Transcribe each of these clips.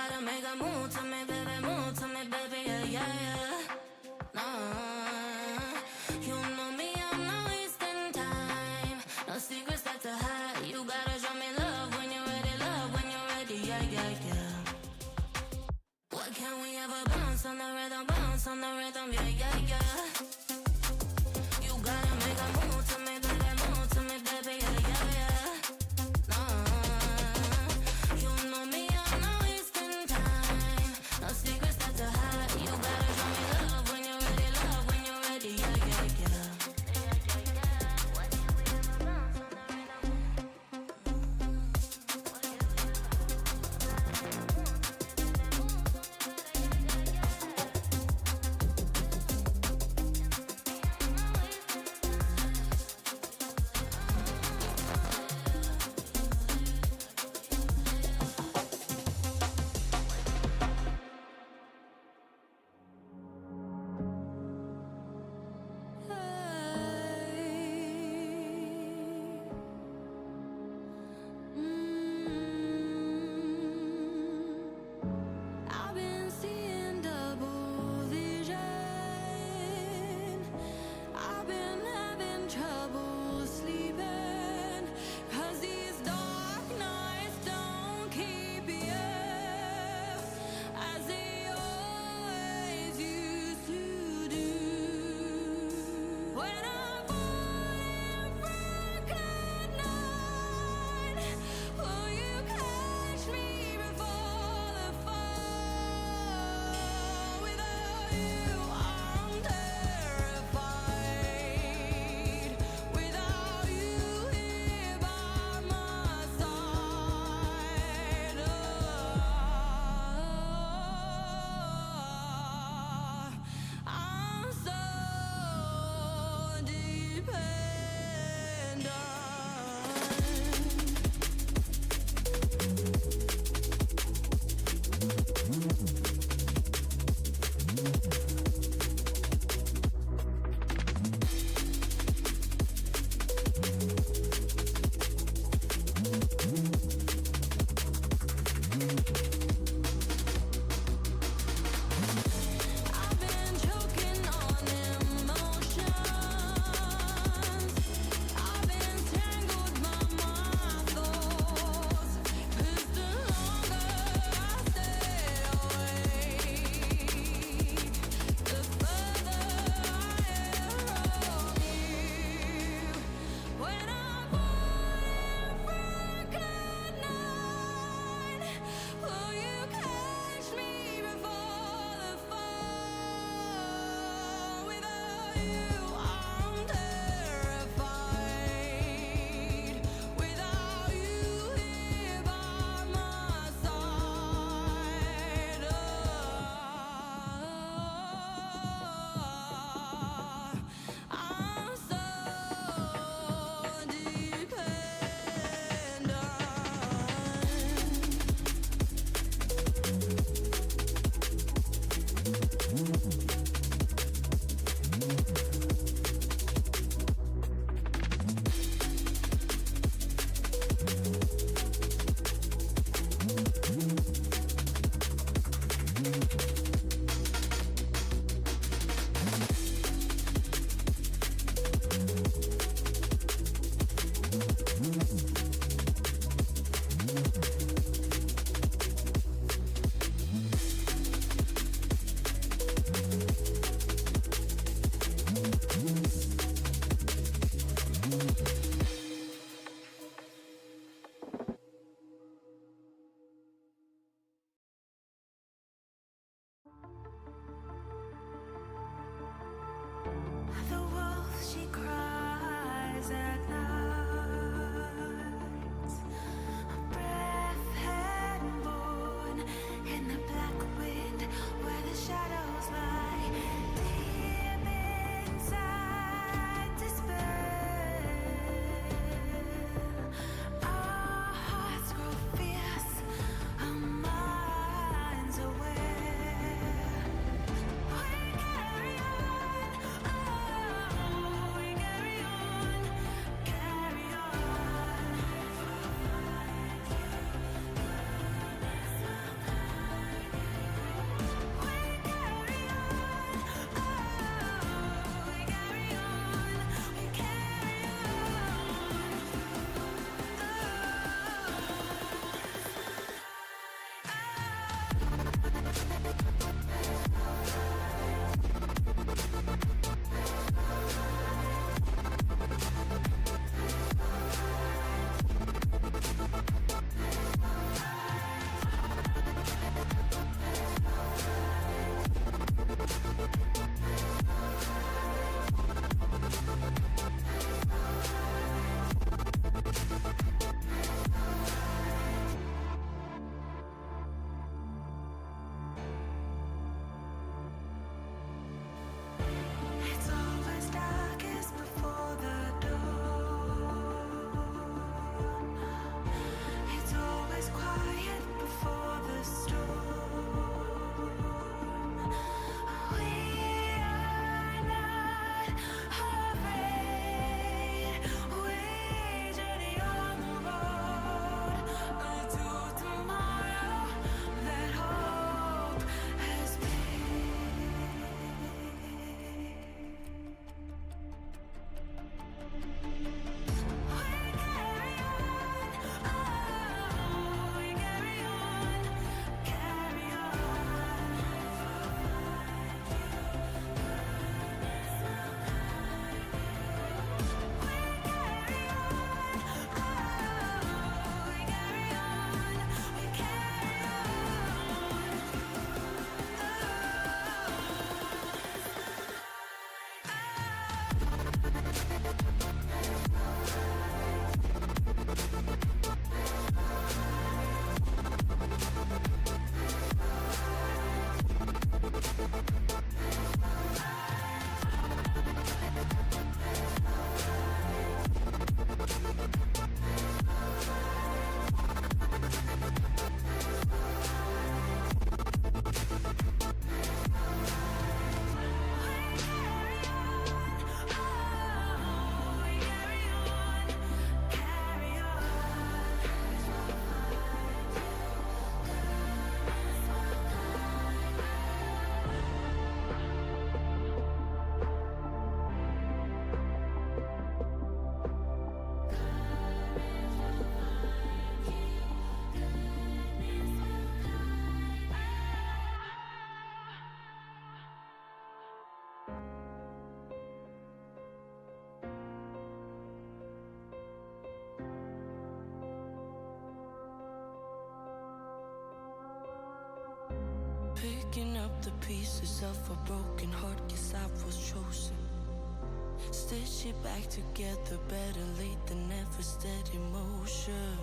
gotta make a move to me, baby, yeah, yeah, yeah. No, you know me, I'm not wasting time. No secrets that to hide. You gotta show me love when you're ready, yeah, yeah, yeah. What can we ever bounce on the rhythm, yeah, yeah, yeah. You gotta make a move to me, baby, yeah, yeah, yeah. No, you know me, I'm not wasting time. No secrets that to hide. You gotta show me love when you're ready, yeah, yeah, yeah. What can we ever bounce on the rhythm? I've been seeing double vision. I've been having trouble sleeping, 'cause these dark nights don't keep you as they always used to do. When I'm falling from good night, will you catch me before the fall? Without you, I'm terrified. Without you here by my side, I'm so dependent. I've been choking on emotions. I've been tangled by my thoughts, 'cause the longer I stay awake, the further I am from you. When I'm falling from good night, will you catch me before the fall? Without you, I'm terrified. Without you here by my side, I'm so dependent. The wolf, she cries at night. A breath had born in the black wind where the shadows lie. Deep inside despair, our hearts grow fierce, our minds aware. We carry on, oh, we carry on. Picking up the pieces of a broken heart, guess I was chosen. Stitch it back together, better late than never, steady motion.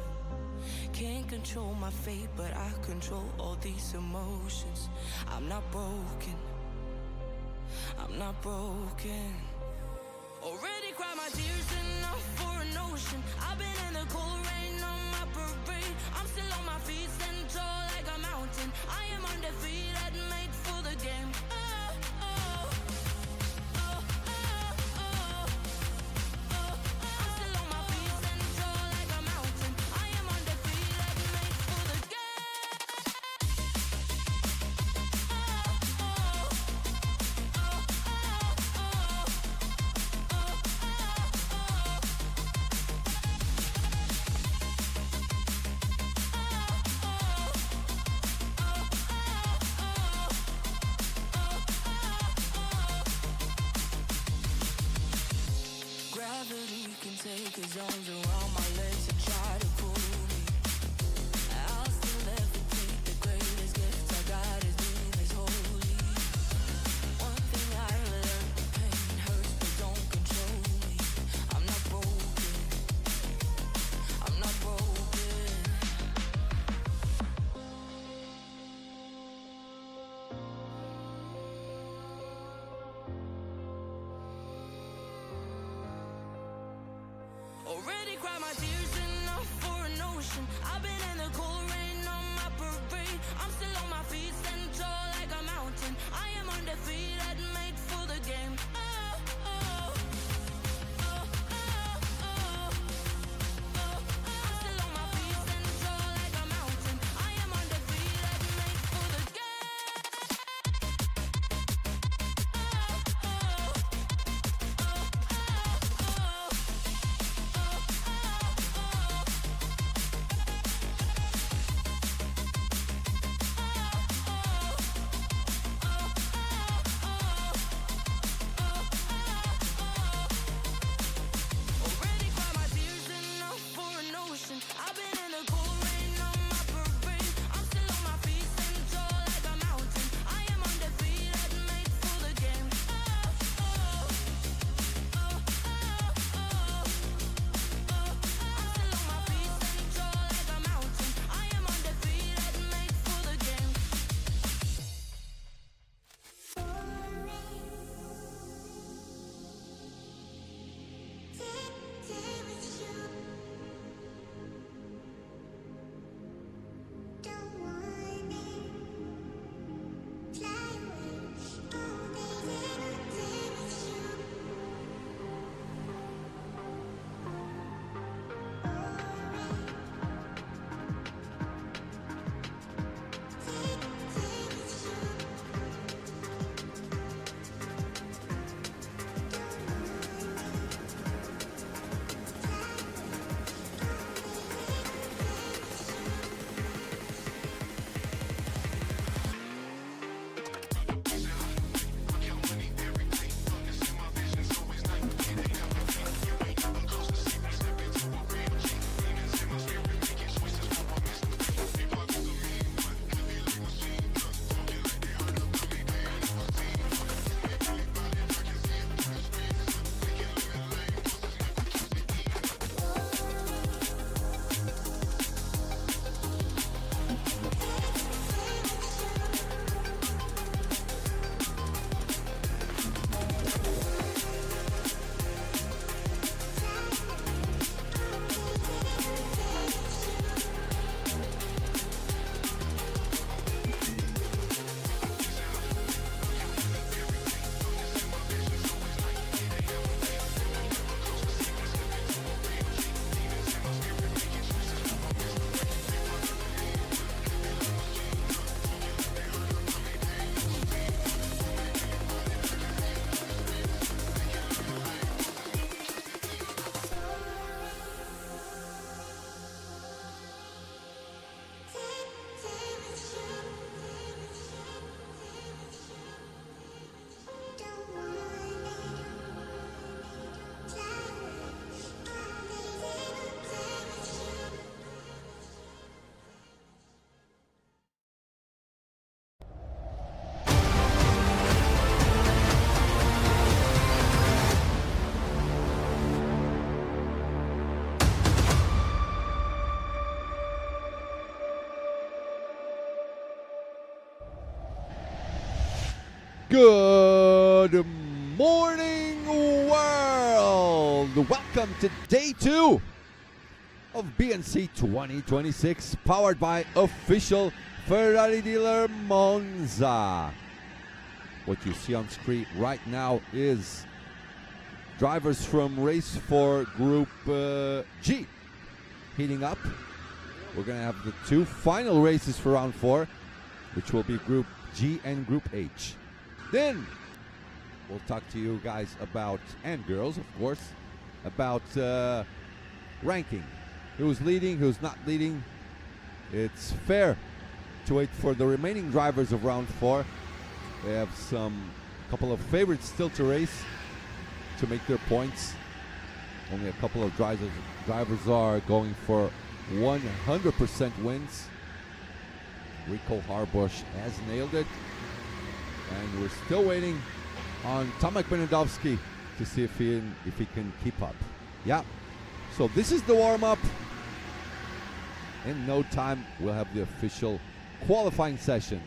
Can't control my fate, but I control all these emotions. I'm not broken, I'm not broken. Already cried my tears enough for an ocean. I've been in the cold rain on my parade. I'm still on my feet, stand tall like a mountain. I am undefeated, made for the game. Take his arms around my legs and try to pull me. I'll still levitate. The greatest gift I got is being this holy. One thing I learned, pain hurts but don't control me. I'm not broken, I'm not broken. Already cried my tears enough for an ocean. I've been in the cold rain on my parade. I'm still on my feet, stand tall like a mountain. I am undefeated, made for the game. Good morning, world! Welcome to day 2 of BNC 2026, powered by official Ferrari dealer Monza. What you see on screen right now is drivers from race 4 Group G heating up. We're going to have the 2 final races for round 4, which will be Group G and Group H. Then we'll talk to you guys about, and girls of course, about ranking. Who's leading, who's not leading. It's fair to wait for the remaining drivers of round 4. They have couple of favorites still to race to make their points. Only a couple of drivers are going for 100% wins. Rico Harbush has nailed it. And we're still waiting on Tomek Benedowski to see if he can keep up. Yeah. So this is the warm-up. In no time, we'll have the official qualifying session.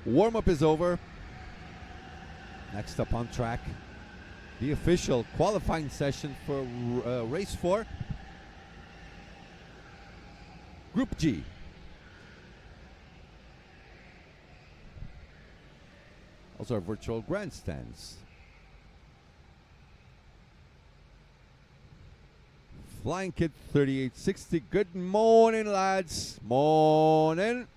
Warm-up is over. Next up on track, the official qualifying session for race 4, Group G. Also our virtual grandstands. Flying Kid 3860. Good morning, lads. Morning.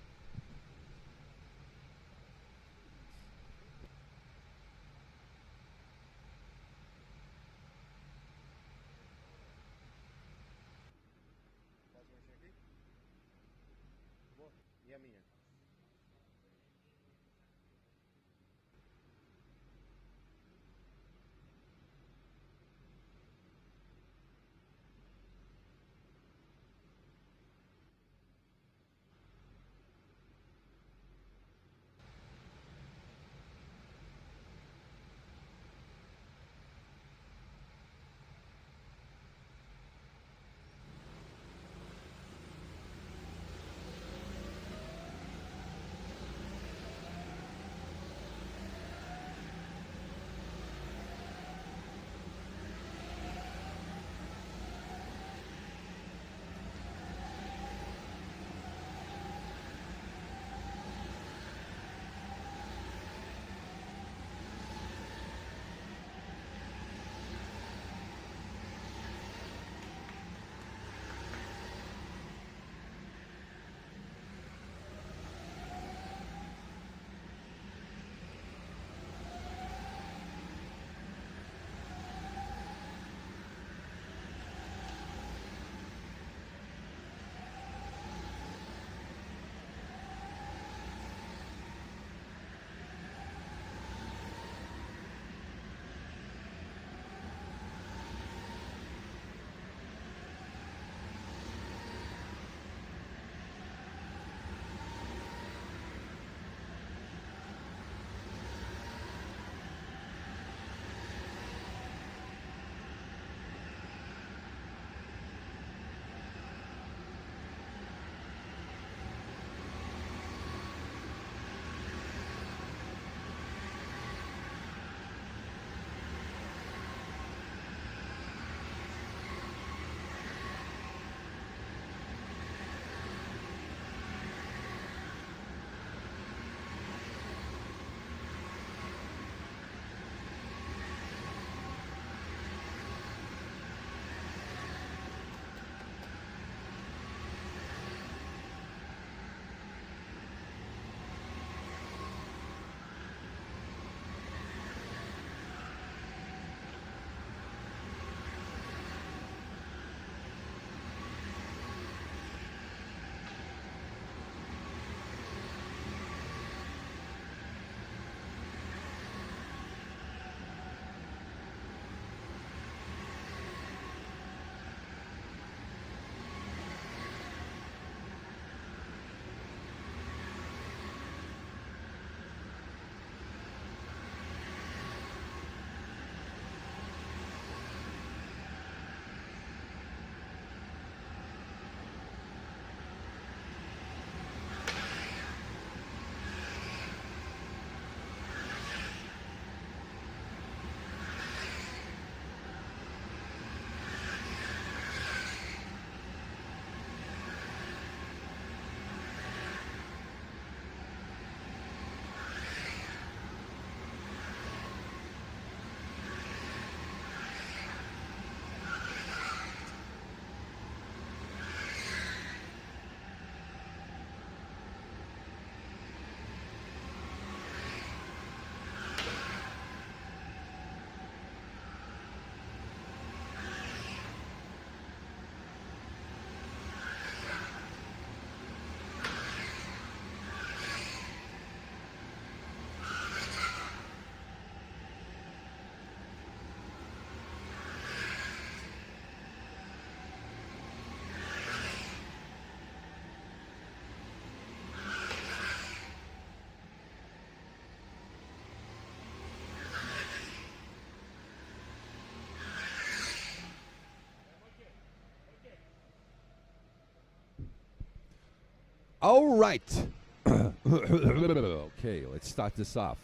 All right. Okay, let's start this off.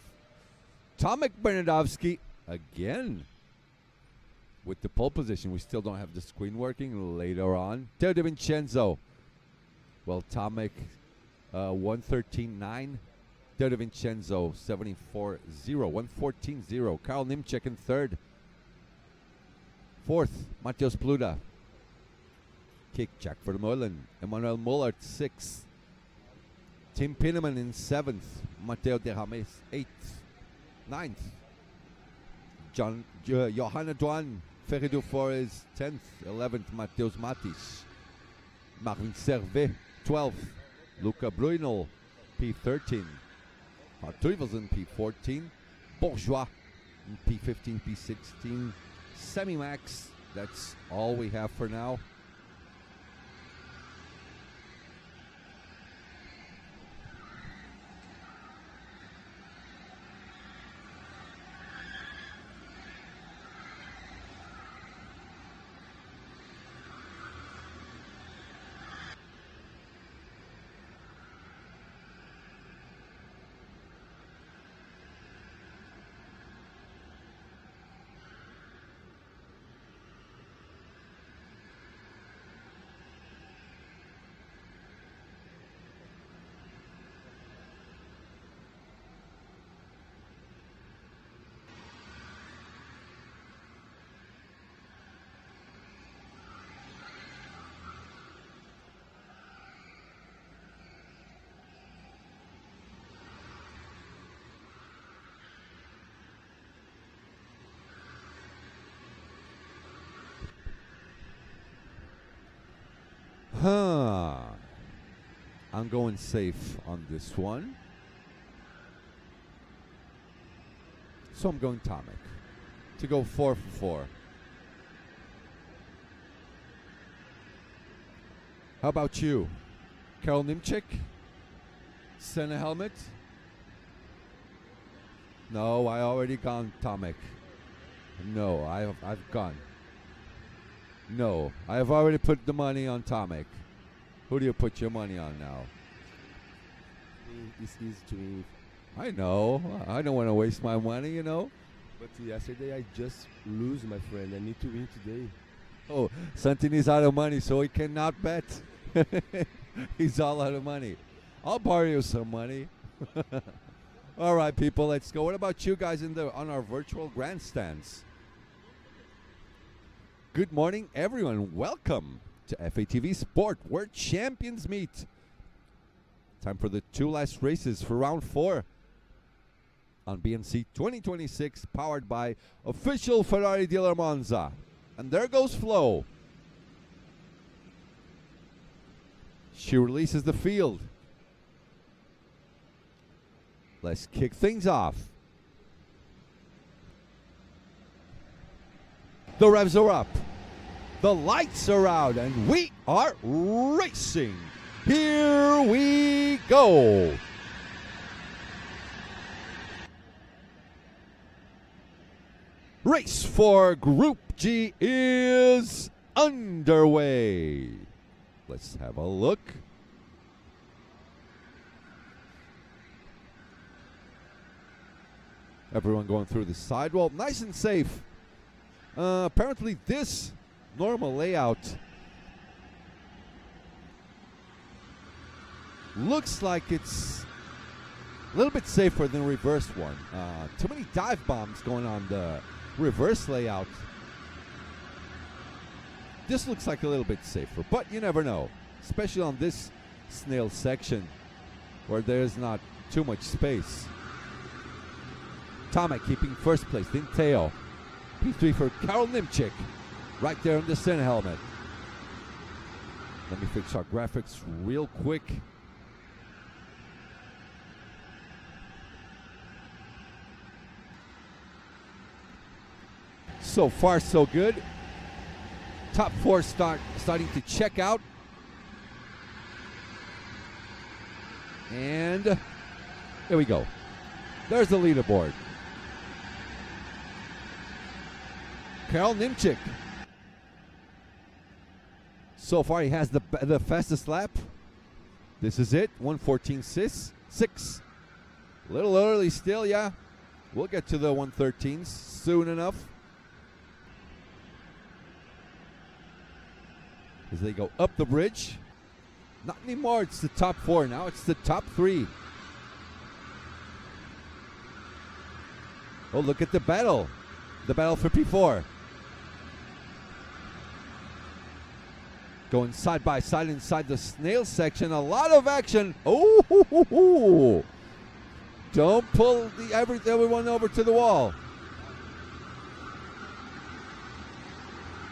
Tomek Bernardovsky again with the pole position. We still don't have the screen working. Later on, Teo De Vincenzo. Well, Tomek 113.9. Teo De Vincenzo 74.0. 114.0. Karl Nimchek in third. Fourth, Mateusz Pluda. Kick Jack Vermeulen. Emmanuel Mullert, sixth. Tim Pinneman in seventh. Matteo De Rames, eighth. Ninth. Johanna Duan. Ferry Dufour is 10th. 11th, Mateusz Matis. Marvin Servet, 12th. Luca Bruynol, P13. Artuivelsen, P14. Bourgeois, P15, P16. Semi-Max, that's all we have for now. I'm going safe on this one. So I'm going Tomek to go 4 for 4. How about you? Karl Nimchek? Senna helmet? No, I already gone Tomek. No, I've gone. No, I have already put the money on Tomek. Who do you put your money on now? It's easy to win. I know. I don't want to waste my money, you know. But yesterday I just lose, my friend. I need to win today. Oh, Santini's out of money, so he cannot bet. He's all out of money. I'll borrow you some money. All right, people, let's go. What about you guys on our virtual grandstands? Good morning, everyone. Welcome to FATV Sport, where champions meet. Time for the two last races for round 4 on BNC 2026, powered by official Ferrari dealer Monza. And there goes Flo. She releases the field. Let's kick things off. The revs are up. The lights are out, and we are racing. Here we go. Race for Group G is underway. Let's have a look. Everyone going through the sidewall, nice and safe. Apparently this normal layout looks like it's a little bit safer than the reverse one. Too many dive bombs going on the reverse layout. This looks like a little bit safer, but you never know, especially on this snail section where there's not too much space. Tomek keeping first place, then Teo. P3 for Karl Nimchek, right there in the center helmet. Let me fix our graphics real quick. So far, so good. Top 4 starting to check out. And here we go. There's the leaderboard. Karl Nimchek. So far, he has the fastest lap. This is it. 114.6. A little early still, yeah. We'll get to the 113s soon enough. As they go up the bridge. Not anymore, it's the top 4. Now it's the top 3. Oh, look at the battle. The battle for P4. Going side by side inside the snail section. A lot of action. Oh, don't pull everyone over to the wall.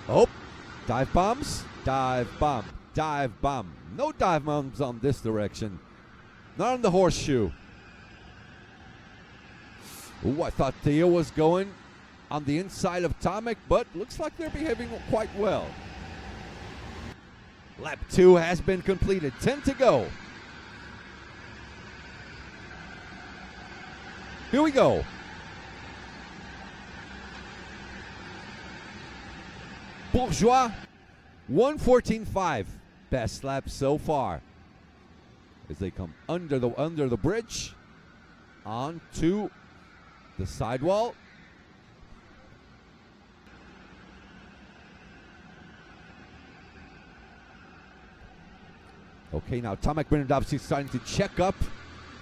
Oh, dive bombs. Dive bomb. Dive bomb. No dive bombs on this direction. Not on the horseshoe. Ooh, I thought Theo was going on the inside of Tomek, but looks like they're behaving quite well. Lap 2 has been completed. 10 to go. Here we go. Bourgeois, 114.5. Best lap so far. As they come under the bridge, onto the sidewall. Okay, now Tomek Bernardowski starting to check up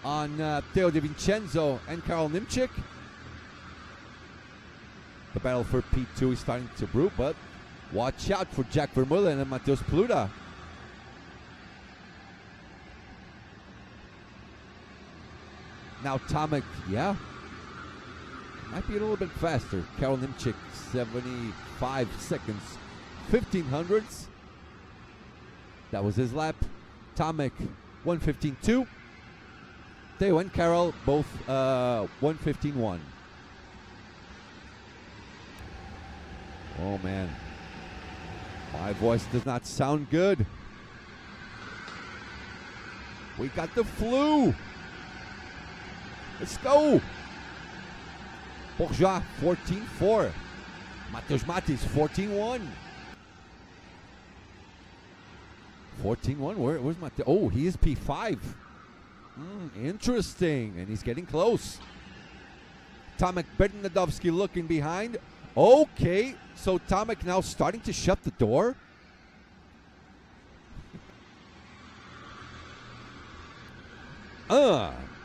on Theo De Vincenzo and Karol Nimchik. The battle for P2 is starting to brew, but watch out for Jack Vermeulen and Mateusz Pluta. Now Tomek, yeah, might be a little bit faster. Karol Nimchik, 75 seconds, 1500ths. That was his lap. Tomek, 115.2. Theo and Karol, both 115.1. Oh man, my voice does not sound good. We got the flu. Let's go. Bourgeois, 14.4. Mateusz Matis, 14.1. 14.1, where's Mateusz? Oh, he is P5. Interesting, and he's getting close. Tomek Bernardowski looking behind. Okay, so Tomek now starting to shut the door.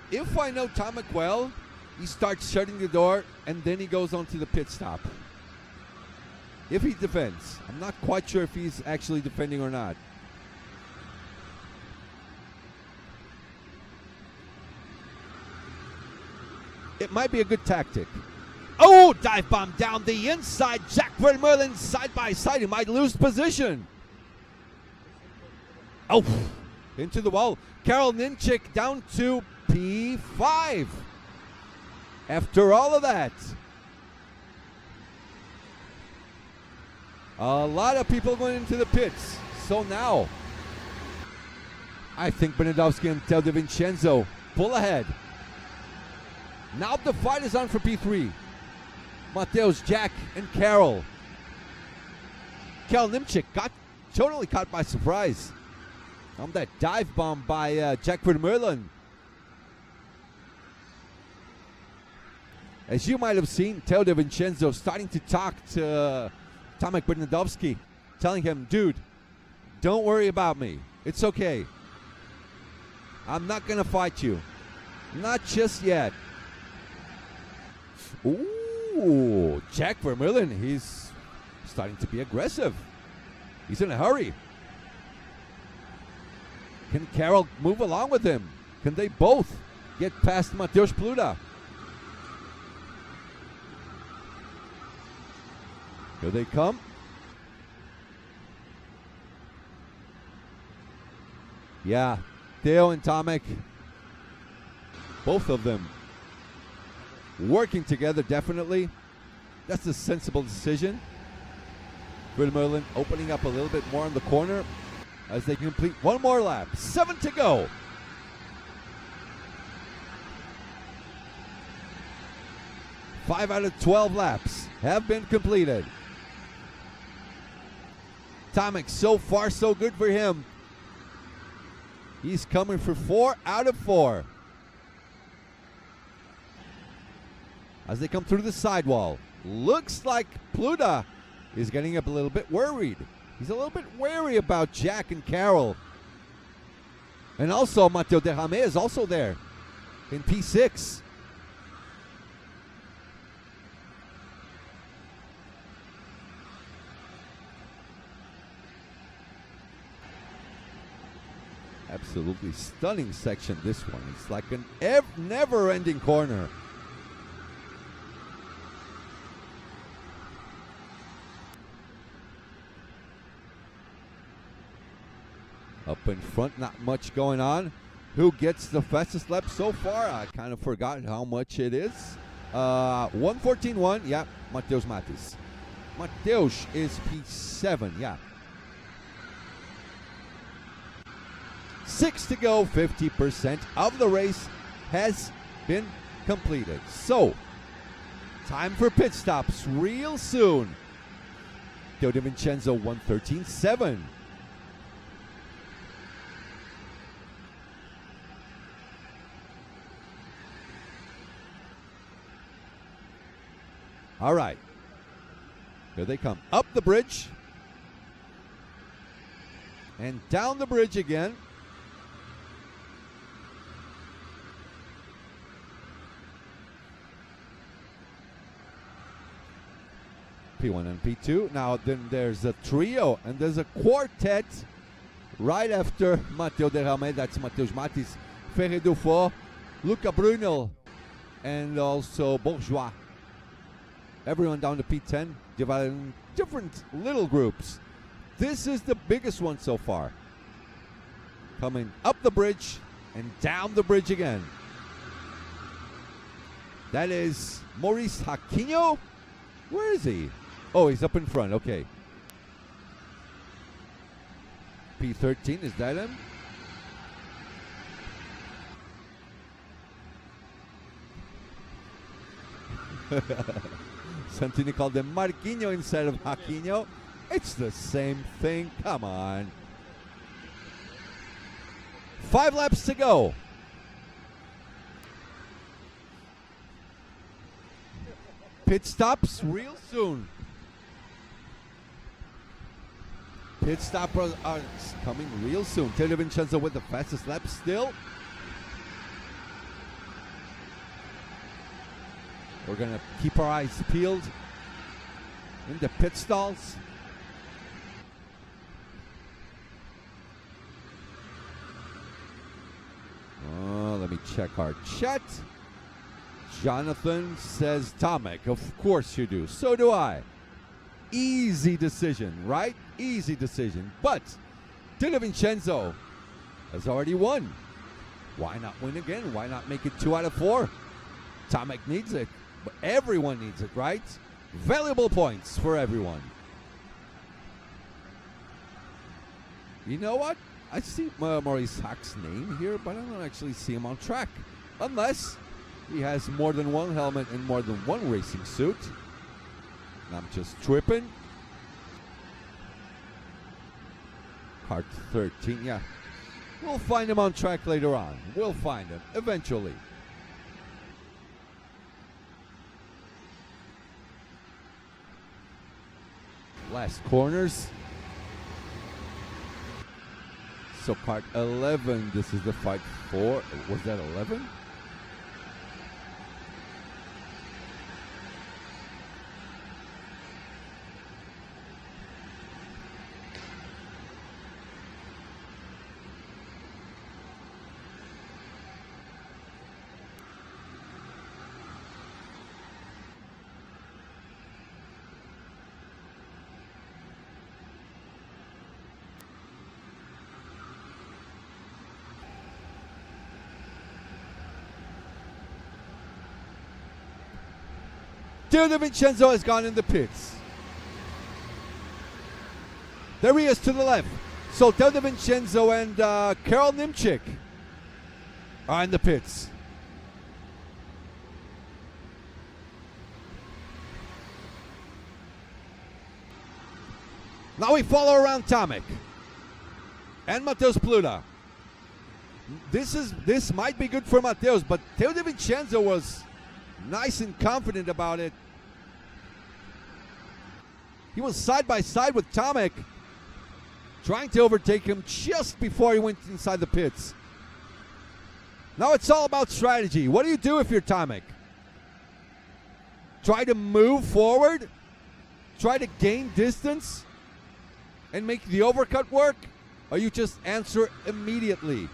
If I know Tomek well, he starts shutting the door and then he goes on to the pit stop. If he defends. I'm not quite sure if he's actually defending or not. It might be a good tactic. Oh, dive bomb down the inside. Jack Vermeulen side by side. He might lose position. Oh, into the wall. Karol Nimchik down to P5. After all of that. A lot of people going into the pits. So now, I think Bernardowski and Theo De Vincenzo pull ahead. Now the fight is on for P3. Mateusz, Jack, and Karol. Karol Nimchik got totally caught by surprise on that dive bomb by Jack Vermeulen. As you might have seen, Theo De Vincenzo starting to talk to Tomek Bernardowski, telling him, dude, don't worry about me. It's okay. I'm not going to fight you. Not just yet. Ooh, Jack Vermeulen, he's starting to be aggressive. He's in a hurry. Can Karol move along with him? Can they both get past Mateusz Pluta? Here they come. Yeah, Theo and Tomek, both of them working together, definitely. That's a sensible decision. Vermeulen opening up a little bit more in the corner as they complete one more lap. 7 to go. Five out of 12 laps have been completed. Tomek, so far so good for him. He's coming for 4 out of 4. As they come through the sidewall, looks like Pluta is getting up a little bit worried. He's a little bit wary about Jack and Carol. And also Matteo Derrame is also there in P6. Absolutely stunning section, this one. It's like an never-ending corner. Up in front, not much going on. Who gets the fastest lap so far? I kind of forgot how much it is. 1:14.1, yeah, Mateus Matis. Mateus is P7, yeah. 6 to go, 50% of the race has been completed. So, time for pit stops real soon. Teo De Vincenzo 1:13.7. All right, here they come. Up the bridge and down the bridge again. P1 and P2. Now then there's a trio and there's a quartet right after Matteo Derrame. That's Mateus Matis, Ferre Dufort, Luca Brunel, and also Bourgeois. Everyone down to P10, divided in different little groups. This is the biggest one so far. Coming up the bridge and down the bridge again. That is Maurice Aquino. Where is he? Oh, he's up in front. Okay. P13, is that him? Santini called him Marquinho instead of Aquino. It's the same thing. Come on. 5 laps to go. Pit stops real soon. Pit stoppers are coming real soon. Teo De Vincenzo with the fastest lap still. We're going to keep our eyes peeled in the pit stalls. Let me check our chat. Jonathan says, Tomek, of course you do. So do I. Easy decision, right? Easy decision. But Teo De Vincenzo has already won. Why not win again? Why not make it 2 out of 4? Tomek needs it. But everyone needs it, right? Valuable points for everyone. You know what? I see Maurice Hack's name here, but I don't actually see him on track. Unless he has more than one helmet and more than one racing suit. And I'm just tripping. Kart 13, yeah. We'll find him on track later on. We'll find him eventually. Last corners. So kart 11, this is the fight for, was that 11? Teo De Vincenzo has gone in the pits. There he is to the left. So Teo De Vincenzo and Karol Nimchik are in the pits. Now we follow around Tomek and Mateus Pluta. This might be good for Matteo's, but Teo De Vincenzo was nice and confident about it. He was side by side with Tomek, trying to overtake him just before he went inside the pits. Now it's all about strategy. What do you do if you're Tomek? Try to move forward? Try to gain distance and make the overcut work? Or you just answer immediately?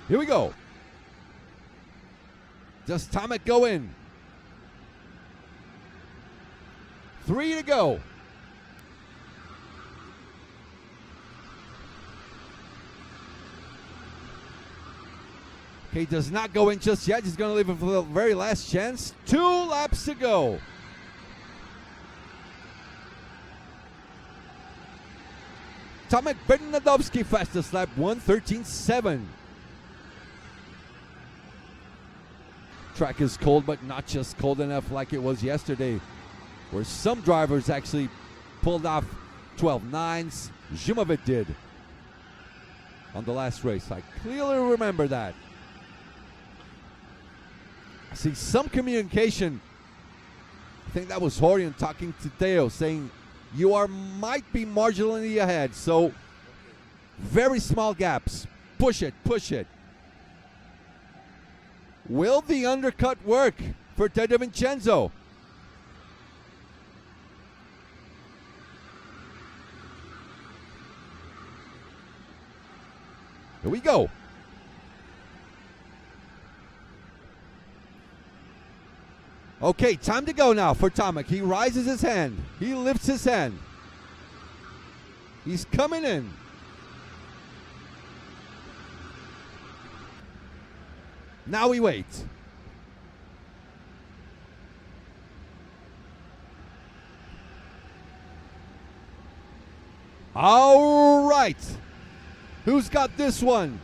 Here we go. Does Tomek go in? 3 to go. Okay, does not go in just yet. He's going to leave it for the very last chance. 2 laps to go. Tomek Bernadowski fastest lap 1:13.7. Track is cold, but not just cold enough like it was yesterday, where some drivers actually pulled off 12.9s. Zimovic did on the last race. I clearly remember that. I see some communication. I think that was Horion talking to Theo, saying you might be marginally ahead, so very small gaps. Push it, push it. Will the undercut work for Teo De Vincenzo? Here we go. Okay, time to go now for Tomek. He raises his hand. He lifts his hand. He's coming in. Now we wait. All right. Who's got this one?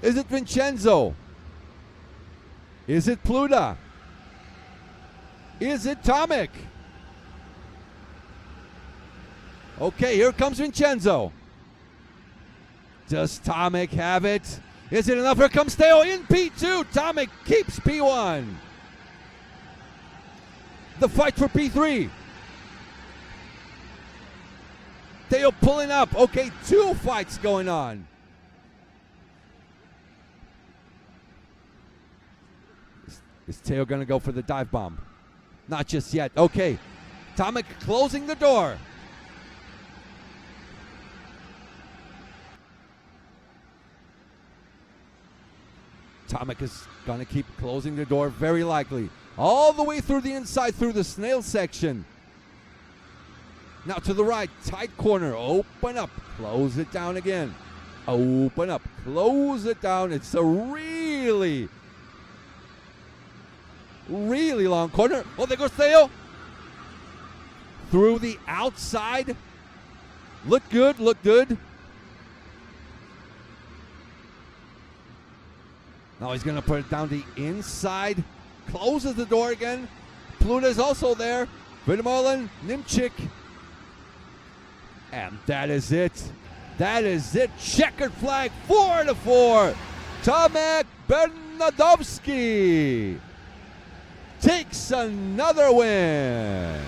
Is it Vincenzo? Is it Pluta? Is it Tomek? Okay, here comes Vincenzo. Does Tomek have it? Is it enough? Here comes Theo in P2. Tomek keeps P1. The fight for P3. Theo pulling up. Okay, 2 fights going on. Is Theo going to go for the dive bomb? Not just yet. Okay, Tomek closing the door. Tomek is going to keep closing the door, very likely. All the way through the inside, through the snail section. Now to the right, tight corner. Open up, close it down again. Open up, close it down. It's a really long corner. Oh, there goes Theo. Through the outside. Look good, look good. Now he's going to put it down the inside. Closes the door again. Pluta is also there. Vidimolen, Nimchik. And that is it. That is it. Checkered flag, 4-4. Tomek Bernadowski takes another win.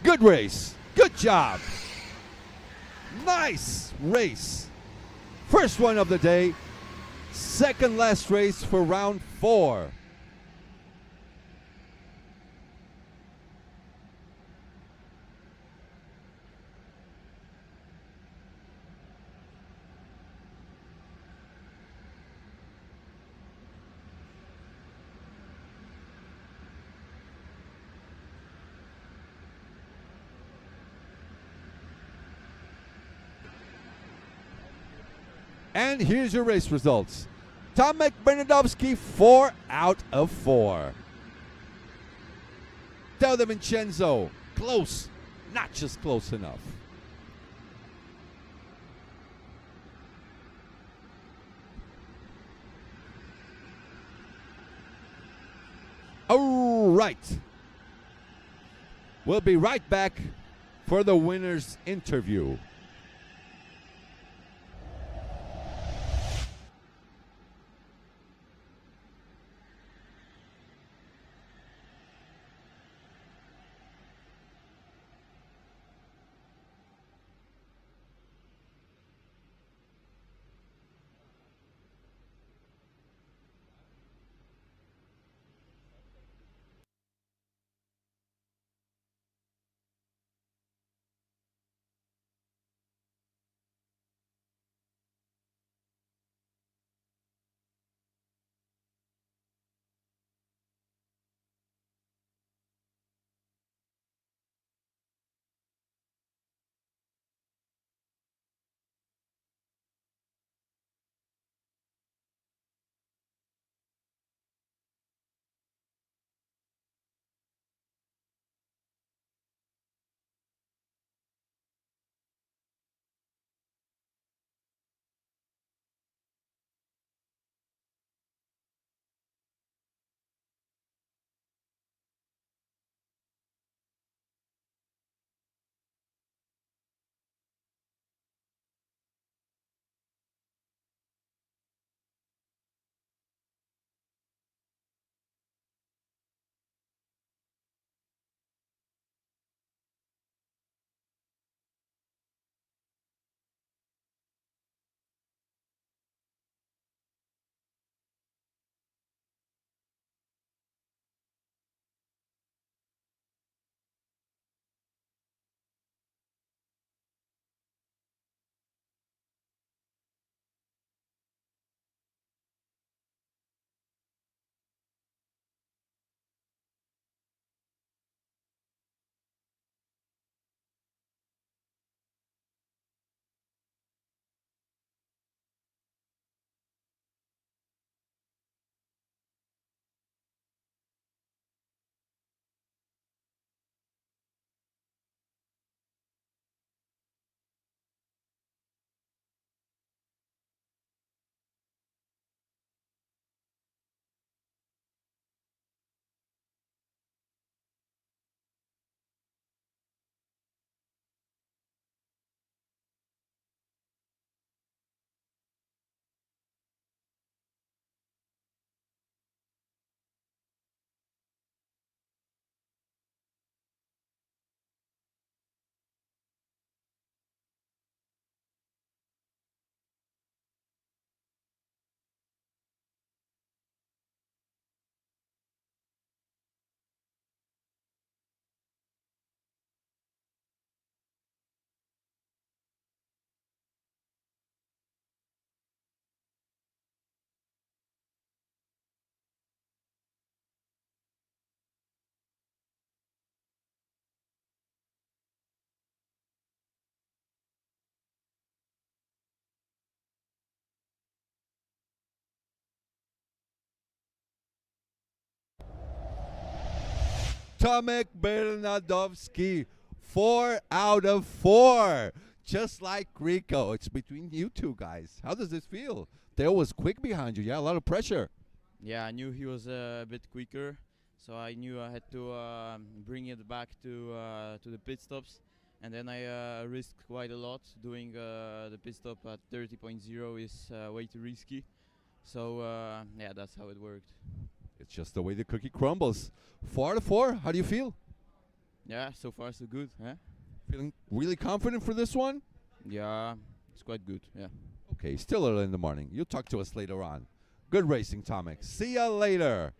Good race. Good job. Nice race. First one of the day. Second last race for round 4. And here's your race results. Tomek Bernadowski, 4 out of 4. Teo De Vincenzo, close, not just close enough. right. We'll be right back for the winner's interview. Tomek Bernadovsky, 4 out of 4. Just like Rico. It's between you two guys. How does this feel? Theo was quick behind you. Yeah, a lot of pressure. Yeah, I knew he was a bit quicker, so I knew I had to bring it back to the pit stops, and then I risked quite a lot. Doing the pit stop at 30.0 is way too risky, so yeah, that's how it worked. It's just the way the cookie crumbles. 4 out of 4. How do you feel? Yeah, so far so good. Huh? Feeling really confident for this one? Yeah, it's quite good. Yeah. Okay, still early in the morning. You'll talk to us later on. Good racing, Tomek. See ya later.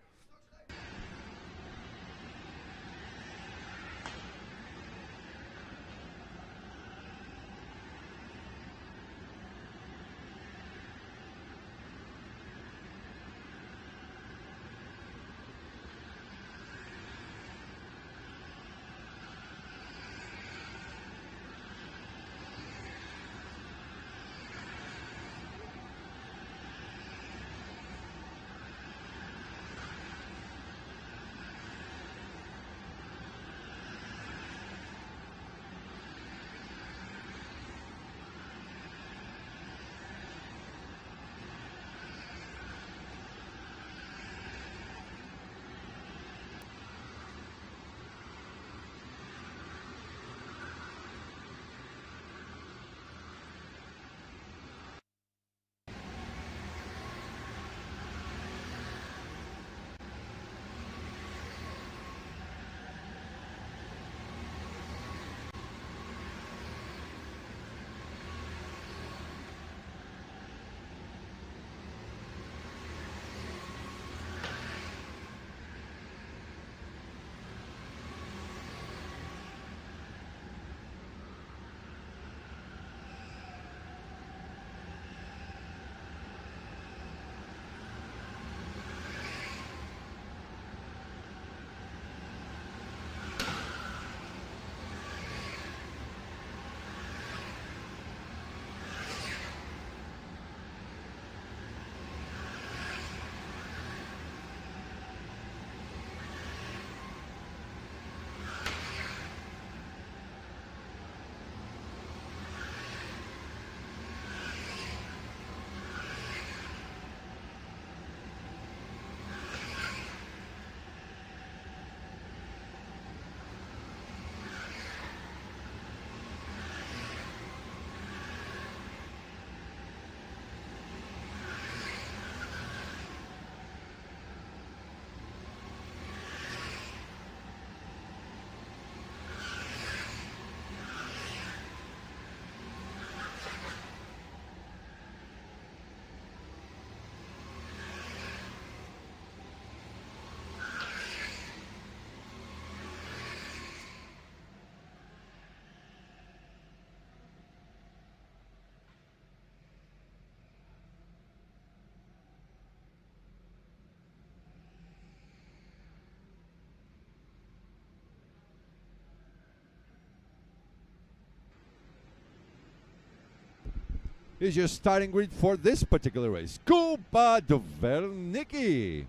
is your starting grid for this particular race. Kuba Dvernicki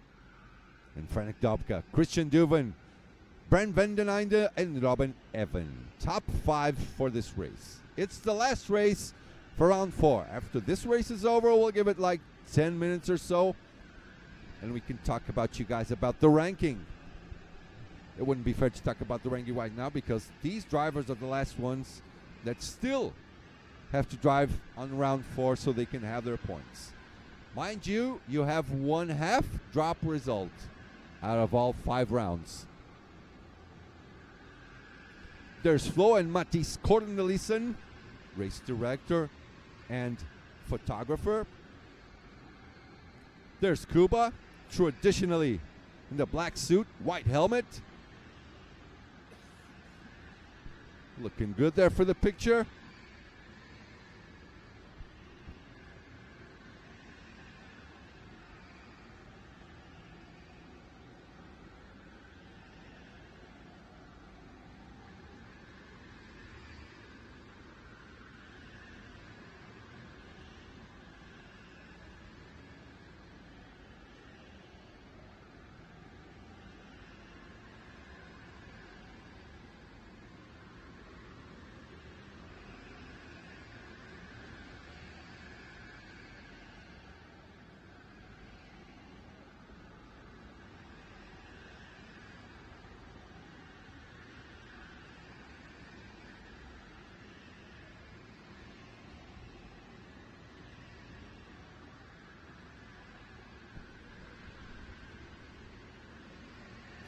and Frank Dobka, Christian Duven, Brent van den Einde, and Robin Evan. Top 5 for this race. It's the last race for round 4. After this race is over, we'll give it like 10 minutes or so, and we can talk about you guys about the ranking. It wouldn't be fair to talk about the ranking right now because these drivers are the last ones that still have to drive on round 4 so they can have their points. Mind you, you have 1/2 drop result out of all 5 rounds. There's Flo and Mattis Cornelissen, race director and photographer. There's Kuba, traditionally in the black suit, white helmet. Looking good there for the picture.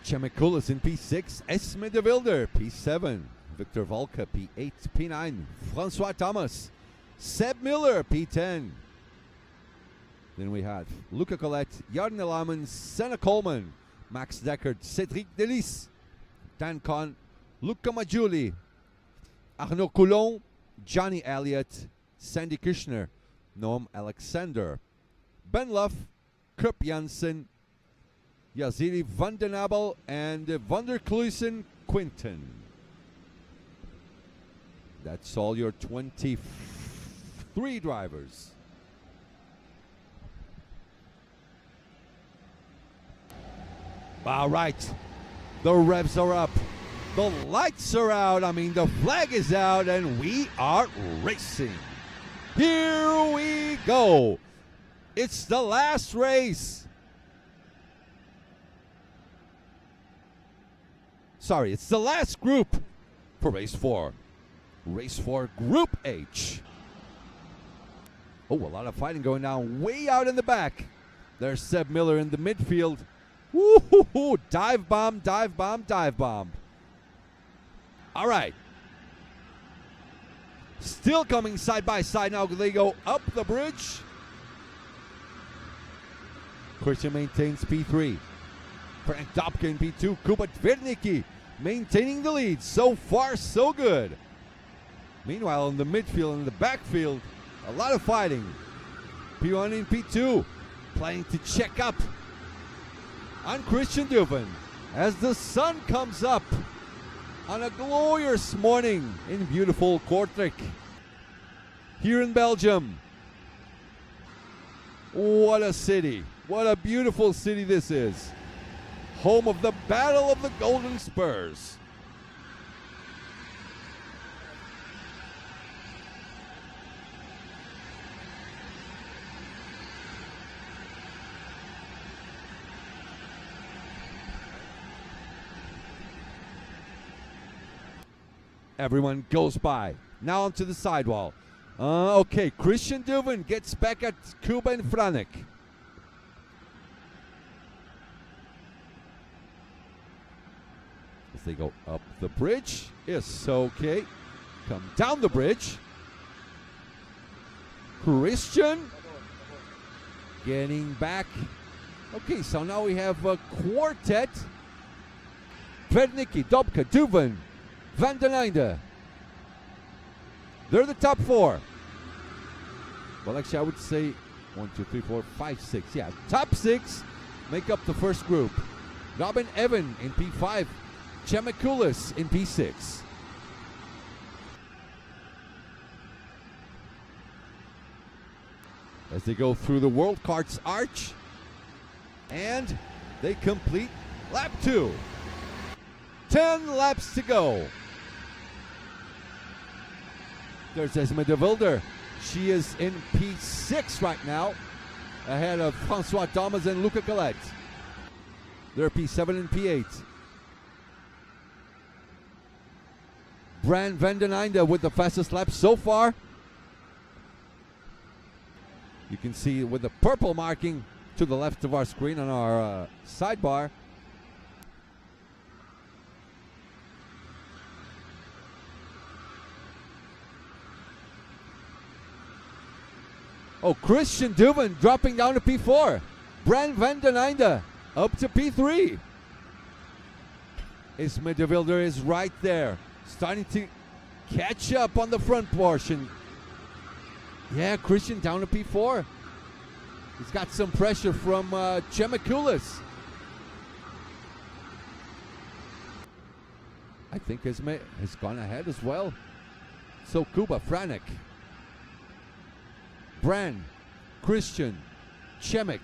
Chemikulis in P6, Esme de Wilder, P7, Victor Volka, P8, P9, Francois Thomas, Seb Miller, P10. Then we have Luca Colette, Jarne Lammens, Senna Coleman, Max Deckard, Cédric Delis, Dan Kahn, Luca Maggiuli, Arnaud Coulon, Johnny Elliott, Sandy Kushner, Noam Alexander, Ben Luff, Krupp Janssen, Yazili van den Abel, and Van der Kluisen Quinten. That's all your 23 drivers. All right, the revs are up, the lights are out, the flag is out, and we are racing. Here we go. It's the last race. Sorry, it's the last group for race 4. Race 4, Group H. Oh, a lot of fighting going down way out in the back. There's Seb Miller in the midfield. Woo-hoo-hoo, dive bomb, dive bomb, dive bomb. All right. Still coming side by side now. They go up the bridge. Christian maintains P3. Frank Dobka in P2. Kuba Dvernicki maintaining the lead. So far, so good. Meanwhile, in the midfield and the backfield, a lot of fighting. P1 and P2 planning to check up on Christian Duven as the sun comes up on a glorious morning in beautiful Kortrijk here in Belgium. What a city. What a beautiful city this is. Home of the Battle of the Golden Spurs. Everyone goes by. Now onto the sidewall. Okay, Christian Duven gets back at Kuba and Franek. As they go up the bridge, it's okay. Come down the bridge. Christian getting back. Okay, so now we have a quartet. Dvernicki, Dobka, Duven, Van den Einde. They're the top 4. Well, actually, I would say 1, 2, 3, 4, 5, 6. Yeah, top 6 make up the first group. Robin Evan in P5. Chemikulis in P6. as they go through the Worldkarts arch. And they complete lap 2. 10 laps to go. There's Esme de Wilder. She is in P6 right now, ahead of Francois Thomas and Luca Colette. They're P7 and P8. Brand van den Einde with the fastest lap so far. You can see with the purple marking to the left of our screen on our sidebar. Oh, Christian Duven dropping down to P4. Brand van den Einde up to P3. Isma de Wilder is right there, starting to catch up on the front portion. Yeah, Christian down to P4. He's got some pressure from Chemikulis. I think Isma has gone ahead as well. So Kuba, Franek, Brand, Christian, Chemik,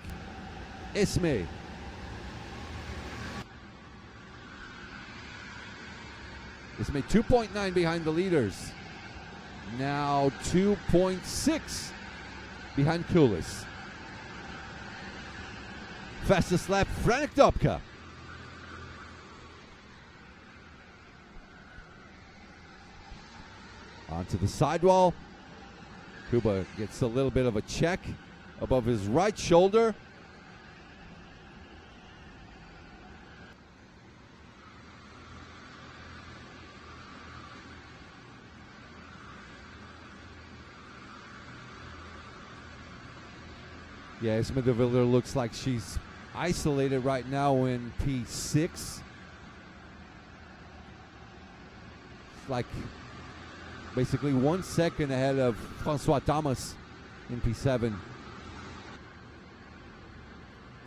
Ismay. Ismay 2.9 behind the leaders. Now 2.6 behind Kulis. Fastest lap, Franek Dobka. Onto the sidewall. Kuba gets a little bit of a check above his right shoulder. Yeah, Esme de Wilder looks like she's isolated right now in P6. It's like basically 1 second ahead of Francois Thomas in P7.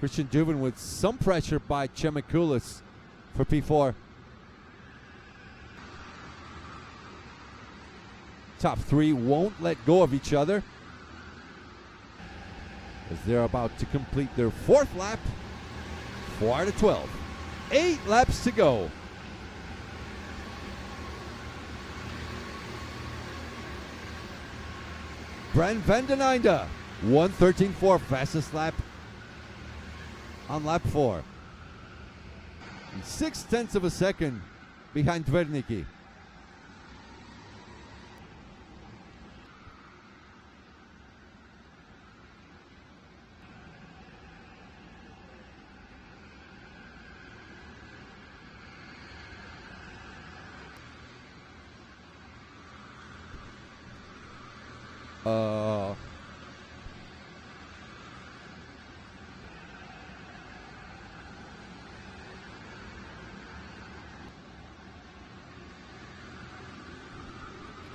Christian Duven with some pressure by Chemikulis for P4. Top three won't let go of each other as they're about to complete their 4th lap. 4 out of 12. 8 laps to go. Brand van den Einde, 1:13.4, fastest lap on lap 4. And 0.6 of a second behind Dvernicki.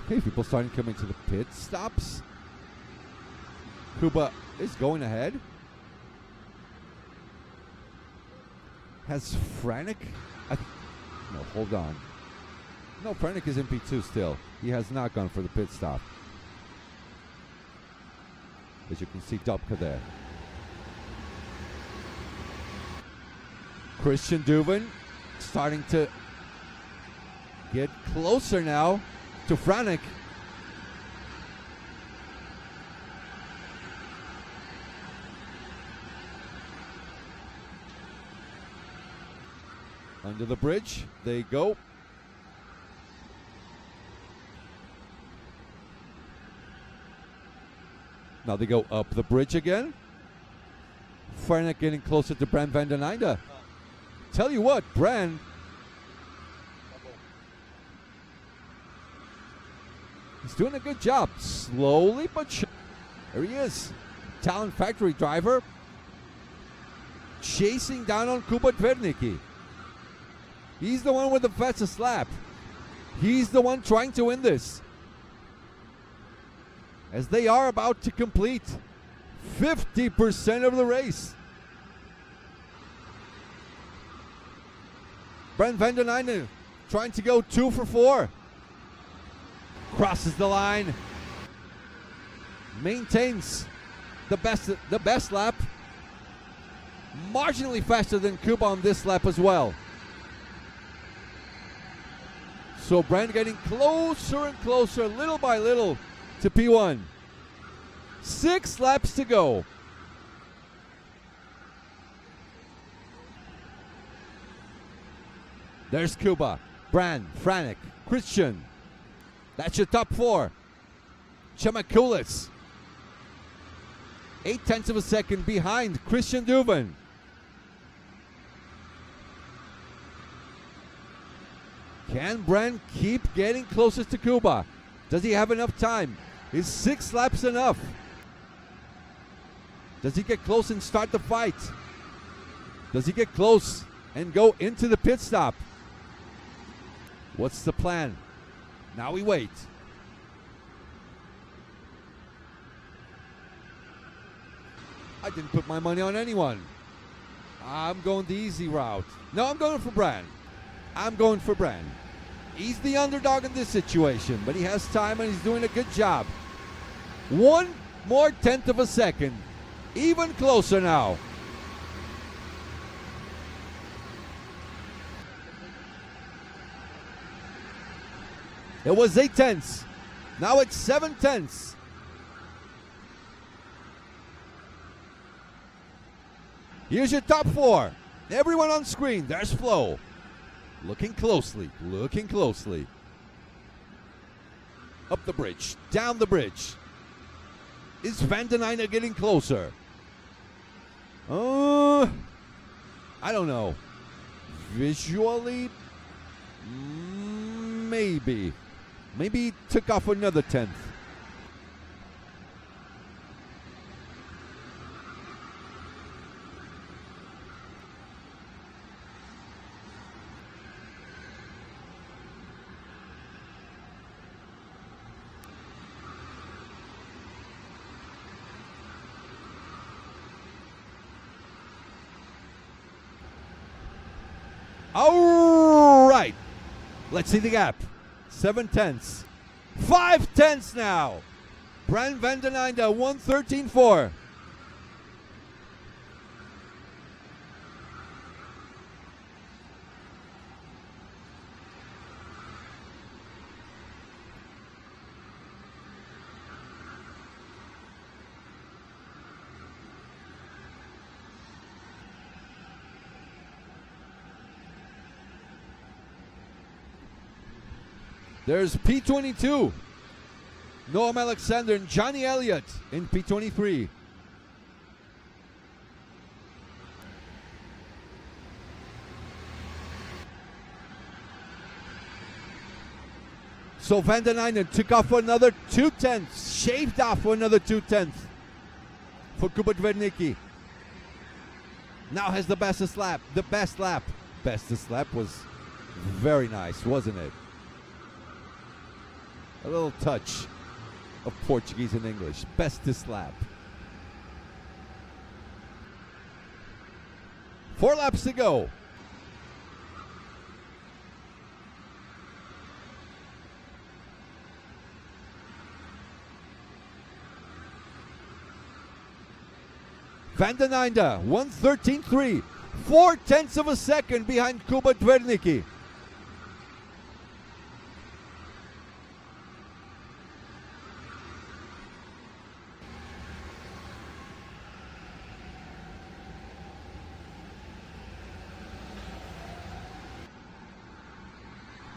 Okay, people starting coming to the pit stops. Kuba is going ahead. Has Franek? No, hold on. No, Franek is in P2 still. He has not gone for the pit stop. As you can see, Dobka there. Christian Duven starting to get closer now to Franek. Under the bridge, they go. Now they go up the bridge again. Franek getting closer to Brand van den Einde. Tell you what, Brand he's doing a good job. Slowly but surely. There he is. Talent Factory driver. Chasing down on Kuba Dvernicki. He's the one with the fastest lap. He's the one trying to win this. As they are about to complete 50% of the race. Brand van den Einde trying to go 2 for 4. Crosses the line. Maintains the best lap. Marginally faster than Kuba on this lap as well. So Brand getting closer and closer, little by little, to P1. 6 laps to go. There's Kuba, Brand, Franek, Christian. That's your top 4. Chemakulis, 0.8 of a second behind Christian Duven. Can Brand keep getting closest to Kuba? Does he have enough time? Is 6 laps enough? Does he get close and start the fight? Does he get close and go into the pit stop? What's the plan? Now we wait. I didn't put my money on anyone. I'm going the easy route. No, I'm going for Brand. I'm going for Brand. He's the underdog in this situation, but he has time and he's doing a good job. 1 more 1/10 of a second. Even closer now. It was 0.8. Now it's 0.7. Here's your top 4. Everyone on screen. There's Flo. Looking closely. Looking closely. Up the bridge. Down the bridge. Is Van den Einde getting closer? I don't know. Visually, maybe. Maybe he took off another 1/10. All right. Let's see the gap. 0.7. 0.5 now. Brand Van den Einde, 1:13.4. There's P22. Noam Alexander and Johnny Elliott in P23. So Van den Einde took off for another 2/10, shaved off for another 2/10 for Kuba Dvernicki. Now has the bestest lap, the best lap. Bestest lap was very nice, wasn't it? A little touch of Portuguese and English. Bestest lap. 4 laps to go. Van den Einde, 1:13.3. 0.4 of a second behind Kuba Dvernicki.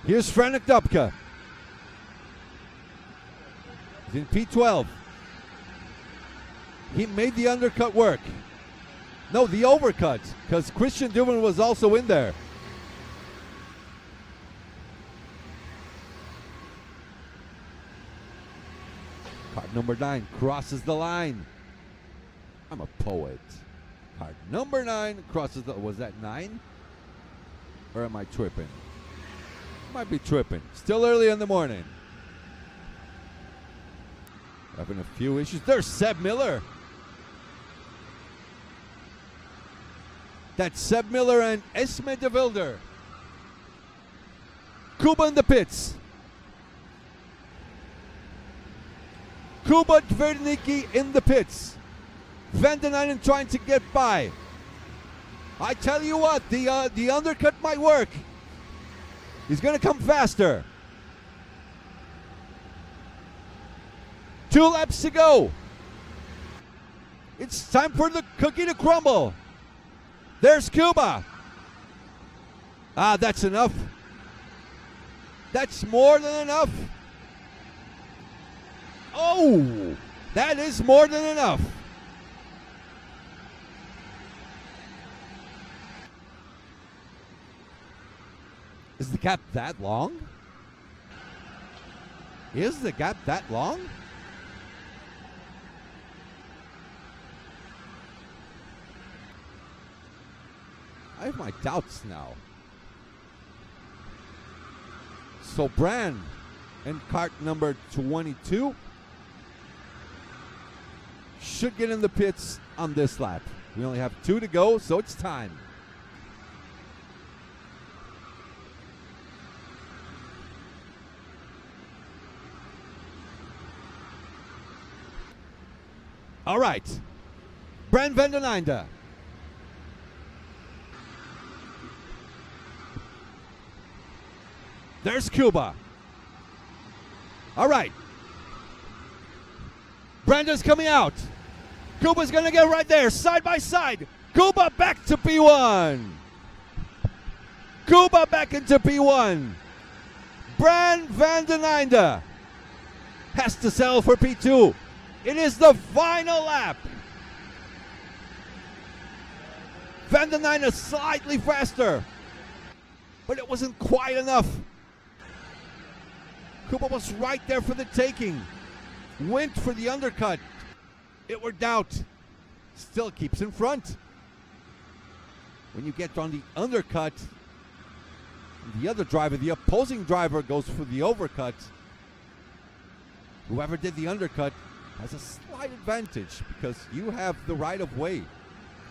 Here's Franek Dupka. He's in P12. He made the undercut work. No, the overcut, because Christian Duven was also in there. Card number 9 crosses the line. I'm a poet. Card number 9 crosses the... Was that 9? Or am I tripping? Might be tripping. Still early in the morning. Having a few issues. There's Seb Miller. That's Seb Miller and Esme de Wilder. Kuba in the pits. Kuba Dvernicki in the pits. Van den Eyden trying to get by. I tell you what, the undercut might work. He's going to come faster. 2 laps to go. It's time for the cookie to crumble. There's Cuba. Ah, that's enough. That's more than enough. Oh, that is more than enough. Is the gap that long? Is the gap that long? I have my doubts now. So Brand in cart number 22 should get in the pits on this lap. We only have 2 to go, so it's time. All right, Brand van den Einde. There's Cuba. All right. Branda's coming out. Cuba's going to get right there, side by side. Cuba back to P1. Cuba back into P1. Brand van den Einde has to settle for P2. It is the final lap. Van den Einde slightly faster, but it wasn't quite enough. Cuba was right there for the taking. Went for the undercut. It worked out. Still keeps in front. When you get on the undercut, the other driver, the opposing driver, goes for the overcut. Whoever did the undercut has a slight advantage because you have the right of way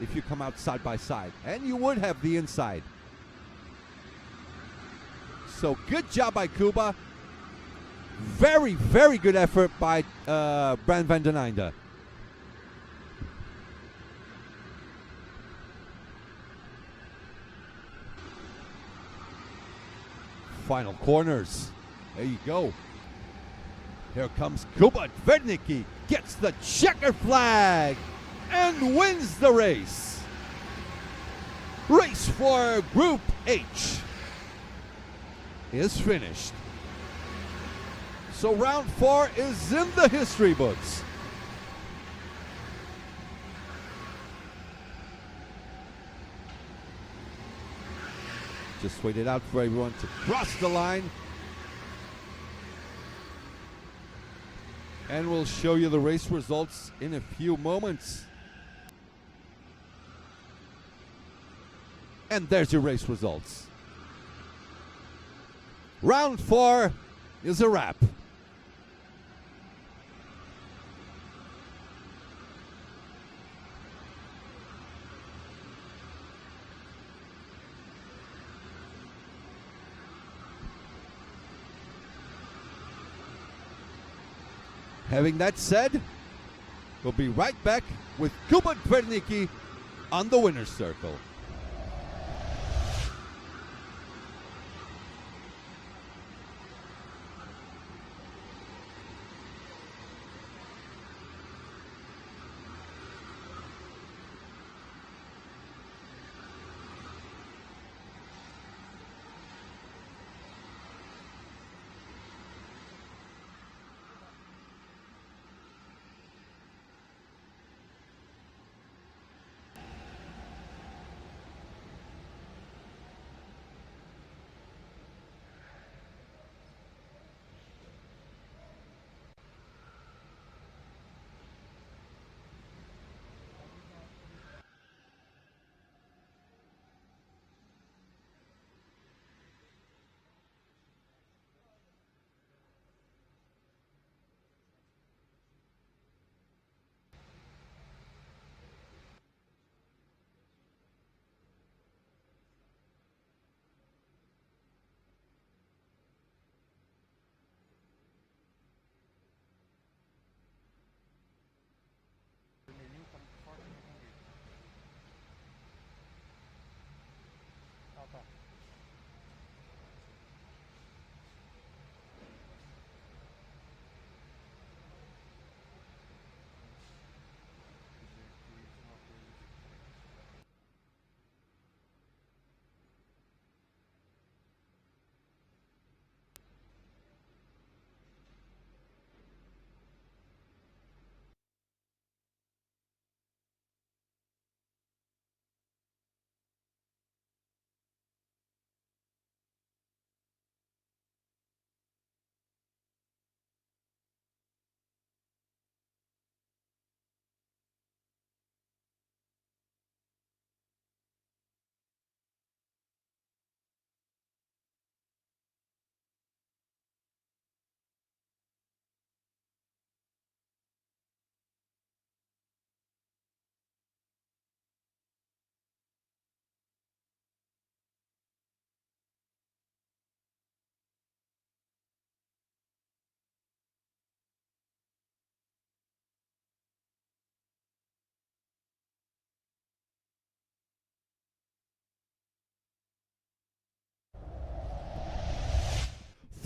if you come out side by side, and you would have the inside. So good job by Cuba. Very, very good effort by Brand van den Einde. Final corners. There you go. Here comes Kuba Dvernicki. Gets the checker flag and wins the race. Race for Group H is finished. So round 4 is in the history books. Just waited out for everyone to cross the line. And we'll show you the race results in a few moments. And there's your race results. Round 4 is a wrap. Having that said, we'll be right back with Kuba Dvernicki on the winner's circle.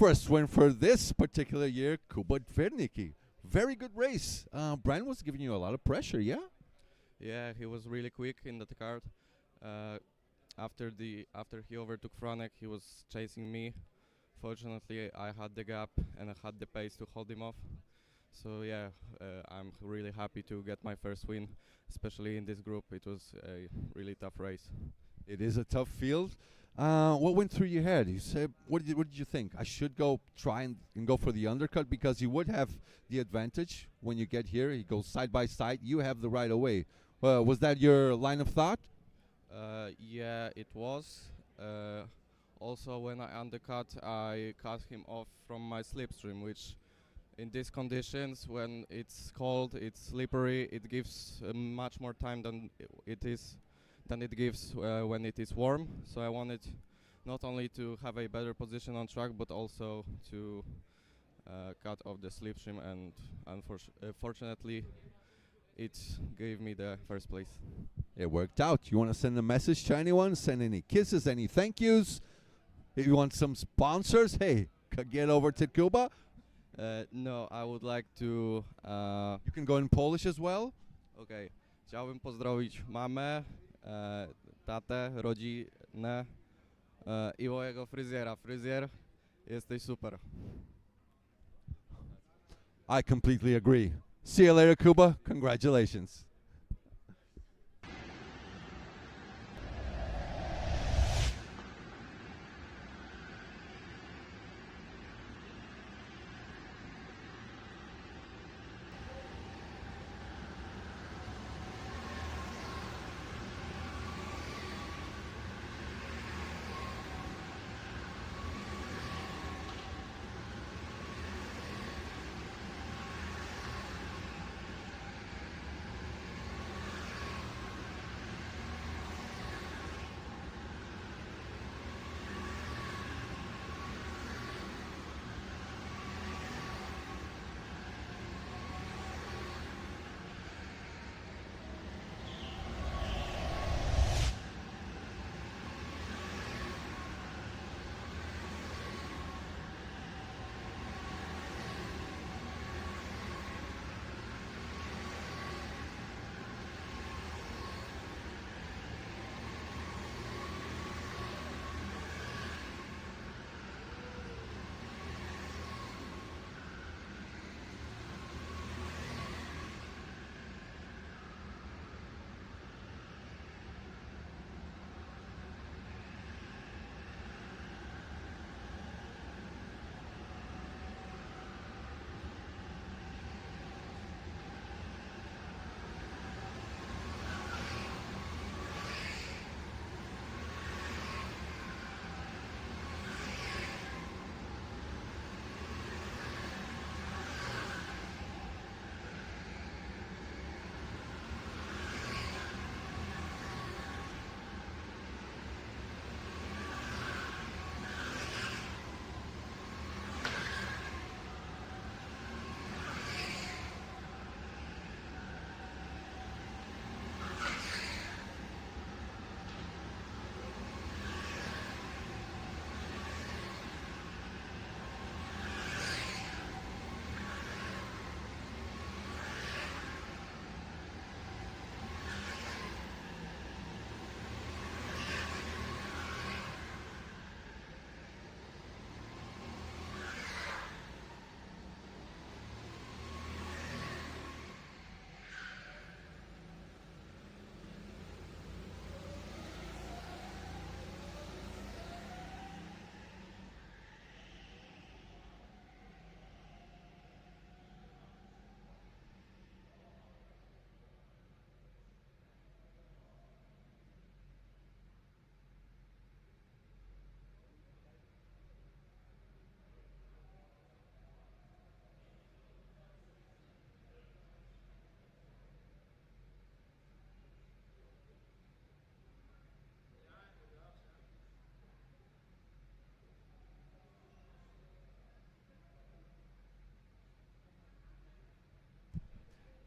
first win for this particular year, Kuba Dverniki. Very good race. Brian was giving you a lot of pressure, yeah? Yeah, he was really quick in that card. After he overtook Franek, he was chasing me. Fortunately, I had the gap and I had the pace to hold him off. So yeah, I'm really happy to get my first win, especially in this group. It was a really tough race. It is a tough field. What went through your head? You said, what did you think? I should try and go for the undercut because you would have the advantage when you get here. He goes side by side. You have the right of way. Was that your line of thought? Yeah, it was. Also, when I undercut, I cut him off from my slipstream, which in these conditions, when it's cold, it's slippery, it gives much more time than it gives when it is warm. So I wanted not only to have a better position on track, but also to cut off the slipstream, and fortunately, it gave me the first place. It worked out. You want to send a message to anyone? Send any kisses, any thank yous? If you want some sponsors, hey, get over to Cuba. No, I would like to... You can go in Polish as well. Okay. Chciałbym pozdrowić mamę, tatę, rodzinę i mojego fryzjera. Fryzjer, jesteś super. I completely agree. See you later, Cuba. Congratulations.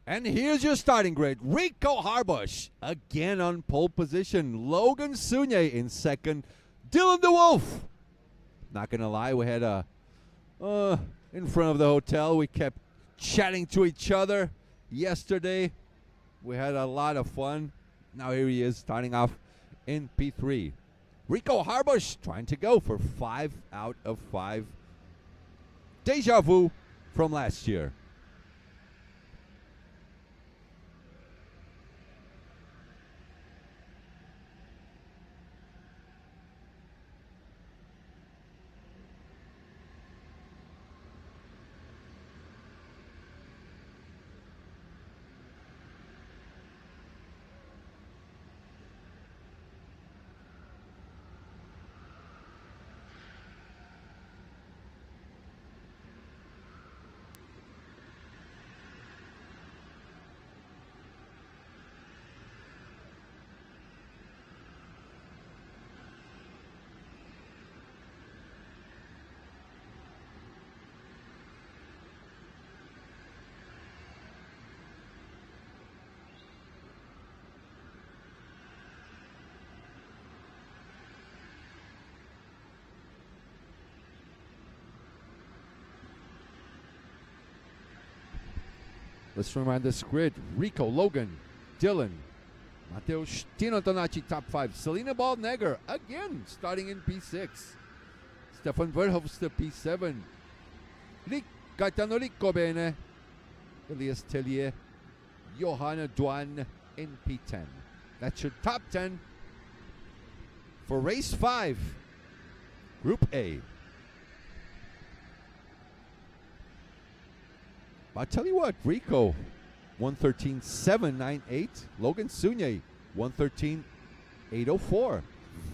And here's your starting grid. Rico Harbush again on pole position. Logan Sunye in second. Dylan DeWolf. Not going to lie, we had a in front of the hotel. We kept chatting to each other yesterday. We had a lot of fun. Now here he is starting off in P3. Rico Harbush trying to go for 5 out of 5. Deja vu from last year. Let's remind this grid. Rico, Logan, Dylan, Mateusz, Tino Tonacci, top 5. Selena Baldnegger, again, starting in P6. Stefan Verhofstadt, P7. Gaetano Riccobene, Elias Tellier, Johanna Duan in P10. That's your top 10 for race 5, Group A. I'll tell you what, Rico, 113.798. Logan Sunye, 113.804.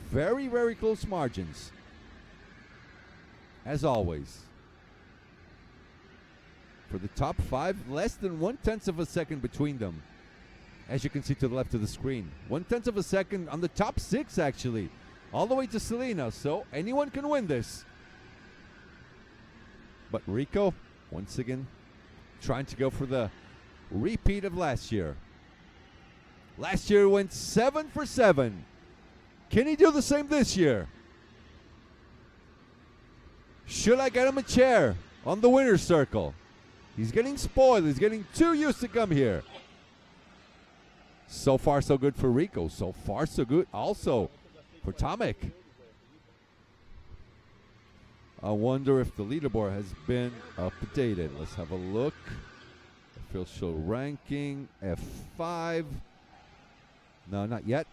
Very, very close margins. As always. For the top 5, less than 1/10 of a second between them. As you can see to the left of the screen. 1/10 of a second on the top 6, actually. All the way to Selena, so anyone can win this. But Rico, once again, trying to go for the repeat of last year. Last year went 7 for 7. Can he do the same this year? Should I get him a chair on the winner's circle? He's getting spoiled. He's getting too used to come here. So far, so good for Rico. So far, so good also for Tomek. I wonder if the leaderboard has been updated. Let's have a look. Official ranking, F5. No, not yet.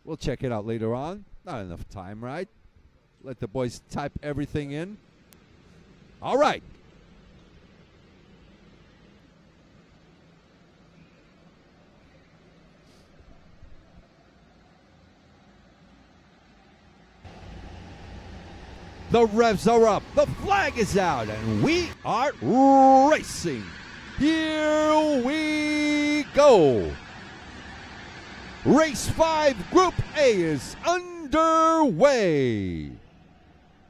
We'll check it out later on. Not enough time, right? Let the boys type everything in. All right. The revs are up, the flag is out, and we are racing. Here we go. Race 5, Group A is underway.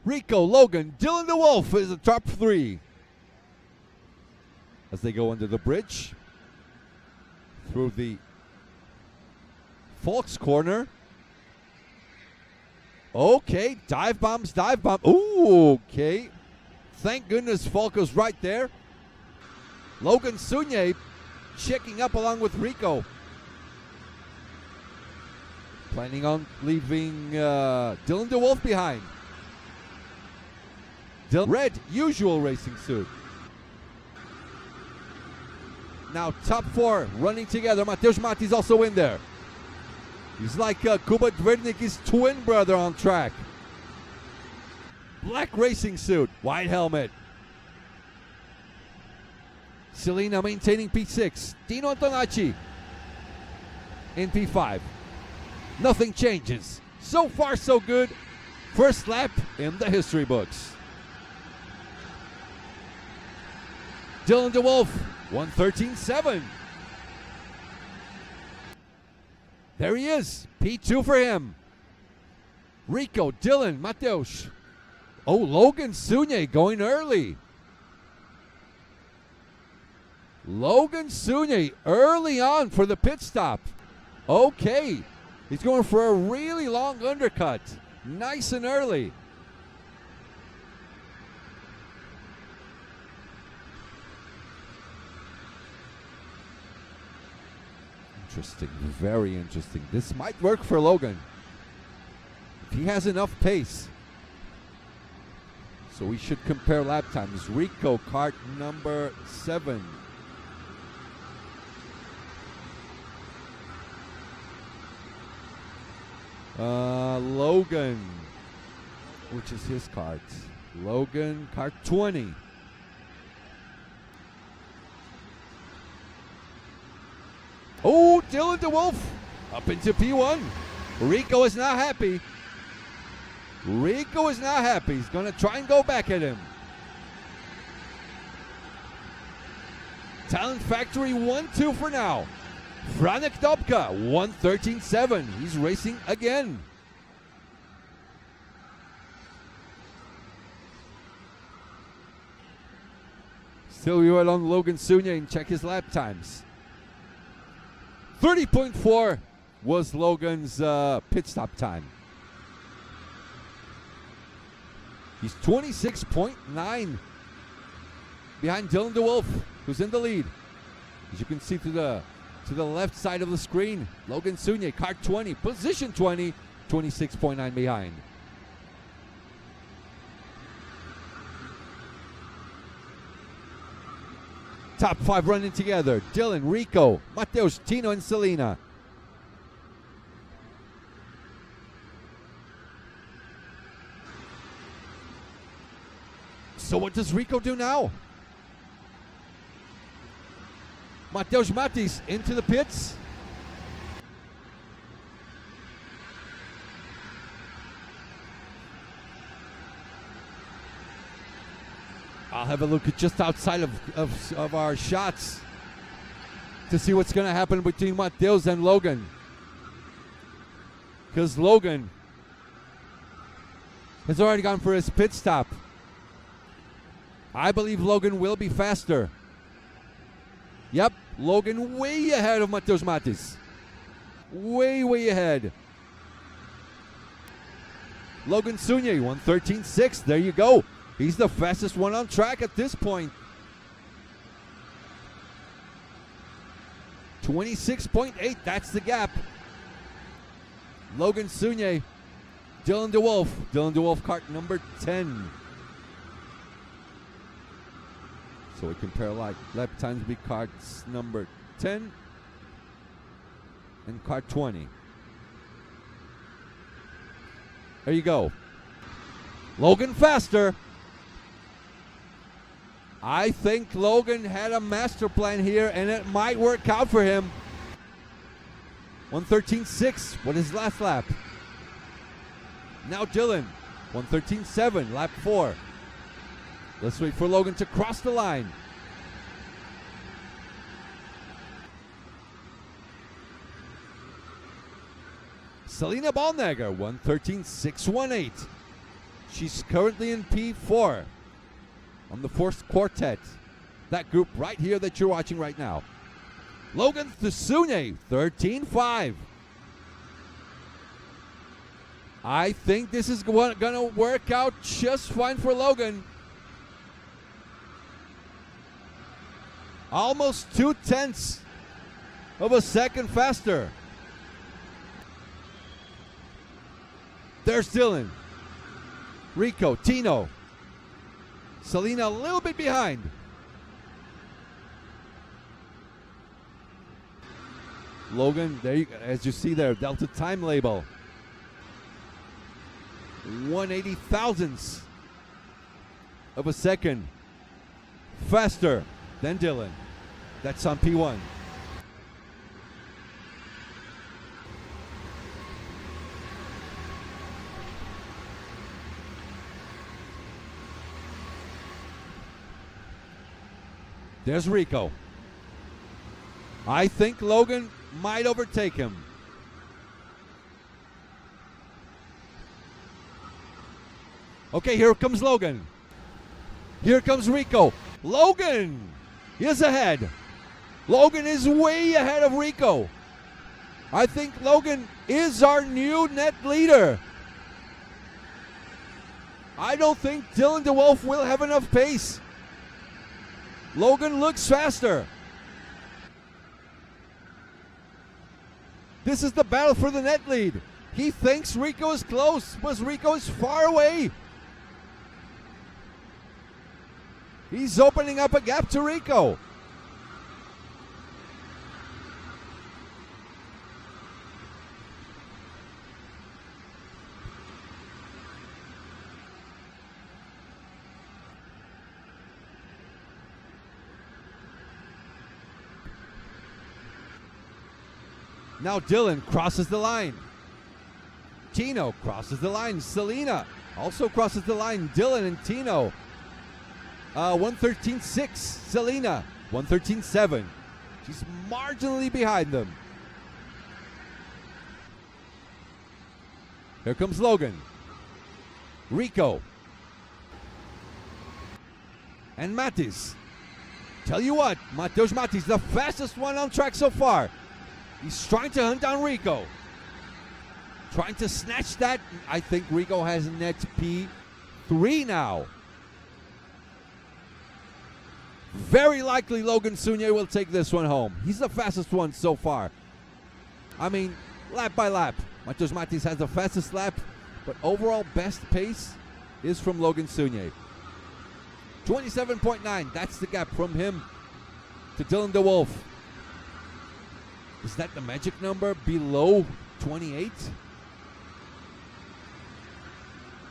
Rico, Logan, Dylan DeWolf is the top 3. As they go under the bridge, through the Volks corner. Okay, dive bombs, dive bomb. Ooh, okay. Thank goodness Falco's right there. Logan Sunye checking up along with Rico. Planning on leaving Dylan DeWolf behind. Red, usual racing suit. Now top 4 running together. Mateusz Mati's also in there. He's like Kuba Dvernicki's twin brother on track. Black racing suit, white helmet. Selena maintaining P6. Tino Antonacci in P5. Nothing changes. So far, so good. First lap in the history books. Dylan DeWolf, 113.7. There he is, P2 for him. Rico, Dylan, Mateusz. Oh, Logan Sunye going early. Logan Sunye early on for the pit stop. Okay, he's going for a really long undercut. Nice and early. Interesting, very interesting. This might work for Logan if he has enough pace. So we should compare lap times. Rico, kart number 7. Logan, which is his kart. Logan, kart 20. Oh, Dylan DeWolf up into P1. Rico is not happy. Rico is not happy. He's going to try and go back at him. Talent Factory 1-2 for now. Franek Dobka 1:13.7. He's racing again. Still we were on Logan Sunye and check his lap times. 30.4 was Logan's pit stop time. He's 26.9 behind Dylan DeWolf, who's in the lead. As you can see to the left side of the screen, Logan Sunye, kart 20, position 20, 26.9 behind. Top 5 running together. Dylan, Rico, Mateus, Tino, and Selena. So what does Rico do now? Mateus Matis into the pits. I'll have a look at just outside of our shots to see what's going to happen between Mateus and Logan. Because Logan has already gone for his pit stop. I believe Logan will be faster. Yep, Logan way ahead of Mateus Matis. Way ahead. Logan Sunye, 1:13.6. There you go. He's the fastest one on track at this point. 26.8, that's the gap. Logan Sunye, Dylan DeWolf. Dylan DeWolf, kart number 10. So we compare like lap times be karts number 10 and kart 20. There you go. Logan faster. I think Logan had a master plan here and it might work out for him. 1:13.6. What is last lap? Now Dylan. 1:13.7. Lap 4. Let's wait for Logan to cross the line. Selena Ballnegger, 1:13.618. She's currently in P4 on the fourth quartet. That group right here that you're watching right now. Logan Thusune, 13.5. I think this is going to work out just fine for Logan. Almost 0.2 of a second faster. There's Dylan, Rico, Tino. Selena a little bit behind. Logan, there you, as you see there, Delta time label. 1/80 thousandths of a second faster than Dylan. That's on P1. There's Rico. I think Logan might overtake him. Okay, here comes Logan. Here comes Rico. Logan is ahead. Logan is way ahead of Rico. I think Logan is our new net leader. I don't think Dylan DeWolf will have enough pace. Logan looks faster. This is the battle for the net lead. He thinks Rico is close, but Rico is far away. He's opening up a gap to Rico. Now Dylan crosses the line. Tino crosses the line. Selena also crosses the line. Dylan and Tino. 113.6. Selena, 113.7. She's marginally behind them. Here comes Logan. Rico. And Matis. Tell you what, Mateusz Matis, the fastest one on track so far. He's trying to hunt down Rico. Trying to snatch that. I think Rico has net P3 now. Very likely Logan Sunier will take this one home. He's the fastest one so far. I mean, lap by lap. Mateusz Matis has the fastest lap, but overall best pace is from Logan Sunier. 27.9, that's the gap from him to Dylan DeWolf. Is that the magic number below 28?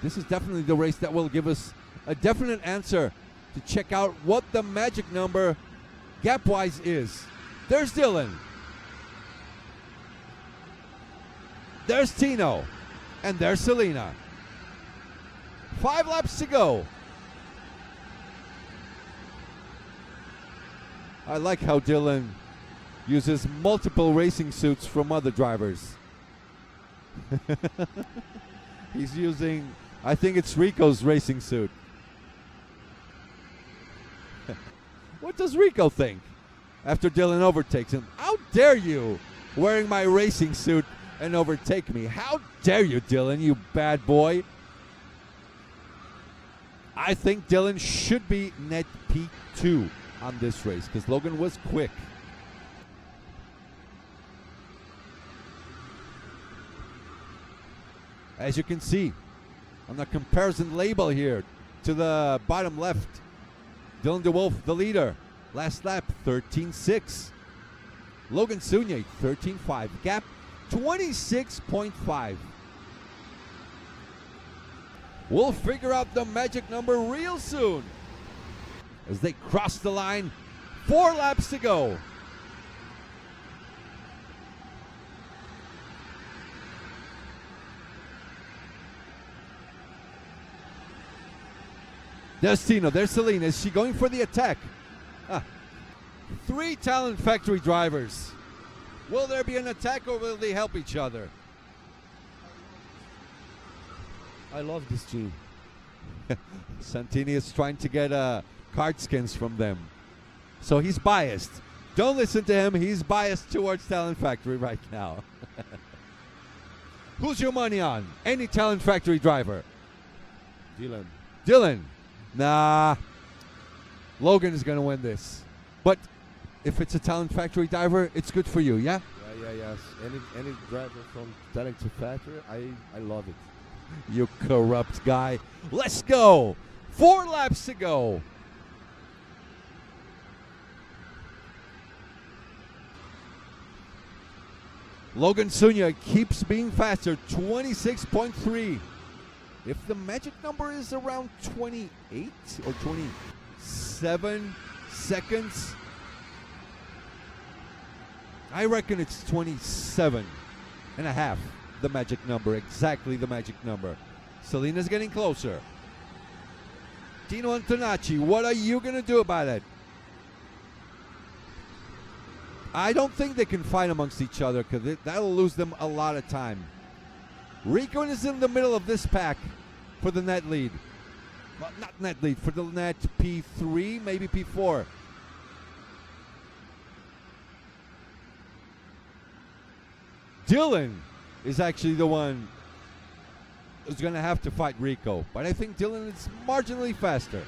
This is definitely the race that will give us a definite answer to check out what the magic number gap-wise is. There's Dylan. There's Tino. And there's Selena. 5 laps to go. I like how Dylan uses multiple racing suits from other drivers. He's using, I think it's Rico's racing suit. What does Rico think after Dylan overtakes him? How dare you wearing my racing suit and overtake me? How dare you, Dylan, you bad boy? I think Dylan should be net P2 on this race because Logan was quick. As you can see on the comparison label here to the bottom left, Dylan DeWolf, the leader. Last lap, 13.6. Logan Sunier, 13.5. Gap, 26.5. We'll figure out the magic number real soon as they cross the line. 4 laps to go. There's Tino, there's Selena. Is she going for the attack? 3 Talent Factory drivers. Will there be an attack or will they help each other? I love this team. Santini is trying to get card skins from them. So he's biased. Don't listen to him. He's biased towards Talent Factory right now. Who's your money on? Any Talent Factory driver? Dylan. Dylan. Nah. Logan is going to win this. But if it's a Talent Factory driver, it's good for you, yeah? Yes. Any driver from Talent Factory, I love it. You corrupt guy. Let's go. 4 laps to go. Logan Sunier keeps being faster, 26.3. If the magic number is around 28 or 27 seconds, I reckon it's 27 and a half, the magic number, exactly the magic number. Selena's getting closer. Tino Antonacci, what are you going to do about it? I don't think they can fight amongst each other because that'll lose them a lot of time. Rico is in the middle of this pack for the net lead. Well, not net lead, for the net P3, maybe P4. Dylan is actually the one who's going to have to fight Rico. But I think Dylan is marginally faster.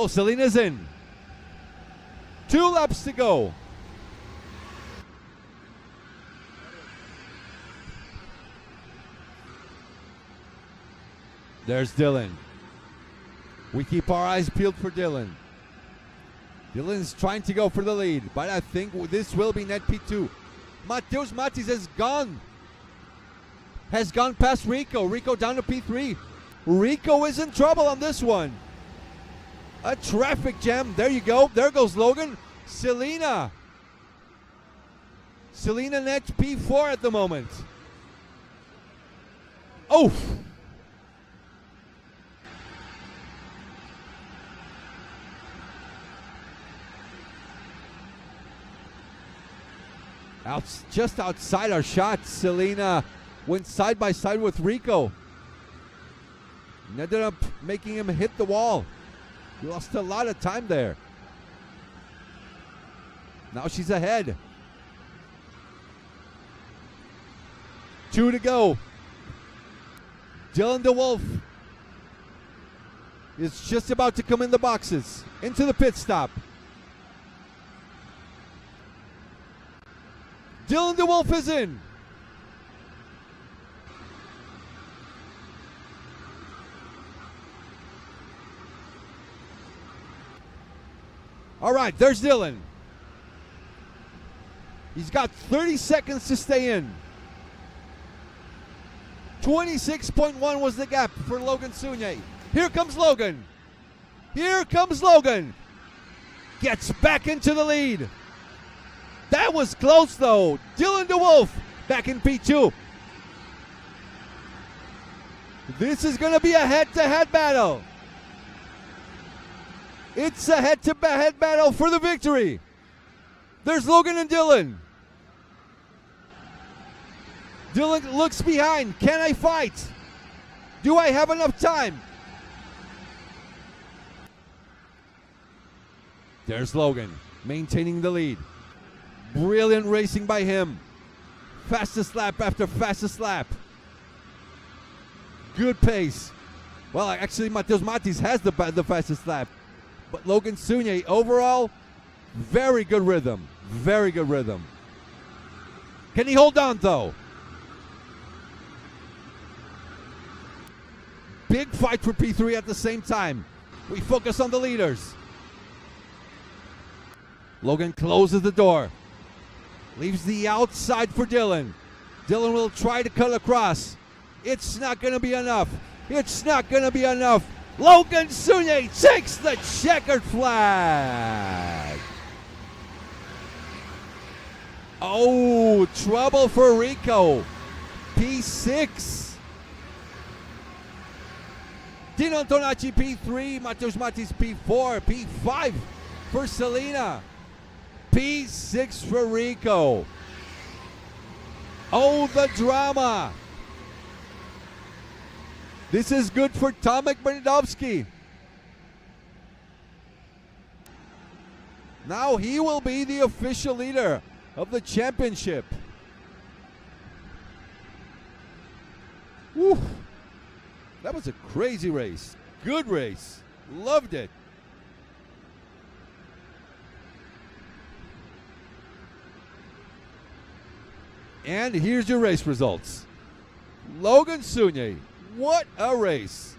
Oh, Selena's in. 2 laps to go. There's Dylan. We keep our eyes peeled for Dylan. Dylan's trying to go for the lead, but I think this will be net P2. Mateusz Matis has gone past Rico. Rico down to P3. Rico is in trouble on this one. A traffic jam. There you go. There goes Logan. Selena net P4 at the moment. Oh! Just outside our shot, Selena went side by side with Rico. And ended up making him hit the wall. He lost a lot of time there. Now she's ahead. 2 to go. Dylan DeWolf is just about to come in the boxes. Into the pit stop. Dylan DeWolf is in. All right, there's Dylan. He's got 30 seconds to stay in. 26.1 was the gap for Logan Sunye. Here comes Logan. Here comes Logan. Gets back into the lead. That was close though. Dylan DeWolf back in P2. This is going to be a head-to-head battle. It's a head-to-head battle for the victory. There's Logan and Dylan. Dylan looks behind. Can I fight? Do I have enough time? There's Logan maintaining the lead. Brilliant racing by him. Fastest lap after fastest lap. Good pace. Well, actually, Mateusz Matis has the fastest lap. But Logan Sunye, overall, very good rhythm. Very good rhythm. Can he hold on, though? Big fight for P3 at the same time. We focus on the leaders. Logan closes the door. Leaves the outside for Dylan. Dylan will try to cut across. It's not going to be enough. It's not going to be enough. Logan Sunye takes the checkered flag. Oh, trouble for Rico. P6. Dino Antonacci P3. Mateusz Matis P4. P5 for Selena. P6 for Rico. Oh, the drama. This is good for Tomek Bernadowski. Now he will be the official leader of the championship. Woo. That was a crazy race. Good race. Loved it. And here's your race results. Logan Sunye, what a race.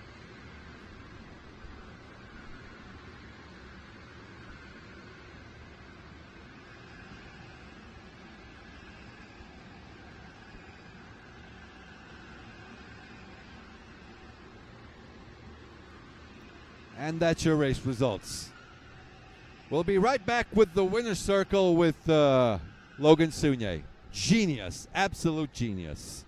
And that's your race results. We'll be right back with the winner's circle with Logan Sunye. Genius, absolute genius.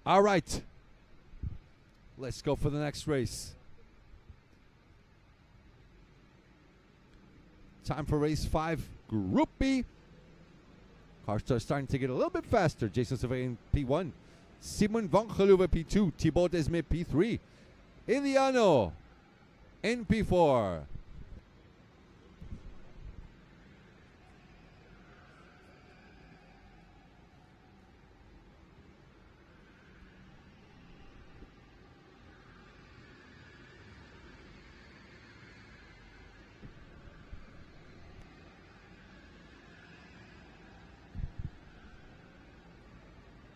All right. Let's go for the next race. Time for race 5, Group B. Cars are starting to get a little bit faster. Jason Survey in P1. Simon van Geluwe P2. Thibaut Desmet P3. Iliano in P4.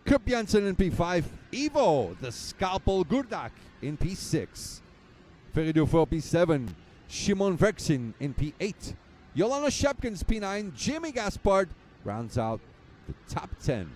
Krupp Jansen in P5. Ivo, the Scalpel Gurdak in P6. Ferry Dufour P7. Shimon Verksin in P8. Yolanda Shepkins P9. Jimmy Gaspard rounds out the top 10.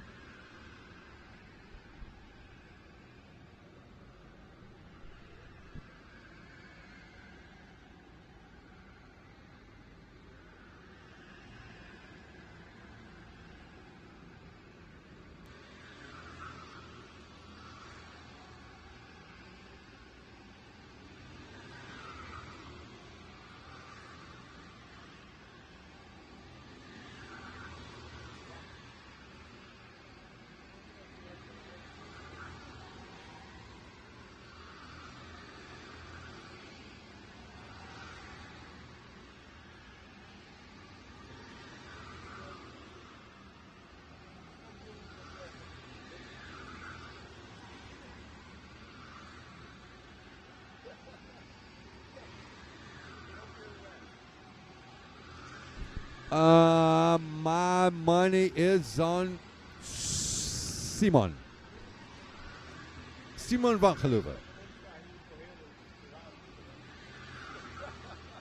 My money is on Simon. Simon van Geluwe.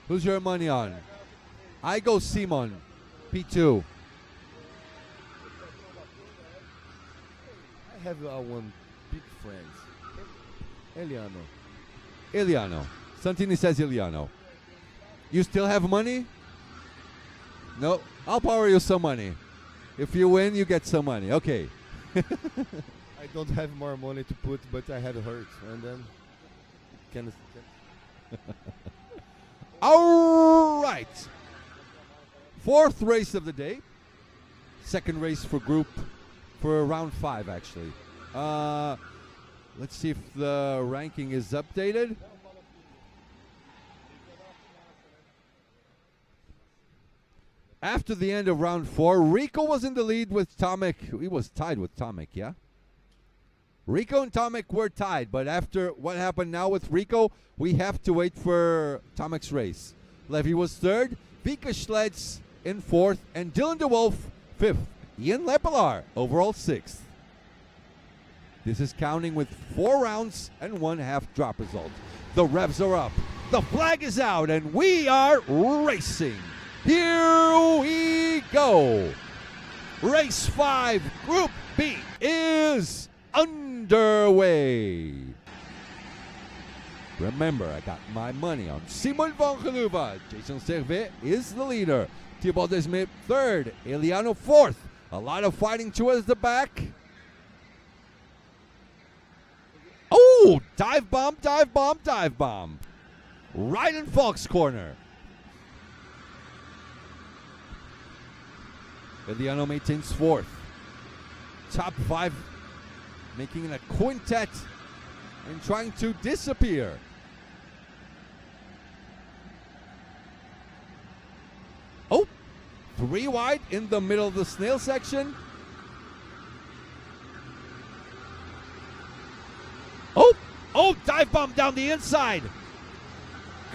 Who's your money on? I go Simon, P2. I have one big friend, Eliano. Iliano. Santini says Iliano. You still have money? No, I'll borrow you some money. If you win, you get some money. Okay. I don't have more money to put, but I have hurt, and then can. All right. Fourth race of the day. Second race for round 5, actually. Let's see if the ranking is updated. After the end of round 4, Rico was in the lead with Tomek. He was tied with Tomek, yeah? Rico and Tomek were tied, but after what happened now with Rico, we have to wait for Tomek's race. Levy was 3rd, Vika Schlets in 4th, and Dylan DeWolf 5th. Ian Lepelaar overall 6th. This is counting with 4 rounds and 1 half drop result. The revs are up, the flag is out, and we are racing. Here we go. Race 5, Group B is underway. Remember, I got my money on Simon van Geluwe. Jason Servet is the leader. Thibaut Desmet 3rd. Eliano 4th. A lot of fighting towards the back. Oh, dive bomb, dive bomb, dive bomb. Right in Falk's corner. Eliano maintains 4th. Top 5 making it a quintet and trying to disappear. Oh, 3 wide in the middle of the snail section. Oh, dive bomb down the inside.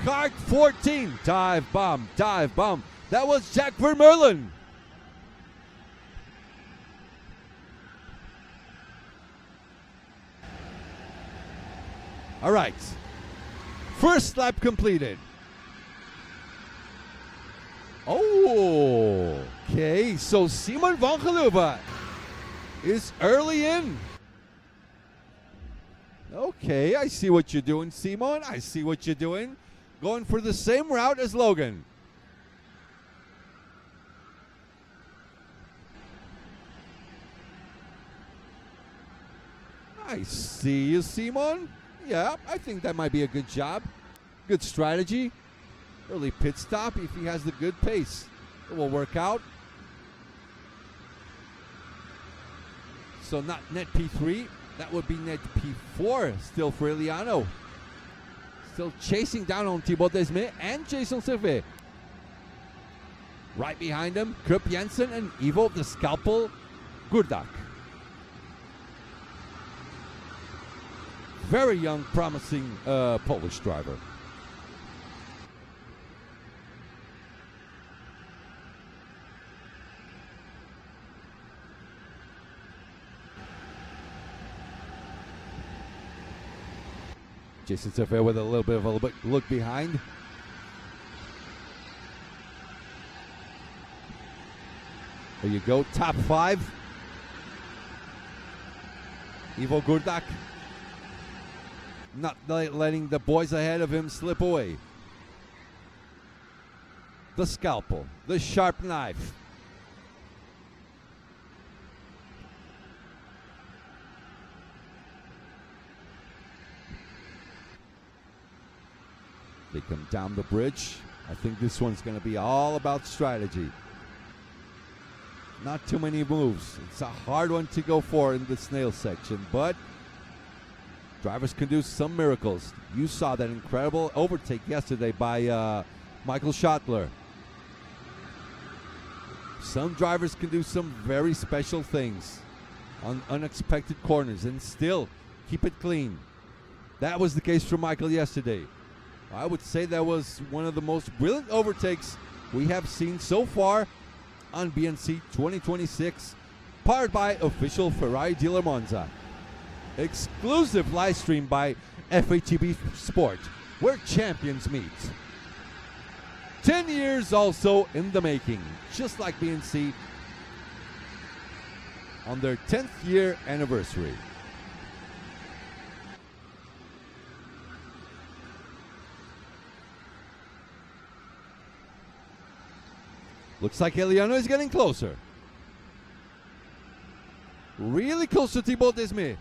Kart 14, dive bomb, dive bomb. That was Jack Vermeulen. All right, first lap completed. Oh, okay, so Simon van Geluwe is early in. Okay, I see what you're doing, Simon. I see what you're doing. Going for the same route as Logan. I see you, Simon. Yeah, I think that might be a good job. Good strategy. Early pit stop if he has the good pace. It will work out. So not net P3. That would be net P4 still for Eliano. Still chasing down on Thibaut Desmet and Jason Servet. Right behind him, Krupp Jensen and Ivo the Scalpel Gurdak. Very young, promising Polish driver. Jason Servet with a little bit of a look behind. There you go, top 5. Ivo Gurdak not letting the boys ahead of him slip away. The scalpel, the sharp knife. They come down the bridge. I think this one's going to be all about strategy. Not too many moves. It's a hard one to go for in the snail section, but drivers can do some miracles. You saw that incredible overtake yesterday by Michael Schottler. Some drivers can do some very special things on unexpected corners and still keep it clean. That was the case for Michael yesterday. I would say that was one of the most brilliant overtakes we have seen so far on BNC 2026, powered by official Ferrari dealer Monza. Exclusive live stream by FATB Sport, where champions meet. 10 years also in the making, just like BNC on their 10th year anniversary. Looks like Eliano is getting closer. Really close to Thibaut Desmet.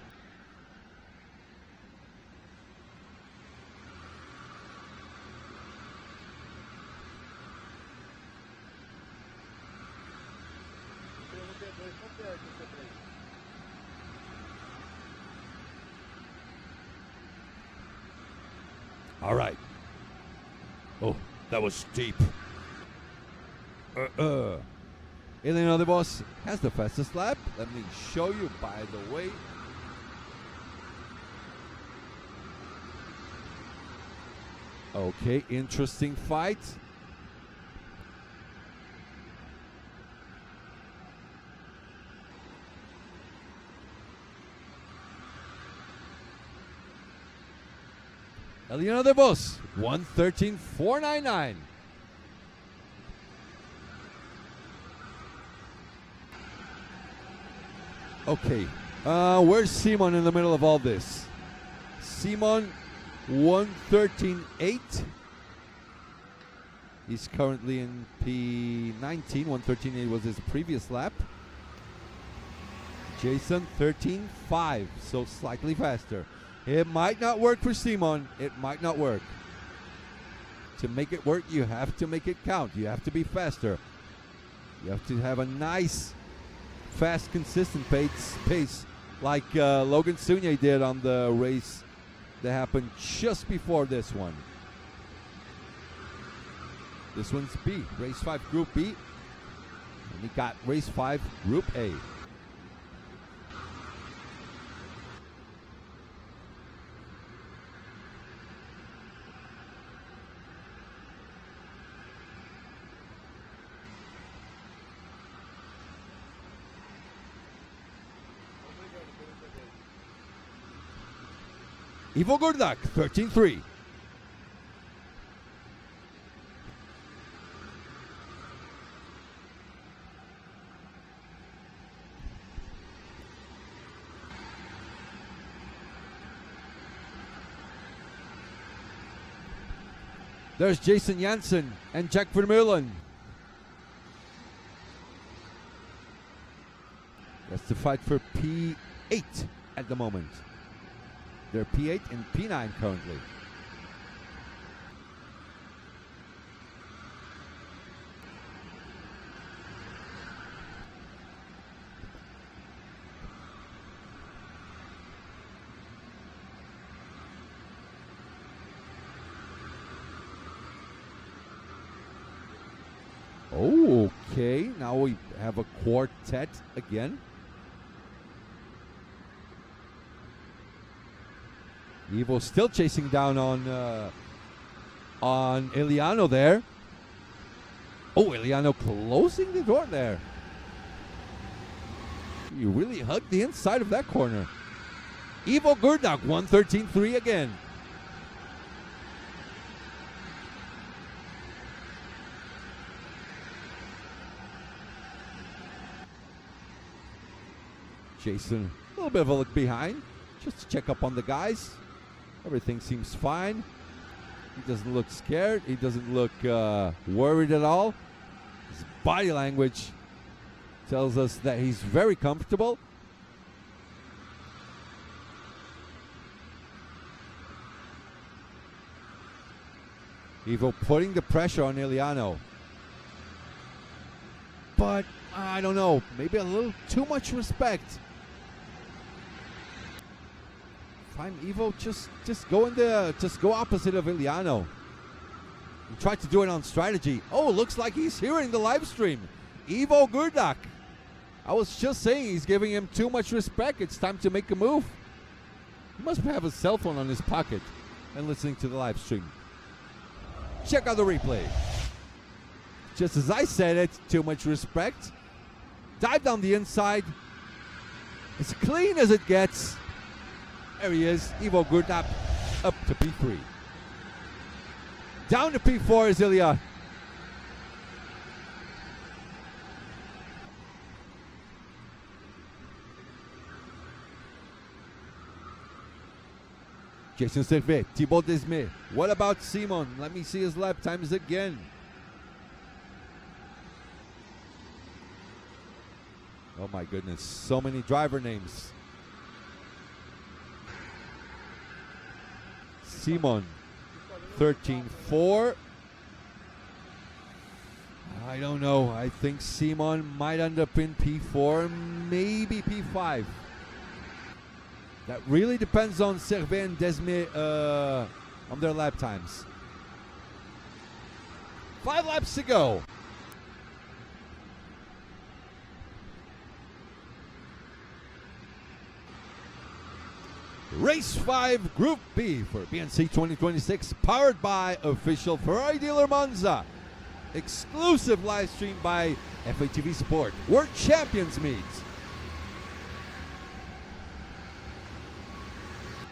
All right. Oh, that was steep. Eliano de Vos has the fastest lap. Let me show you, by the way. Okay, interesting fight. Eliano de Vos, 1:13.499. Okay, where's Simon in the middle of all this? Simon, 1:13.8. He's currently in P19. 1:13.8 was his previous lap. Jason, 13.5, so slightly faster. It might not work for Simon. It might not work. To make it work, you have to make it count. You have to be faster. You have to have a nice, fast, consistent pace like Logan Sunye did on the race that happened just before this one. This one's B, race 5 Group B. And we got race 5 Group A. Ivo Gurdak, 13.3. There's Jason Janssen and Jack Vermeulen. That's the fight for P8 at the moment. They're P8 and P9 currently. Okay, now we have a quartet again. Evo still chasing down on Eliano there. Oh, Eliano closing the door there. You really hugged the inside of that corner. Ivo Gurdak, 113.3 again. Jason, a little bit of a look behind, just to check up on the guys. Everything seems fine. He doesn't look scared. He doesn't look worried at all. His body language tells us that he's very comfortable. Ivo putting the pressure on Eliano. But I don't know, maybe a little too much respect. Fine, Ivo, just go opposite of Eliano. He tried to do it on strategy. Oh, looks like he's hearing the live stream. Ivo Gurdak. I was just saying he's giving him too much respect. It's time to make a move. He must have a cell phone on his pocket and listening to the live stream. Check out the replay. Just as I said it, too much respect. Dive down the inside. As clean as it gets. There he is, Ivo Gurdap up to P3. Down to P4 is Ilya. Jason Servet, Thibaut Desmet. What about Simon? Let me see his lap times again. Oh my goodness, so many driver names. Simon, 13.4. I don't know. I think Simon might end up in P4, maybe P5. That really depends on Servet and Desmet on their lap times. 5 laps to go. Race 5 Group B for BNC 2026, powered by official Ferrari dealer Monza. Exclusive live stream by FATV Sport. World Champions meet.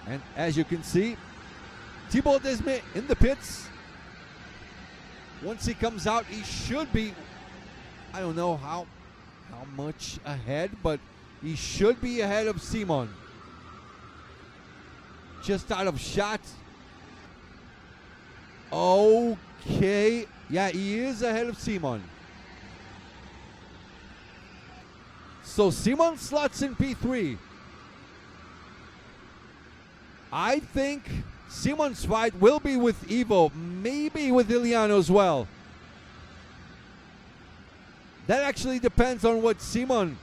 And as you can see, Thibaut Desmet in the pits. Once he comes out, he should be, I don't know how much ahead, but he should be ahead of Simon. Just out of shot. Okay. Yeah, he is ahead of Simon. So Simon slots in P3. I think Simon's fight will be with Ivo, maybe with Iliano as well. That actually depends on what Simon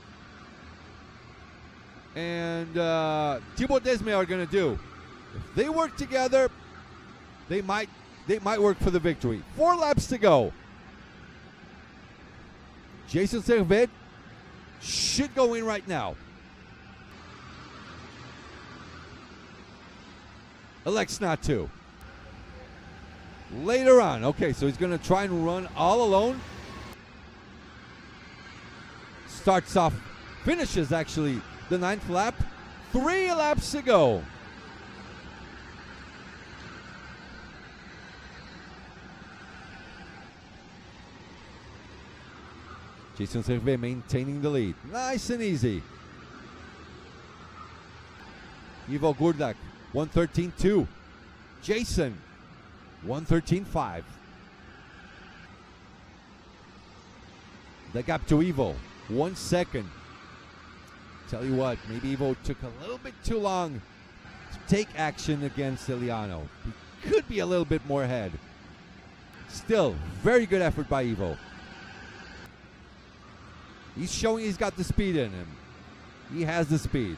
and Thibaut Desmet are going to do. If they work together, they might work for the victory. 4 laps to go. Jason Servet should go in right now. Elects not to. Later on. Okay, so he's going to try and run all alone. Starts off, finishes actually the 9th lap. 3 laps to go. Jason Servet maintaining the lead. Nice and easy. Ivo Gurdak, 113.2. Jason, 113.5. The gap to Ivo, 1 second. Tell you what, maybe Ivo took a little bit too long to take action against Iliano. He could be a little bit more ahead. Still, very good effort by Ivo. He's showing he's got the speed in him. He has the speed.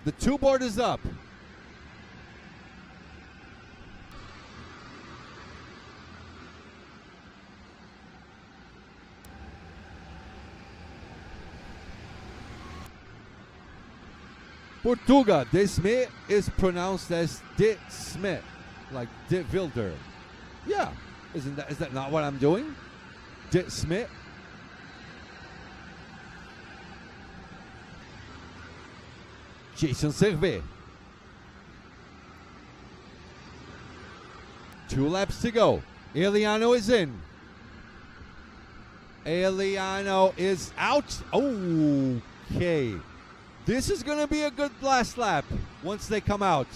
The two board is up. Portuga, Desme is pronounced as De Sme, like De Wilder. Yeah, is that not what I'm doing? De Sme. Jason Servet. 2 laps to go. Iliano is in. Iliano is out. Okay. This is going to be a good last lap once they come out.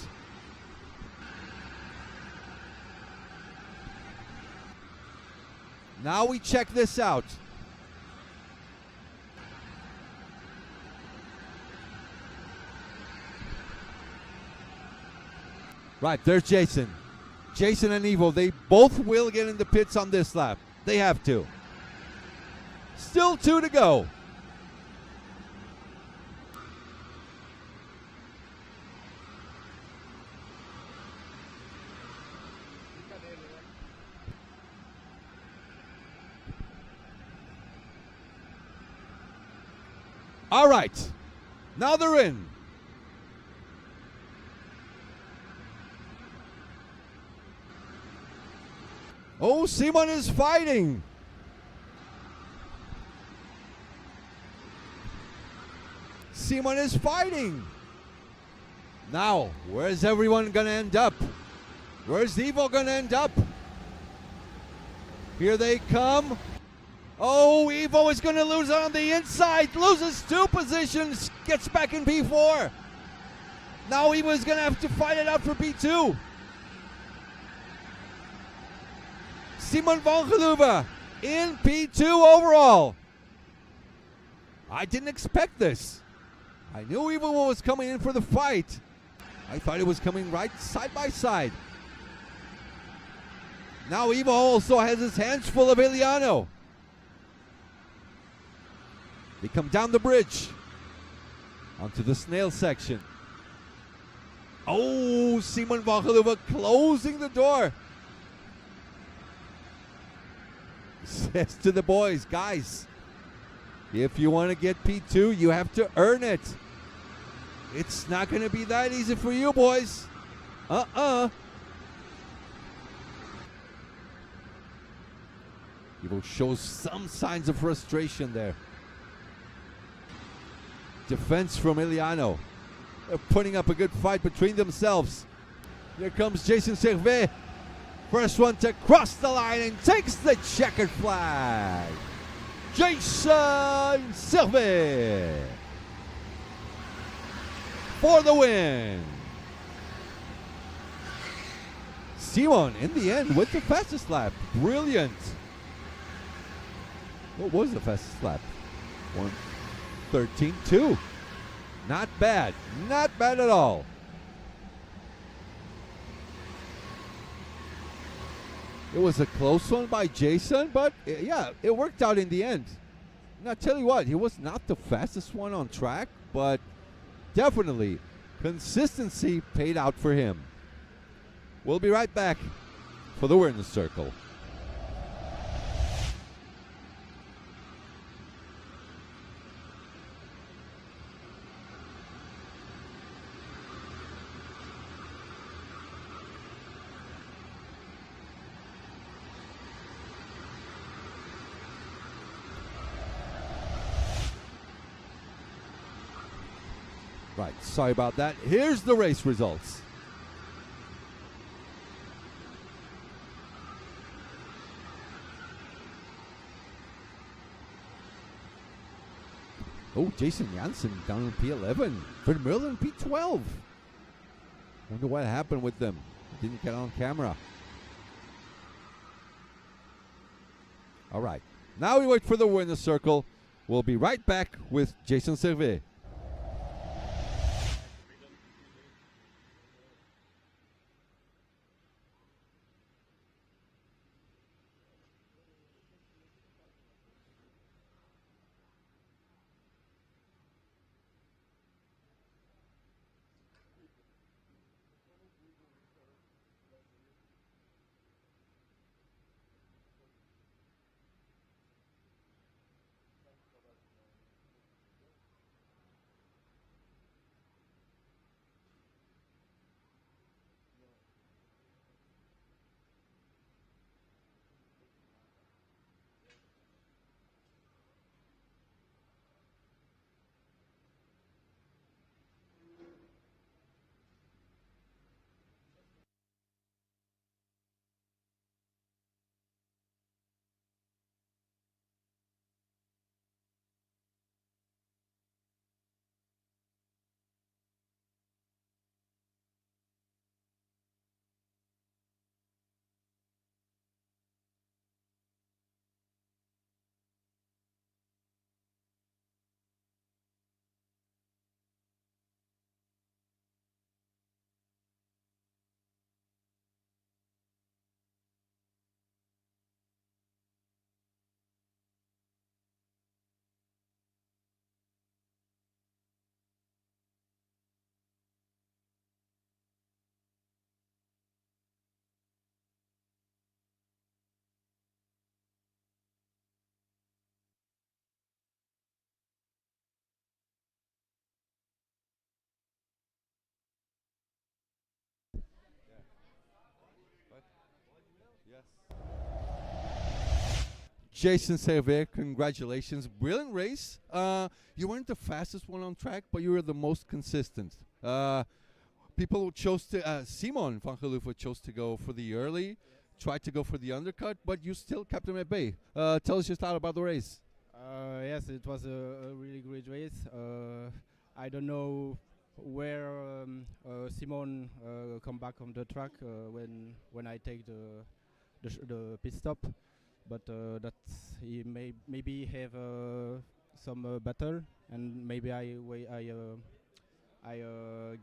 Now we check this out. Right, there's Jason. Jason and Ivo, they both will get in the pits on this lap. They have to. Still 2 to go. All right, now they're in. Oh, Simon is fighting. Simon is fighting. Now, where's everyone going to end up? Where's Ivo going to end up? Here they come. Oh, Ivo is going to lose on the inside. Loses 2 positions. Gets back in P4. Now Ivo is going to have to fight it out for P2. Simon van Geluwe in P2 overall. I didn't expect this. I knew Ivo was coming in for the fight. I thought it was coming right side by side. Now Ivo also has his hands full of Iliano. They come down the bridge onto the snail section. Oh, Simon van Geluwe closing the door. Says to the boys, guys, if you want to get P2, you have to earn it. It's not going to be that easy for you, boys. Ivo shows some signs of frustration there. Defense from Iliano. They're putting up a good fight between themselves. Here comes Jason Servet. First one to cross the line and takes the checkered flag. Jason Servet for the win. Simon in the end with the fastest lap. Brilliant. What was the fastest lap? 1:13.2. Not bad. Not bad at all. It was a close one by Jason, but yeah, it worked out in the end. Now, tell you what, he was not the fastest one on track, but definitely consistency paid out for him. We'll be right back for the Winner's Circle. Right, sorry about that. Here's the race results. Oh, Jason Janssen down in P11. Vermeulen P12. Wonder what happened with them. Didn't get on camera. All right. Now we wait for the winner's circle. We'll be right back with Jason Servet. Jason Servet, congratulations. Brilliant race. You weren't the fastest one on track, but you were the most consistent. People chose to, Simon van Gelooven chose to go for the early, tried to go for the undercut, but you still kept him at bay. Tell us your thought about the race. Yes, it was a really great race. I don't know where Simon come back on the track when I take the pit stop, but that he maybe have some battle, and maybe I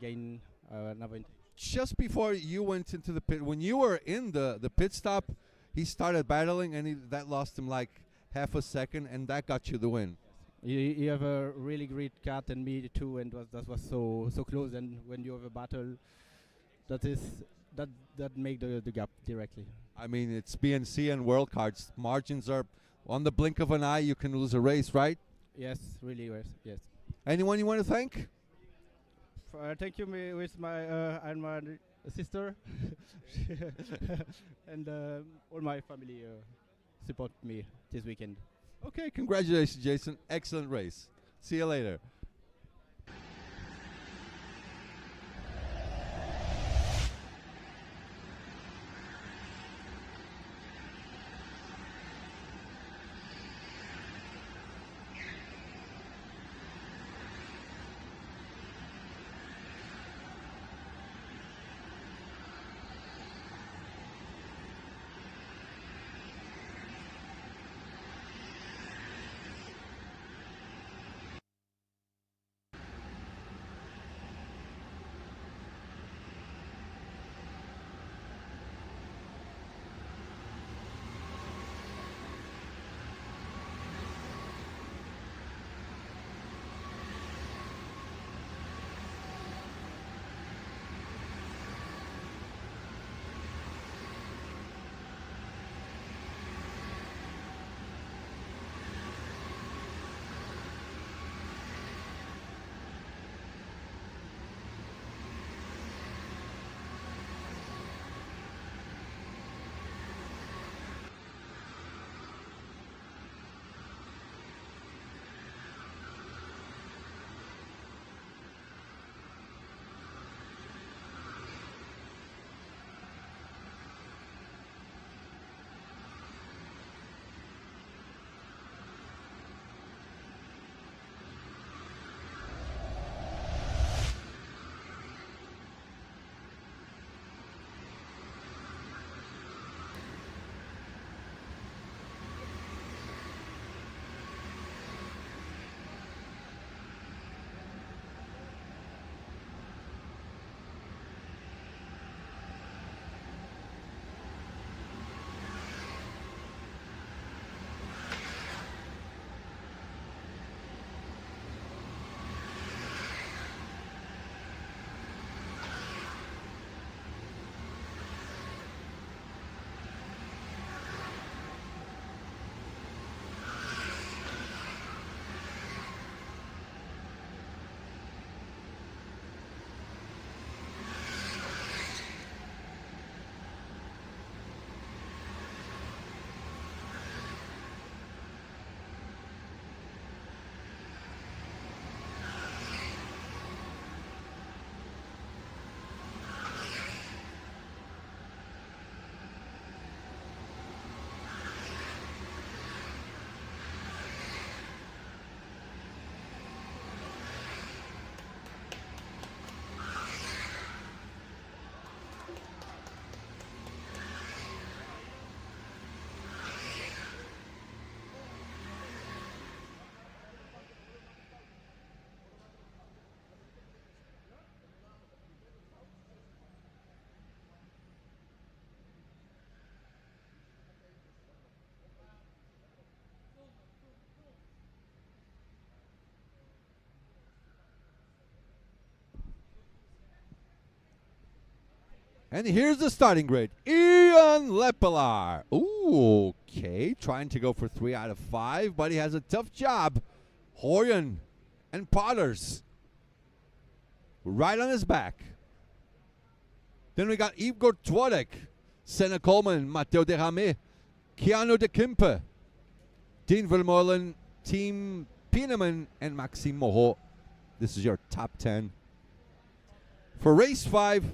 gain an advantage. Just before you went into the pit, when you were in the pit stop, he started battling, and that lost him like half a second, and that got you the win. You have a really great cat, and me too, and that was so close. And when you have a battle, that make the gap directly. I mean, it's BNC and Worldkarts. Margins are on the blink of an eye. You can lose a race, right? Yes, really, yes. Anyone you want to thank? Thank you with my and my sister and all my family support me this weekend. Okay, congratulations, Jason. Excellent race. See you later. And here's the starting grid. Ian Lepelaar. Ooh, okay. Trying to go for 3 out of 5, but he has a tough job. Horjan and Potters right on his back. Then we got Igor Twadek, Senna Coleman, Matteo De Rame, Keanu De Kimpe, Dean Vermeulen, Team Pieneman, and Maxime Moreau. This is your top 10. For race 5,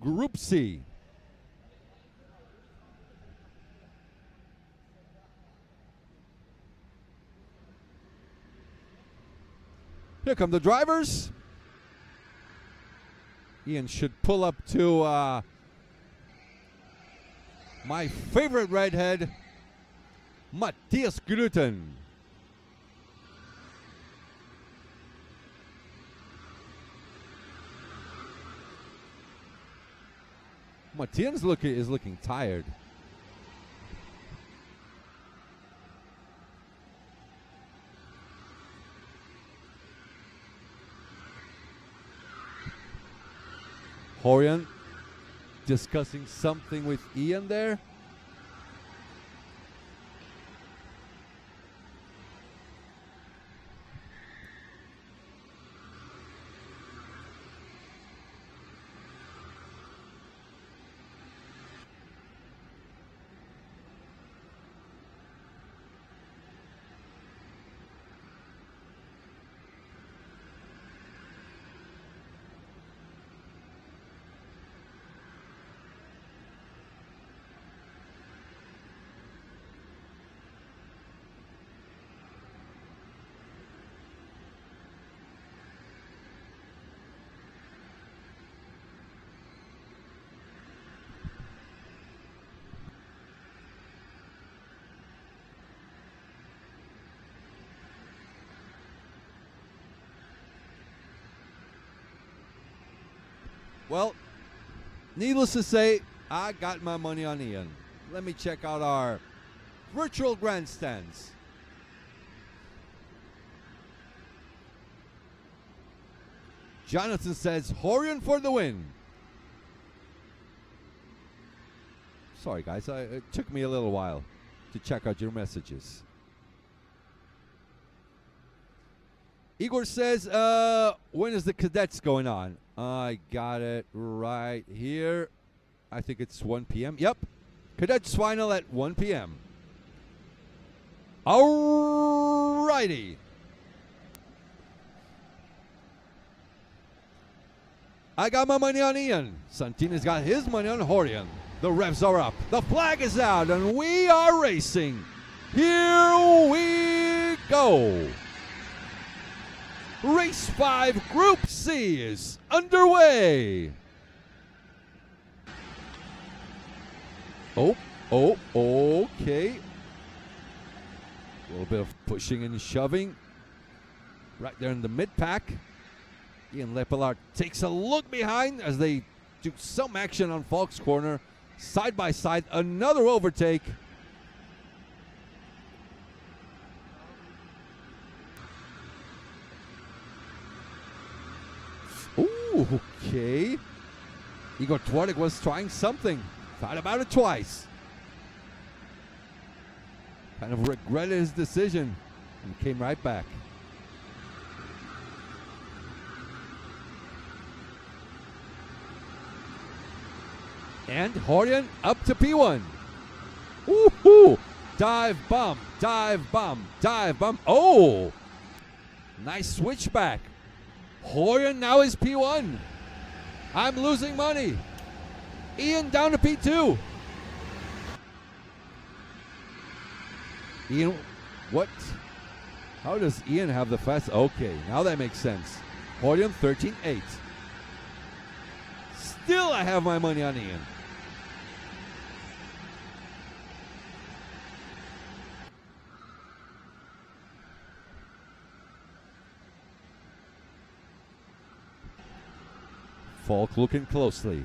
Group C. Here come the drivers. Ian should pull up to my favorite redhead, Matthias Gruten. Matthias is looking tired. Horjan discussing something with Ian there. Well, needless to say, I got my money on Ian. Let me check out our virtual grandstands. Jonathan says, Horjan for the win. Sorry, guys. It took me a little while to check out your messages. Igor says, when is the Cadets going on? I got it right here. I think it's 1 p.m. Yep. Cadets final at 1 p.m. Alrighty. I got my money on Ian. Santina's got his money on Horjan. The revs are up. The flag is out, and we are racing. Here we go. Race 5, Group C is underway. Oh, okay. A little bit of pushing and shoving. Right there in the mid-pack. Ian Lepelaar takes a look behind as they do some action on Falk's corner. Side by side, another overtake. Ooh, okay. Igor Twardik was trying something. Thought about it twice. Kind of regretted his decision and came right back. And Horjan up to P1. Woohoo! Dive bomb, dive bomb, dive bomb. Oh! Nice switchback. Horjan now is P1. I'm losing money. Ian down to P2. Ian, what? How does Ian have the fast? Okay, now that makes sense. Horjan 13.8. Still I have my money on Ian. Falk looking closely.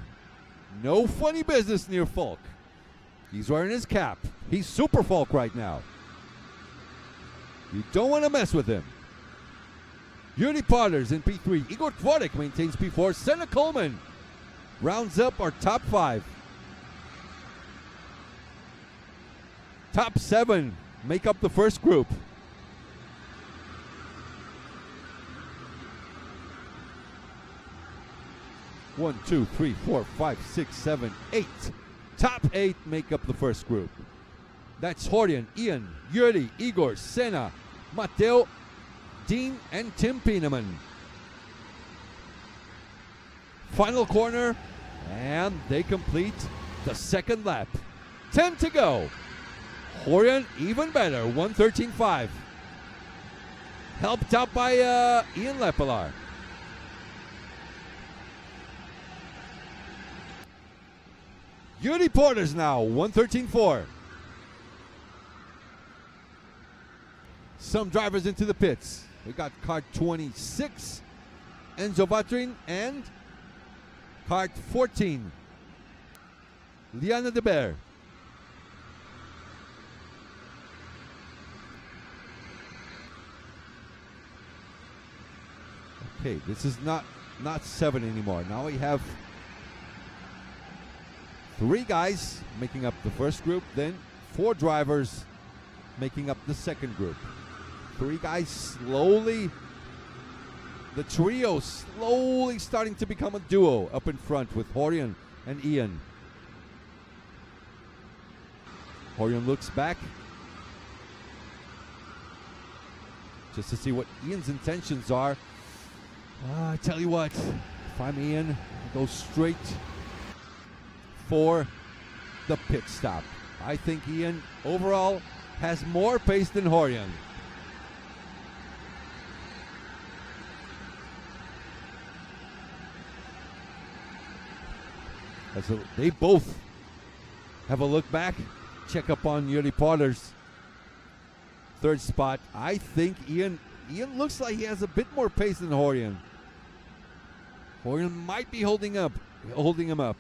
No funny business near Falk. He's wearing his cap. He's Super Falk right now. You don't want to mess with him. Yuri Potters in P3. Igor Twardik maintains P4. Senna Coleman rounds up our top 5. Top 7 make up the first group. One, two, three, four, 5, 6, 7, 8. Top 8 make up the first group. That's Horian, Ian, Yuri, Igor, Senna, Matteo, Dean, and Tim Pieneman. Final corner, and they complete the second lap. 10 to go. Horian even better, 1:13.5. Helped out by Ian Lepelaar. Yuri Porter's now, 1:13.4. Some drivers into the pits. We got car 26, Enzo Vatrin, and car 14, Liana de Beer. Okay, this is not 7 anymore. Now we have 3 guys making up the first group, then 4 drivers making up the second group. 3 guys slowly, the trio slowly starting to become a duo up in front with Horian and Ian. Horian looks back just to see what Ian's intentions are. I tell you what, if I'm Ian, I go straight for the pit stop. I think Ian overall has more pace than Horian. So they both have a look back, check up on Yuri Potter's third spot. I think Ian looks like he has a bit more pace than Horian. Horian might be holding him up.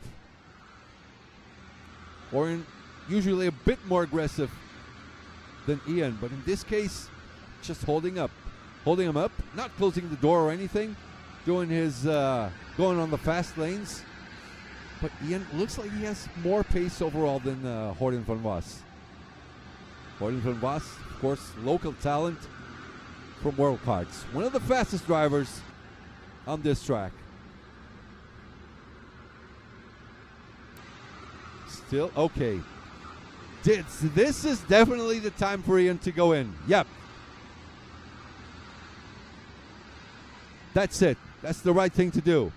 Horian usually a bit more aggressive than Ian, but in this case, just holding him up, not closing the door or anything, doing his going on the fast lanes. But Ian looks like he has more pace overall than Horian van Vos. Horian van Vos, of course, local talent from Worldkarts. One of the fastest drivers on this track. Still, okay. This is definitely the time for Ian to go in. Yep. That's it. That's the right thing to do.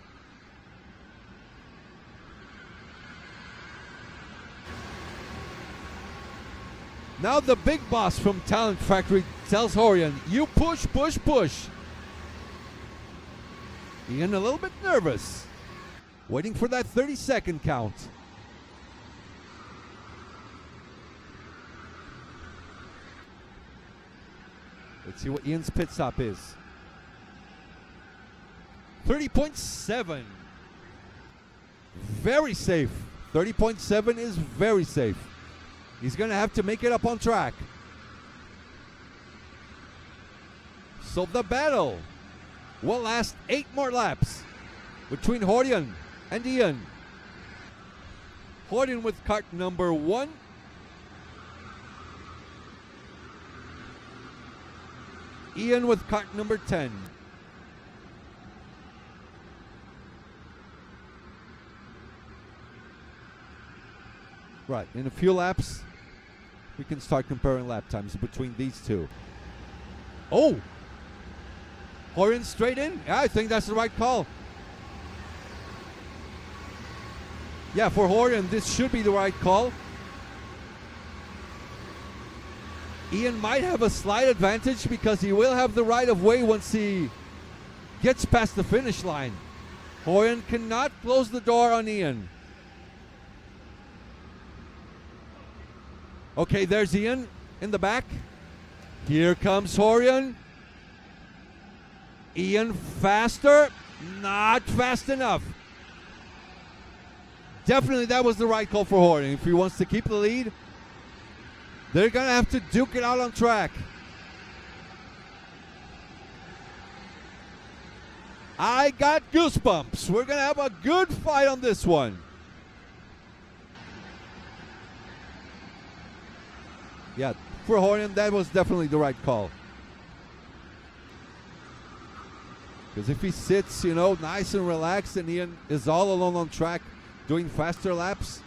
Now the big boss from Talent Factory tells Horian, you push, push, push. Ian a little bit nervous, waiting for that 30-second count. Let's see what Ian's pit stop is. 30.7. Very safe. 30.7 is very safe. He's going to have to make it up on track. So the battle will last 8 more laps between Horian and Ian. Horian with kart number 1. Ian with kart number 10. Right, in a few laps, we can start comparing lap times between these two. Oh! Horian straight in? Yeah, I think that's the right call. Yeah, for Horian, this should be the right call. Ian might have a slight advantage because he will have the right of way once he gets past the finish line. Horian cannot close the door on Ian. Okay, there's Ian in the back. Here comes Horian. Ian faster, not fast enough. Definitely that was the right call for Horian. If he wants to keep the lead, they're going to have to duke it out on track. I got goosebumps. We're going to have a good fight on this one. Yeah, for Hornian, that was definitely the right call. Because if he sits, you know, nice and relaxed and Ian is all alone on track doing faster laps,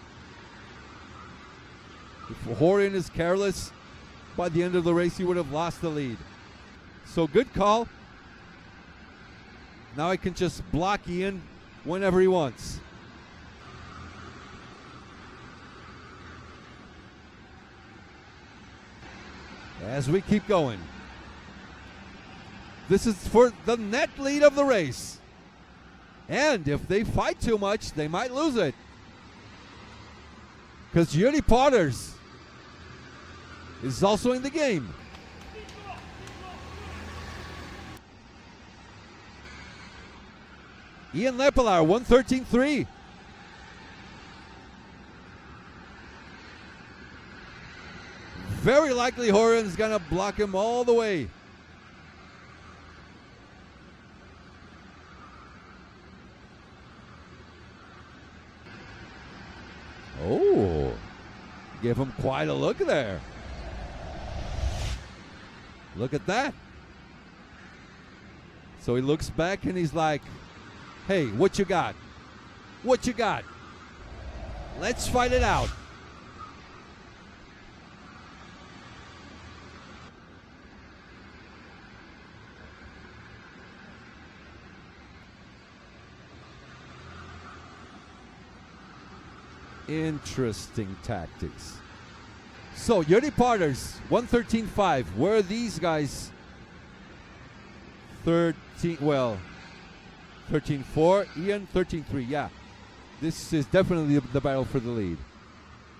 if Horian is careless, by the end of the race he would have lost the lead. So good call. Now I can just block Ian whenever he wants. As we keep going. This is for the net lead of the race. And if they fight too much, they might lose it. Because Yuri Potters is also in the game. Ian Lepelaar, 113.3. Very likely Horian's gonna block him all the way. Oh, give him quite a look there. Look at that. So he looks back and he's like, hey, what you got? What you got? Let's fight it out. Interesting tactics. So Yuri Potters, 113.5. Where are these guys? 13.4. Ian, 13.3. Yeah, this is definitely the battle for the lead.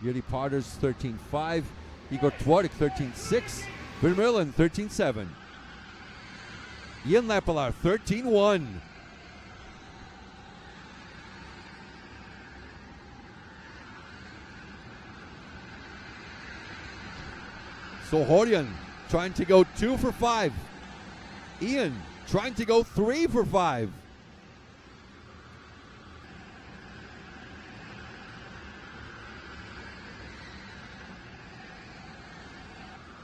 Yuri Potters, 13.5. Igor Twardik, 13.6. Vermeulen, 13.7. Ian Lepelaar, 13.1. So Horian trying to go 2 for 5. Ian trying to go 3 for 5.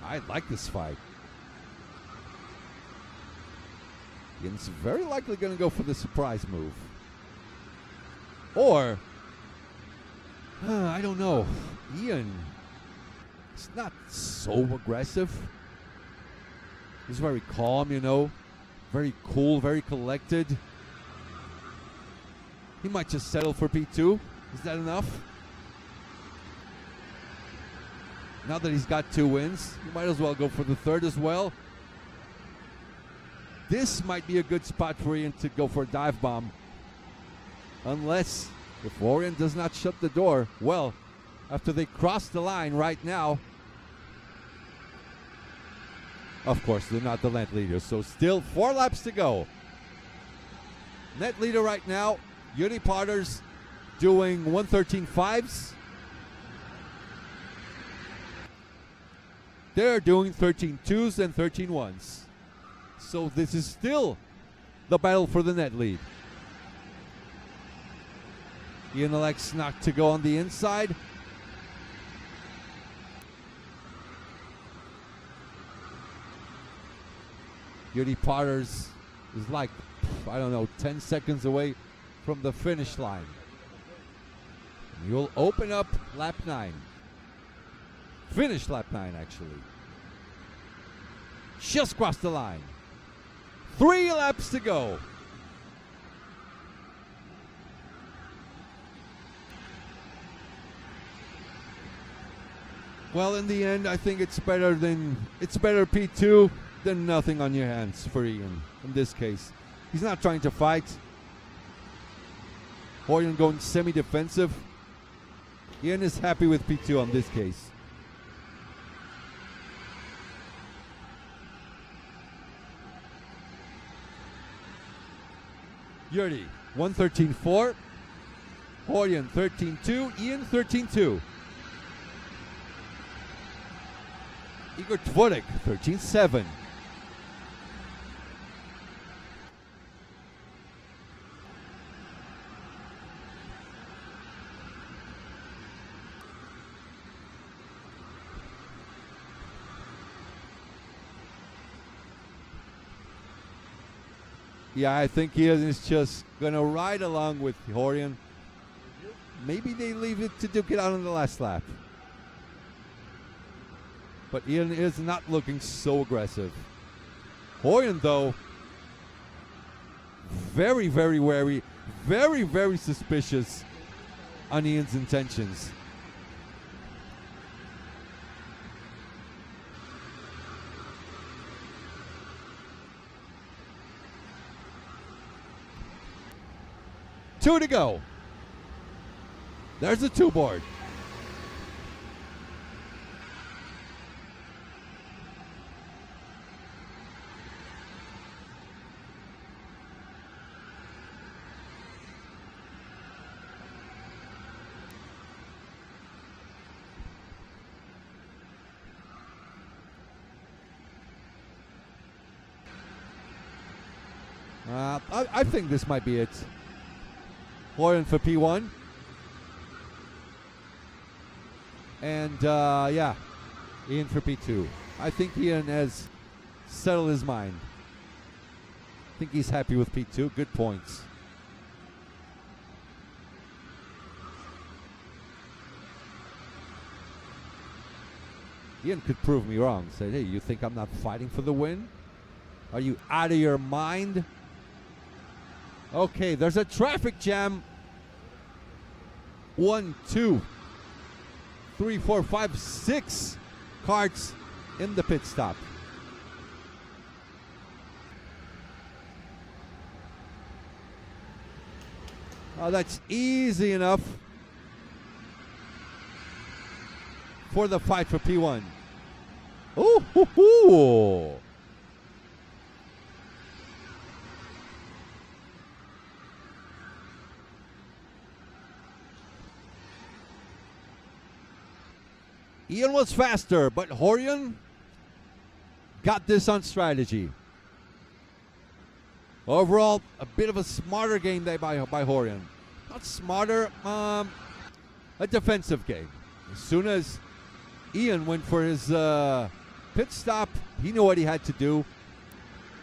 I like this fight. Ian's very likely going to go for the surprise move. Or, I don't know, Ian, he's not so aggressive. He's very calm, you know, very cool, very collected. He might just settle for P2. Is that enough? Now that he's got 2 wins, he might as well go for the 3rd as well. This might be a good spot for Ian to go for a dive bomb. Unless, if Horian does not shut the door, well, after they cross the line right now, of course, they're not the net leader, so still 4 laps to go. Net leader right now, Yuri Potters doing 113.5s. They're doing 13.2s and 13.1s. So this is still the battle for the net lead. Ian elects not to go on the inside. Yuri Potters is like, I don't know, 10 seconds away from the finish line. And you'll open up lap 9. Finish lap 9, actually. Just crossed the line. 3 laps to go. Well, in the end, I think it's better P2 than nothing on your hands for Ian in this case. He's not trying to fight. Horian going semi-defensive. Ian is happy with P2 on this case. Yuri, 113.4. Horian, 13.2. Ian, 13.2. Igor Twardik, 13.7. Yeah, I think Ian is just going to ride along with Horion. Maybe they leave it to duke it out on the last lap. But Ian is not looking so aggressive. Horion, though, very, very wary, very, very suspicious on Ian's intentions. Two to go. There's the two board. I think this might be it. Horion for P1. And yeah, Ian for P2. I think Ian has settled his mind. I think he's happy with P2. Good points. Ian could prove me wrong. Say, hey, you think I'm not fighting for the win? Are you out of your mind? Okay, there's a traffic jam. 1, 2, 3, 4, 5, 6 karts in the pit stop. Oh, that's easy enough for the fight for P1. Ooh, hoo, hoo. Ian was faster, but Horion got this on strategy. Overall, a bit of a smarter game day by Horion. Not smarter, a defensive game. As soon as Ian went for his pit stop, he knew what he had to do.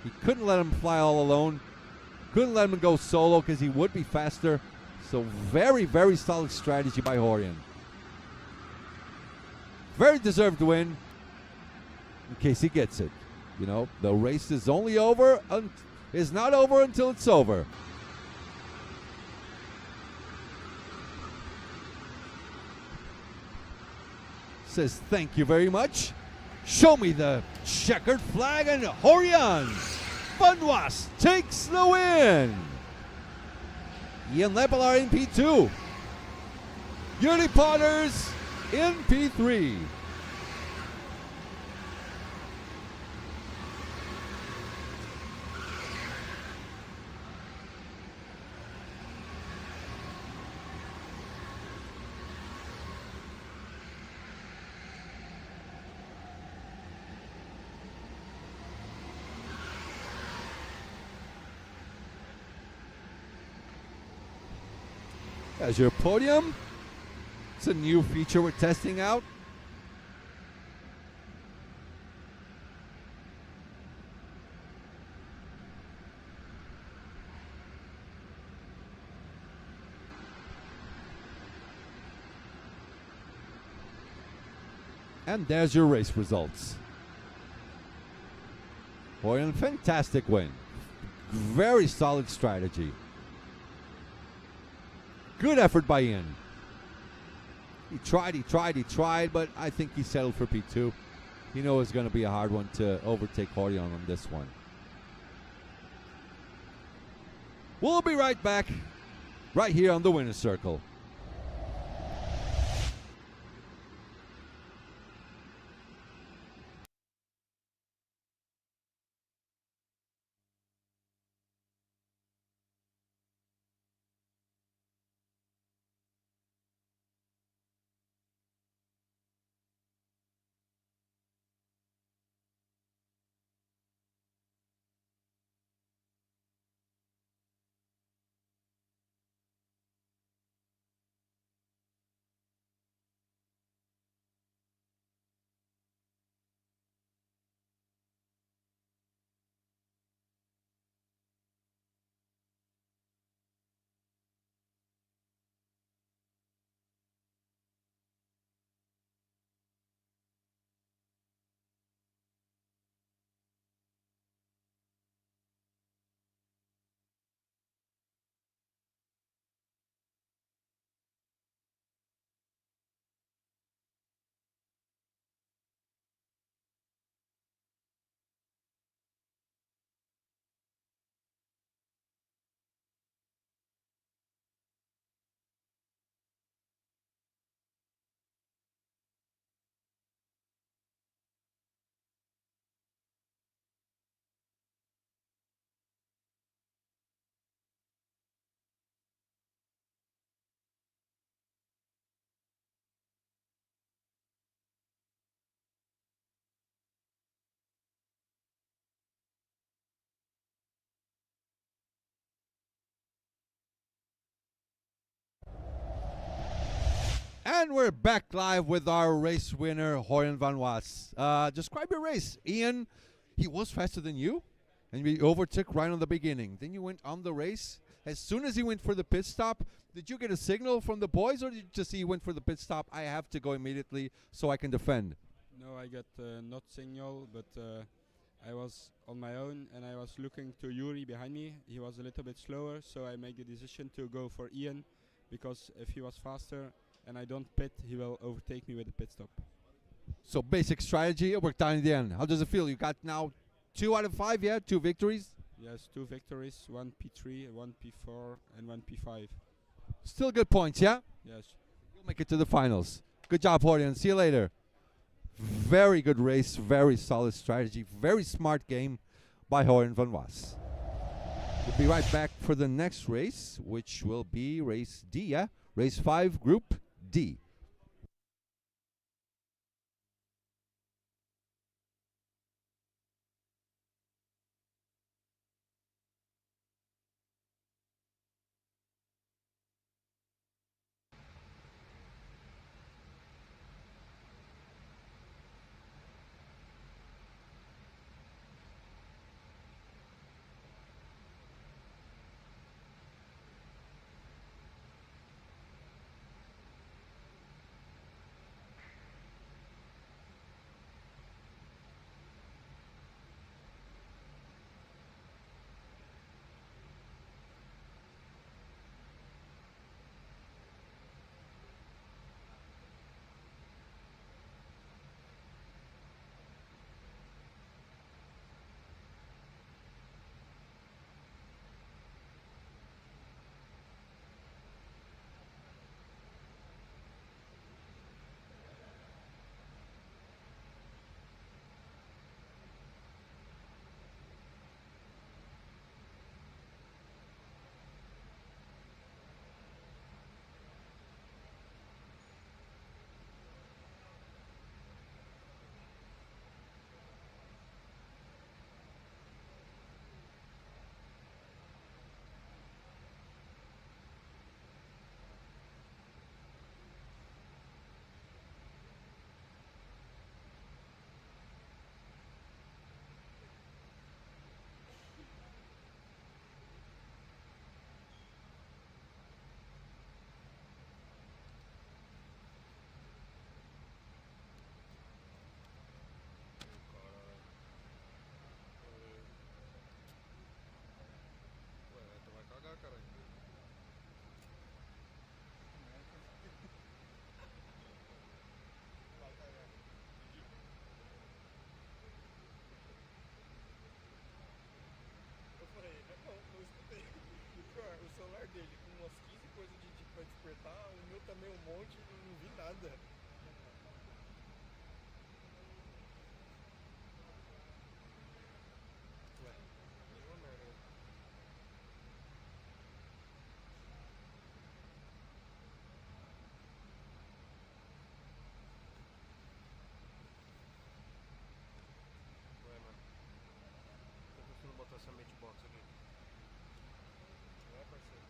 He couldn't let him fly all alone. Couldn't let him go solo because he would be faster. So very, very solid strategy by Horion. Very deserved win, in case he gets it. You know, the race is only over, is not over until it's over. Says thank you very much. Show me the checkered flag, and Horion Benoit takes the win. Ian Lepelaar in P2. Yuri Potters in P3. As your podium. It's a new feature we're testing out. And there's your race results. Horion, fantastic win. Very solid strategy. Good effort by Ian. He tried, but I think he settled for P2. He knew it was going to be a hard one to overtake Horion on this one. We'll be right back, right here on the winner's circle. And we're back live with our race winner, Hoyan van Was. Describe your race. Ian, he was faster than you, and we overtook right on the beginning. Then you went on the race. As soon as he went for the pit stop, did you get a signal from the boys, or did you just see he went for the pit stop? I have to go immediately so I can defend. No, I got not signal, but I was on my own and I was looking to Yuri behind me. He was a little bit slower, so I made the decision to go for Ian, because if he was faster and I don't pit, he will overtake me with the pit stop. So basic strategy, it worked out in the end. How does it feel? You got now 2 out of 5, yeah? 2 victories? Yes, 2 victories, 1 P3, 1 P4 and 1 P5. Still good points, yeah? Yes. You'll make it to the finals. Good job, Hoyan. See you later. Very good race, very solid strategy, very smart game by Hoyan van Was. We'll be right back for the next race, which will be race D, yeah? Race 5, Group D. O celular dele com umas 15 coisas de pra despertar, o meu também um monte e não vi nada. Ué, nenhuma merda. Ué, mano. Eu prefiro botar essa matchbox aqui. Não é, parceiro?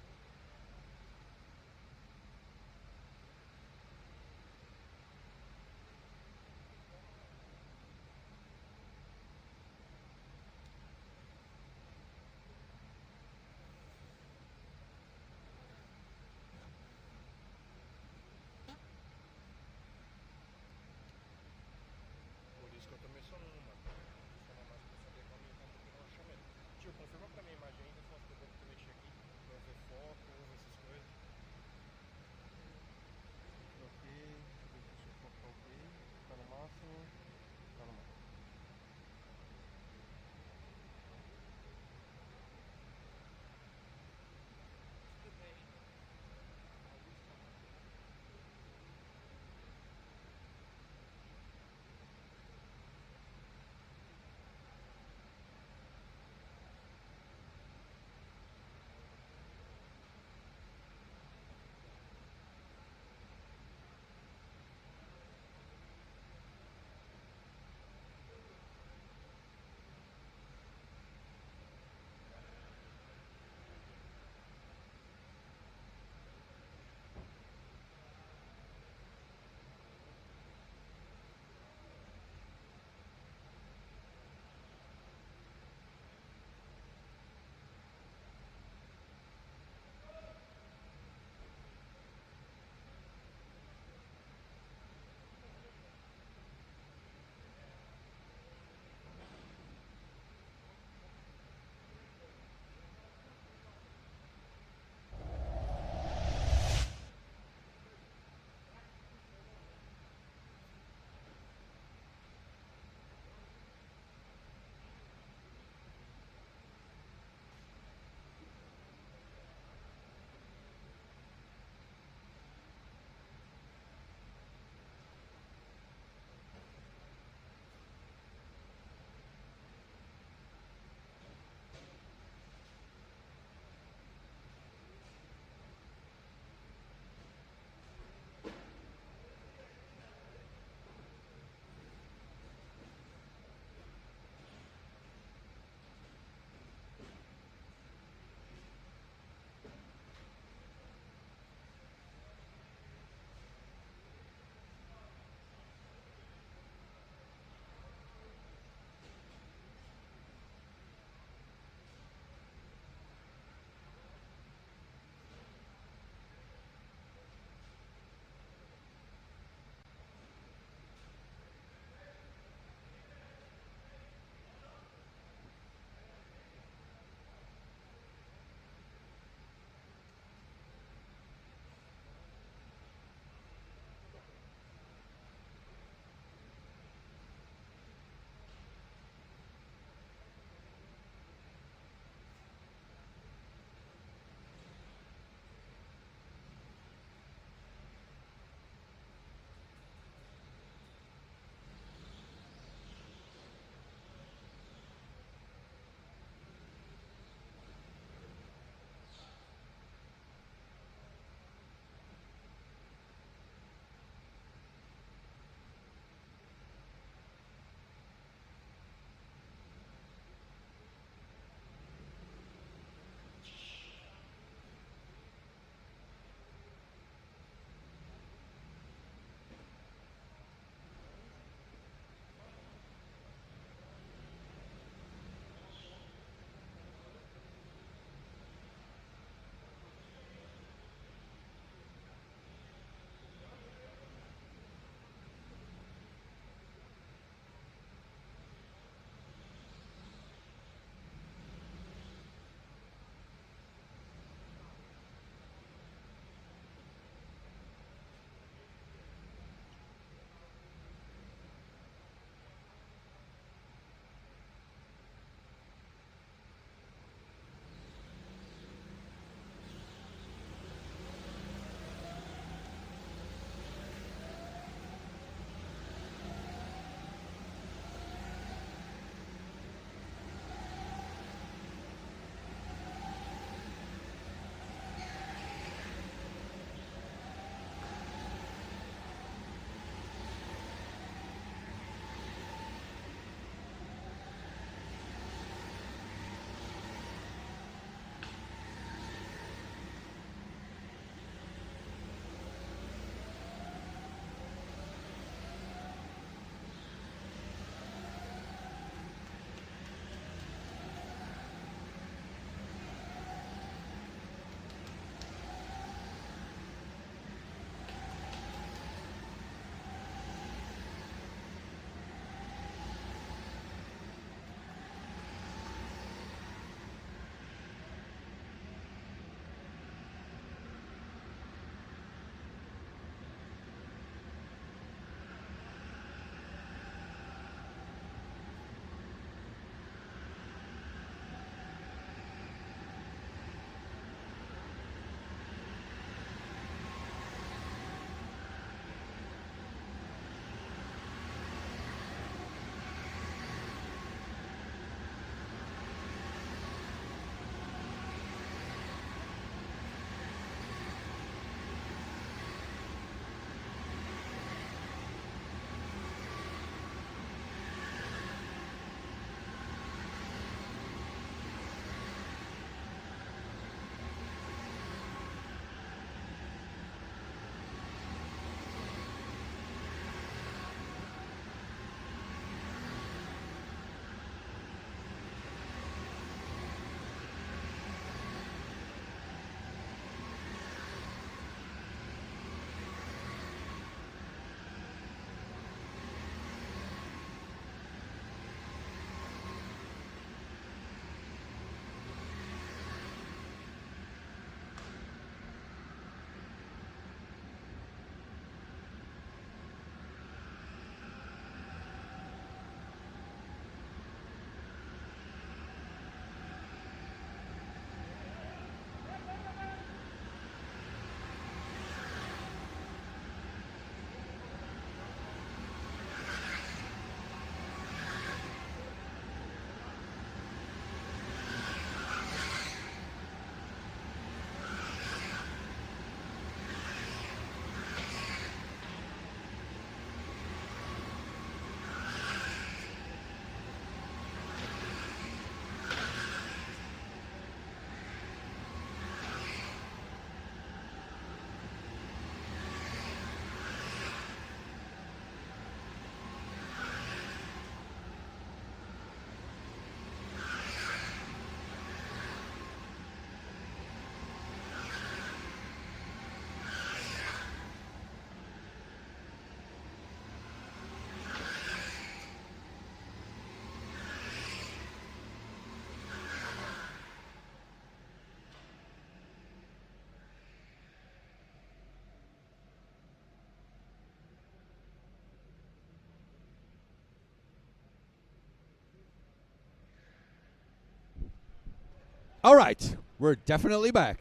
All right, we're definitely back.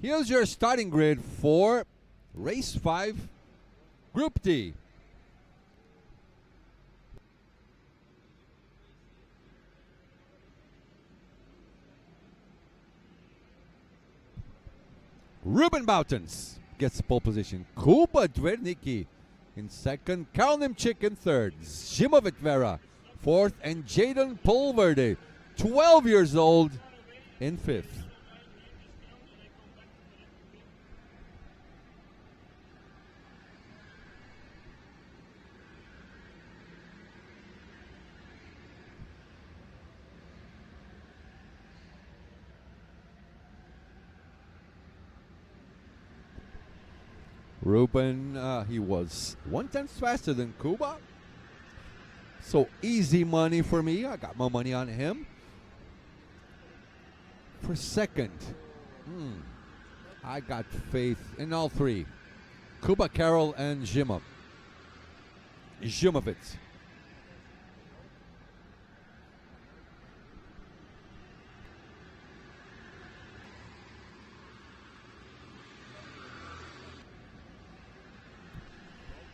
Here's your starting grid for Race 5, Group D. Ruben Boutens gets pole position. Kuba Dvernicki in second. Karel Nimchik in third. Zimovit Vera fourth. And Jaden Pulverde, 12 years old, in fifth. Ruben, he was 1/10 faster than Kuba. So easy money for me. I got my money on him. For second, I got faith in all three. Kuba, Karel, and Zimovit.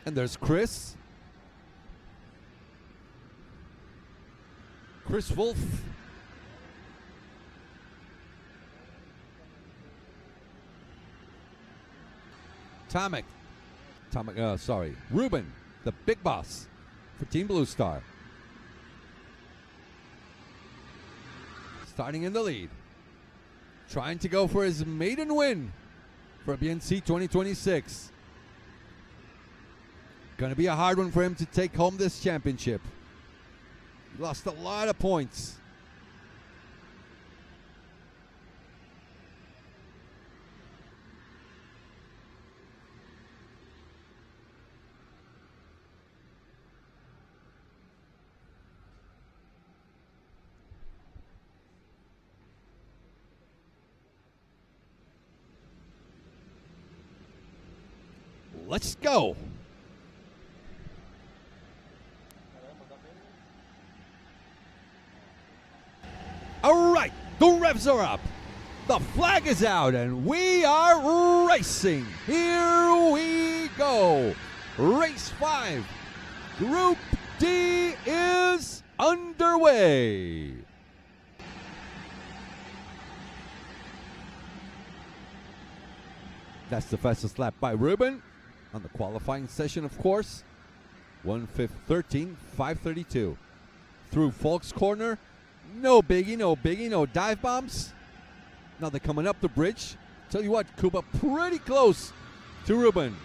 And there's Chris. Chris Wolf. Ruben, the big boss for Team Blue Star. Starting in the lead. Trying to go for his maiden win for BNC 2026. Going to be a hard one for him to take home this championship. He lost a lot of points. Let's go. All right, the revs are up. The flag is out, and we are racing. Here we go. Race 5, Group D is underway. That's the fastest lap by Ruben on the qualifying session, of course. 1:13, 5:32. Through Falk's Corner. No biggie, no dive bombs. Now they're coming up the bridge. Tell you what, Kuba pretty close to Ruben.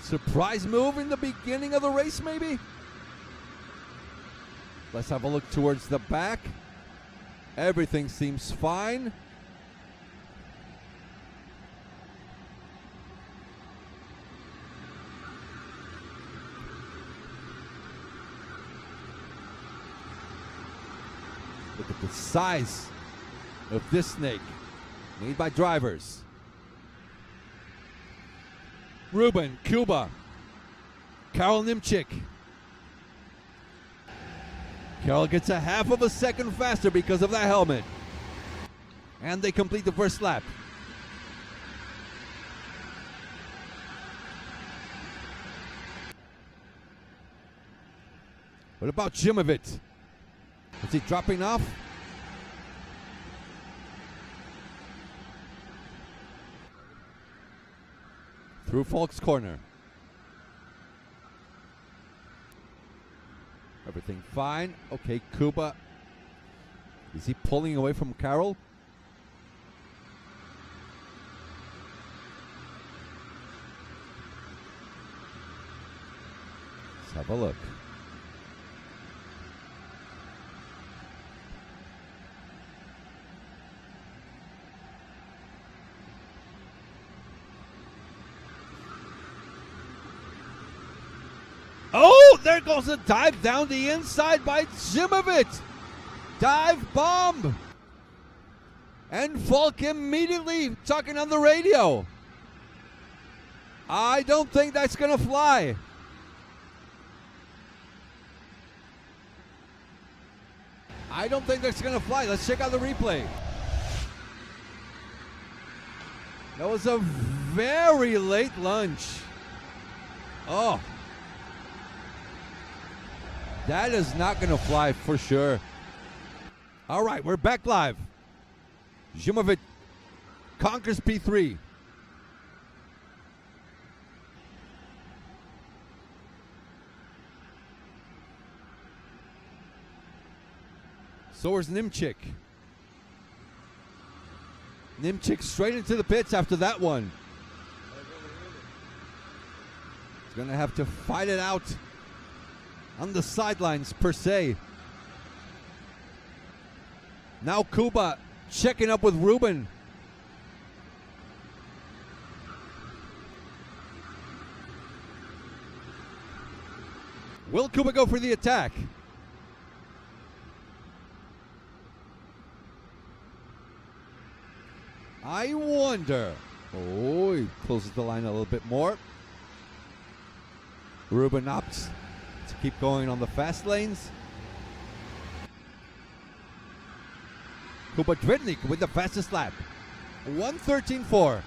Surprise move in the beginning of the race, maybe? Let's have a look towards the back. Everything seems fine. Look at the size of this snake, made by drivers. Ruben, Kuba, Karel Nimchik. Karel gets a half of a second faster because of that helmet. And they complete the first lap. What about Zimovit? Is he dropping off? Through Falk's Corner. Everything fine. Okay, Kuba. Is he pulling away from Karel? Let's have a look. Oh, there goes a dive down the inside by Zimovit. Dive bomb. And Falk immediately talking on the radio. I don't think that's going to fly. I don't think that's gonna fly. Let's check out the replay. That was a very late lunge. Oh. That is not gonna fly for sure. All right, we're back live. Zimovic conquers P3. So is Nimchik. Nimchik straight into the pits after that one. He's going to have to fight it out on the sidelines per se. Now Kuba checking up with Ruben. Will Kuba go for the attack? I wonder. Oh, he closes the line a little bit more. Ruben opts to keep going on the fast lanes. Kuba Drednik with the fastest lap. 1:13.4.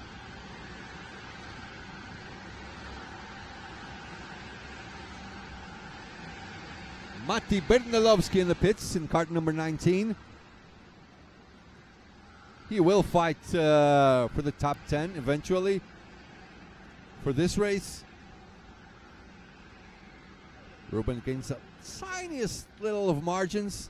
Mati Bernelovsky in the pits in kart number 19. He will fight for the top 10 eventually for this race. Ruben gains the tiniest little of margins.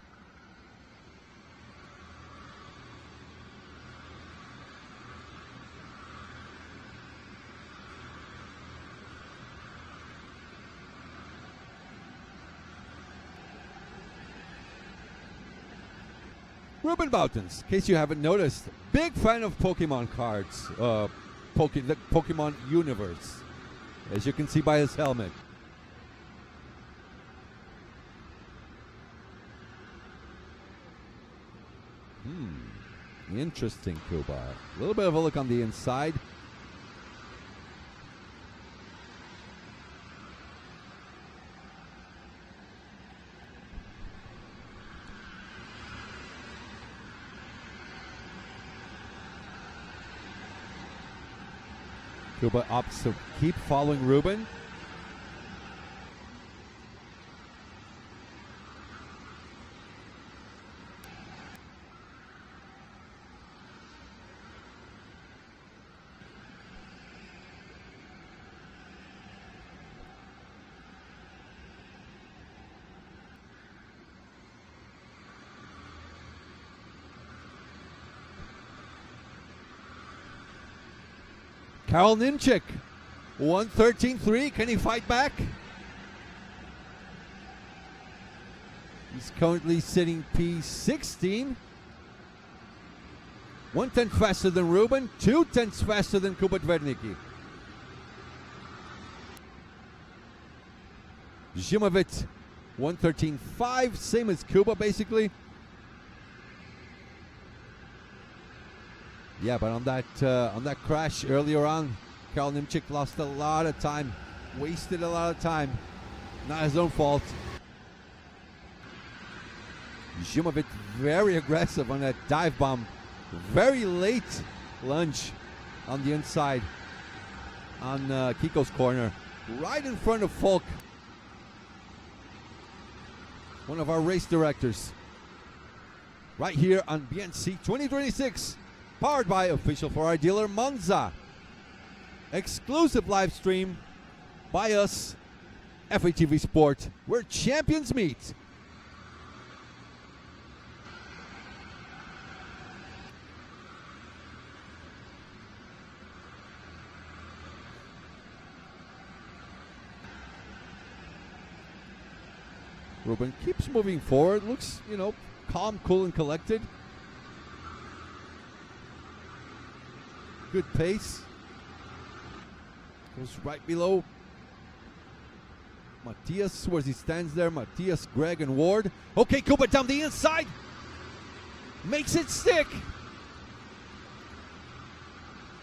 Ruben Boutens, in case you haven't noticed, big fan of Pokemon cards, the Pokemon universe, as you can see by his helmet. Interesting, Kuba. A little bit of a look on the inside. Kuba opts to keep following Ruben. Karol Nimchik, 1:13.3. Can he fight back? He's currently sitting P16. 1/10 faster than Ruben, 2/10 faster than Kuba Dvernicki. Zimovic, 1:13.5, same as Kuba basically. Yeah, but on that crash earlier on, Karol Nimchik lost a lot of time, wasted a lot of time. Not his own fault. Zimovic very aggressive on that dive bomb. Very late lunge on the inside on Kiko's corner. Right in front of Falk. One of our race directors. Right here on BNC 2026. Powered by official Ferrari dealer Monza. Exclusive live stream by us, FATV Sport, where champions meet. Ruben keeps moving forward, looks, calm, cool, and collected. Good pace. Goes right below Matthias, where he stands there. Matthias, Greg, and Ward. Okay, Kuba down the inside. Makes it stick.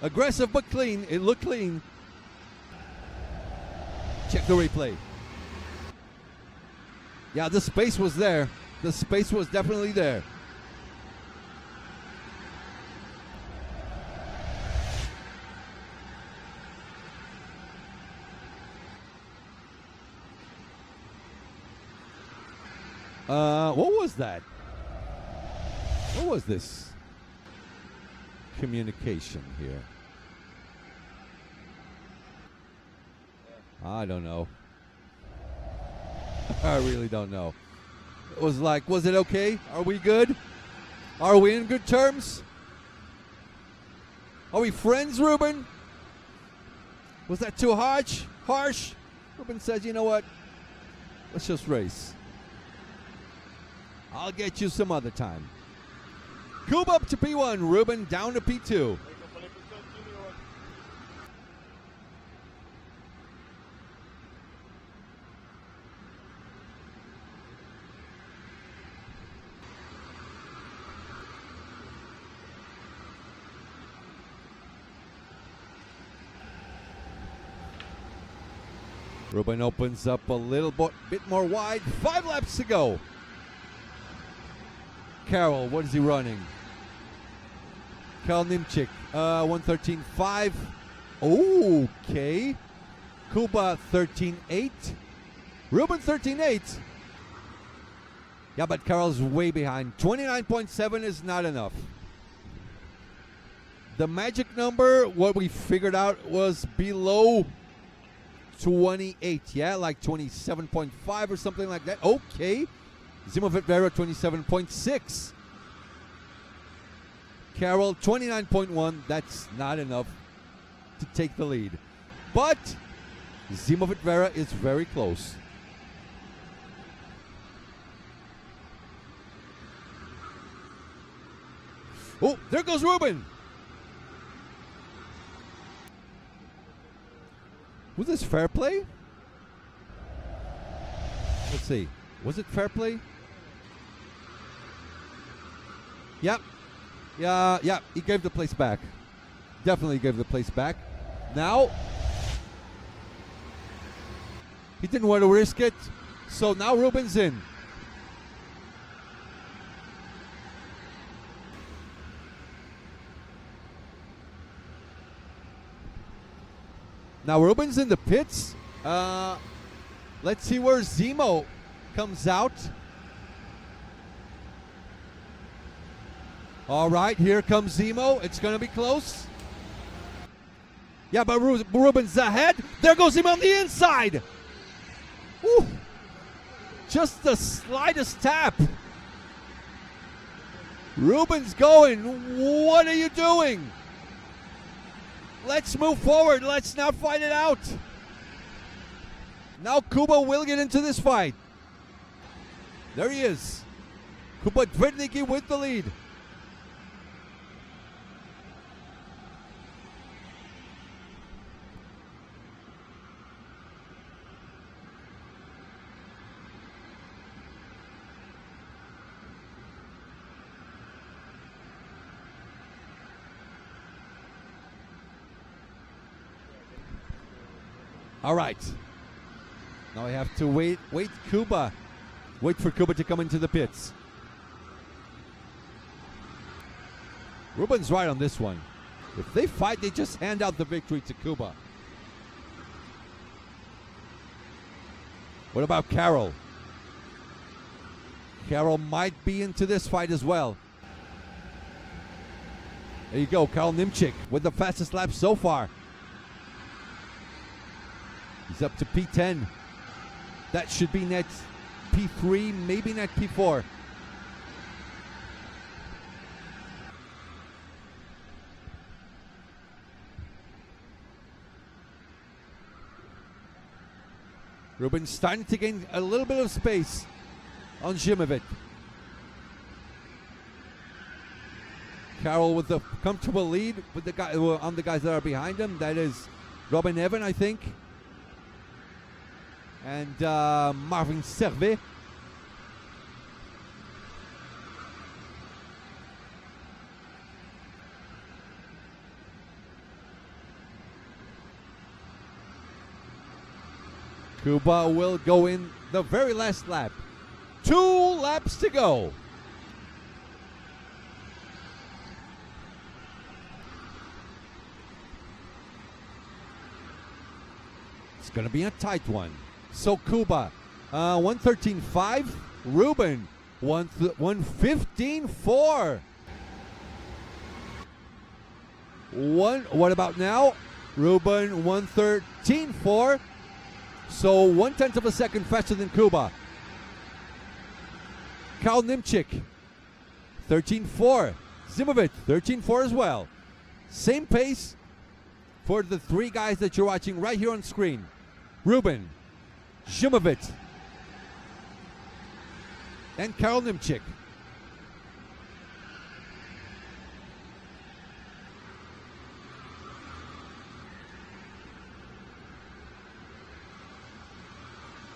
Aggressive but clean. It looked clean. Check the replay. Yeah, the space was there. The space was definitely there. What was that? What was this communication here? I don't know. I really don't know. It was like, was it okay? Are we good? Are we in good terms? Are we friends, Ruben? Was that too harsh? Ruben says, you know what? Let's just race. I'll get you some other time. Kuba up to P1, Ruben down to P2. Ruben opens up a little bit more wide. 5 laps to go. Carroll, what is he running? Carl Nimchik, 1:13.5. Okay. Kuba 13.8. Ruben 13.8. Yeah, but Carroll's way behind. 29.7 is not enough. The magic number, what we figured out, was below 28. Yeah, like 27.5 or something like that. Okay. Zimovit Vera 27.6. Carroll 29.1. That's not enough to take the lead. But Zimovit Vera is very close. Oh, there goes Ruben. Was this fair play? Let's see. Was it fair play? Yep. Yeah, he gave the place back. Definitely gave the place back. Now, he didn't want to risk it, so now Ruben's in. Now Ruben's in the pits. Let's see where Zemo comes out. All right, here comes Zemo. It's going to be close. Yeah, but Ruben's ahead. There goes Zemo on the inside. Woo. Just the slightest tap. Ruben's going. What are you doing? Let's move forward. Let's not fight it out. Now Kuba will get into this fight. There he is. Kuba Dvidnicki with the lead. All right. Now I have to wait Kuba. Wait for Kuba to come into the pits. Ruben's right on this one. If they fight, they just hand out the victory to Kuba. What about Carroll? Carroll might be into this fight as well. There you go, Carl Nimchik with the fastest lap so far. He's up to P10. That should be net P3, maybe net P4. Ruben's starting to gain a little bit of space on Zimovit. Carroll with the comfortable lead with the guy on the guys that are behind him. That is Robin Evan, I think. And Marvin Servet. Kuba will go in the very last lap. 2 laps to go. It's going to be a tight one. So Kuba, 113.5. Ruben, 115.4. What about now? Ruben, 113.4. So 1/10 of a second faster than Kuba. Karl Nimchik, 13.4. Zimovic, 13.4 as well. Same pace for the three guys that you're watching right here on screen. Ruben, Zimovic, and Karl Nimchik.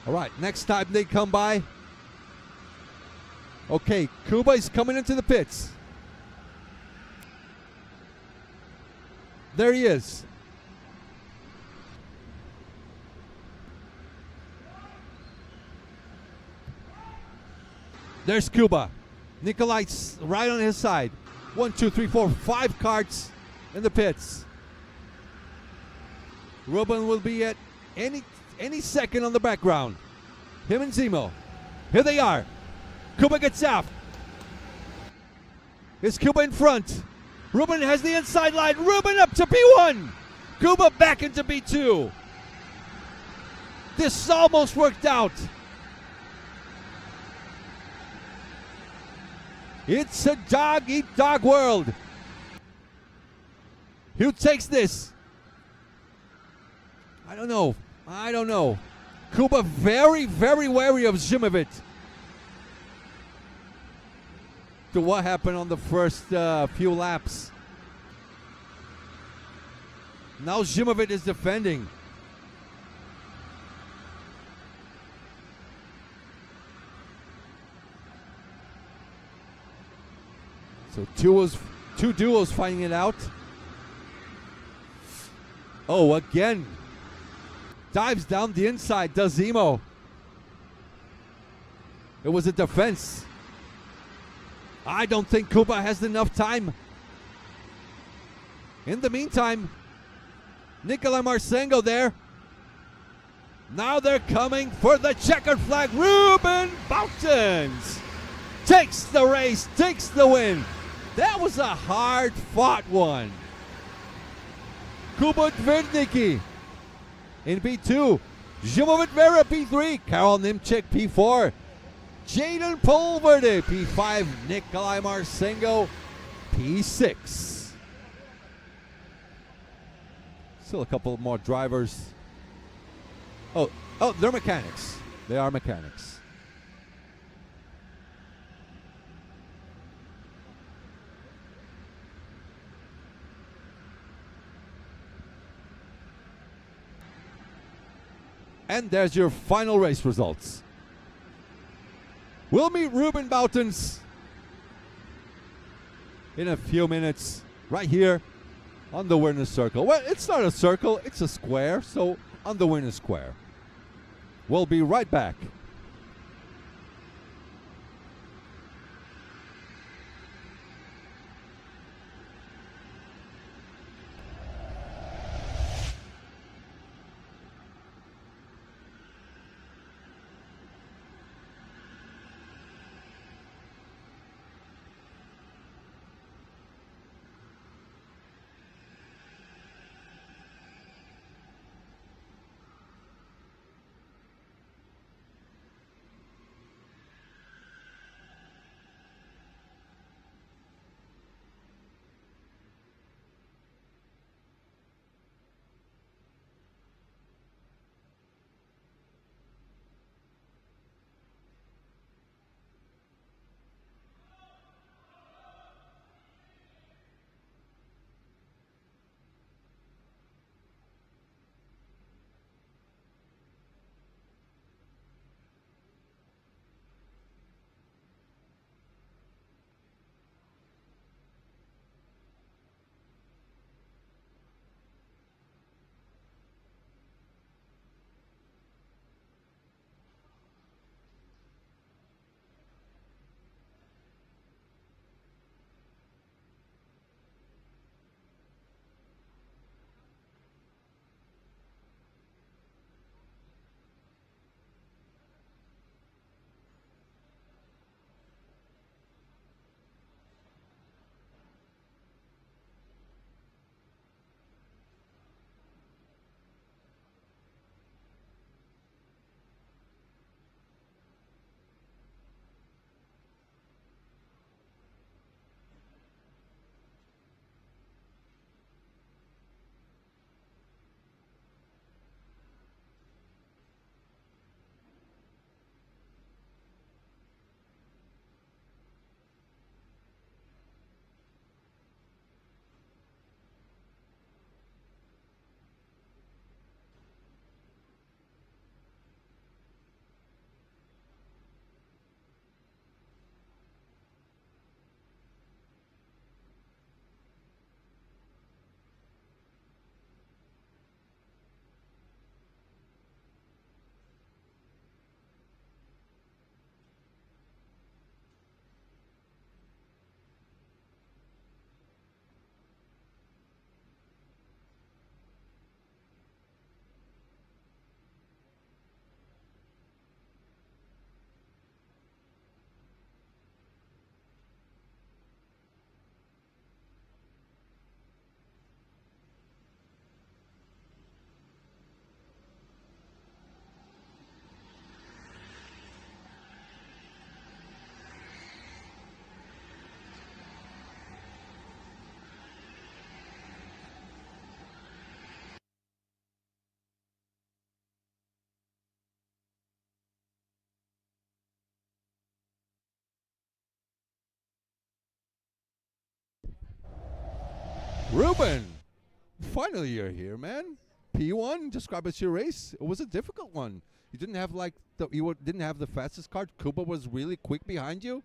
All right, next time they come by. Okay, Kuba is coming into the pits. There he is. There's Kuba. Nikolai's right on his side. 1, 2, 3, 4, 5 carts in the pits. Ruben will be at any second on the background. Him and Zemo. Here they are. Kuba gets out. Is Kuba in front? Ruben has the inside line. Ruben up to P1. Kuba back into P2. This almost worked out. It's a dog-eat-dog world. Who takes this? I don't know. Kuba very, very wary of Zimovic. To what happened on the first few laps. Now Zimovic is defending. So two duos fighting it out. Oh, again. Dives down the inside, does Zemo. It was a defense. I don't think Kuba has enough time. In the meantime, Nikolai Marcengo there. Now they're coming for the checkered flag. Ruben Boutons takes the race, takes the win. That was a hard-fought one. Kuba Tverdnicki in P2. Zimovic Vera P3. Karl Nimchik P4. Jaden Polverde P5. Nikolai Marcengo P6. Still a couple more drivers. Oh, they're mechanics. They are mechanics. And there's your final race results. We'll meet Ruben Boutons in a few minutes right here on the winner's circle. Well, it's not a circle, it's a square, so on the winner's square. We'll be right back. Ruben, finally you're here, man. P1, describe us your race. It was a difficult one. You didn't have didn't have the fastest car. Kuba was really quick behind you.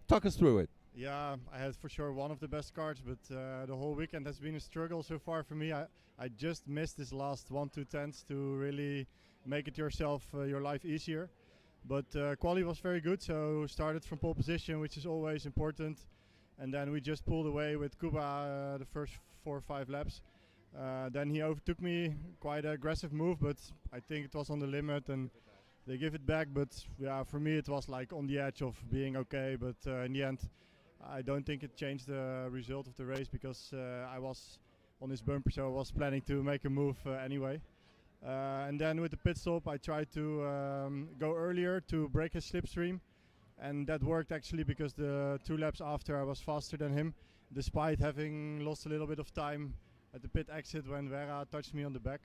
Talk us through it. Yeah, I had for sure one of the best cards, but the whole weekend has been a struggle so far for me. I just missed this last 1-2 tenths to really make it your life easier. But quali was very good, so started from pole position, which is always important. And then we just pulled away with Kuba the first 4 or 5 laps. Then he overtook me, quite an aggressive move, but I think it was on the limit and they give it back. But yeah, for me it was like on the edge of being okay, but in the end I don't think it changed the result of the race because I was on his bumper, so I was planning to make a move anyway. And then with the pit stop I tried to go earlier to break his slipstream, and that worked actually because the 2 laps after I was faster than him, despite having lost a little bit of time at the pit exit when Vera touched me on the back.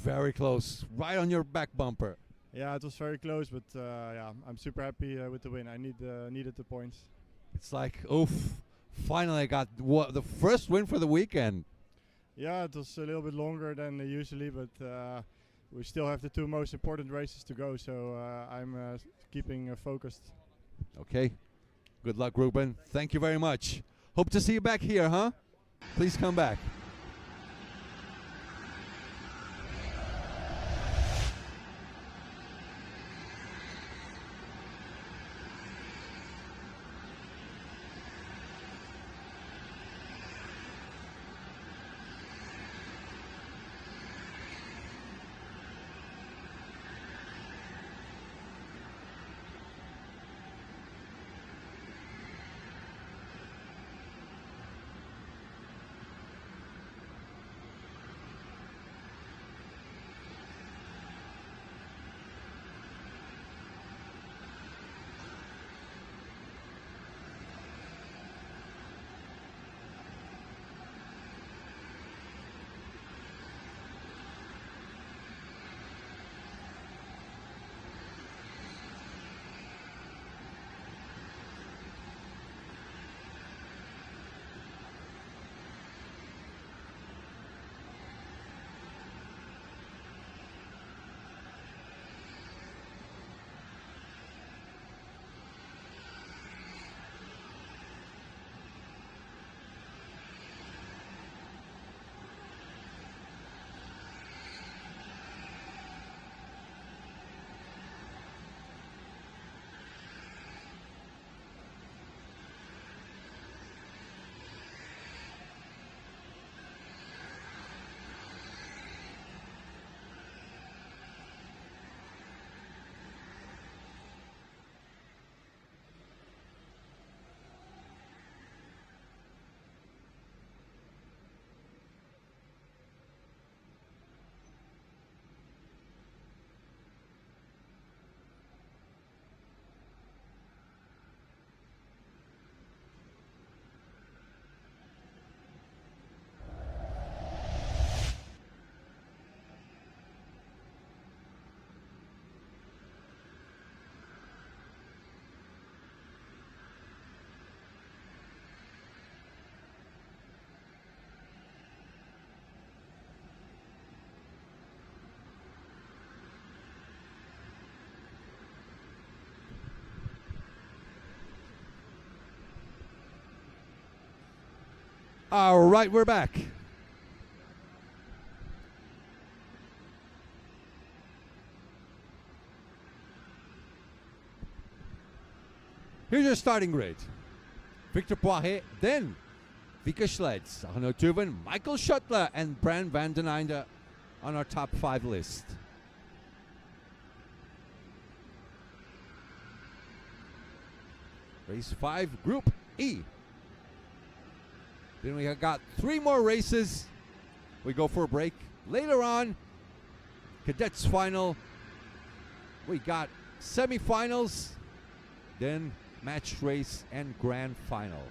Very close, right on your back bumper. Yeah, it was very close, but yeah, I'm super happy with the win. I needed the points. It's like, oof, finally I got the first win for the weekend. Yeah, it was a little bit longer than usually, but we still have the 2 most important races to go, so I'm keeping focused. Okay, good luck, Ruben. Thank you very much. Hope to see you back here, huh? Please come back. All right, we're back. Here's your starting grid. Victor Poiré, then Vika Schleds, Arno Tuven, Michael Schuttler, and Bran van den Einde on our top 5 list. Race 5, Group E. Then we have got 3 more races. We go for a break. Later on, Cadets final. We got semifinals, then match race and grand final.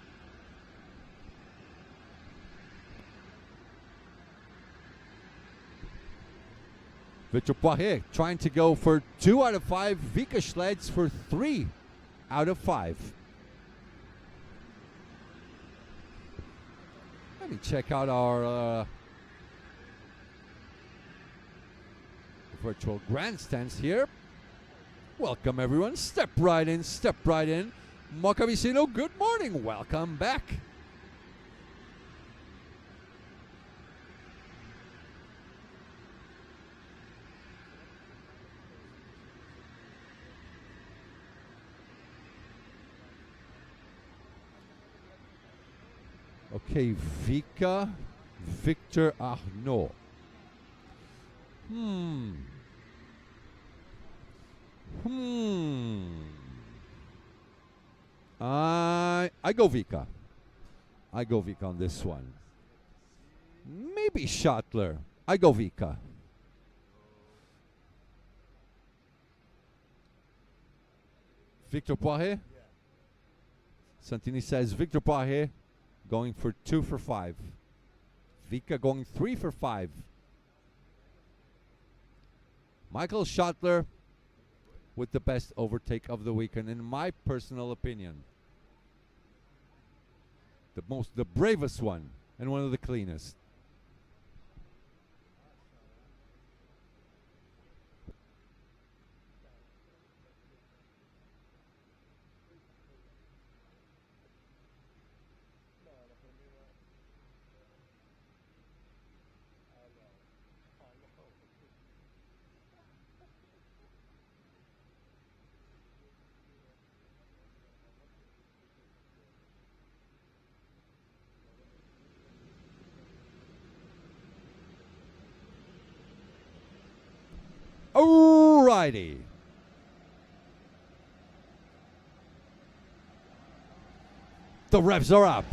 Victor Poiré trying to go for 2 out of 5. Vika Schleds for 3 out of 5. Let me check out our virtual grandstands here. Welcome everyone. Step right in, step right in. Mocavicino, good morning. Welcome back. Okay, Vika, Victor Arnaud. I go Vika. I go Vika on this one. Maybe Schottler. I go Vika. Victor Poirier? Santini says Victor Poirier going for 2 for 5. Vika going 3 for 5. Michael Schottler with the best overtake of the weekend, in my personal opinion. The bravest one, and one of the cleanest. Alrighty. The revs are up.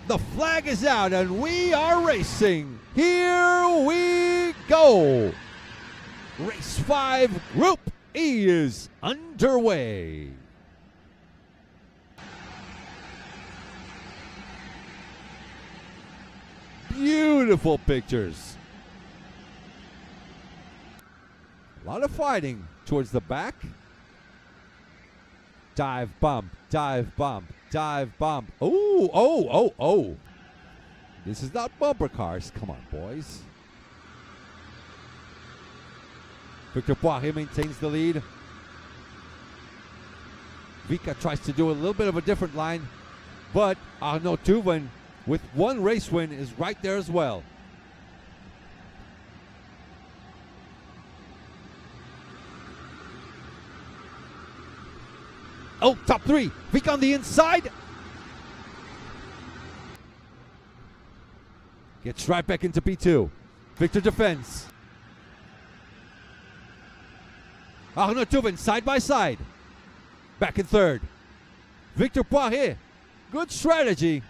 The flag is out and we are racing. Here we go. Race 5, Group E is underway. Beautiful pictures. A lot of fighting towards the back. Dive bump, dive bump, dive bump. Oh. This is not bumper cars. Come on, boys. Victor Poirier maintains the lead. Vika tries to do a little bit of a different line, but Arnaud Tuven, with 1 race win, is right there as well. Oh, top 3. Vika on the inside. Gets right back into P2. Victor defends. Arnaud Tuven side by side. Back in 3rd. Victor Poirier. Good strategy.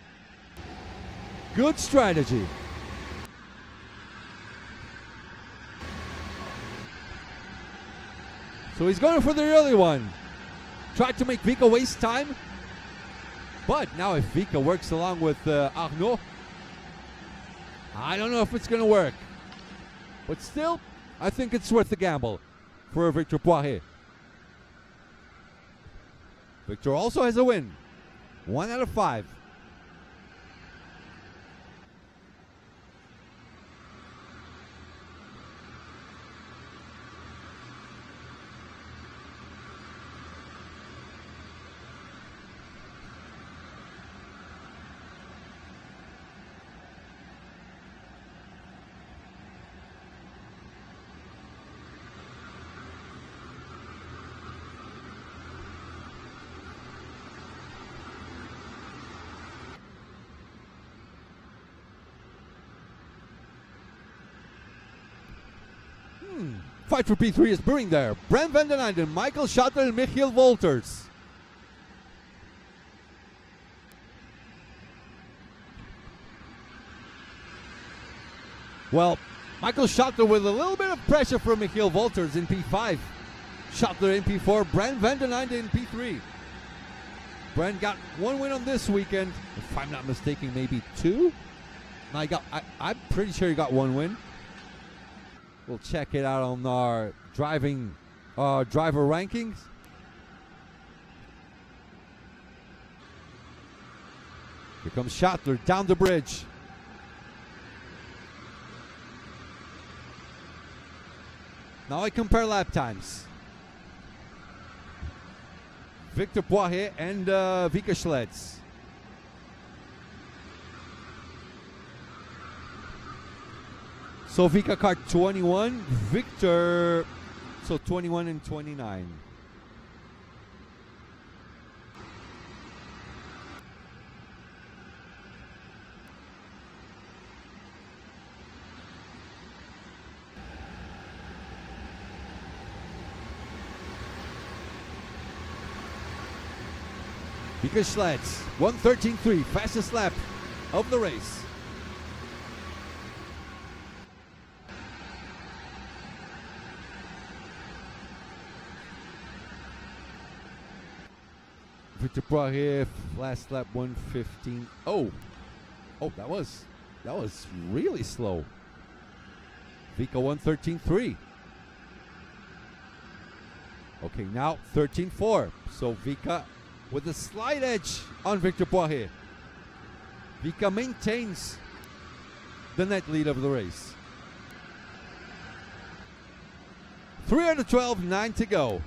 Good strategy. So he's going for the early one. Tried to make Vika waste time. But now if Vika works along with Arnaud, I don't know if it's going to work. But still, I think it's worth the gamble for Victor Poirier. Victor also has a win. 1 out of 5. Fight for P3 is brewing there. Brent van den Eyden, Michael Schottler and Michiel Wolters. Well, Michael Schottler with a little bit of pressure from Michiel Wolters in P5. Schottler in P4, Brent van den Eyden in P3. Brent got 1 win on this weekend. If I'm not mistaken, maybe 2? I'm pretty sure he got 1 win. We'll check it out on our driver rankings. Here comes Schottler down the bridge. Now I compare lap times. Victor Poirier and Vika Schlets. So Vika kart 21, Victor, so 21 and 29. Vika Schlets, 1:13.3, fastest lap of the race. Victor Poirier, last lap 1:15. Oh, that was really slow. Vika 1:13.3. Okay, now 13.4. So Vika with a slight edge on Victor Poirier. Vika maintains the net lead of the race. 3 out of 12, 9 to go.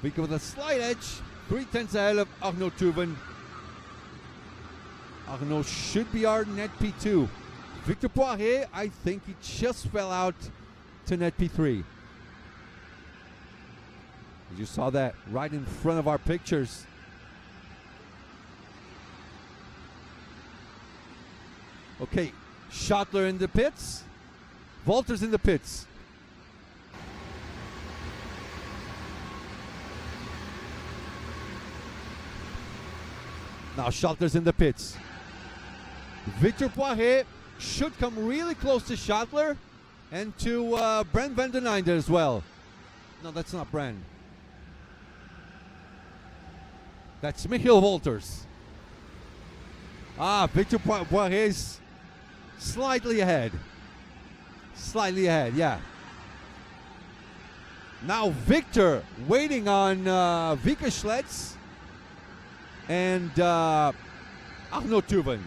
Vika with a slight edge, 3/10 ahead of Arnaud Tuven. Arnaud should be our net P2. Victor Poirier, I think he just fell out to net P3. You saw that right in front of our pictures. Okay, Schottler in the pits. Walters in the pits. Now Schottler's in the pits. Victor Poirier should come really close to Schottler and to Brent van den Einde as well. No, that's not Brent. That's Michiel Walters. Victor Poirier is slightly ahead. Slightly ahead, yeah. Now Victor waiting on Vika Schlets and Arnaud Tuven.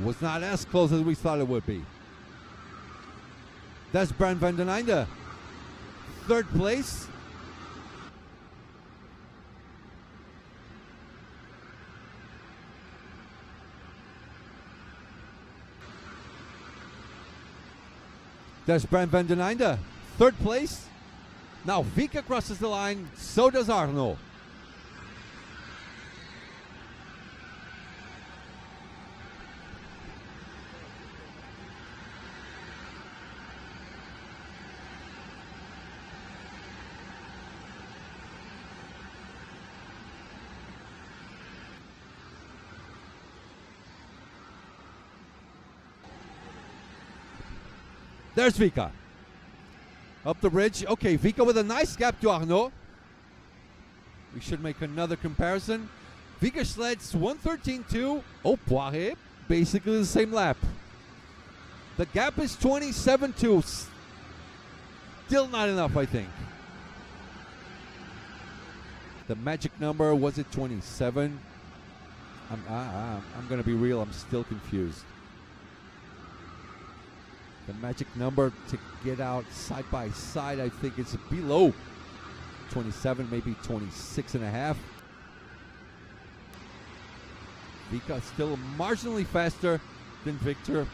Was not as close as we thought it would be. That's Brent van den Einde. Third place. There's Brent van den Einde. Third place. Now Vika crosses the line. So does Arnaud. There's Vika. Up the bridge. Okay, Vika with a nice gap to Arnaud. We should make another comparison. Vika Schlets 1:13.2. Oh, Poirier, basically the same lap. The gap is 27.2. Still not enough, I think. The magic number, was it 27? I'm going to be real, I'm still confused. The magic number to get out side by side, I think it's below 27, maybe 26 and a half. Vika still marginally faster than Victor.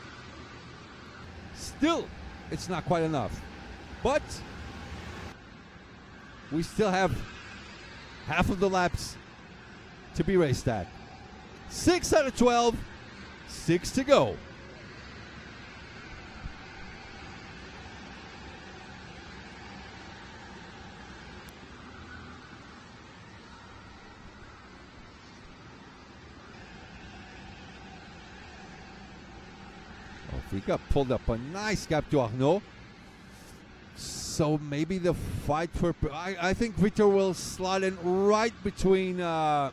Still, it's not quite enough. But we still have half of the laps to be raced at. 6 out of 12, 6 to go. Vika pulled up a nice gap to Arnaud. So maybe the fight for... I think Victor will slot in right between Vika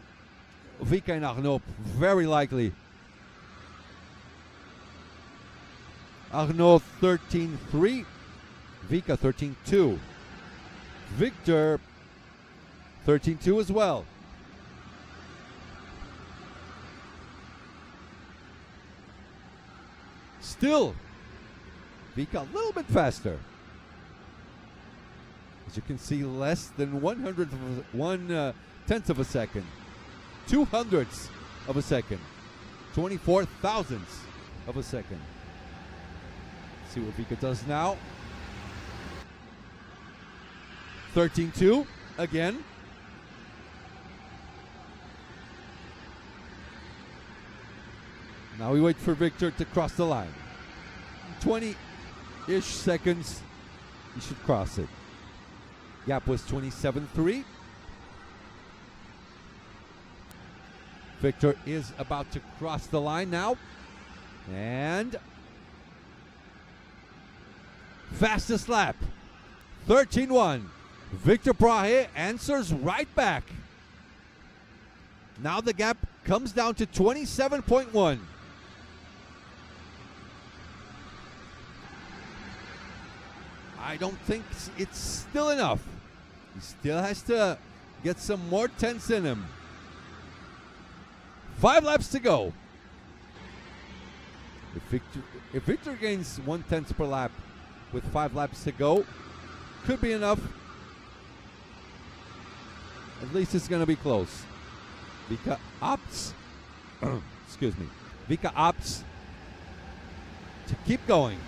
and Arnaud. Very likely. Arnaud 13-3. Vika 13-2. Victor 13-2 as well. Still, Vika a little bit faster. As you can see, less than 1/10 of a second. 200ths of a second. 24 thousandths of a second. Let's see what Vika does now. 13-2 again. Now we wait for Victor to cross the line. 20-ish seconds, he should cross it. Gap was 27-3. Victor is about to cross the line now. And fastest lap, 13-1. Victor Brahe answers right back. Now the gap comes down to 27.1. I don't think it's still enough. He still has to get some more tenths in him. 5 laps to go. If Victor gains 1/10 per lap with 5 laps to go, could be enough. At least it's going to be close. Vika opts, excuse me, Vika opts to keep going.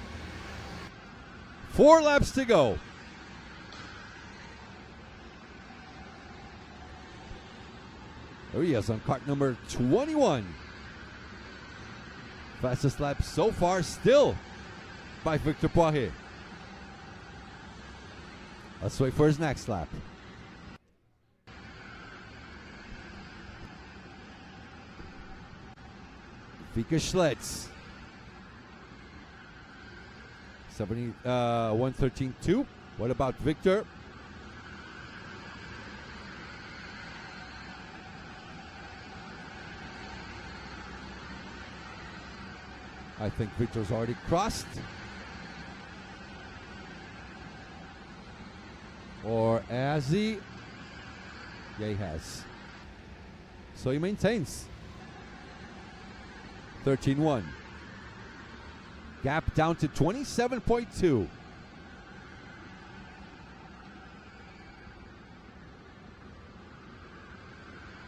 4 laps to go. There he is on kart number 21. Fastest lap so far still by Victor Poirier. Let's wait for his next lap. Vika Schlitz. 113.2. What about Victor? I think Victor's already crossed. Or has he? Yeah, he has. So he maintains. 13-1. Gap down to 27.2.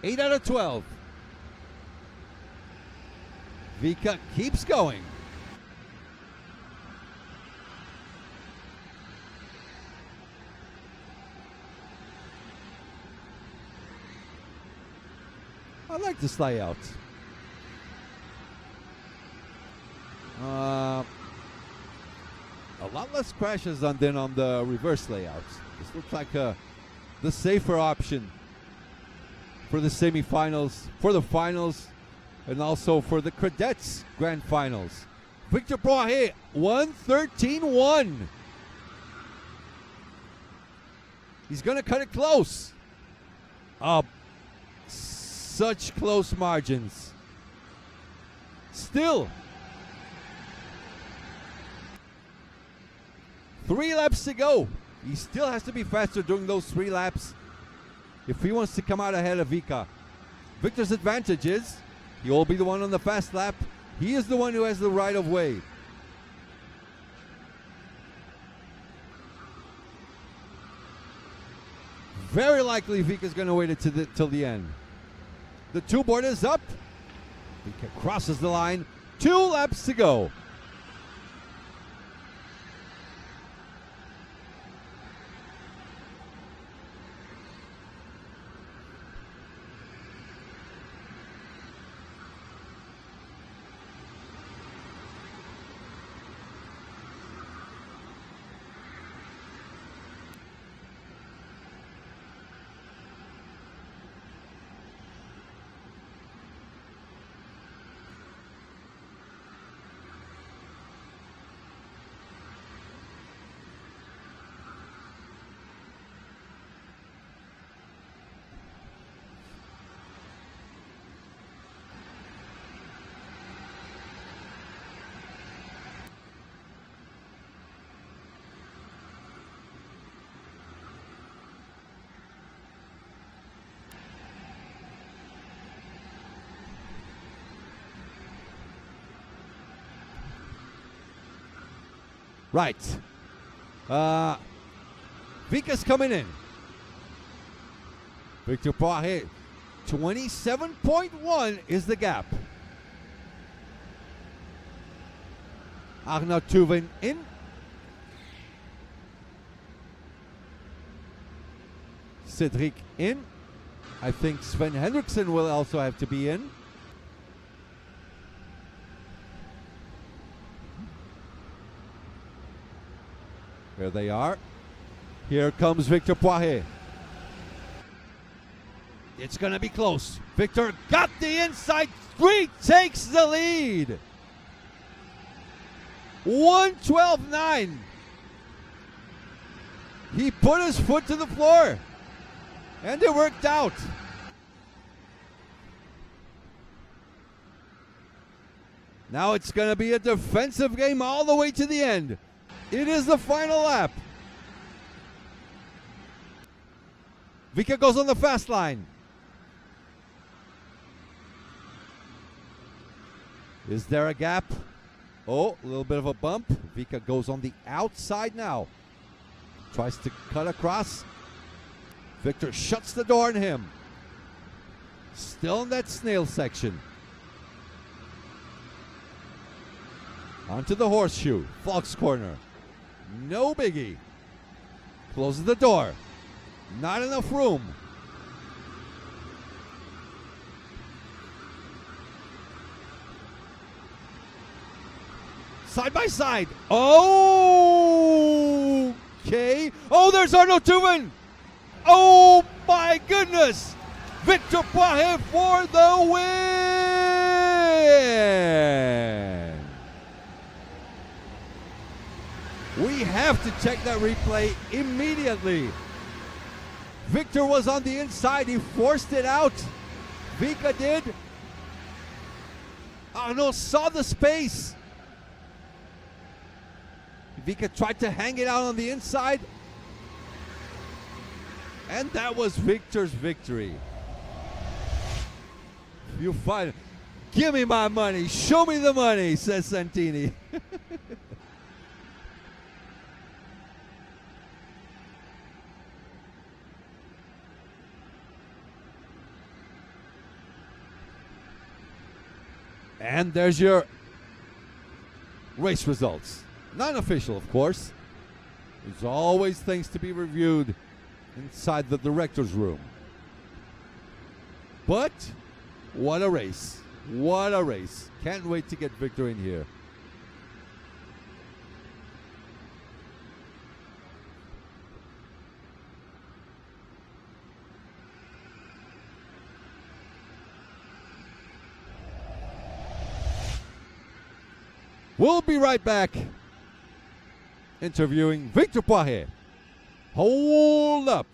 Eight out of 12. Vika keeps going. I like this layout. A lot less crashes than on the reverse layouts. This looks like the safer option for the semifinals, for the finals, and also for the Cadets Grand Finals. Victor Brahe, 113.1. He's going to cut it close. Such close margins. Still. 3 laps to go. He still has to be faster during those 3 laps if he wants to come out ahead of Vika. Victor's advantage is he will be the one on the fast lap. He is the one who has the right of way. Very likely Vika's going to wait it till the end. The 2 board is up. Vika crosses the line. 2 laps to go. Right. Vika's coming in. Victor Poirier, 27.1 is the gap. Arnaud Tuven in. Cedric in. I think Sven Henriksen will also have to be in. Here they are. Here comes Victor Poirier. It's going to be close. Victor got the inside. Takes the lead. 1:12.9. He put his foot to the floor. And it worked out. Now it's going to be a defensive game all the way to the end. It is the final lap. Vika goes on the fast line. Is there a gap? Oh, a little bit of a bump. Vika goes on the outside now. Tries to cut across. Victor shuts the door on him. Still in that snail section. Onto the horseshoe. Fox corner. No biggie. Closes the door. Not enough room. Side by side. Okay. Oh, there's Arnaud Tuven. Oh my goodness! Victor Poirier for the win! We have to check that replay immediately. Victor was on the inside, he forced it out. Vika did. Arnaud saw the space. Vika tried to hang it out on the inside. And that was Victor's victory. You find, give me my money, show me the money, says Santini. And there's your race results. Non-official, of course. There's always things to be reviewed inside the director's room. But what a race. What a race. Can't wait to get Victor in here. We'll be right back interviewing Victor Poirier. Hold up.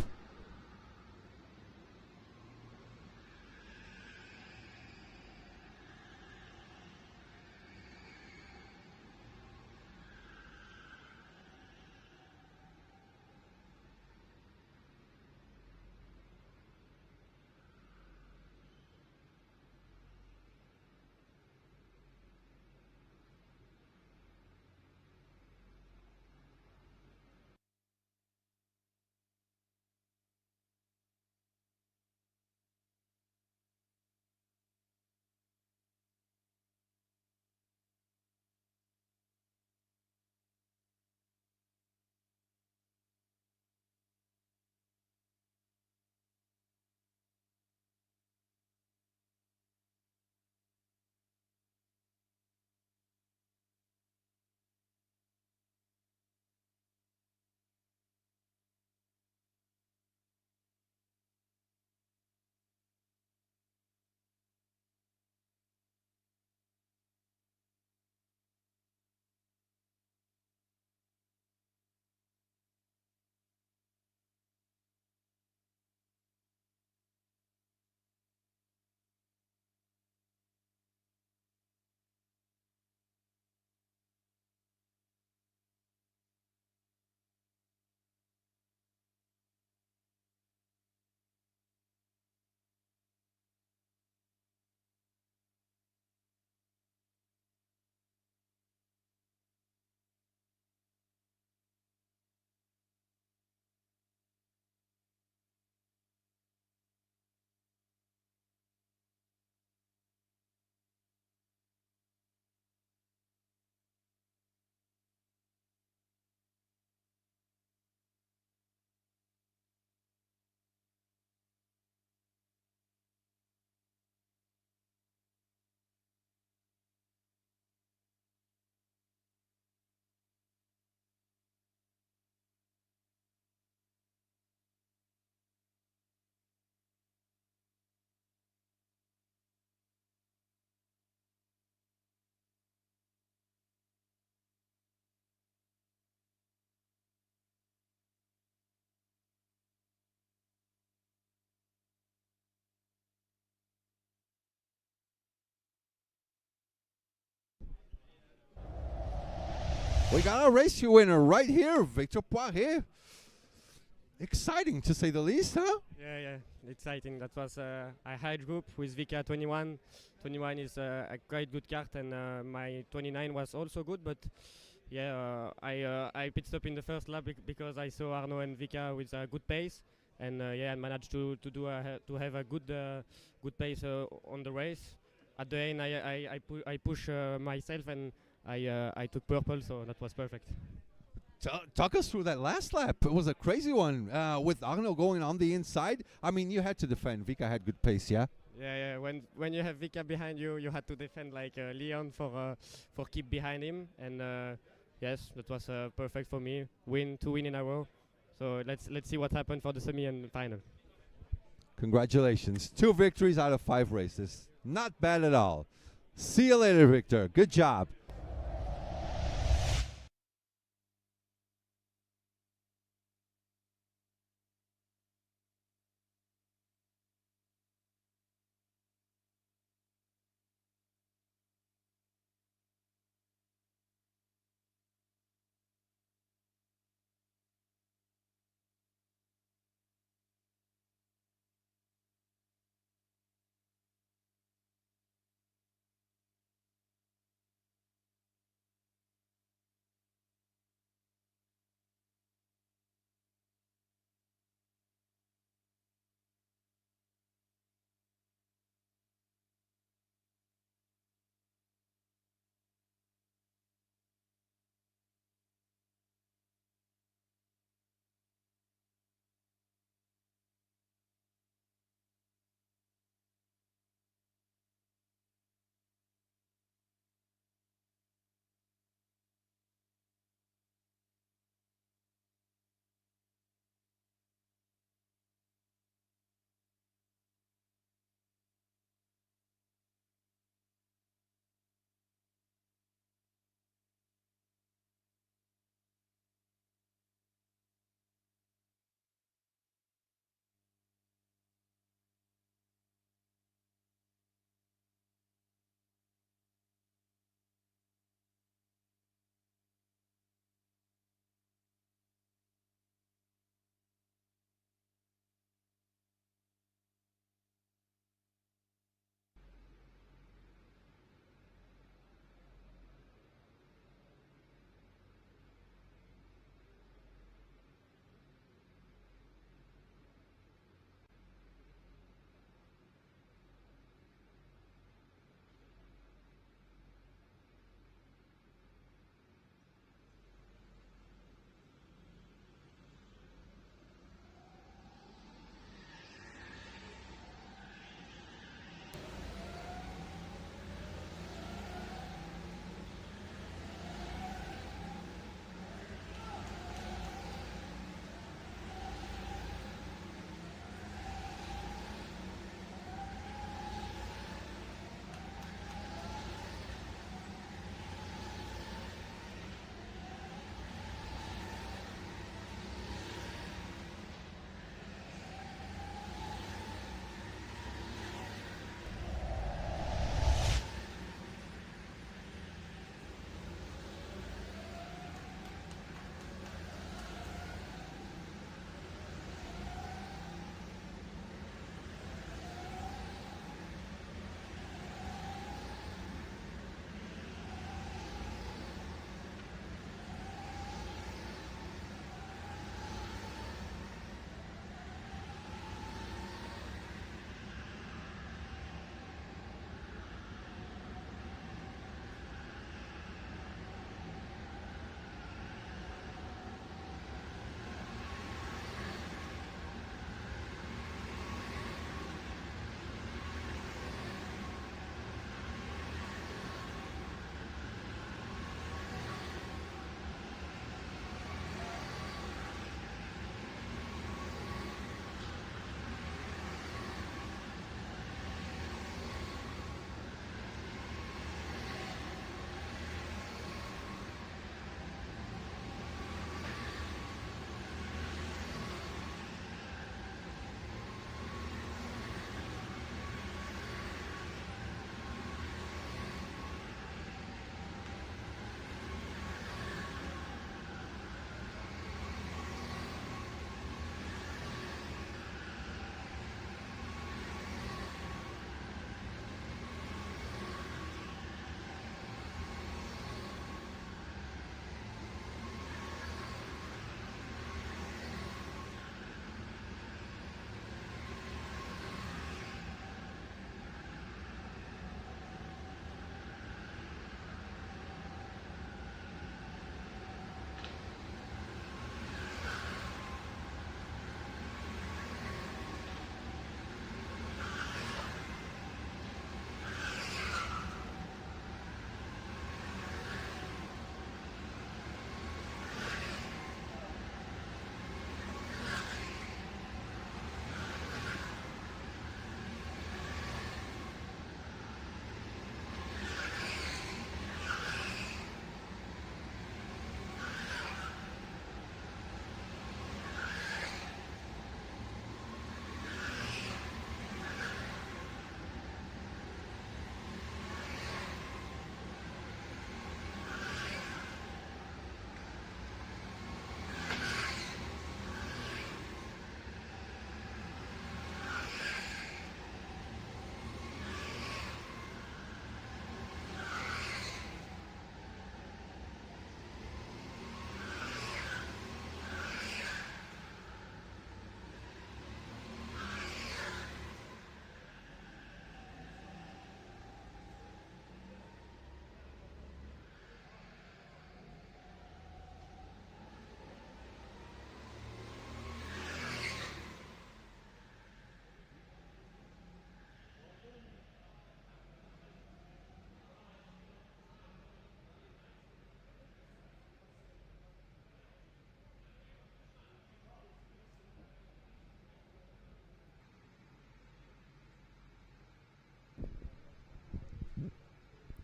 We got a race winner right here, Victor Poirier. Exciting to say the least, huh? Yeah, exciting. That was a high group with Vika 21. 21 is a quite good kart, and my 29 was also good. But yeah, I pit stop in the first lap because I saw Arno and Vika with a good pace, and yeah, I managed to have a good pace on the race. At the end, I push myself, and I took purple, so that was perfect. Talk us through that last lap. It was a crazy one with Arno going on the inside. I mean, you had to defend. Vika had good pace, yeah? Yeah. When you have Vika behind you, you had to defend like Leon for keep behind him. And yes, that was perfect for me. 2 win in a row. So let's see what happened for the semi and final. Congratulations. 2 victories out of 5 races. Not bad at all. See you later, Victor. Good job.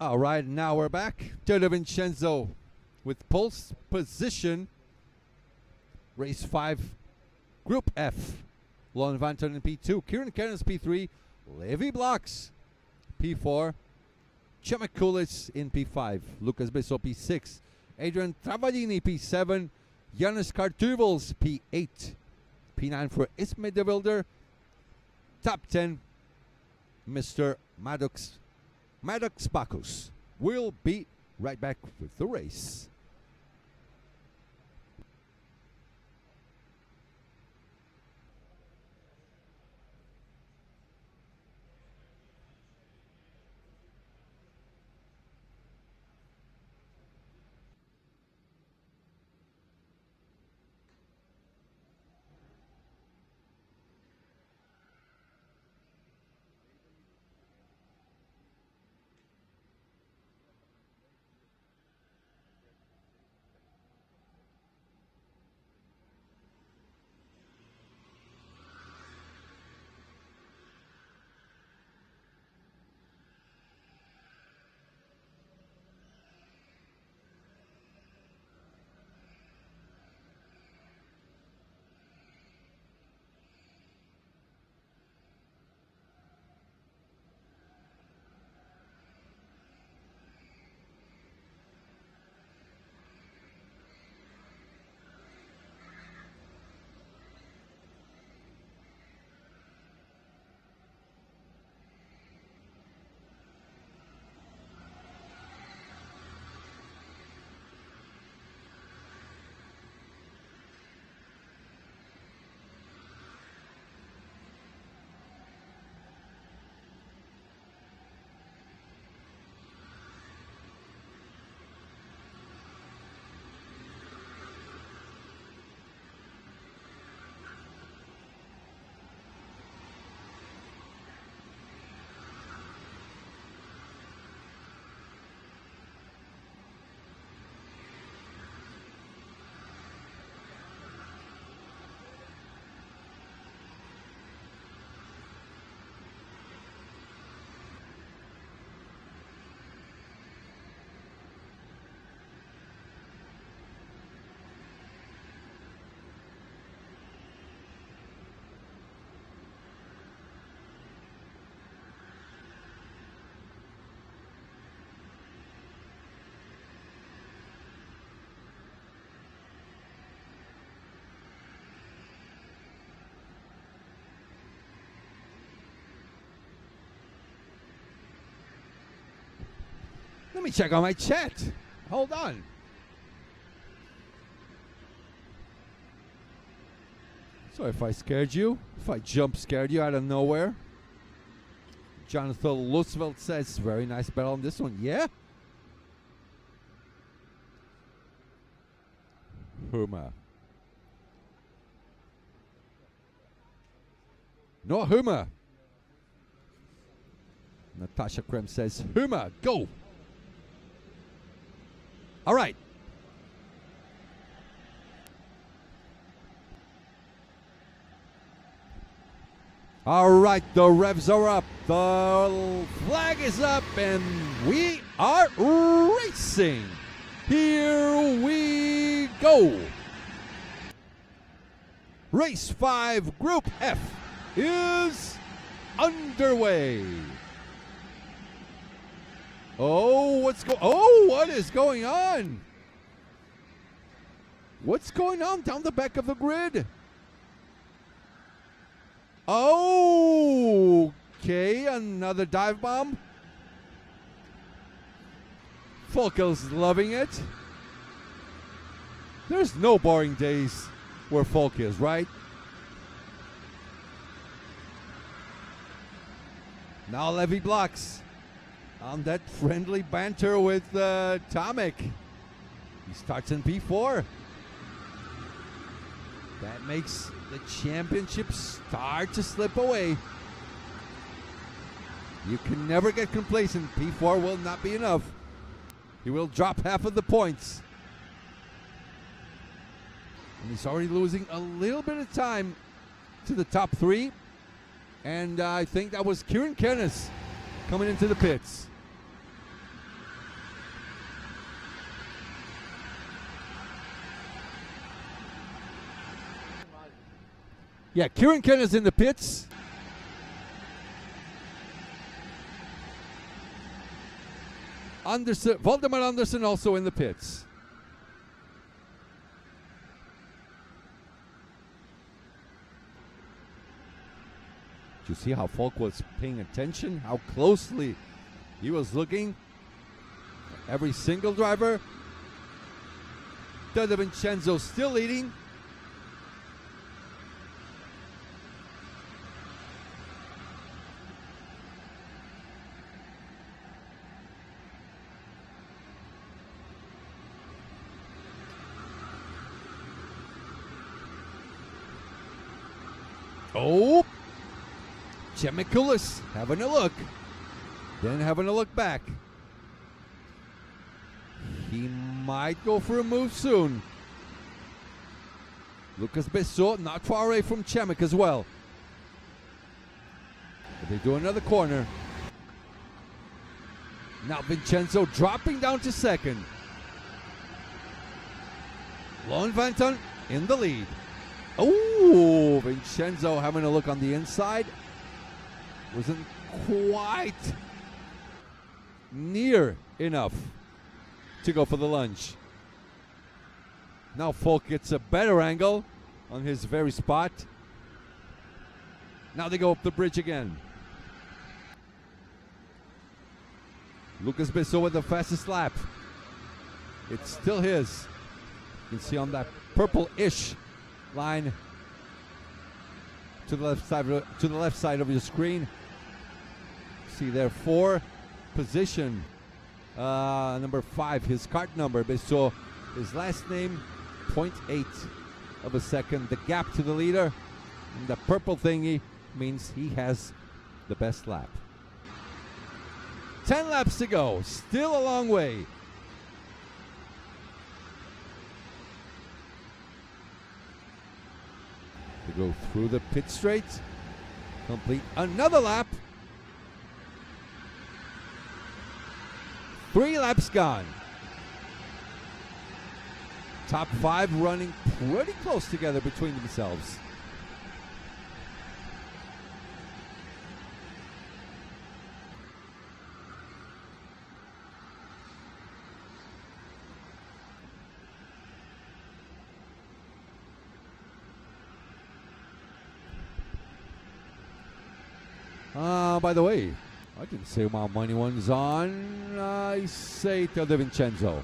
All right, now we're back. Joe Vincenzo with pulse position. Race 5, Group F. Lon Van Tonen P2, Kieran Kernis P3, Levi Blocks P4, Chema Kulis in P5, Lucas Besso P6, Adrian Travaglini P7, Janus Kartuvels P8, P9 for Isme de Wilder, top 10, Mr. Maddox Bacchus. We'll be right back with the race. Let me check on my chat. Hold on. So if I scared you, if I jump scared you out of nowhere. Jonathan Lusveld says, very nice battle on this one. Yeah? Huma. No Huma. Natasha Krem says, Huma, go. All right. All right, the revs are up. The flag is up, and we are racing. Here we go. Race 5, Group F is underway. Oh, what is going on? What's going on down the back of the grid? Okay, another dive bomb. Folkel's loving it. There's no boring days where Folk is, right? Now Levy blocks on that friendly banter with Tomek. He starts in P4. That makes the championship start to slip away. You can never get complacent. P4 will not be enough. He will drop half of the points. And he's already losing a little bit of time to the top 3. And I think that was Kieran Kernis coming into the pits. Yeah, Kieran Kenna's in the pits. Valdemar Anderson also in the pits. Did you see how Falk was paying attention? How closely he was looking? Every single driver. De Vincenzo still leading. Oh, Chemikulis having a look, then having a look back. He might go for a move soon. Lucas Bessot not far away from Chemik as well. But they do another corner. Now Vincenzo dropping down to second. Lon Vanton in the lead. Oh, Vincenzo having a look on the inside. Wasn't quite near enough to go for the lunge. Now Falk gets a better angle on his very spot. Now they go up the bridge again. Lucas Bessot with the fastest lap. It's still his. You can see on that purple-ish line to the left side of your screen. See there, 4 position, number 5, his kart number. So his last name, 0.8 of a second. The gap to the leader, and the purple thingy means he has the best lap. 10 laps to go, still a long way. To go through the pit straight, complete another lap. 3 laps gone. Top 5 running pretty close together between themselves. By the way, I didn't say my money one's on. I say to De Vincenzo.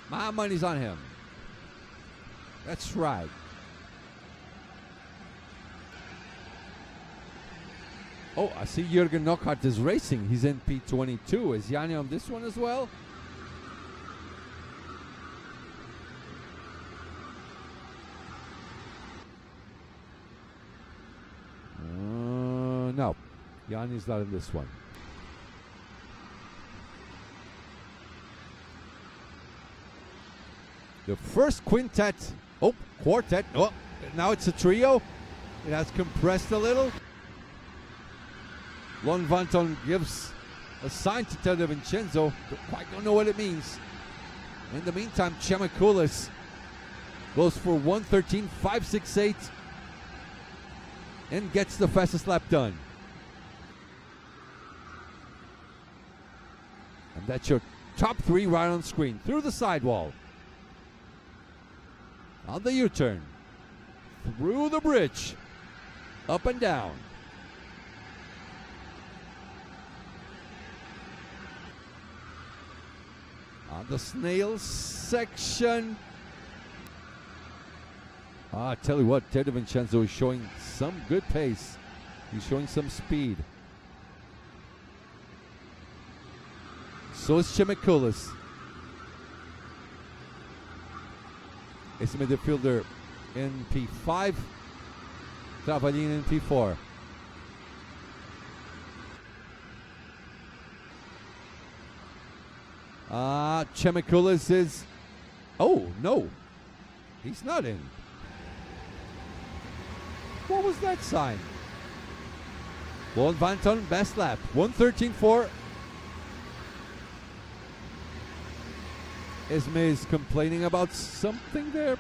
My money's on him. That's right. Oh, I see Jürgen Knockhart is racing. He's in P22. Is Yanni on this one as well? No, Yanni's not in this one. The first quartet. Oh, now it's a trio. It has compressed a little. Lon Vanton gives a sign to Ted Vincenzo. Quite don't know what it means. In the meantime, Chemikulis goes for 1:13.568 and gets the fastest lap done. And that's your top 3 right on screen. Through the sidewall. On the U-turn. Through the bridge. Up and down. On the snail section. I tell you what, Ted Vincenzo is showing some good pace. He's showing some speed. So is Chemikulis. It's a midfielder in P5. Travaglini in P4. Chemikulis is... Oh, no. He's not in. What was that sign? Lon Vanton, best lap. 1:13.4. Esme is complaining about something there.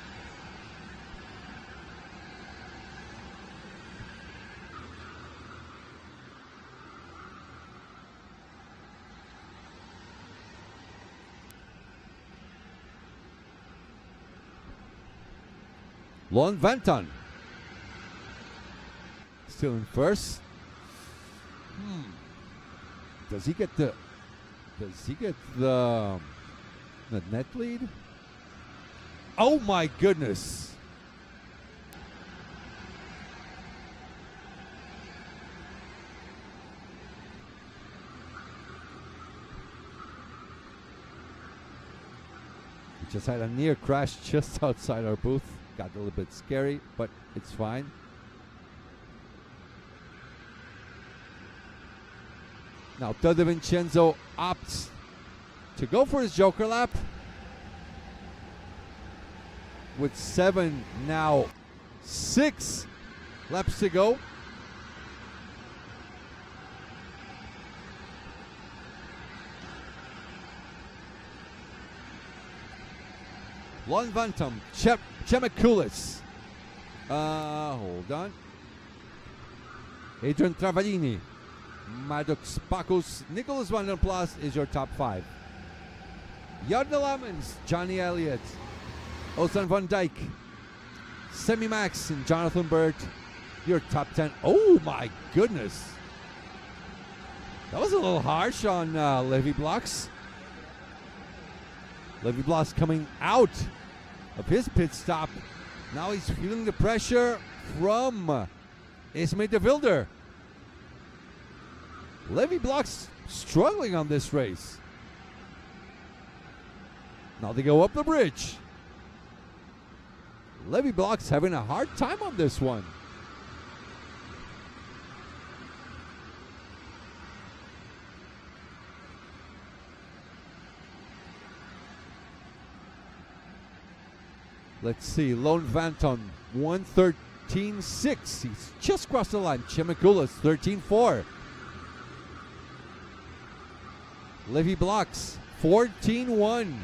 Lon Vanton still in first. Does he get the net lead? Oh my goodness. We just had a near crash just outside our booth. Got a little bit scary, but it's fine. Now De Vincenzo opts to go for his Joker lap. With 7, now 6 laps to go. Lon Vantum, Chemikulis. Hold on. Adrian Travaglini, Maddox Pacus, Nicholas Van der Plas is your top 5. Jarno Lammens, Johnny Elliott, Ozan Van Dijk, Semi Max, and Jonathan Bird, your top 10. Oh my goodness. That was a little harsh on Levi Blocks. Levi Blocks coming out of his pit stop. Now he's feeling the pressure from Ismay de Wilder. Levi Blocks struggling on this race. Now they go up the bridge. Levi Blocks having a hard time on this one. Let's see, Lone Vanton, 1:13.6. He's just crossed the line. Chemikulis, 13.4. Levi Blocks, 14.1.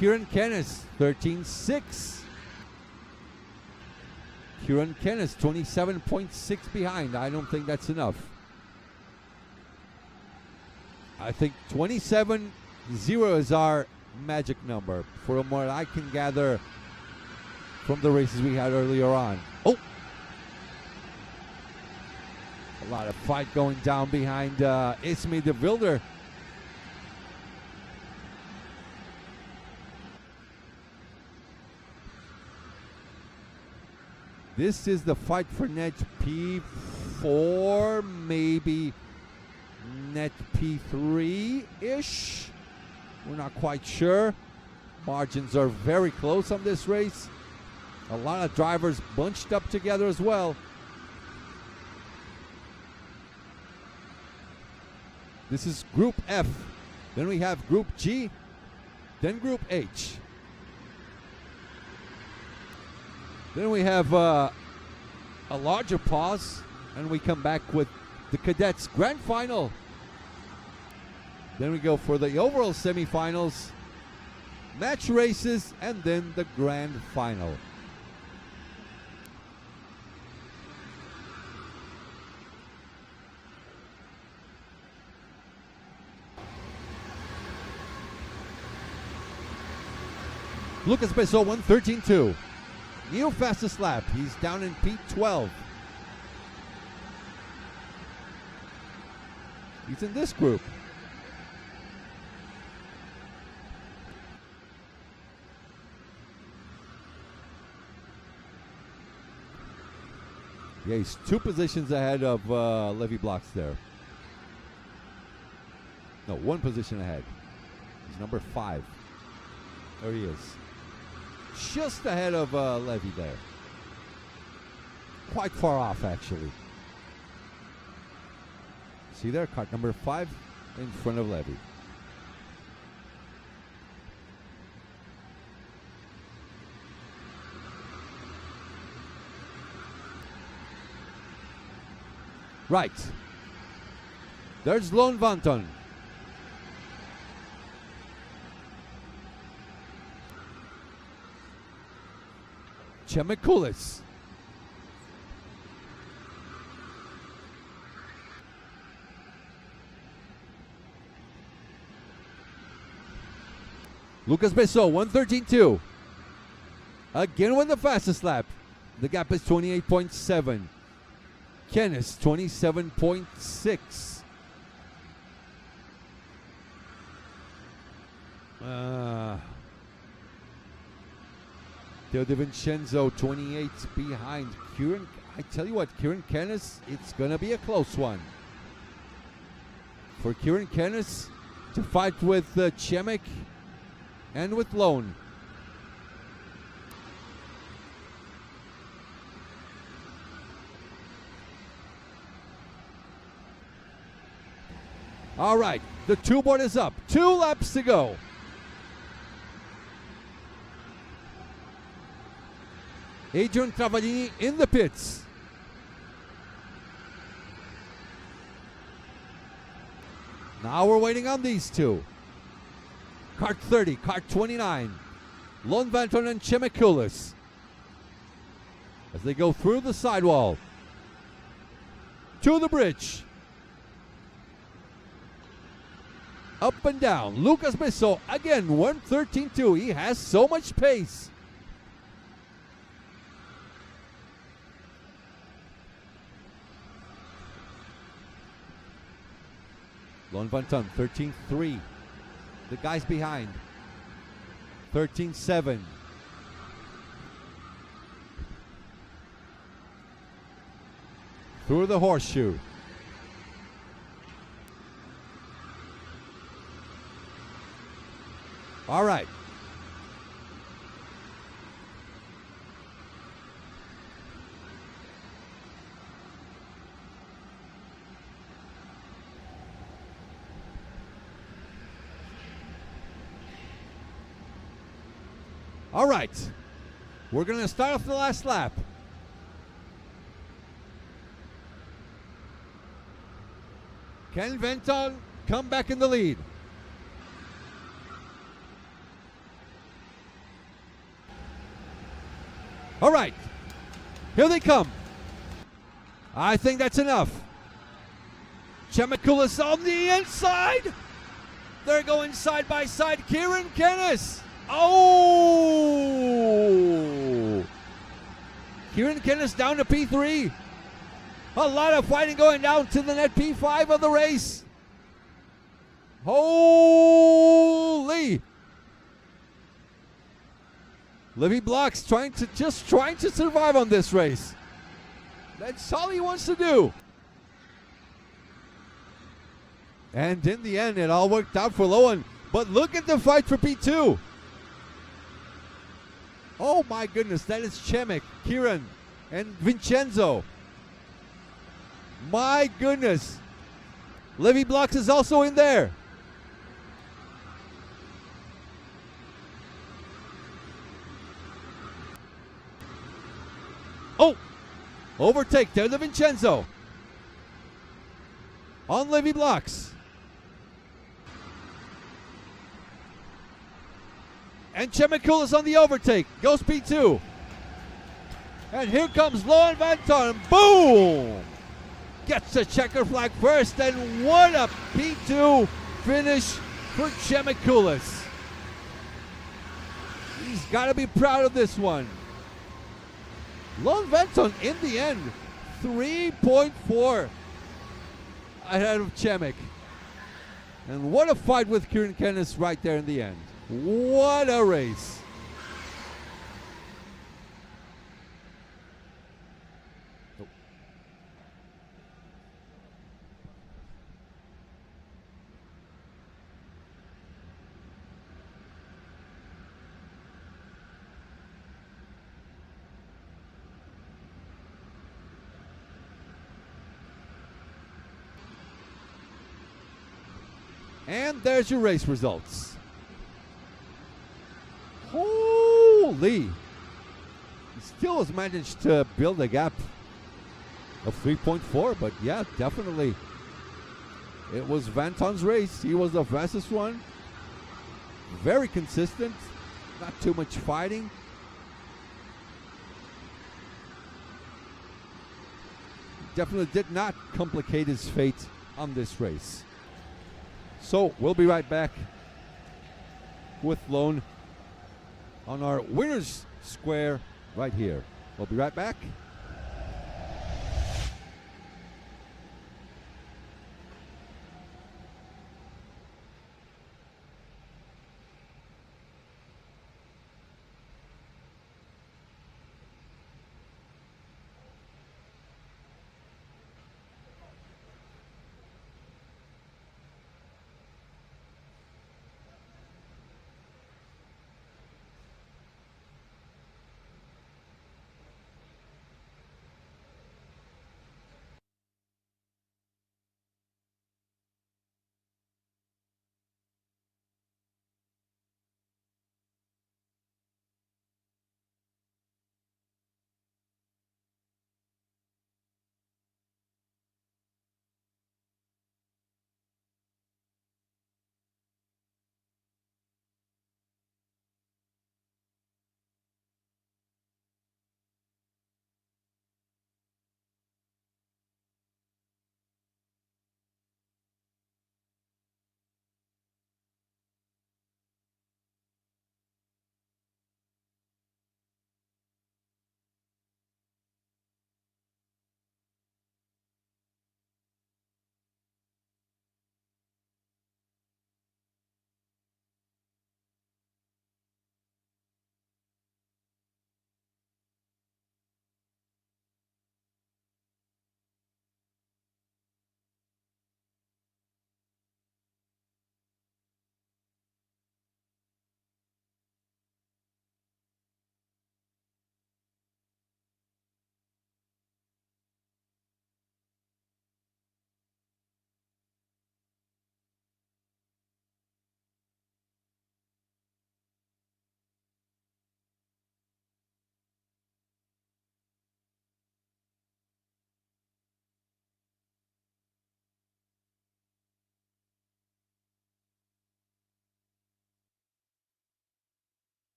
Kieran Kennis, 13.6. Kieran Kennis, 27.6 behind. I don't think that's enough. I think 27.0 is our magic number from what I can gather from the races we had earlier on. Oh! A lot of fight going down behind Ismay de Wilder. This is the fight for net P4, maybe net P3-ish. We're not quite sure. Margins are very close on this race. A lot of drivers bunched up together as well. This is Group F. Then we have Group G. Then Group H. Then we have a larger pause. And we come back with the Cadets Grand Final. Then we go for the overall semifinals, match races, and then the grand final. Lucas Besso, 1:13.2. New fastest lap. He's down in P12. He's in this group. Yeah, he's 2 positions ahead of Levi Blocks there. No, 1 position ahead. He's number 5. There he is. Just ahead of Levi there. Quite far off, actually. See there, car number 5 in front of Levi. Right. There's Lone Vanton. Chemikulis. Lucas Besso, 1:13.2. again with the fastest lap. The gap is 28.7. Kennis 27.6. Theo DiVincenzo 28 behind. Kieran, I tell you what, Kieran Kennis, it's going to be a close one. For Kieran Kennis to fight with Chemek and with Lone. All right, the two board is up. 2 laps to go. Adrian Travaglini in the pits. Now we're waiting on these two. Kart 30, Kart 29. Lon Vanton and Chemikulis. As they go through the sidewall. To the bridge. Up and down. Lucas Bisso again, 1:13.2. He has so much pace. Lon Vanton, 13.3. The guys behind, 13.7. Through the horseshoe. All right. All right. We're going to start off the last lap. Can Venton come back in the lead? All right, here they come. I think that's enough. Chemikulis on the inside. They're going side by side. Kieran Kennis. Oh! Kieran Kennis down to P3. A lot of fighting going down to the net P5 of the race. Holy! Livy Blocks trying to survive on this race. That's all he wants to do. And in the end, it all worked out for Lowen. But look at the fight for P2. Oh my goodness, that is Chemek, Kieran, and Vincenzo. My goodness. Livy Blocks is also in there. Oh! Overtake there, the Vincenzo. On Livy Blocks. And Chemikulis on the overtake. Goes P2. And here comes Lowen Vanton. Boom! Gets the checker flag first. And what a P2 finish for Chemikulis. He's got to be proud of this one. Lowen Vanton in the end, 3.4 ahead of Chemek. And what a fight with Kieran Kennis right there in the end. What a race. Oh. And there's your race results. Holy! He still has managed to build a gap of 3.4, but yeah, definitely. It was Vanton's race. He was the fastest one. Very consistent. Not too much fighting. Definitely did not complicate his fate on this race. So we'll be right back with Lone on our winner's square right here. We'll be right back.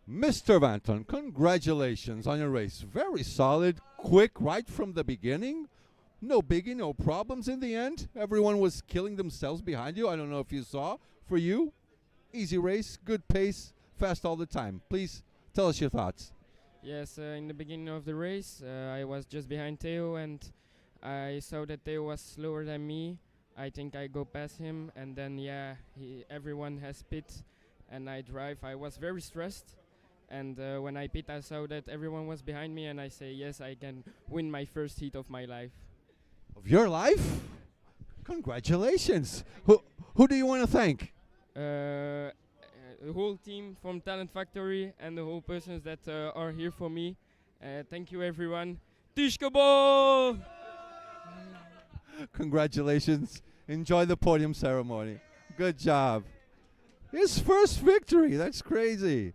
Mr. Vanton, congratulations on your race. Very solid, quick, right from the beginning. No biggie, no problems in the end. Everyone was killing themselves behind you. I don't know if you saw. For you, easy race, good pace, fast all the time. Please tell us your thoughts. Yes, in the beginning of the race, I was just behind Theo, and I saw that Theo was slower than me. I think I go past him, and then everyone has pit, and I drive. I was very stressed, and when I pit, I saw that everyone was behind me, and I say, yes, I can win my first heat of my life. Of your life? Congratulations. Who do you want to thank? The whole team from Talent Factory and the whole persons that are here for me. Thank you, everyone. Tishkabo! Congratulations. Enjoy the podium ceremony. Good job. His first victory. That's crazy.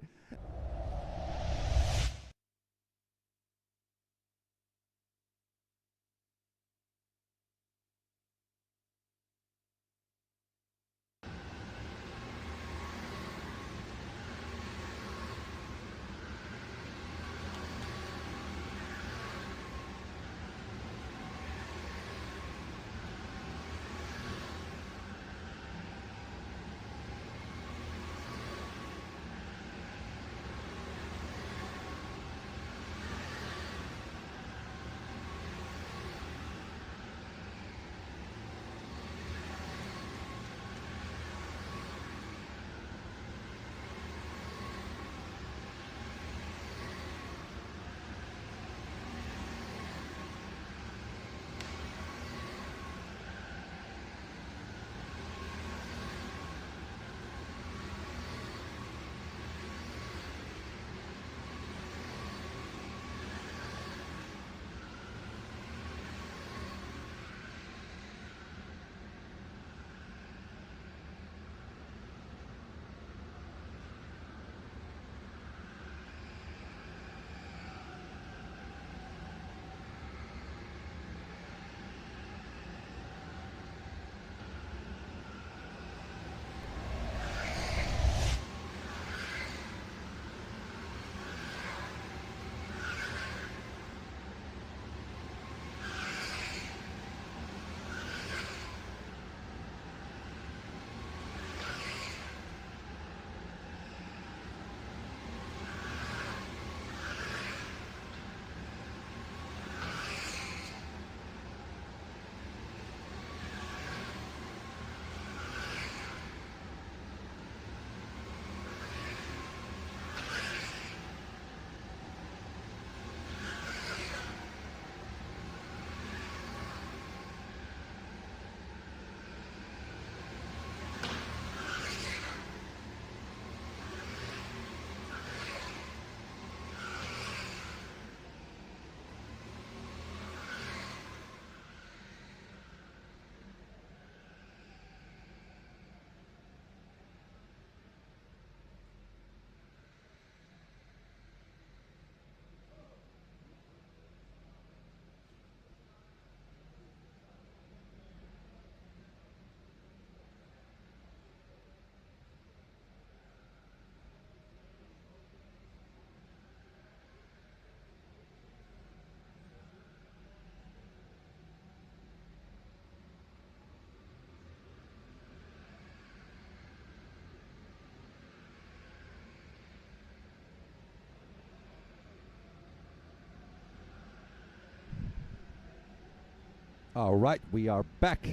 All right, we are back.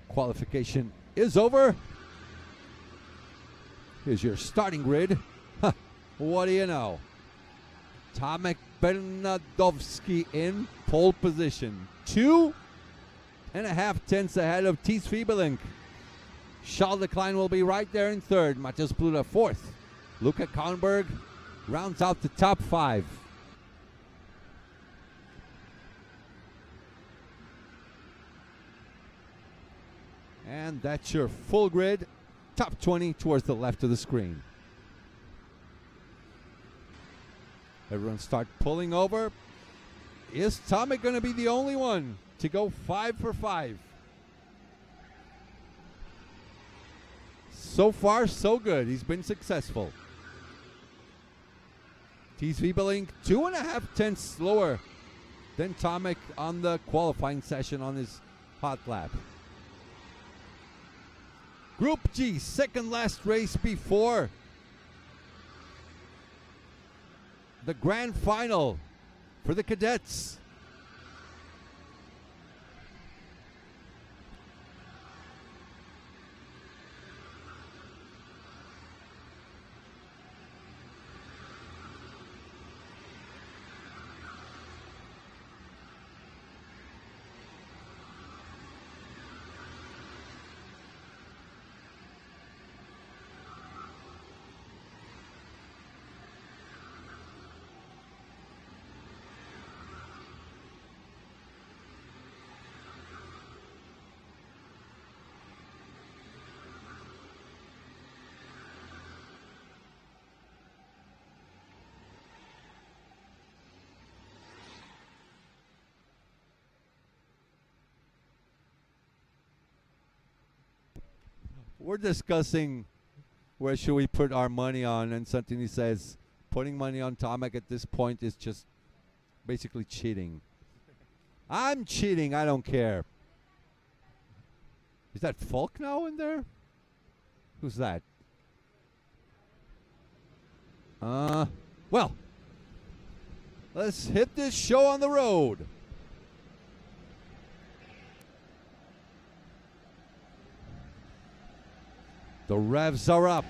Qualification is over. Here's your starting grid. Huh, what do you know? Tomek Bernadowski in pole position. 2.5 tenths ahead of Thies Fiebelink. Charles Leclerc will be right there in third. Matthias Bluder fourth. Luca Kahnberg rounds out the top 5. And that's your full grid. Top 20 towards the left of the screen. Everyone start pulling over. Is Tomek going to be the only one to go 5 for 5? So far, so good. He's been successful. Thies Wiebelink 2.5 tenths slower than Tomek on the qualifying session on his hot lap. Group G, second last race before the grand final for the cadets. We're discussing where should we put our money on, and Santini says putting money on Tomek at this point is just basically cheating. I'm cheating, I don't care. Is that Falk now in there? Who's that? Well, let's hit this show on the road. The revs are up.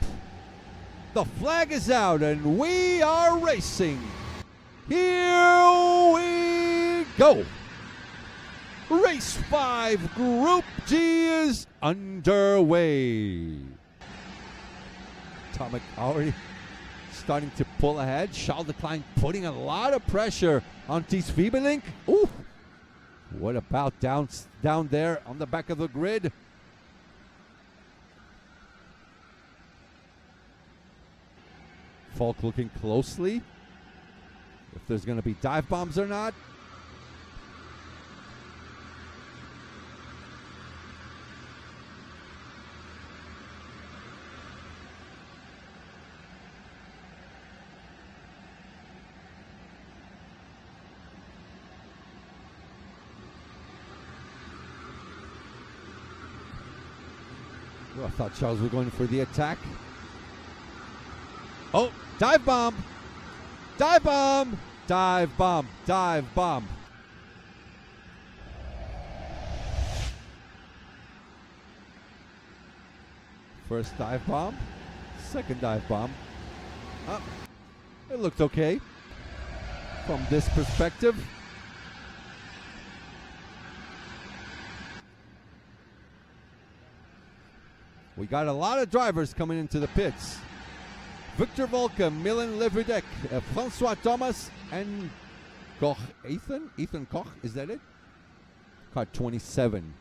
The flag is out, and we are racing. Here we go. Race 5, Group G is underway. Tomek already starting to pull ahead. Charles Leclerc putting a lot of pressure on Thies Wiebelink. Ooh, what about down there on the back of the grid? Falk looking closely if there's going to be dive bombs or not. Oh, I thought Charles was going for the attack. Oh, dive bomb! Dive bomb! Dive bomb! Dive bomb! First dive bomb. Second dive bomb. Oh, it looked okay from this perspective. We got a lot of drivers coming into the pits. Victor Volke, Milan Levedek, Francois Thomas, and Koch. Ethan Koch, is that it? Car 27.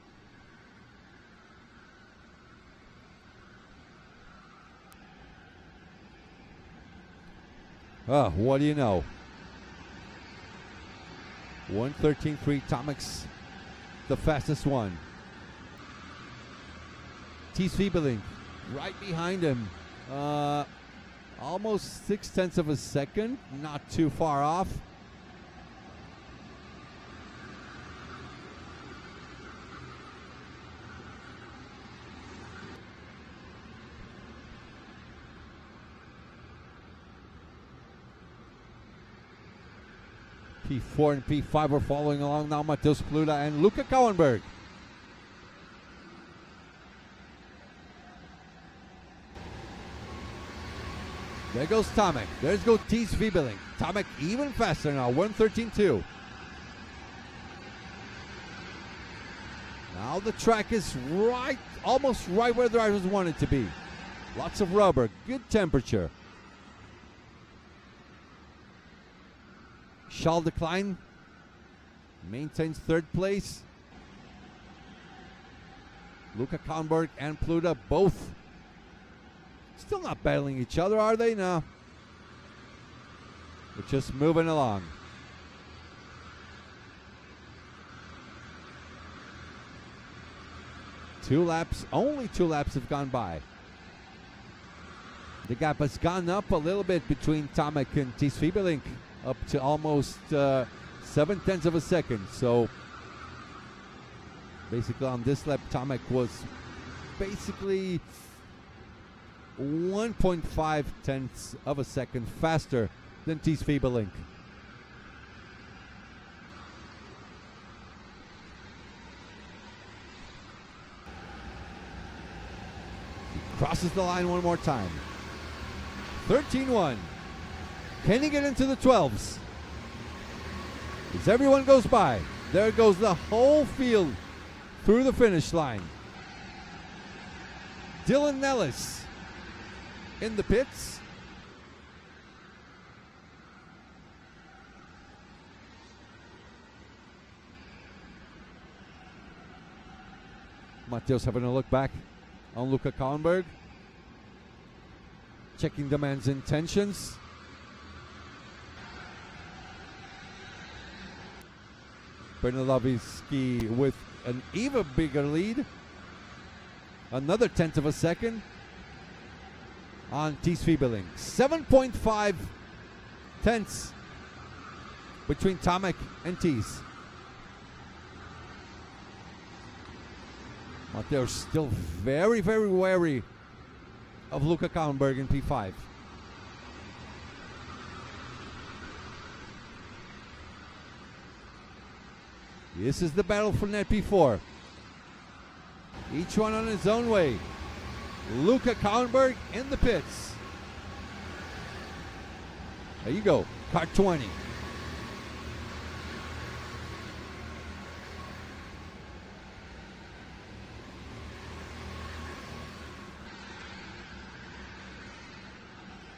What do you know? 1:13.3, Tomek's the fastest one. Thies Wiebelink right behind him. Almost 0.6 of a second, not too far off. P4 and P5 are following along now. Mateusz Pluda and Luca Kauenberg. There goes Tomek. There's go Thies Viebeling. Tomek even faster now, 1:13.2. Now the track is right, almost right where the drivers want it to be. Lots of rubber, good temperature. Charles Leclerc maintains third place. Luca Kauenberg and Pluda both still not battling each other, are they? No. They're just moving along. Only two laps have gone by. The gap has gone up a little bit between Tomek and Thies Viebeling, up to almost 0.7 of a second. So basically on this lap, Tomek was basically 1.5 of a second faster than Thies Viebeling. Crosses the line one more time. 13-1. Can he get into the 12s? As everyone goes by, there goes the whole field through the finish line. Dylan Nellis in the pits. Mateusz having a look back on Luca Kauenberg, checking the man's intentions. Bernalovsky with an even bigger lead, another 1/10 of a second on Thies Viebeling. 7.5 tenths between Tomek and Thies. Mateusz still very, very wary of Luca Kauenberg in P5. This is the battle for net P4. Each one on his own way. Luca Kauenberg in the pits. There you go, car 20.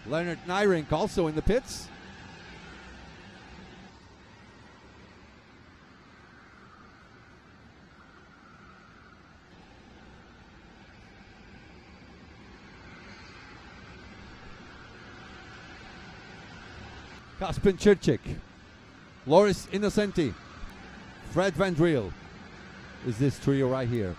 Leonard Nyrink also in the pits. Kaspin Chirchik, Loris Innocenti, Fred Van Driel is this trio right here.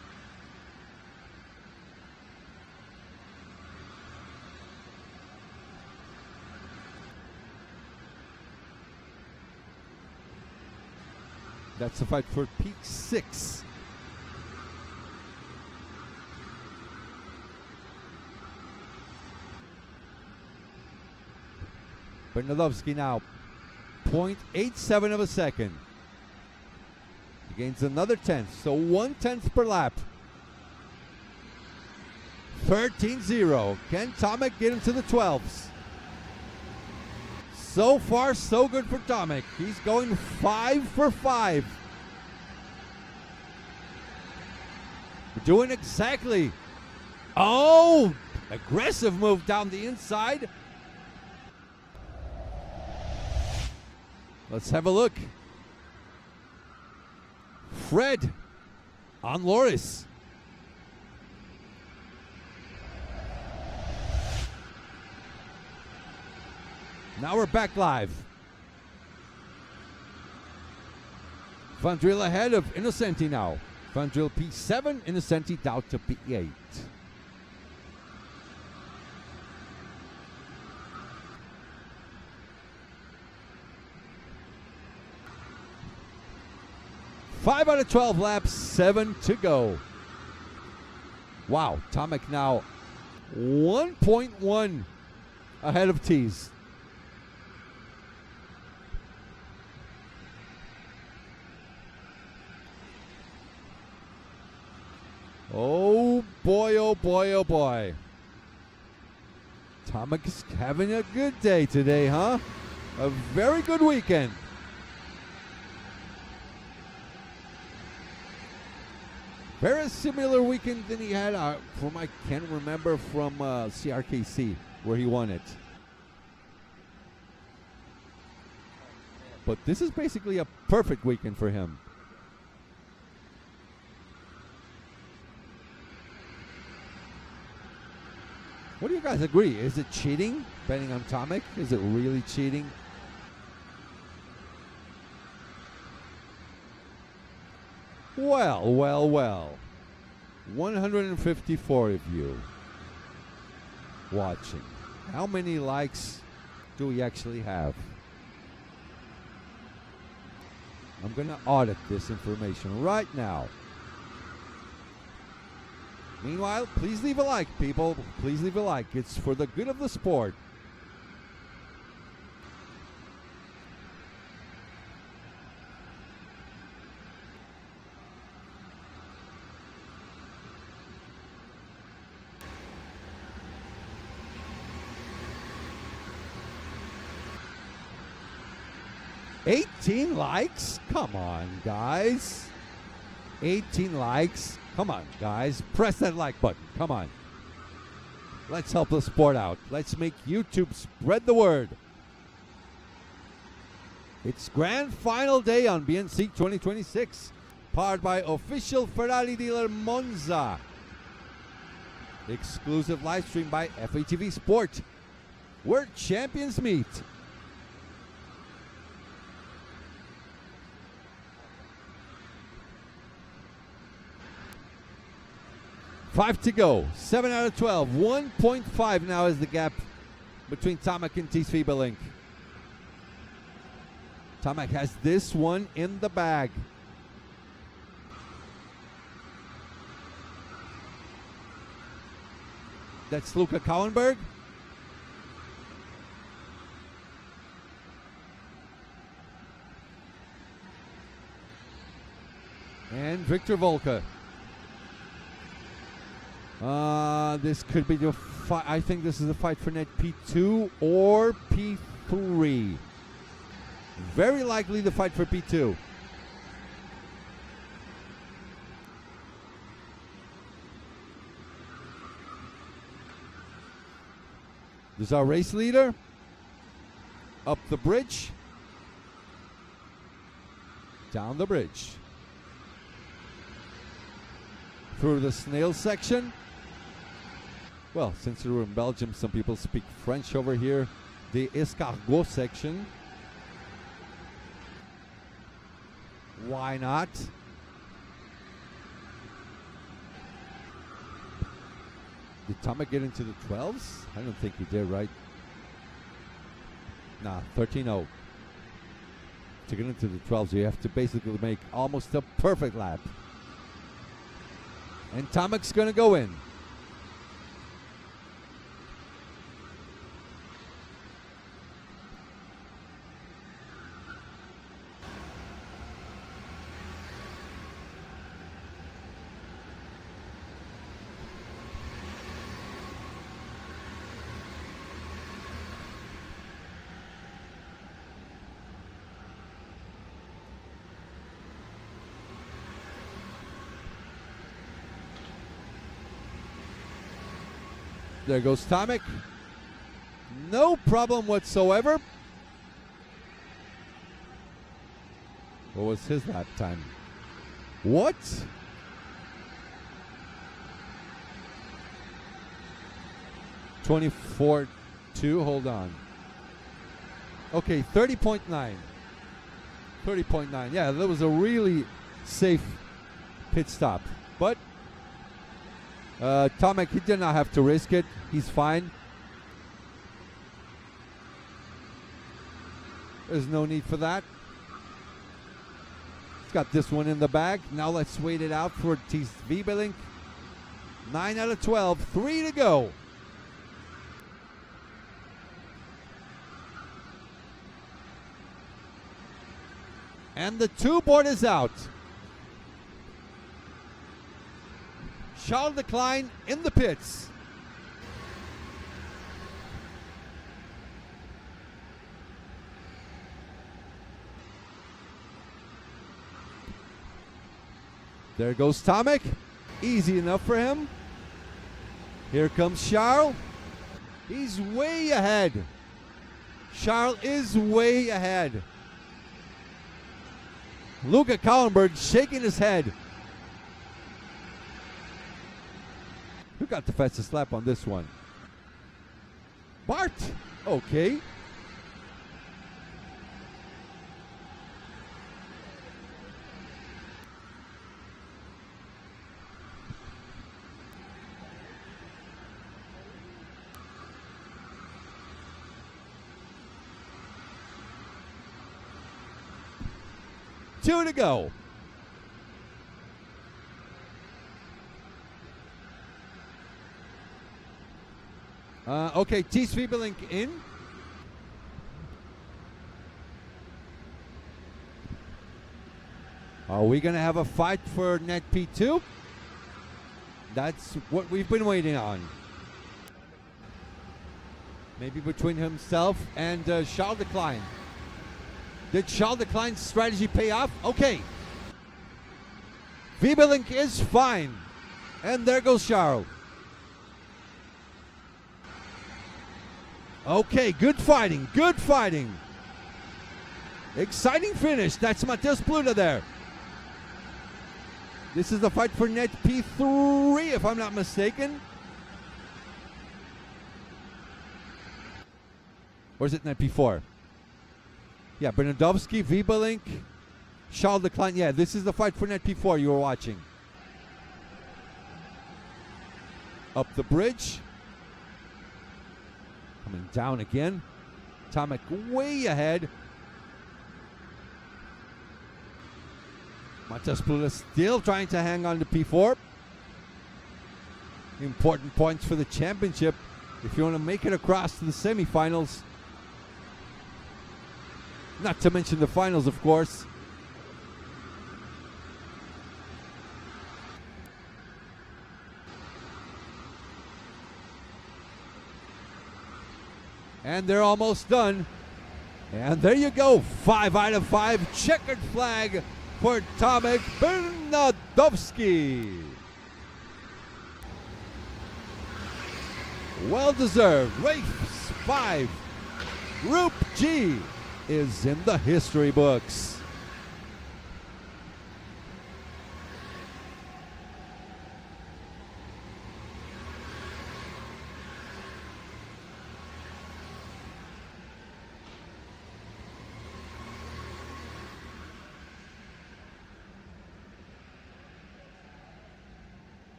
That's the fight for P6. Bernalovsky now 0.87 of a second. He gains another 10th, so 1/10 per lap. 13-0. Can Tomek get him to the 12s? So far, so good for Tomek. He's going 5 for 5. We're doing exactly. Oh, aggressive move down the inside. Let's have a look. Fred on Loris. Now we're back live. Van Driel ahead of Innocenti now. Van Driel P7, Innocenti down to P8. Five out of 12 laps, 7 to go. Wow, Tomek now 1.1 ahead of Thies. Oh boy, oh boy, oh boy. Tomic's having a good day today, huh? A very good weekend. Very similar weekend than he had from, I can't remember, from CRKC, where he won it. But this is basically a perfect weekend for him. What do you guys agree? Is it cheating, betting on Tomic? Is it really cheating? Well, well, well. 154 of you watching. How many likes do we actually have? I'm going to audit this information right now. Meanwhile, please leave a like, people. Please leave a like. It's for the good of the sport. $18 likes? Come on, guys. 18 likes. Come on, guys. Press that like button. Come on. Let's help the sport out. Let's make YouTube spread the word. It's grand final day on BNC 2026, powered by official Ferrari dealer Monza. Exclusive live stream by FATV Sport, where champions meet. Five to go. 7 out of 12. 1.5 now is the gap between Tomic and Ties Wiebelink. Tomic has this one in the bag. That's Luca Kauenberg. And Victor Volker. This could be the fight. I think this is the fight for net P2 or P3. Very likely the fight for P2. This is our race leader. Up the bridge. Down the bridge. Through the snail section. Well, since we're in Belgium, some people speak French over here. The escargot section. Why not? Did Tomic get into the 12s? I don't think he did, right? Nah, 13-0. To get into the 12s, you have to basically make almost a perfect lap. And Tomic's going to go in. There goes Tomic. No problem whatsoever. What was his lap time? What? .24.2. Hold on. Okay, 30.9. 30.9. Yeah, that was a really safe pit stop. But Tomic, he did not have to risk it. He's fine. There's no need for that. He's got this one in the bag. Now let's wait it out for Ties Wiebelink. 9 out of 12. 3 to go. And the 2 board is out. Charles Leclerc in the pits. There goes Tomek. Easy enough for him. Here comes Charles. He's way ahead. Charles is way ahead. Luca Kallenberg shaking his head. Who got the fastest lap on this one? Bart. Okay. Two to go. Okay, T. Swiebelink in. Are we going to have a fight for net P2? That's what we've been waiting on. Maybe between himself and Charles Leclerc. Did Charles Leclerc's strategy pay off? Okay. Swiebelink is fine. And there goes Charles. Okay, good fighting, good fighting. Exciting finish. That's Matheus Pluta there. This is the fight for net P3, if I'm not mistaken. Or is it net P4? Yeah, Bernardowski, Swiebelink, Charles Leclerc. Yeah, this is the fight for net P4 you were watching. Up the bridge. Coming down again. Tomek way ahead. Matheus Pluta still trying to hang on to P4. Important points for the championship if you want to make it across to the semifinals. Not to mention the finals, of course. And they're almost done. And there you go. 5 out of 5. Checkered flag for Tomek Bernardowski. Well deserved. Race 5. Group G is in the history books.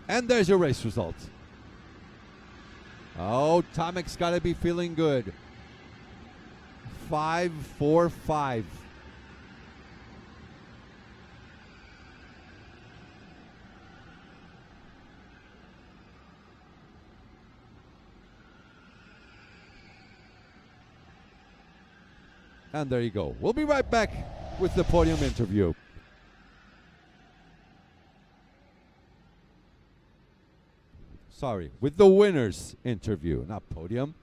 And there's your race result. Oh, Tomek's got to be feeling good. 5-4-5. And there you go. We'll be right back with the podium interview. Sorry, with the winners interview, not podium.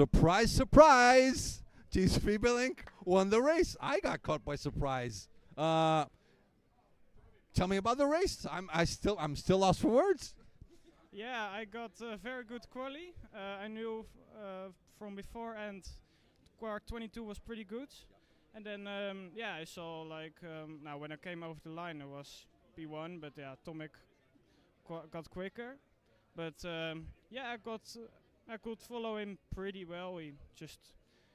Surprise, surprise! GSP Billink won the race. I got caught by surprise. Tell me about the race. I'm still lost for words. Yeah, I got a very good quali. I knew from before, and quart 22 was pretty good. And then yeah, I saw like now when I came over the line, it was P1, but yeah, Tomek got quicker. But yeah, I could follow him pretty well. He just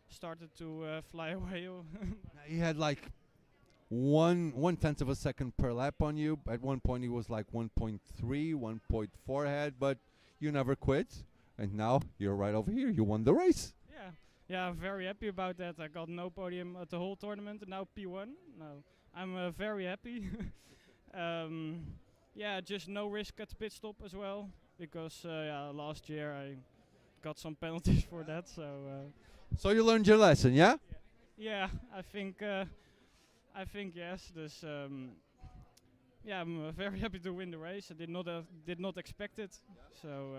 started to fly away. He had like 1/10 of a second per lap on you. At one point, he was like 1.3, 1.4 ahead, but you never quit. And now you're right over here. You won the race. Yeah, yeah, I'm very happy about that. I got no podium at the whole tournament, and now P1. No, I'm very happy. Yeah, just no risk at the pit stop as well, because yeah, last year I got some penalties for that. So you learned your lesson, yeah? Yeah, I think yes. This yeah, I'm very happy to win the race. I did not expect it. So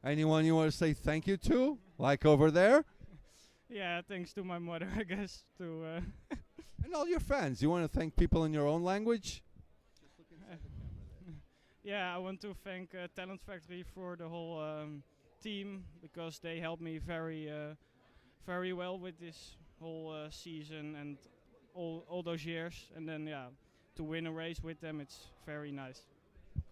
Anyone you want to say thank you to, like over there? yeah, thanks to my mother, I guess. And all your fans. You want to thank people in your own language? Yeah, I want to thank Talent Factory for the whole team, because they helped me very well with this whole season and all those years. And then yeah, to win a race with them, it's very nice.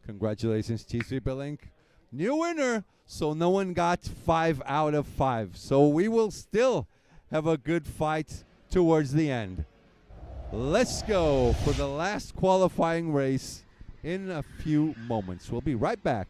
Congratulations, GSP Billink. New winner. So no one got 5 out of 5. So we will still have a good fight towards the end. Let's go for the last qualifying race in a few moments. We'll be right back.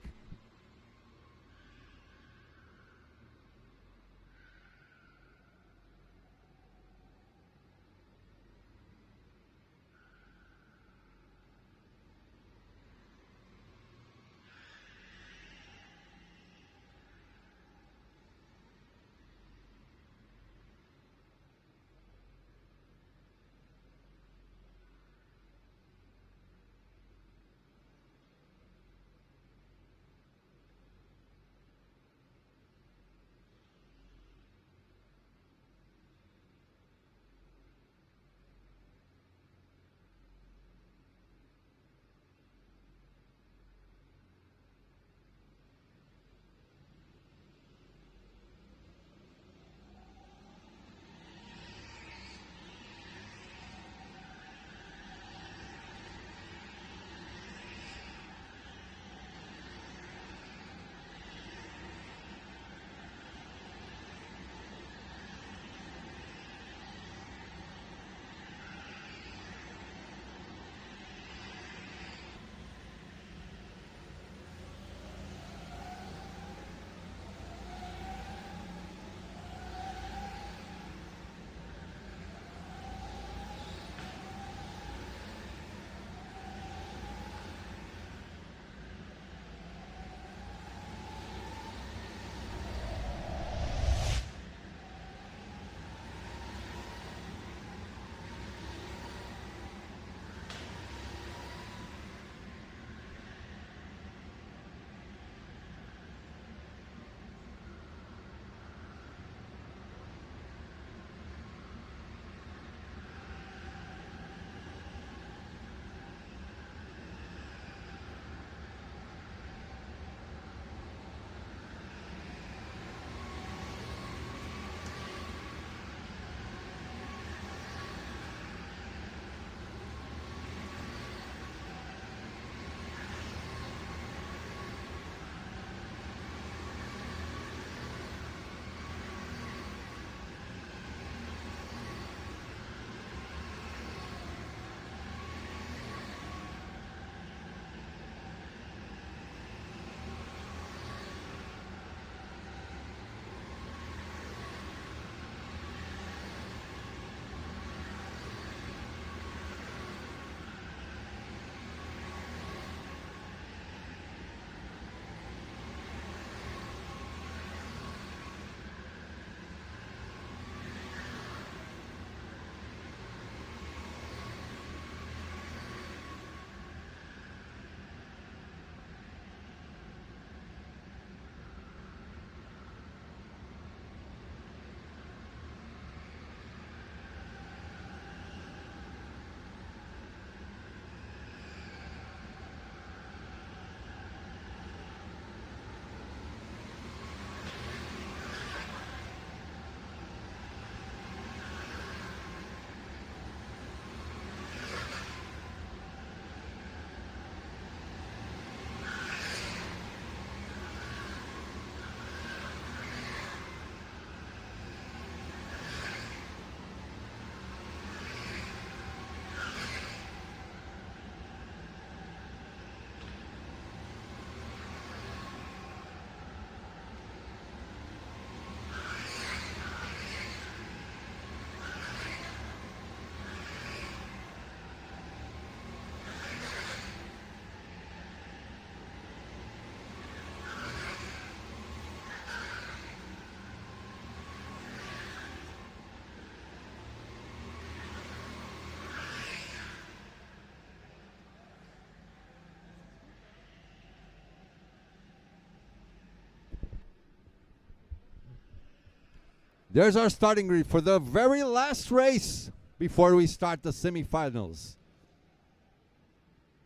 There's our starting grid for the very last race before we start the semifinals.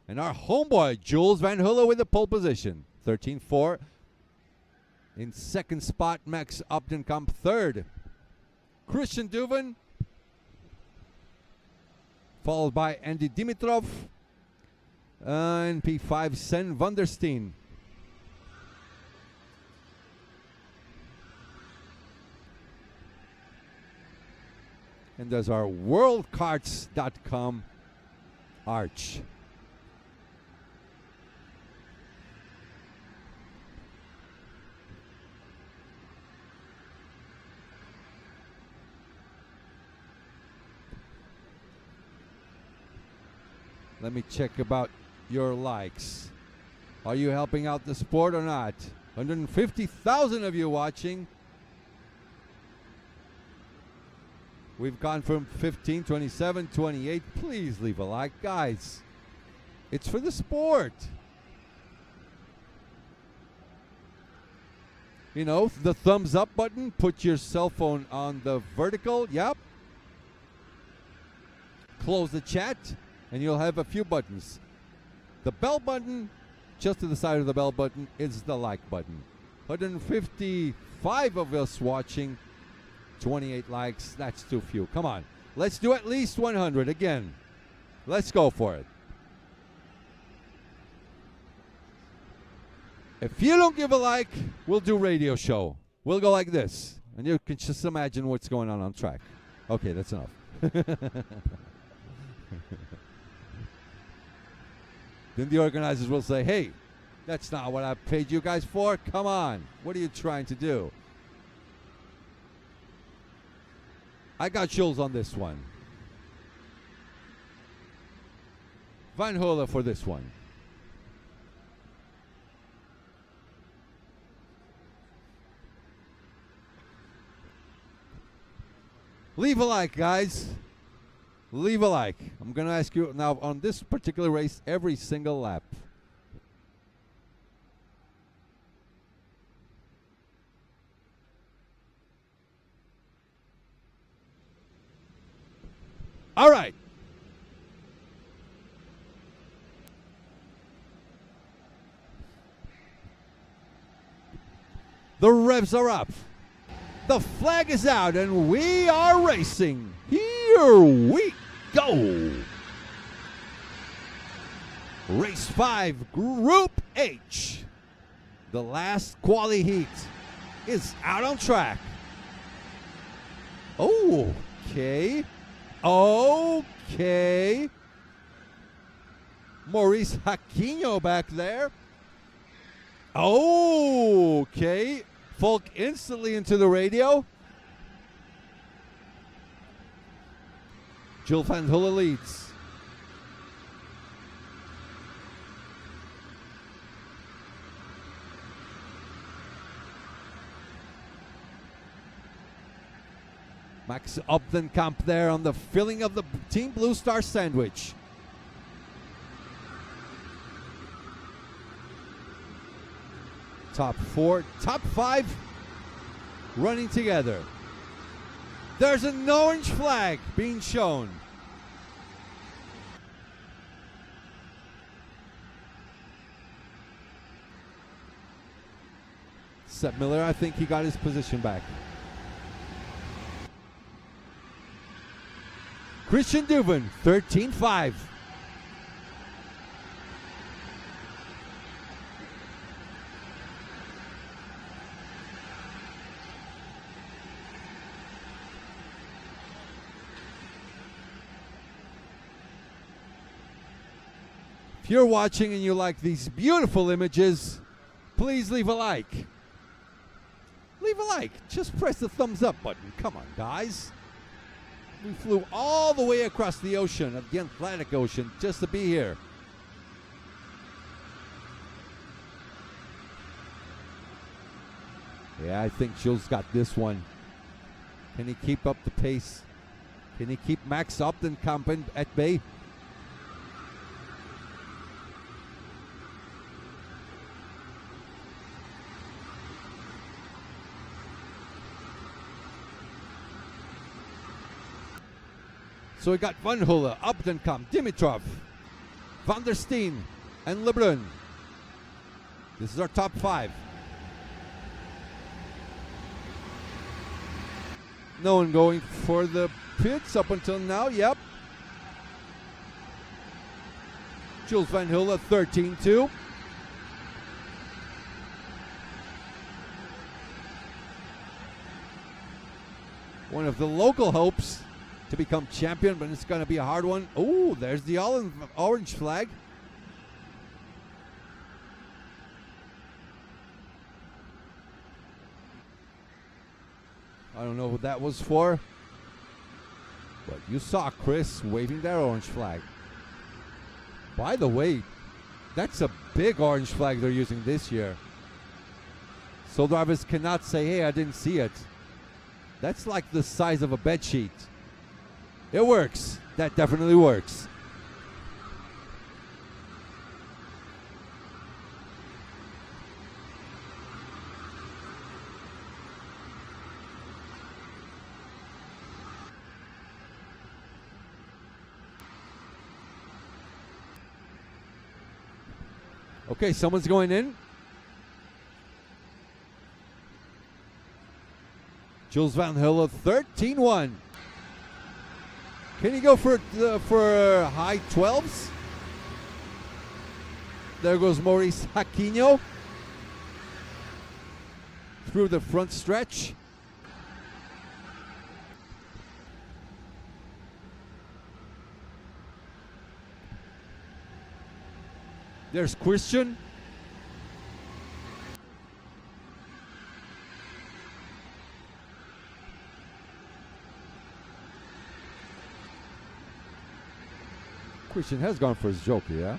And our homeboy, Jules Van Hulle with the pole position. 13-4. In second spot, Max Opdenkamp third. Christian Duven, followed by Andy Dimitrov. And P5, Sven van der Steen. And there's our worldkarts.com arch. Let me check about your likes. Are you helping out the sport or not? 150,000 of you watching. We've gone from 15, 27, 28. Please leave a like, guys. It's for the sport. You know, the thumbs up button, put your cell phone on the vertical. Yep. Close the chat, and you'll have a few buttons. The bell button, just to the side of the bell button, is the like button. 155 of us watching. 28 likes, that's too few. Come on, let's do at least 100 again. Let's go for it. If you don't give a like, we'll do radio show. We'll go like this, and you can just imagine what's going on track. Okay, that's enough. Then the organizers will say, hey, that's not what I paid you guys for. Come on, what are you trying to do? I got Jules on this one. Van Hulle for this one. Leave a like, guys. Leave a like. I'm going to ask you now on this particular race every single lap. All right. The revs are up. The flag is out, and we are racing. Here we go. Race 5, Group H. The last quali heat is out on track. Okay. Okay. Maurice Aquino back there. Okay. Folk instantly into the radio. Jules Van Hulle leads. Max Opdenkamp there on the filling of the Team Blue Star sandwich. Top 4, top 5 running together. There's an orange flag being shown. Sepp Miller, I think he got his position back. Christian Duven, 13-5. If you're watching and you like these beautiful images, please leave a like. Leave a like. Just press the thumbs up button. Come on, guys. We flew all the way across the ocean, of the Atlantic Ocean, just to be here. Yeah, I think Jules got this one. Can he keep up the pace? Can he keep Max Opdenkamp at bay? So we got Van Hulle, Updenkamp, Dimitrov, Van der Steen, and Lebrun. This is our top 5. No one going for the pits up until now. Yep. Jules Van Hulle, 13-2. One of the local hopes to become champion, but it's going to be a hard one. Oh, there's the orange flag. I don't know what that was for, but you saw Chris waving that orange flag. By the way, that's a big orange flag they're using this year. So drivers cannot say, hey, I didn't see it. That's like the size of a bed sheet. It works. That definitely works. Okay, someone's going in. Jules Van Hulle, 13-1. Can he go for high 12s? There goes Maurice Aquino through the front stretch. There's Christian. Christian has gone for his joker, yeah?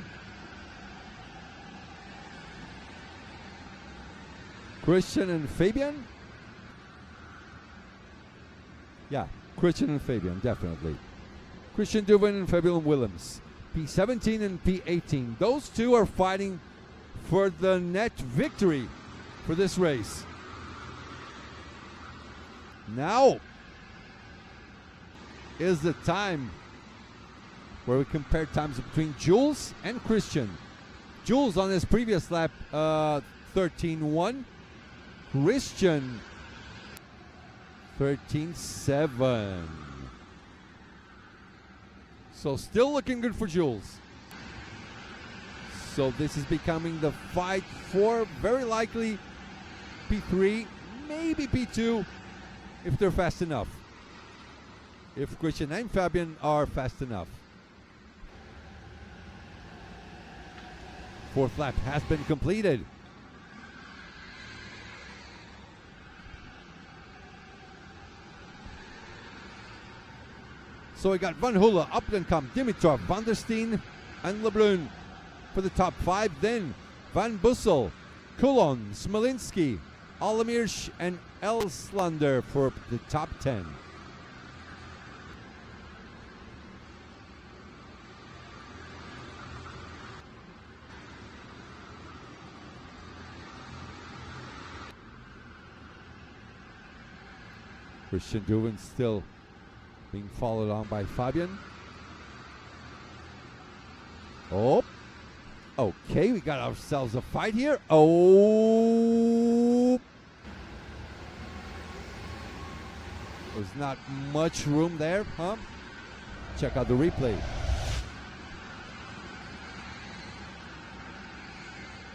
Christian and Fabian? Yeah, Christian and Fabian, definitely. Christian Duvin and Fabian Willems. P17 and P18. Those two are fighting for the net victory for this race. Now is the time where we compare times between Jules and Christian. Jules on his previous lap, 13-1. Christian, 13-7. So still looking good for Jules. So this is becoming the fight for very likely P3, maybe P2, if they're fast enough. If Christian and Fabian are fast enough. Fourth lap has been completed. So we got Van Hulle, Updenkamp, Dimitrov, Van der Steen, and Lebrun for the top 5. Then Van Bussel, Coulon, Smolinski, Alamirsch, and Elslander for the top 10. Christian Duvin still being followed on by Fabian. Oh, okay, we got ourselves a fight here. Oh, there's not much room there, huh? Check out the replay.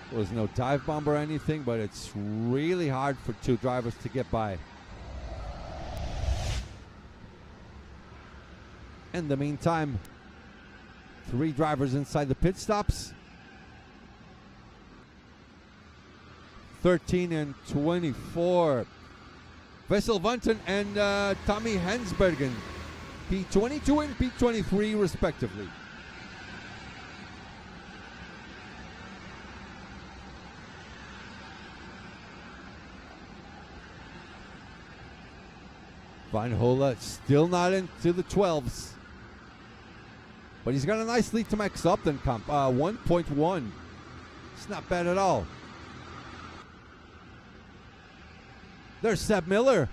There was no dive bomb or anything, but it's really hard for two drivers to get by. In the meantime, 3 drivers inside the pit stops. 13 and 24. Vessel Vanten and Tommy Hansbergen. P22 and P23 respectively. Van Hulle still not into the 12s. But he's got a nice lead to Max Updenkamp, 1.1. It's not bad at all. There's Seb Miller.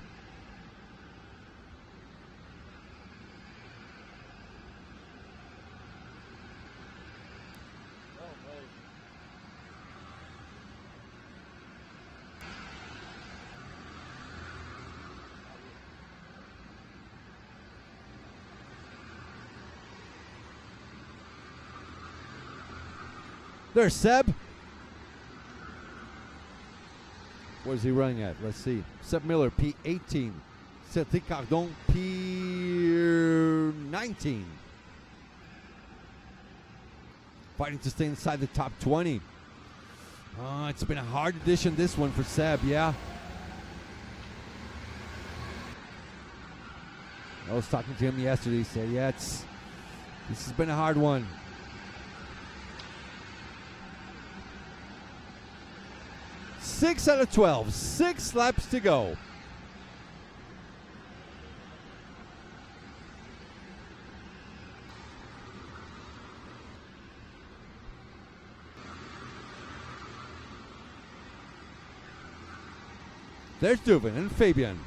There's Seb. What is he running at? Let's see. Seb Miller, P18. Cedric Cardon, P19. Fighting to stay inside the top 20. It's been a hard edition, this one, for Seb, yeah. I was talking to him yesterday. He said, yeah, this has been a hard one. Six out of 12. 6 laps to go. There's Duvin and Fabian.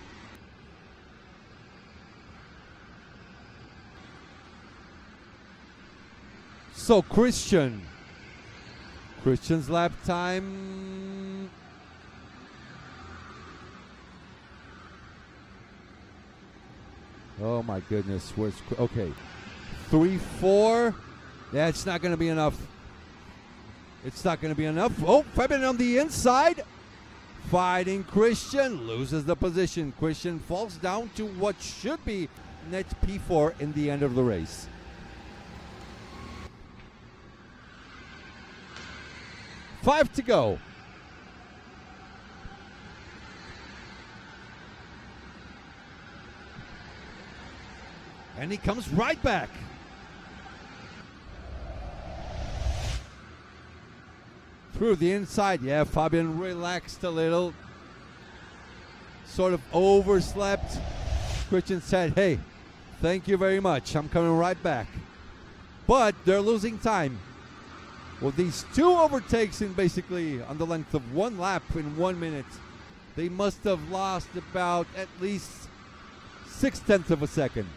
So Christian's lap time. Oh my goodness, okay. 3-4. That's not going to be enough. It's not going to be enough. Oh, Fabian on the inside. Fighting Christian, loses the position. Christian falls down to what should be net P4 in the end of the race. Five to go. And he comes right back. Through the inside. Yeah, Fabian relaxed a little. Sort of overslept. Christian said, hey, thank you very much. I'm coming right back. But they're losing time. Well, these 2 overtakes in basically on the length of 1 lap in 1 minute, they must have lost about at least 0.6 of a second.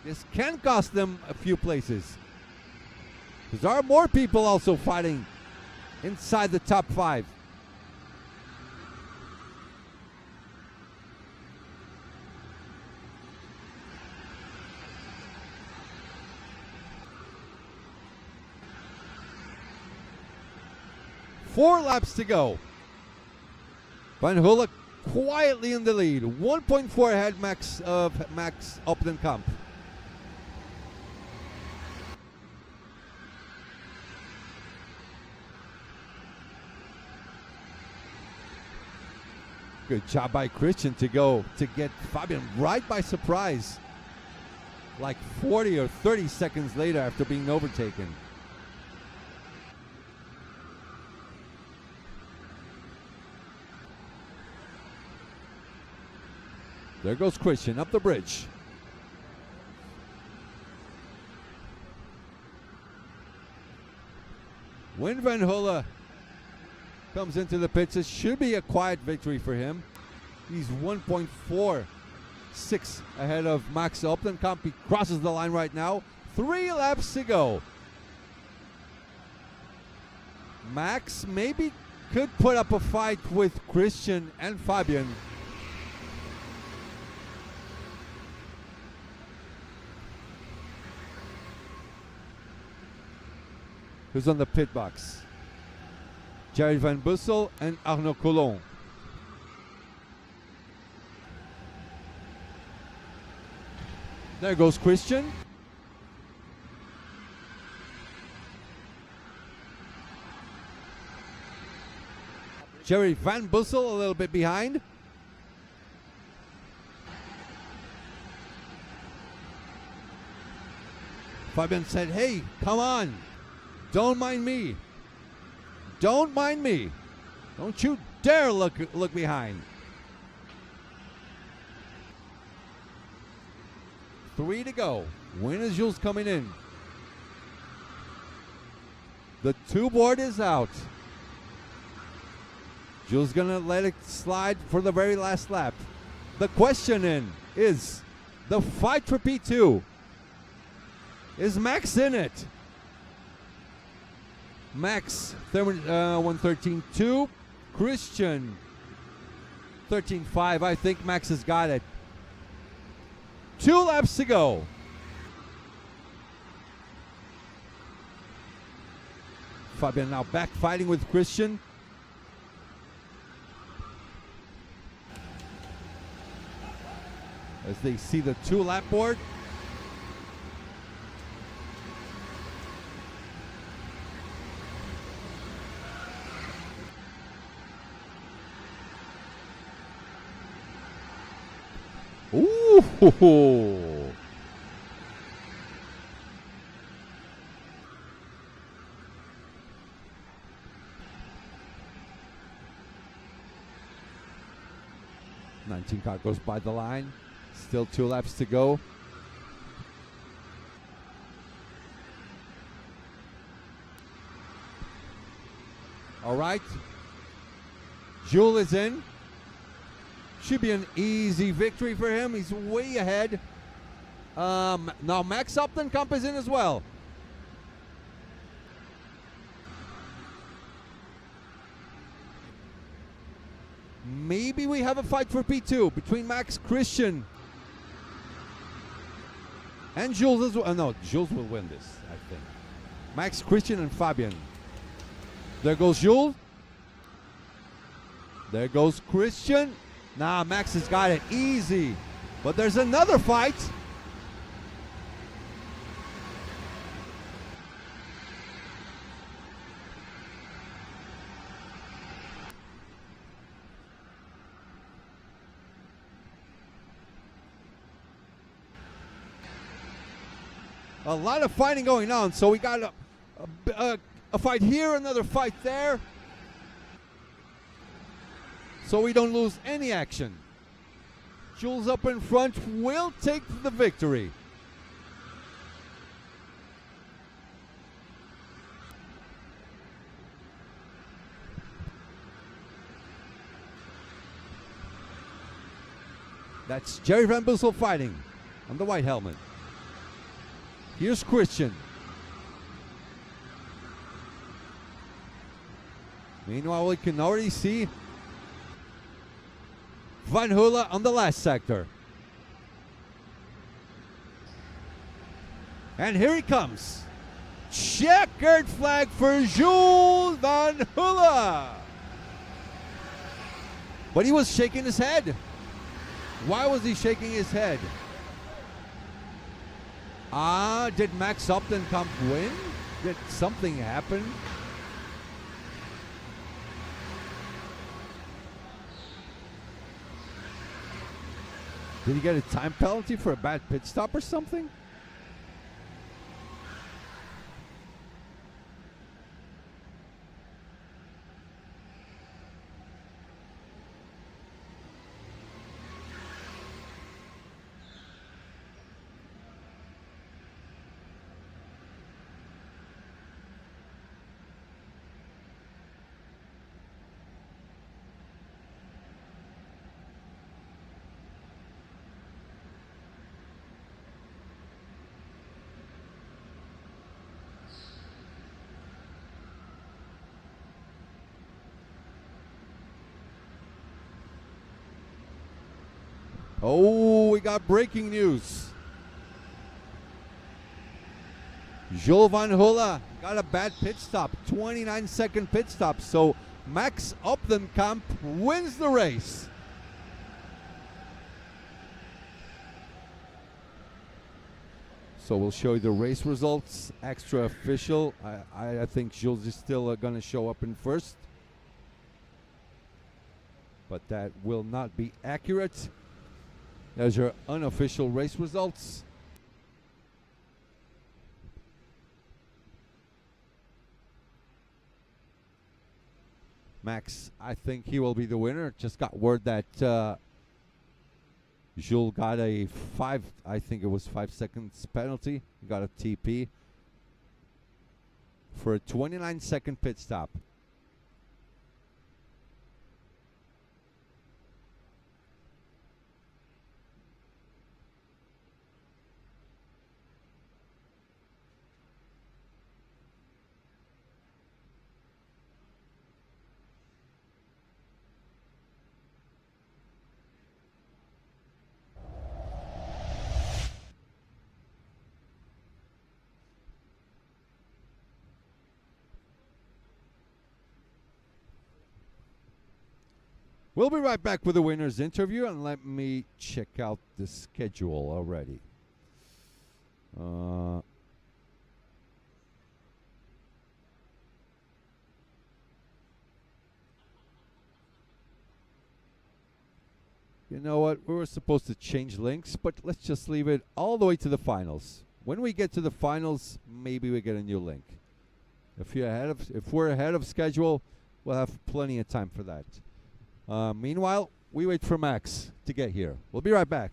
This can cost them a few places. Because there are more people also fighting inside the top 5. Four laps to go. Van Hulle quietly in the lead. 1.4 ahead of Max Opdenkamp. Good job by Christian to get Fabian right by surprise. Like 40 or 30 seconds later after being overtaken. There goes Christian up the bridge. When Van Hulle comes into the pits, it should be a quiet victory for him. He's 1.46 ahead of Max Opdenkamp. He crosses the line right now. 3 laps to go. Max maybe could put up a fight with Christian and Fabian. Who's on the pit box? Jared Van Bussel and Arnaud Collomb. There goes Christian. Jerry Van Bussel a little bit behind. Fabian said, hey, come on. Don't mind me. Don't mind me. Don't you dare look behind. 3 to go. When is Jules coming in? The 2 board is out. Jules gonna let it slide for the very last lap. The question in is the fight for P2. Is Max in it? Max 113.2. Christian 13.5. I think Max has got it. 2 laps to go. Fabian now back fighting with Christian. As they see the 2-lap board. Ooh! Ho, ho. car goes by the line. Still 2 laps to go. All right. Jules is in. Should be an easy victory for him. He's way ahead. Now Max Upton-Kamp is in as well. Maybe we have a fight for P2 between Max, Christian, and Jules as well. No, Jules will win this, I think. Max, Christian, and Fabian. There goes Jules. There goes Christian. Nah, Max has got it easy. But there's another fight. A lot of fighting going on, so we got a fight here, another fight there. So we don't lose any action. Jules up in front will take the victory. That's Jerry Van Bussel fighting on the white helmet. Here's Christian. Meanwhile, we can already see Van Hula on the last sector. And here he comes. Checkered flag for Jules Van Hula. But he was shaking his head. Why was he shaking his head? Did Max Upton-Kamp win? Did something happen? Did he get a time penalty for a bad pit stop or something? Oh, we got breaking news. Jules Van Hula got a bad pit stop, 29-second pit stop. So Max Upton-Kamp wins the race. So we'll show you the race results, extra official. I think Jules is still going to show up in first. But that will not be accurate. There's your unofficial race results. Max, I think he will be the winner. Just got word that Jules got a 5 seconds penalty. He got a TP for a 29-second pit stop. We'll be right back with the winner's interview, and let me check out the schedule already. You know what? We were supposed to change links, but let's just leave it all the way to the finals. When we get to the finals, maybe we get a new link. If we're ahead of schedule, we'll have plenty of time for that. Meanwhile, we wait for Max to get here. We'll be right back.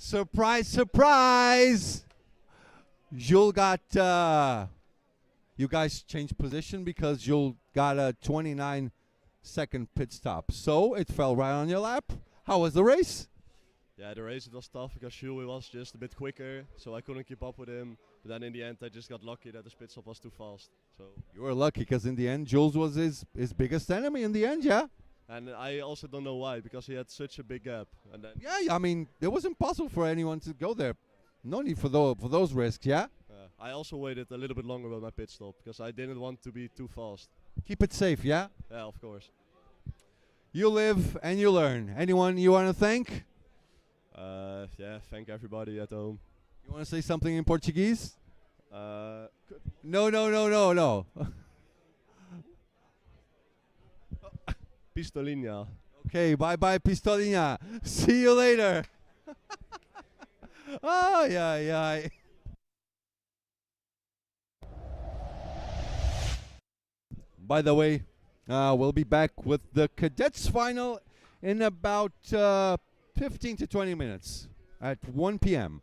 Surprise, surprise! Jules got, you guys changed position because Jules got a 29-second pit stop. So it fell right on your lap. How was the race? Yeah, the race it was tough because Jules was just a bit quicker, so I couldn't keep up with him. But then in the end, I just got lucky that his pit stop was too fast. So You were lucky because in the end, Jules was his biggest enemy in the end, yeah? and I also don't know why, because he had such a big gap. And then Yeah, I mean, it was impossible for anyone to go there. No need for those risks, yeah? I also waited a little bit longer with my pit stop because I didn't want to be too fast. Keep it safe, yeah? Yeah, of course. You live and you learn. Anyone you want to thank? Yeah, thank everybody at home. You want to say something in Portuguese? Uh, No. Pistolinha. Okay, bye-bye, Pistolina. See you later. Ay, ay, ay. By the way, we'll be back with the Cadets final in about 15 to 20 minutes at 1 p.m.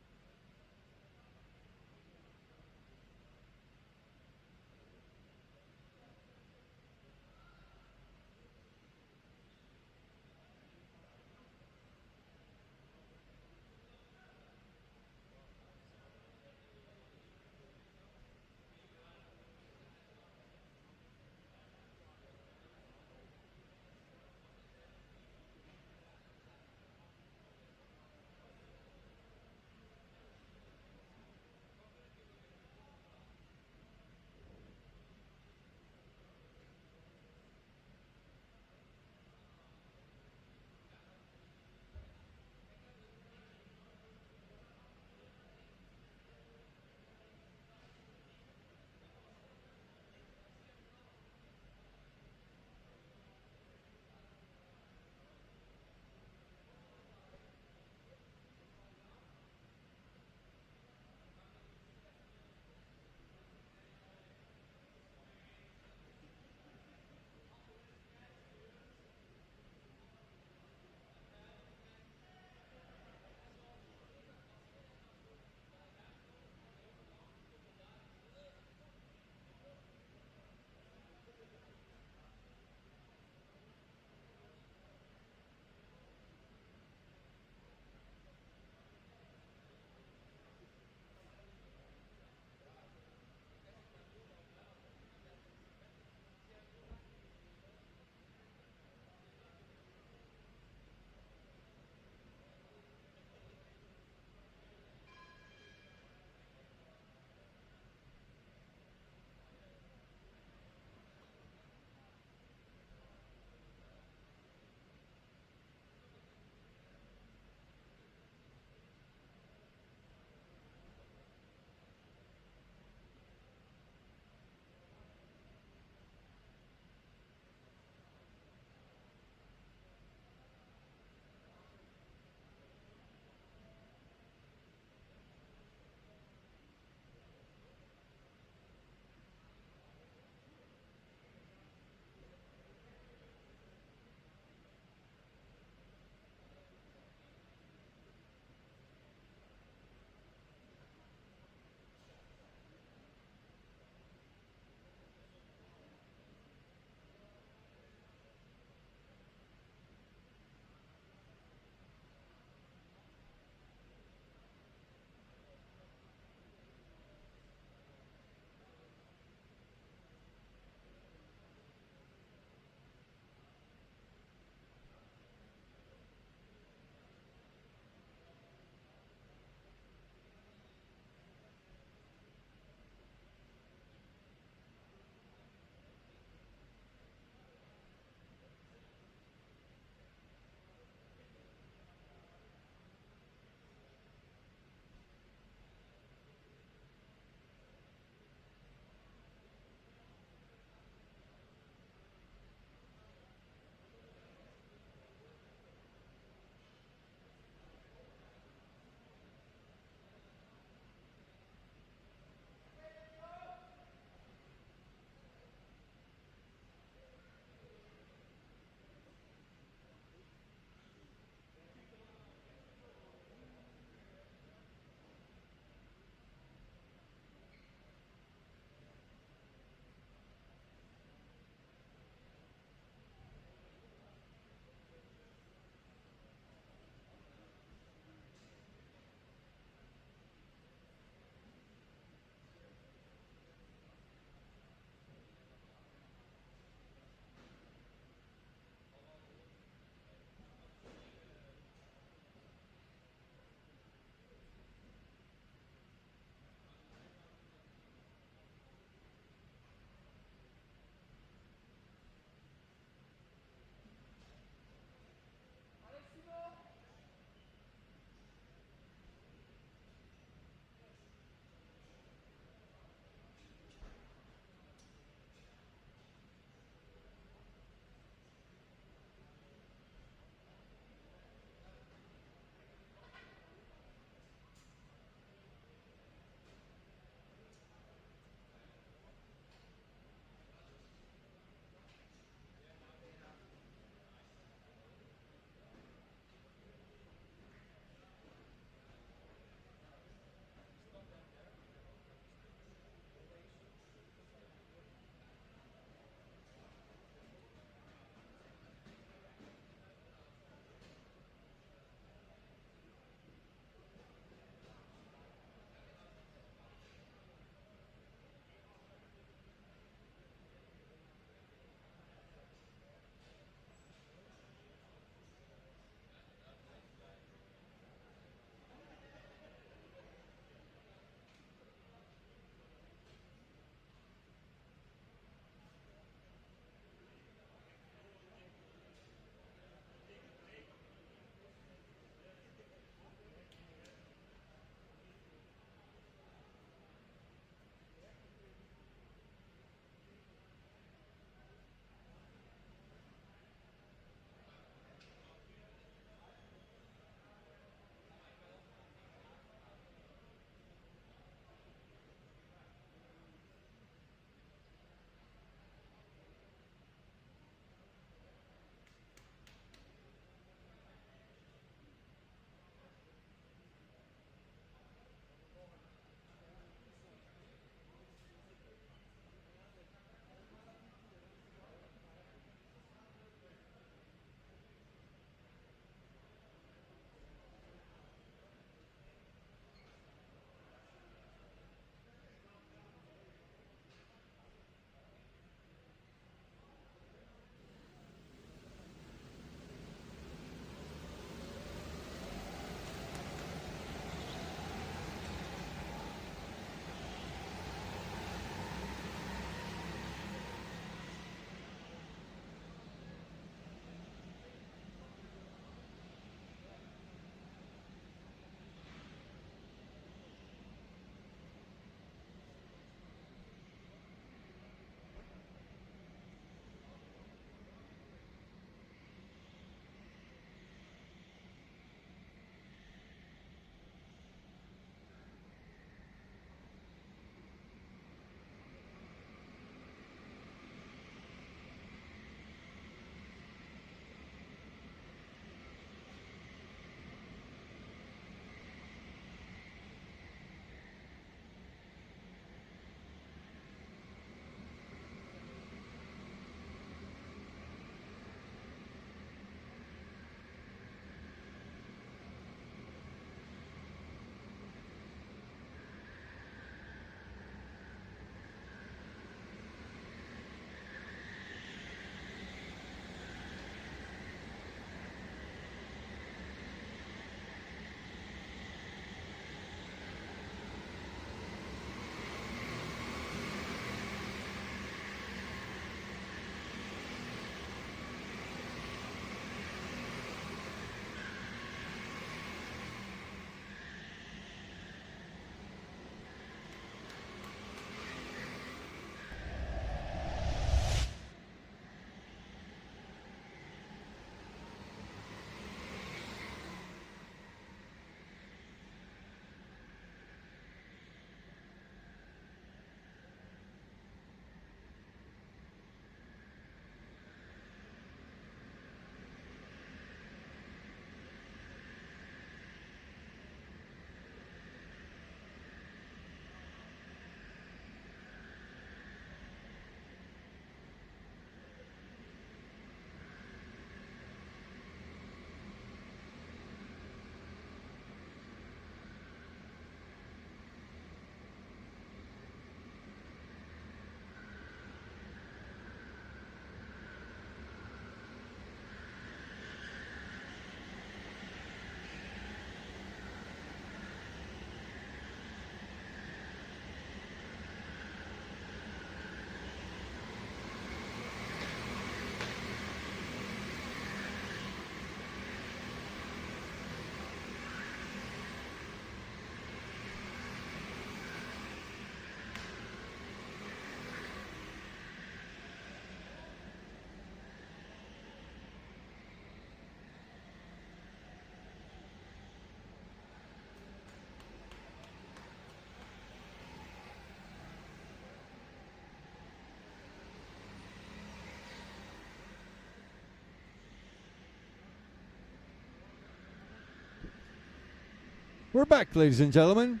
We're back, ladies and gentlemen.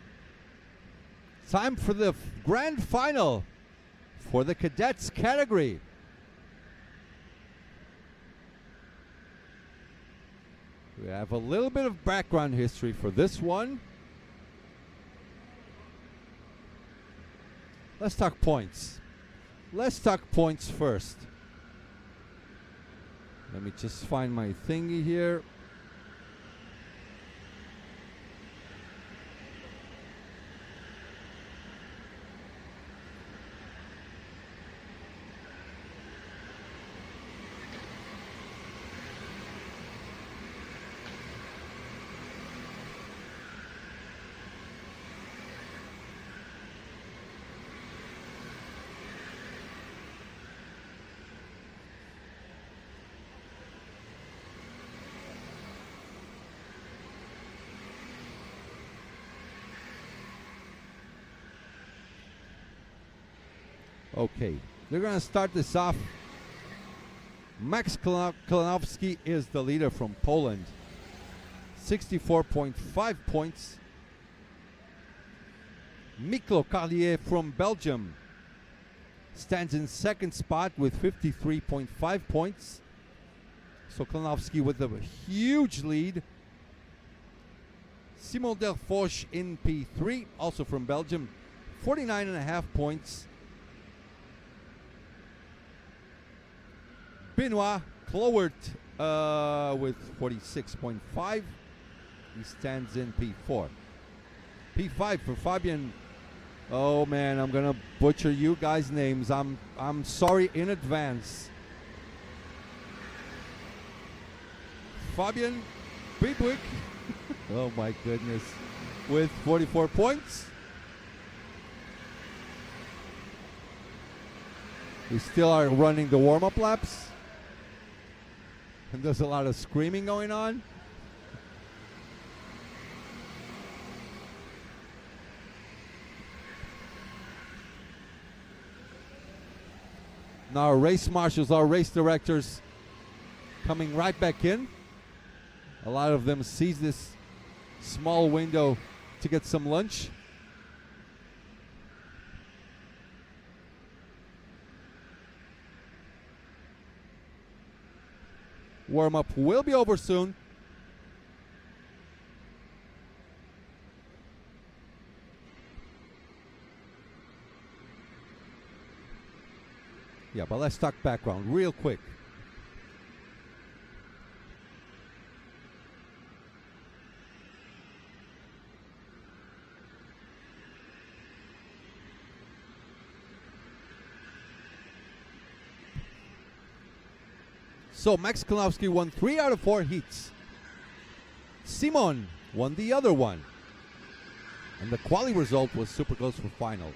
Time for the grand final for the Cadets category. We have a little bit of background history for this one. Let's talk points. Let's talk points first. Let me just find my thingy here. Okay, they're going to start this off. Max Klanowski is the leader from Poland. 64.5 points. Miklo Carlier from Belgium stands in second spot with 53.5 points. So Klanowski with a huge lead. Simon Delfoche in P3, also from Belgium, 49.5 points. Benoit Clowert with 46.5. He stands in P4. P5 for Fabian. Oh man, I'm gonna butcher you guys' names. I'm sorry in advance. Fabian Bibwick. Oh my goodness. With 44 points. We still are running the warm-up laps. And there's a lot of screaming going on. Now our race marshals, our race directors coming right back in. A lot of them seize this small window to get some lunch. Warm-up will be over soon. Yeah, but let's talk background real quick. So Max Klanowski won 3 out of 4 heats. Simon won the other one. And the quali result was super close for final.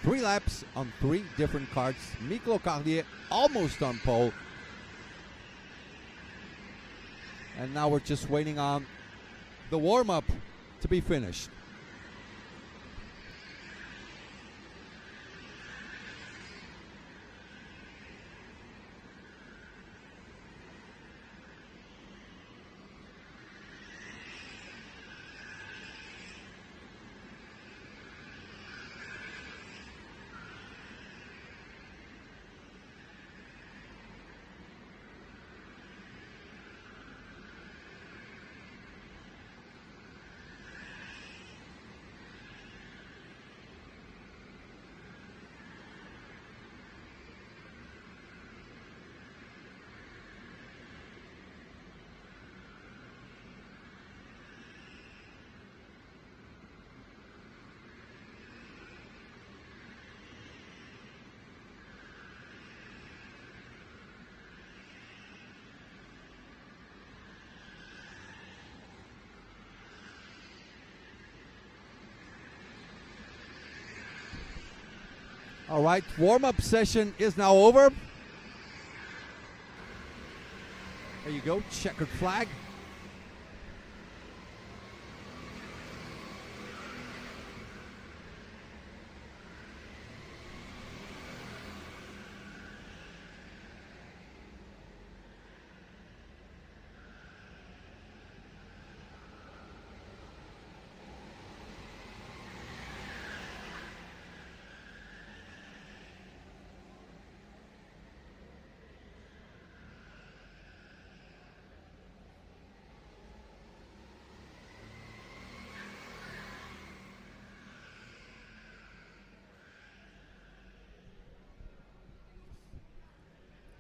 3 laps on 3 different carts. Miklo Carlier almost on pole. And now we're just waiting on the warm-up to be finished. All right, warm-up session is now over. There you go, checkered flag.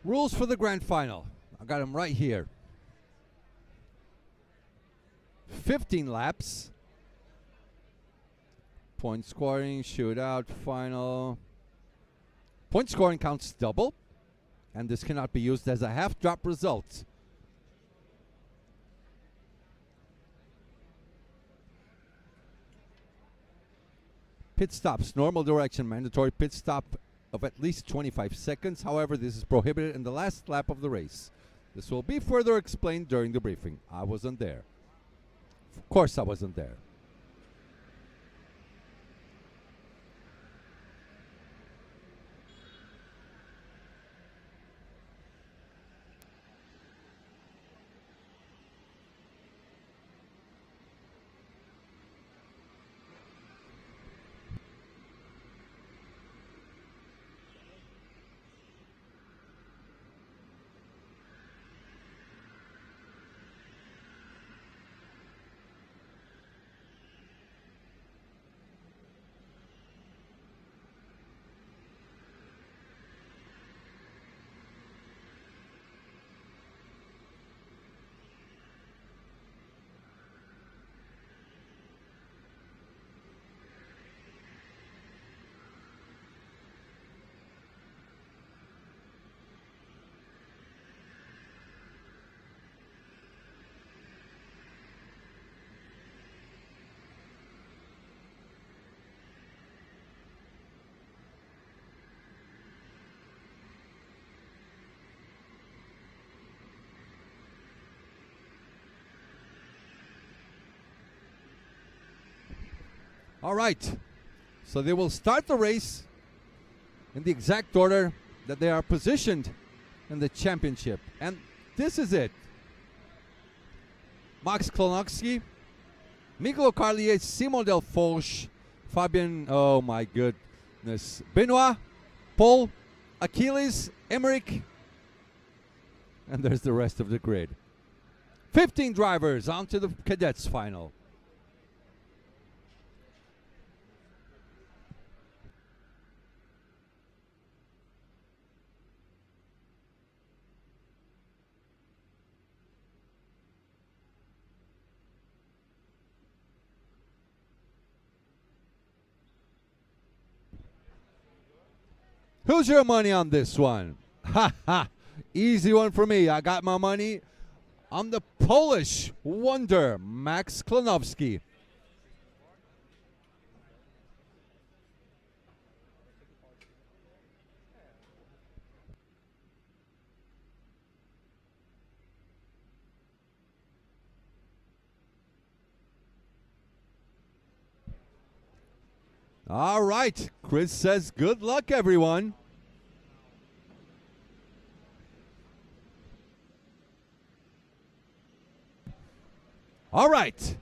Rules for the grand final. I got them right here. 15 laps. Point scoring, shootout, final. Point scoring counts double, and this cannot be used as a half drop result. Pit stops, normal direction, mandatory pit stop of at least 25 seconds. However, this is prohibited in the last lap of the race. This will be further explained during the briefing. I wasn't there. Of course I wasn't there. All right, so they will start the race in the exact order that they are positioned in the championship. And this is it. Max Klonowski, Miguel Carlier, Simon Delforge, Fabian, oh my goodness, Benoit, Paul, Achilles, Emmerich, and there's the rest of the grid. 15 drivers on to the cadets final. Who's your money on this one? Ha ha! Easy one for me. I got my money on the Polish wonder, Max Klonowski. All right, Chris says good luck, everyone. All right.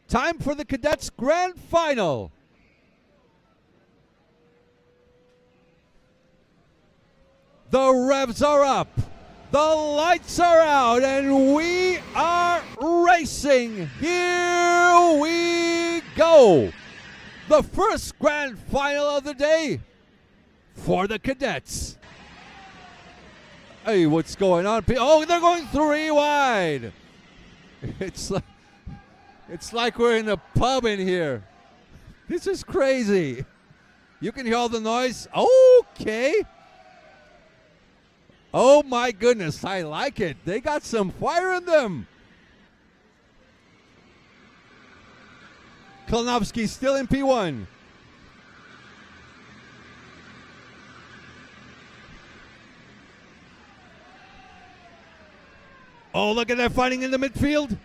Time for the Cadets Grand Final. The revs are up. The lights are out, and we are racing. Here we go. The first grand final of the day for the cadets. Hey, what's going on? Oh, they're going 3 wide. It's like we're in a pub in here. This is crazy. You can hear all the noise. Okay. Oh my goodness, I like it. They got some fire in them. Klonowski still in P1. Oh, look at that fighting in the midfield.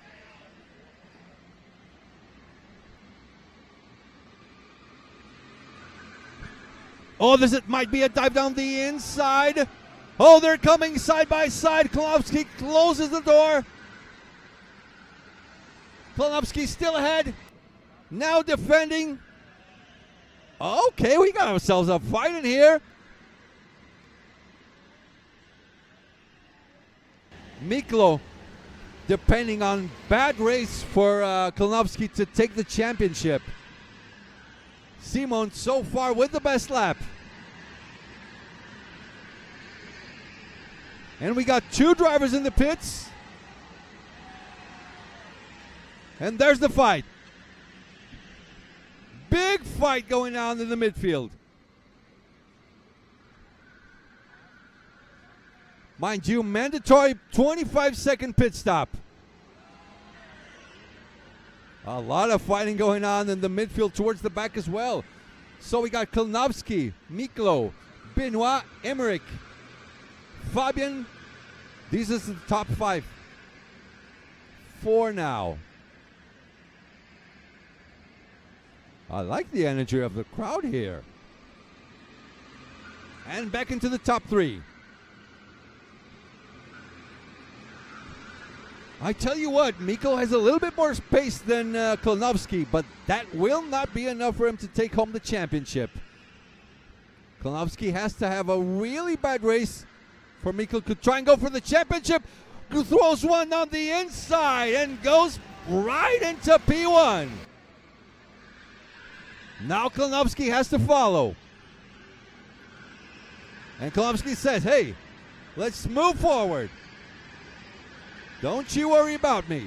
Oh, it might be a dive down the inside. Oh, they're coming side by side. Klonowski closes the door. Klonowski still ahead. Now defending. Okay, we got ourselves a fight in here. Miklo, depending on bad race for Klonowski to take the championship. Simon so far with the best lap. And we got two drivers in the pits. And there's the fight. Big fight going on in the midfield. Mind you, mandatory 25-second pit stop. A lot of fighting going on in the midfield towards the back as well. So we got Klinovsky, Miklo, Benoit, Emmerich, Fabian. These are the top 5 for now. I like the energy of the crowd here. And back into the top 3. I tell you what, Miklo has a little bit more space than Klinovsky, but that will not be enough for him to take home the championship. Klinovsky has to have a really bad race for Miklo to try and go for the championship. Who throws one on the inside and goes right into P1. Now Klinovsky has to follow. And Klinovsky says, hey, let's move forward. Don't you worry about me.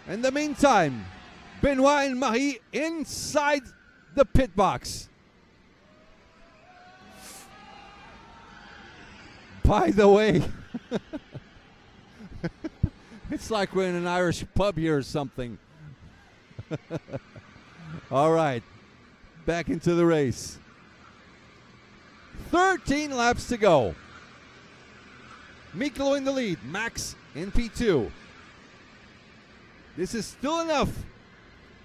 In the meantime, Benoit and Marie inside the pit box. By the way, it's like we're in an Irish pub here or something. All right, back into the race. 13 laps to go. Miklo in the lead, Max in P2. This is still enough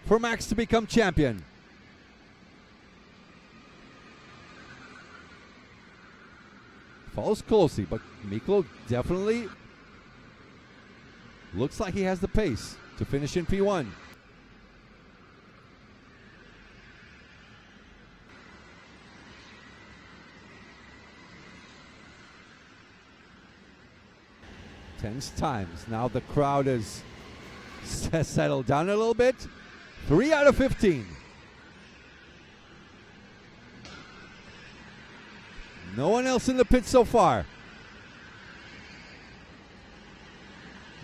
for Max to become champion. Follows closely, but Miklo definitely looks like he has the pace to finish in P1. Tense times. Now the crowd has settled down a little bit. 3 out of 15. No one else in the pit so far.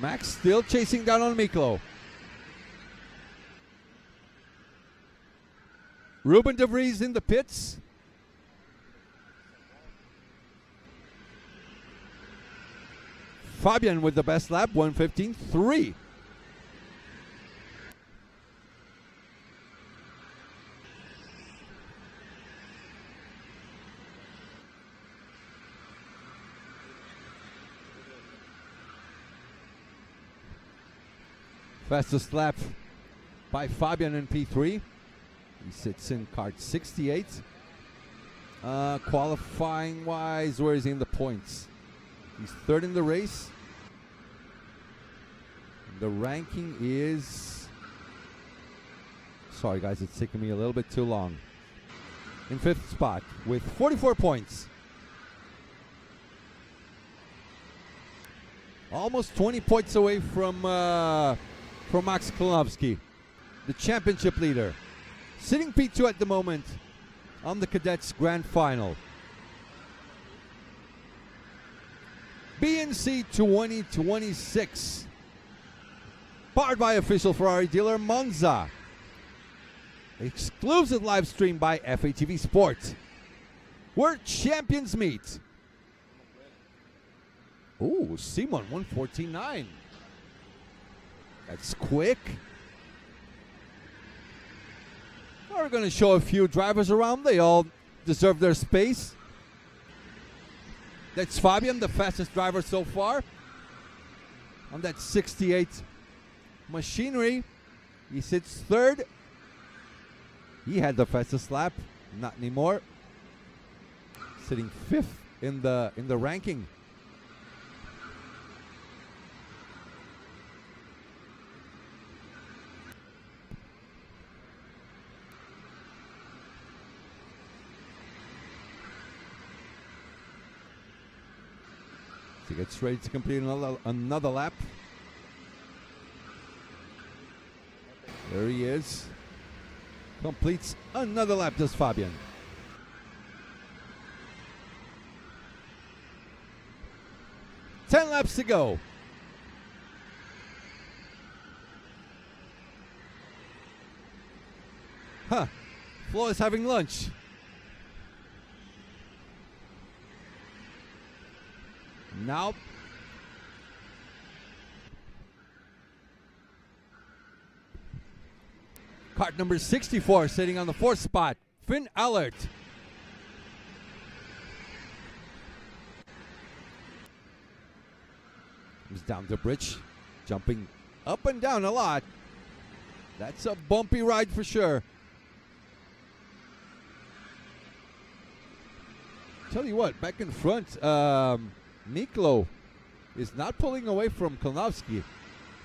Max still chasing down on Miklo. Ruben de Vries in the pits. Fabian with the best lap, 1:15.3. Fastest lap by Fabian in P3. He sits in card 68. Qualifying wise, where is he in the points? He's third in the race. The ranking is... Sorry guys, it's taking me a little bit too long. In 5th spot with 44 points. Almost 20 points away from Max Klinovsky, the championship leader. Sitting P2 at the moment on the Cadets Grand Final. BNC 2026. Powered by official Ferrari dealer Monza. Exclusive live stream by FATV Sport. Where champions meet. Ooh, Simon 1:14.9. That's quick. We're going to show a few drivers around. They all deserve their space. That's Fabian, the fastest driver so far. On that 68 machinery. He sits third. He had the fastest lap. Not anymore. Sitting 5th in the ranking. He gets ready to complete another lap. There he is. Completes another lap, does Fabian. 10 laps to go. Huh. Flo is having lunch. Now. Kart number 64 sitting on the 4th spot. Finn Allert. Comes down the bridge. Jumping up and down a lot. That's a bumpy ride for sure. Tell you what, back in front, Miklo is not pulling away from Kolnowski.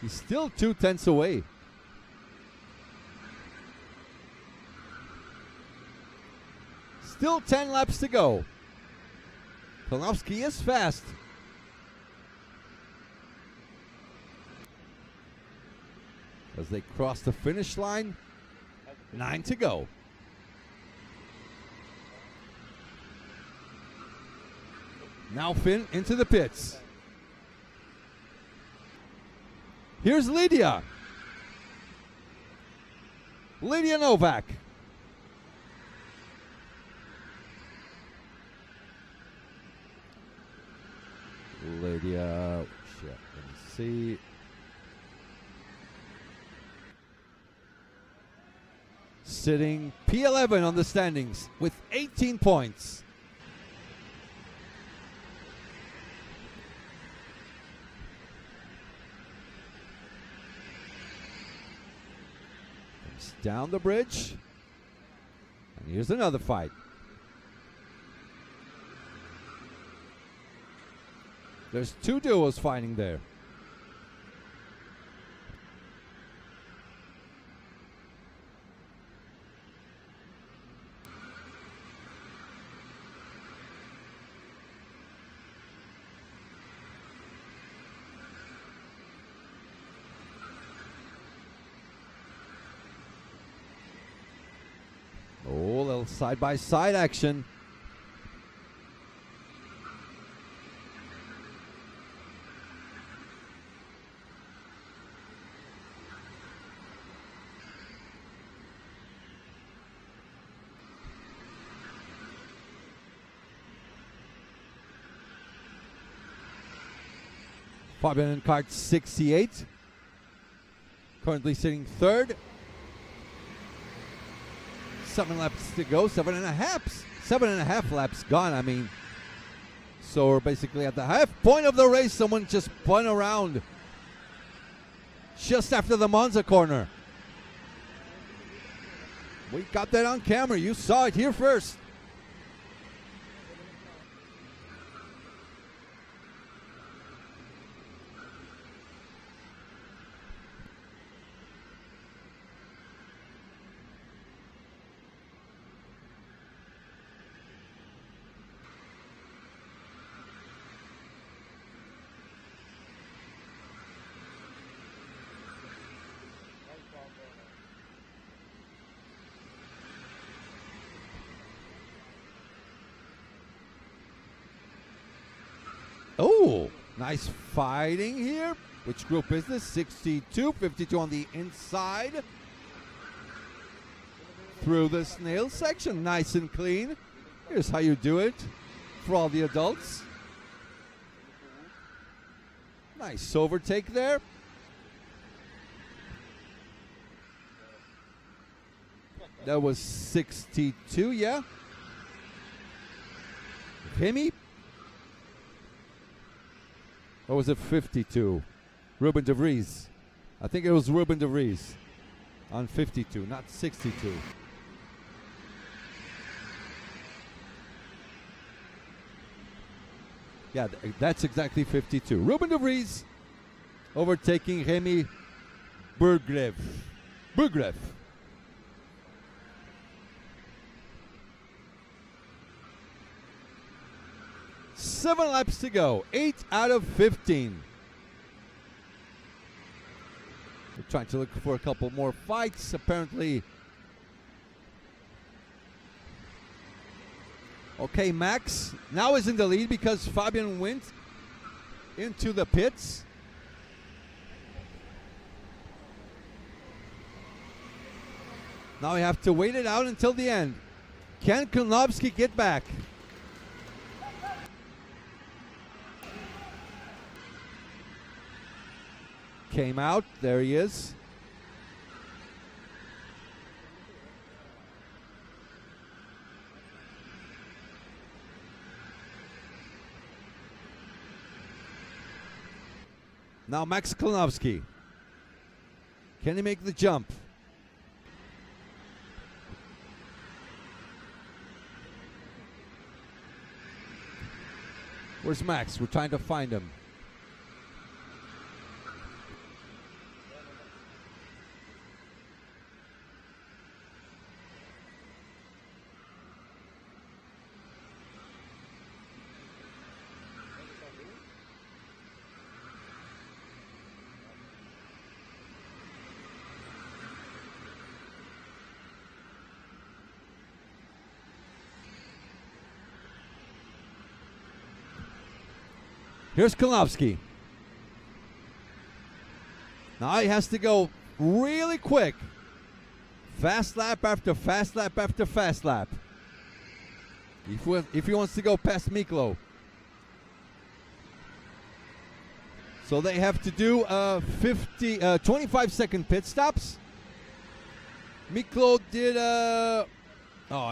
He's still 2/10 away. Still 10 laps to go. Kolnowski is fast. As they cross the finish line, 9 to go. Now Finn into the pits. Here's Lydia. Lydia Novak. Lydia, shit, let me see. Sitting P11 on the standings with 18 points. Comes down the bridge. And here's another fight. There's two duos fighting there. Oh, a little side-by-side action. Fabian in kart 68. Currently sitting third. 7 laps to go. 7.5 laps gone. I mean, so we're basically at the half point of the race. Someone just spun around just after the Monza corner. We got that on camera. You saw it here first. Oh, nice fighting here. Which group is this? 62, 52 on the inside. Through the snail section, nice and clean. Here's how you do it for all the adults. Nice overtake there. That was 62, yeah. Remy. Or was it 52? Ruben de Vries. I think it was Ruben de Vries on 52, not 62. Yeah, that's exactly 52. Ruben de Vries overtaking Remy Burgrev. 7 laps to go. 8 out of 15. We're trying to look for a couple more fights. Apparently. Okay, Max now is in the lead because Fabian Wint into the pits. Now we have to wait it out until the end. Can Konopski get back? Came out. There he is. Now Max Konopski. Can he make the jump? Where's Max? We're trying to find him. Here's Konopski. Now he has to go really quick. Fast lap after fast lap after fast lap. If he wants to go past Miklo. So they have to do 25-second pit stops. Miklo did I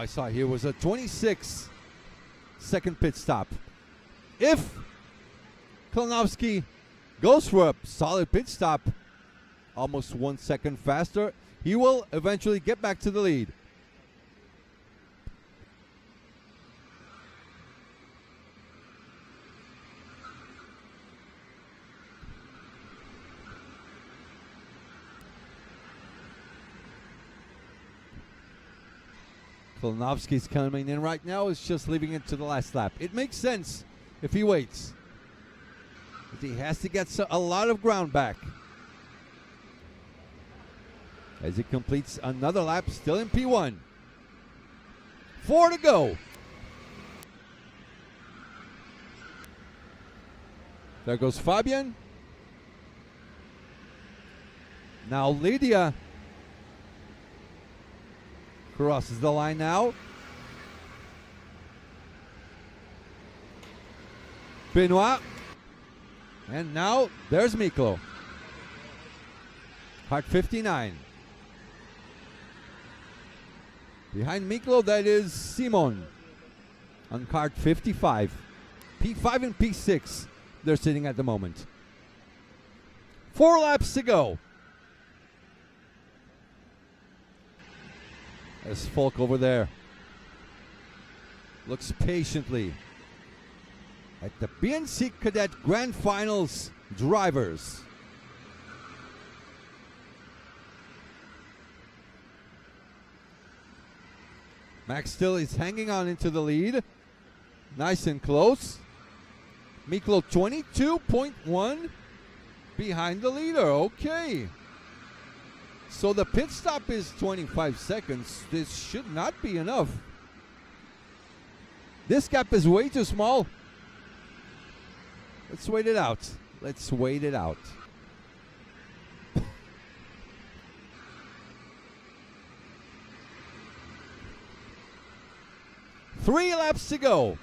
saw here was a 26-second pit stop. If Konopski goes for a solid pit stop, almost 1 second faster, he will eventually get back to the lead. Konopski's coming in right now. Is just leaving it to the last lap. It makes sense if he waits. But he has to get a lot of ground back. As he completes another lap, still in P1. 4 to go. There goes Fabian. Now Lydia crosses the line now. Benoit. And now there's Miklo. Kart 59. Behind Miklo, that is Simon on kart 55. P5 and P6 they're sitting at the moment. 4 laps to go. There's Falk over there. Looks patiently at the BNC Cadet Grand Finals drivers. Max still is hanging on into the lead. Nice and close. Miklo 22.1 behind the leader. Okay. So the pit stop is 25 seconds. This should not be enough. This gap is way too small. Let's wait it out. Let's wait it out. Three laps to go.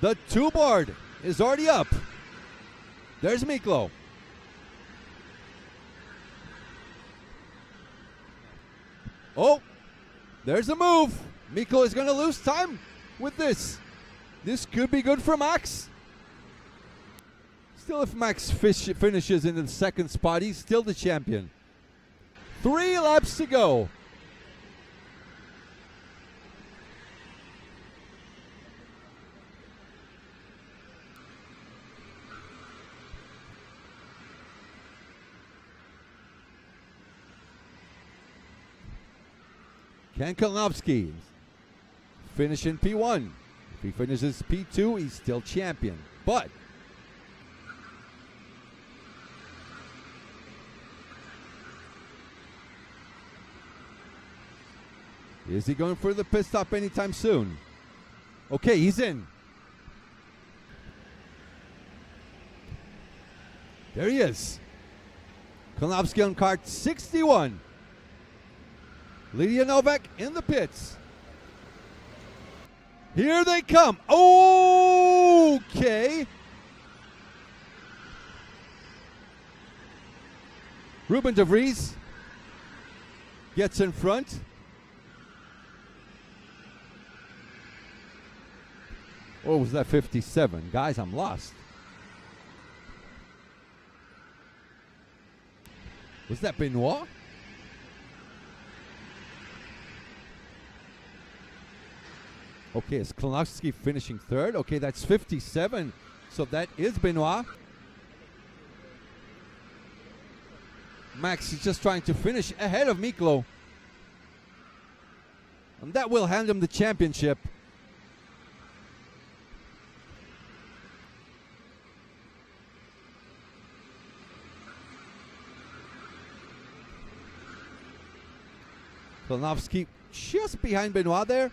The 2 board is already up. There's Miklo. Oh, there's a move. Miklo is going to lose time with this. This could be good for Max. Still, if Max finishes in the second spot, he's still the champion. 3 laps to go. Ken Konopski finish in P1. If he finishes P2, he's still champion. But is he going for the pit stop anytime soon? Okay, he's in. There he is. Klonowski on kart 61. Lydia Novak in the pits. Here they come. Okay. Ruben de Vries gets in front. Or was that 57? Guys, I'm lost. Was that Benoit? Okay, is Klonowski finishing third? Okay, that's 57. So that is Benoit. Max is just trying to finish ahead of Miklo. And that will hand him the championship. Klonowski just behind Benoit there.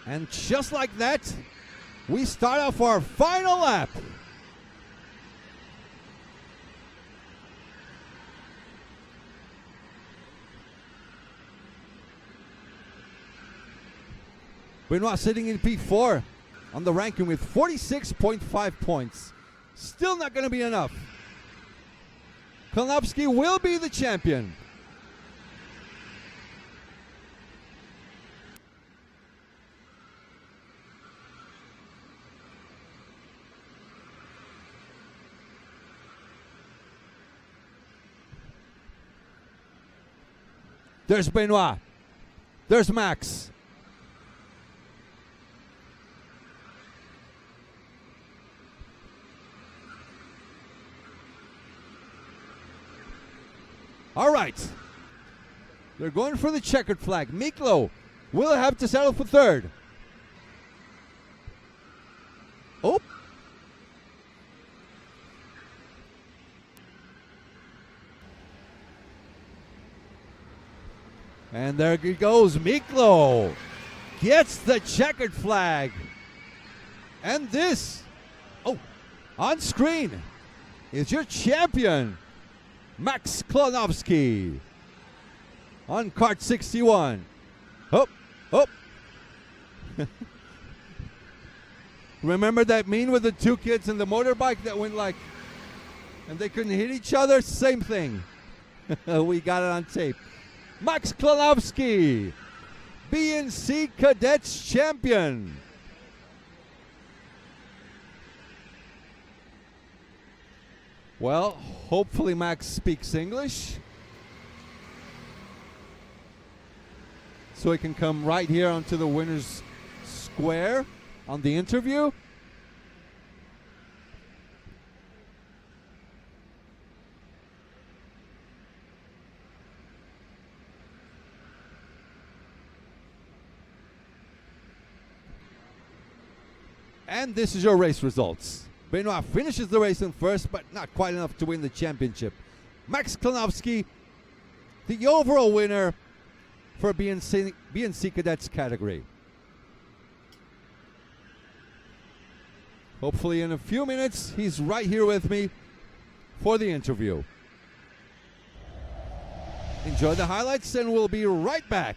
And just like that, we start off our final lap. Benoit sitting in P4 on the ranking with 46.5 points. Still not going to be enough. Klonowski will be the champion. There's Benoit. There's Max. All right. They're going for the checkered flag. Miklo will have to settle for third. Oh. And there he goes. Miklo gets the checkered flag. And this, on screen, is your champion, Max Klonowski, on kart 61. Oh. Remember that meme with the two kids in the motorbike that went like, and they couldn't hit each other? Same thing. We got it on tape. Max Klonowski, BNC Cadets champion. Well, hopefully Max speaks English, so he can come right here onto the winner's square on the interview. And this is your race results. Benoit finishes the race in first, but not quite enough to win the championship. Max Klonowski, the overall winner for BNC Cadets category. Hopefully in a few minutes, he's right here with me for the interview. Enjoy the highlights and we'll be right back.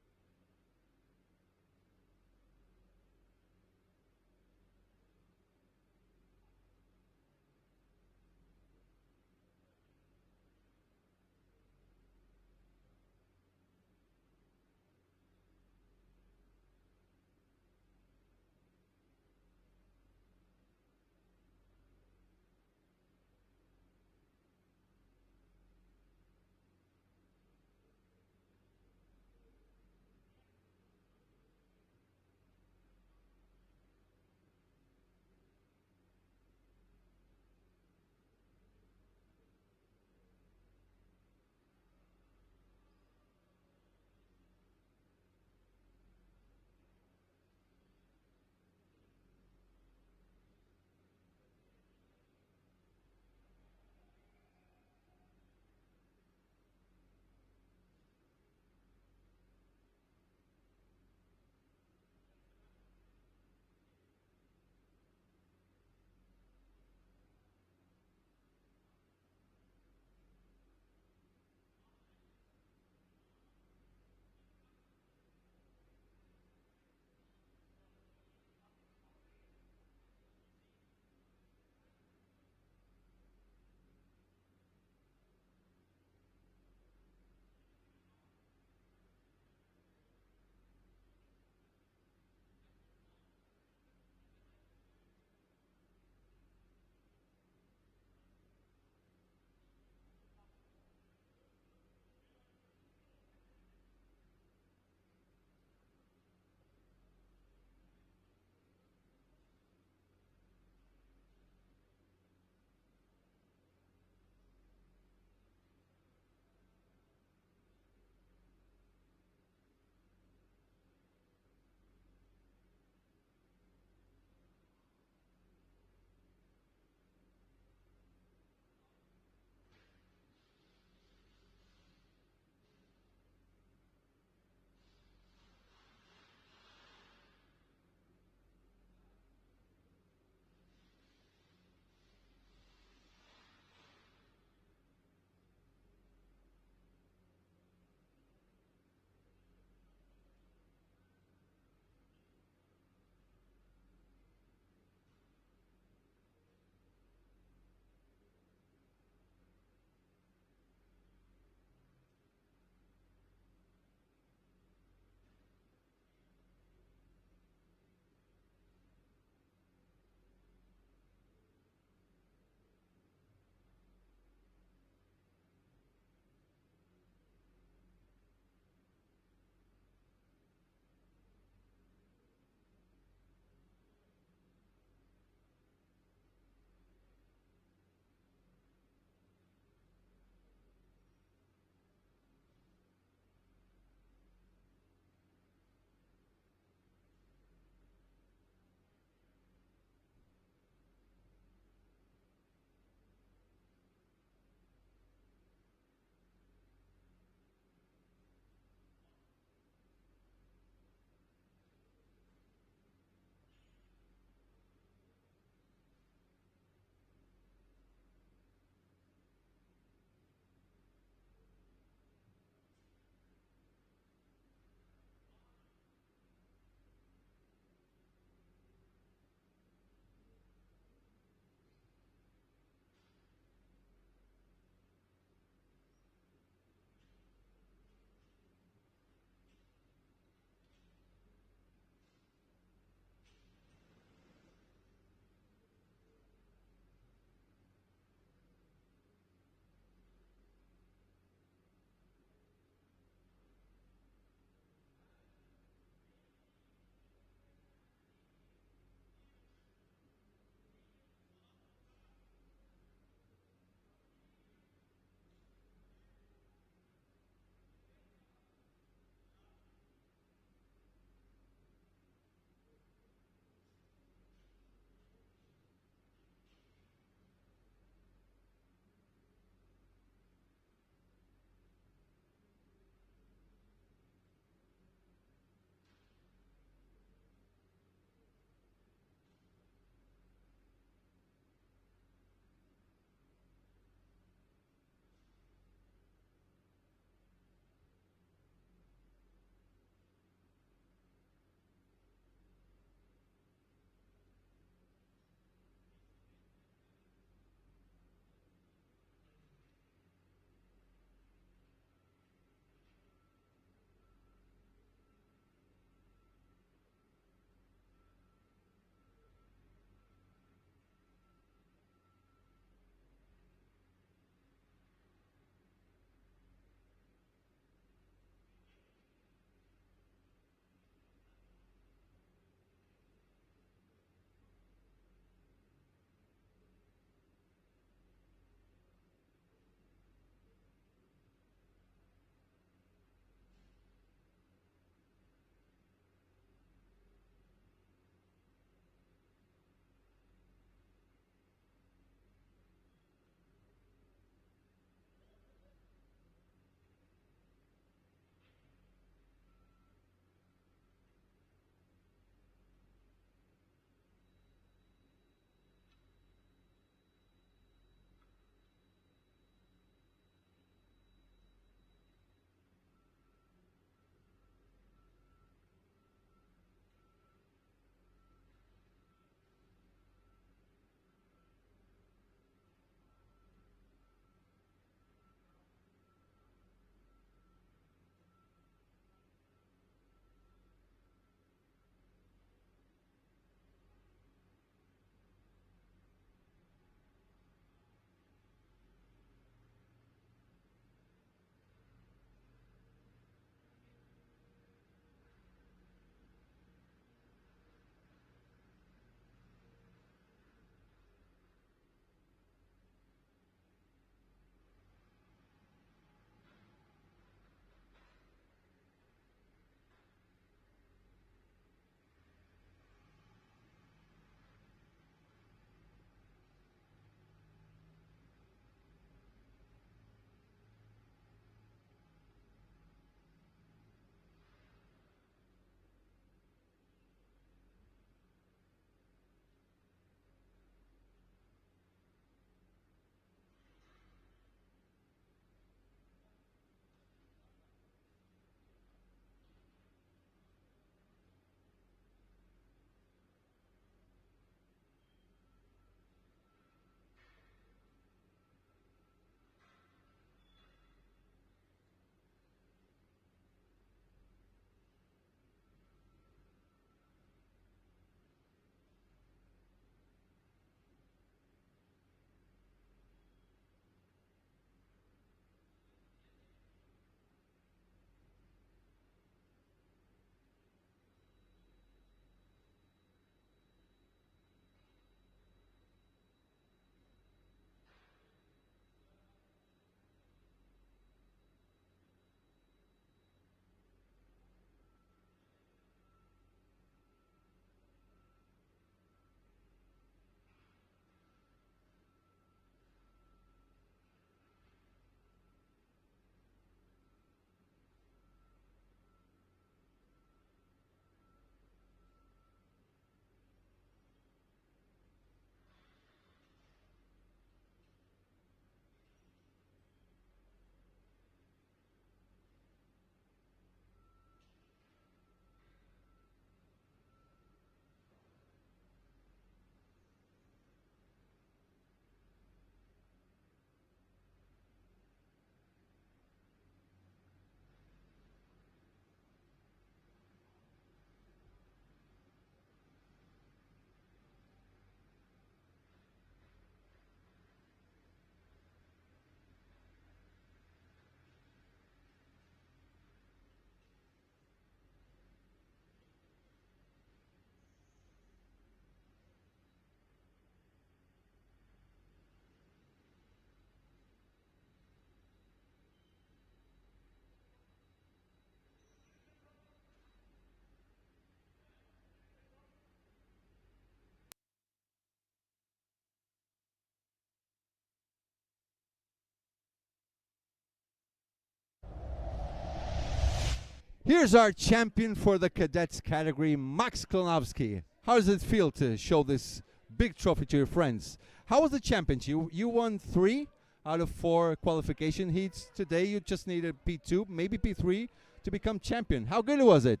Here's our champion for the cadets category, Max Klonowski. How does it feel to show this big trophy to your friends? How was the championship? You won 3 out of 4 qualification heats. Today you just needed P2, maybe P3 to become champion. How good was it?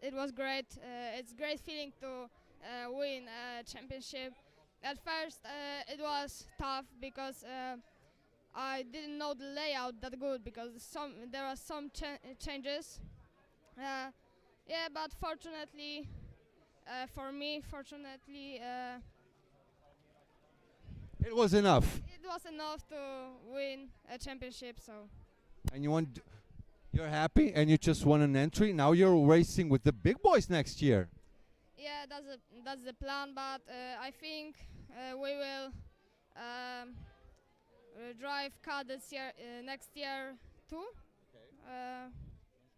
It was great. It's a great feeling to win a championship. At first it was tough because I didn't know the layout that good because there are some changes. Yeah, but fortunately for me, It was enough. it was enough to win a championship. So. And you're happy and you just won an entry. Now you're racing with the big boys next year. Yeah, that's the plan, but I think we will drive Cadets next year too.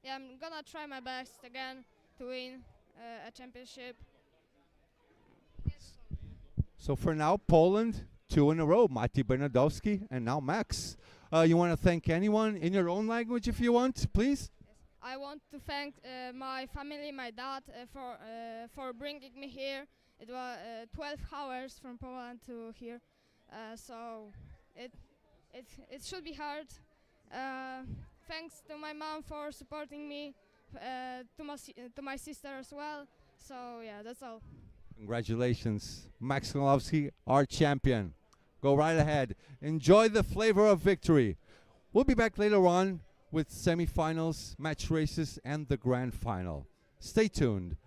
Yeah, I'm gonna try my best again to win a championship. So for now, Poland, 2 in a row, Mati Bernardowski and now Max. You want to thank anyone in your own language if you want, please? I want to thank my family, my dad, for bringing me here. It was 12 hours from Poland to here, so it should be hard. Thanks to my mom for supporting me, to my sister as well. So yeah, that's all. Congratulations, Max Klonowski, our champion. Go right ahead. Enjoy the flavor of victory. We'll be back later on with semifinals, match races, and the grand final. Stay tuned.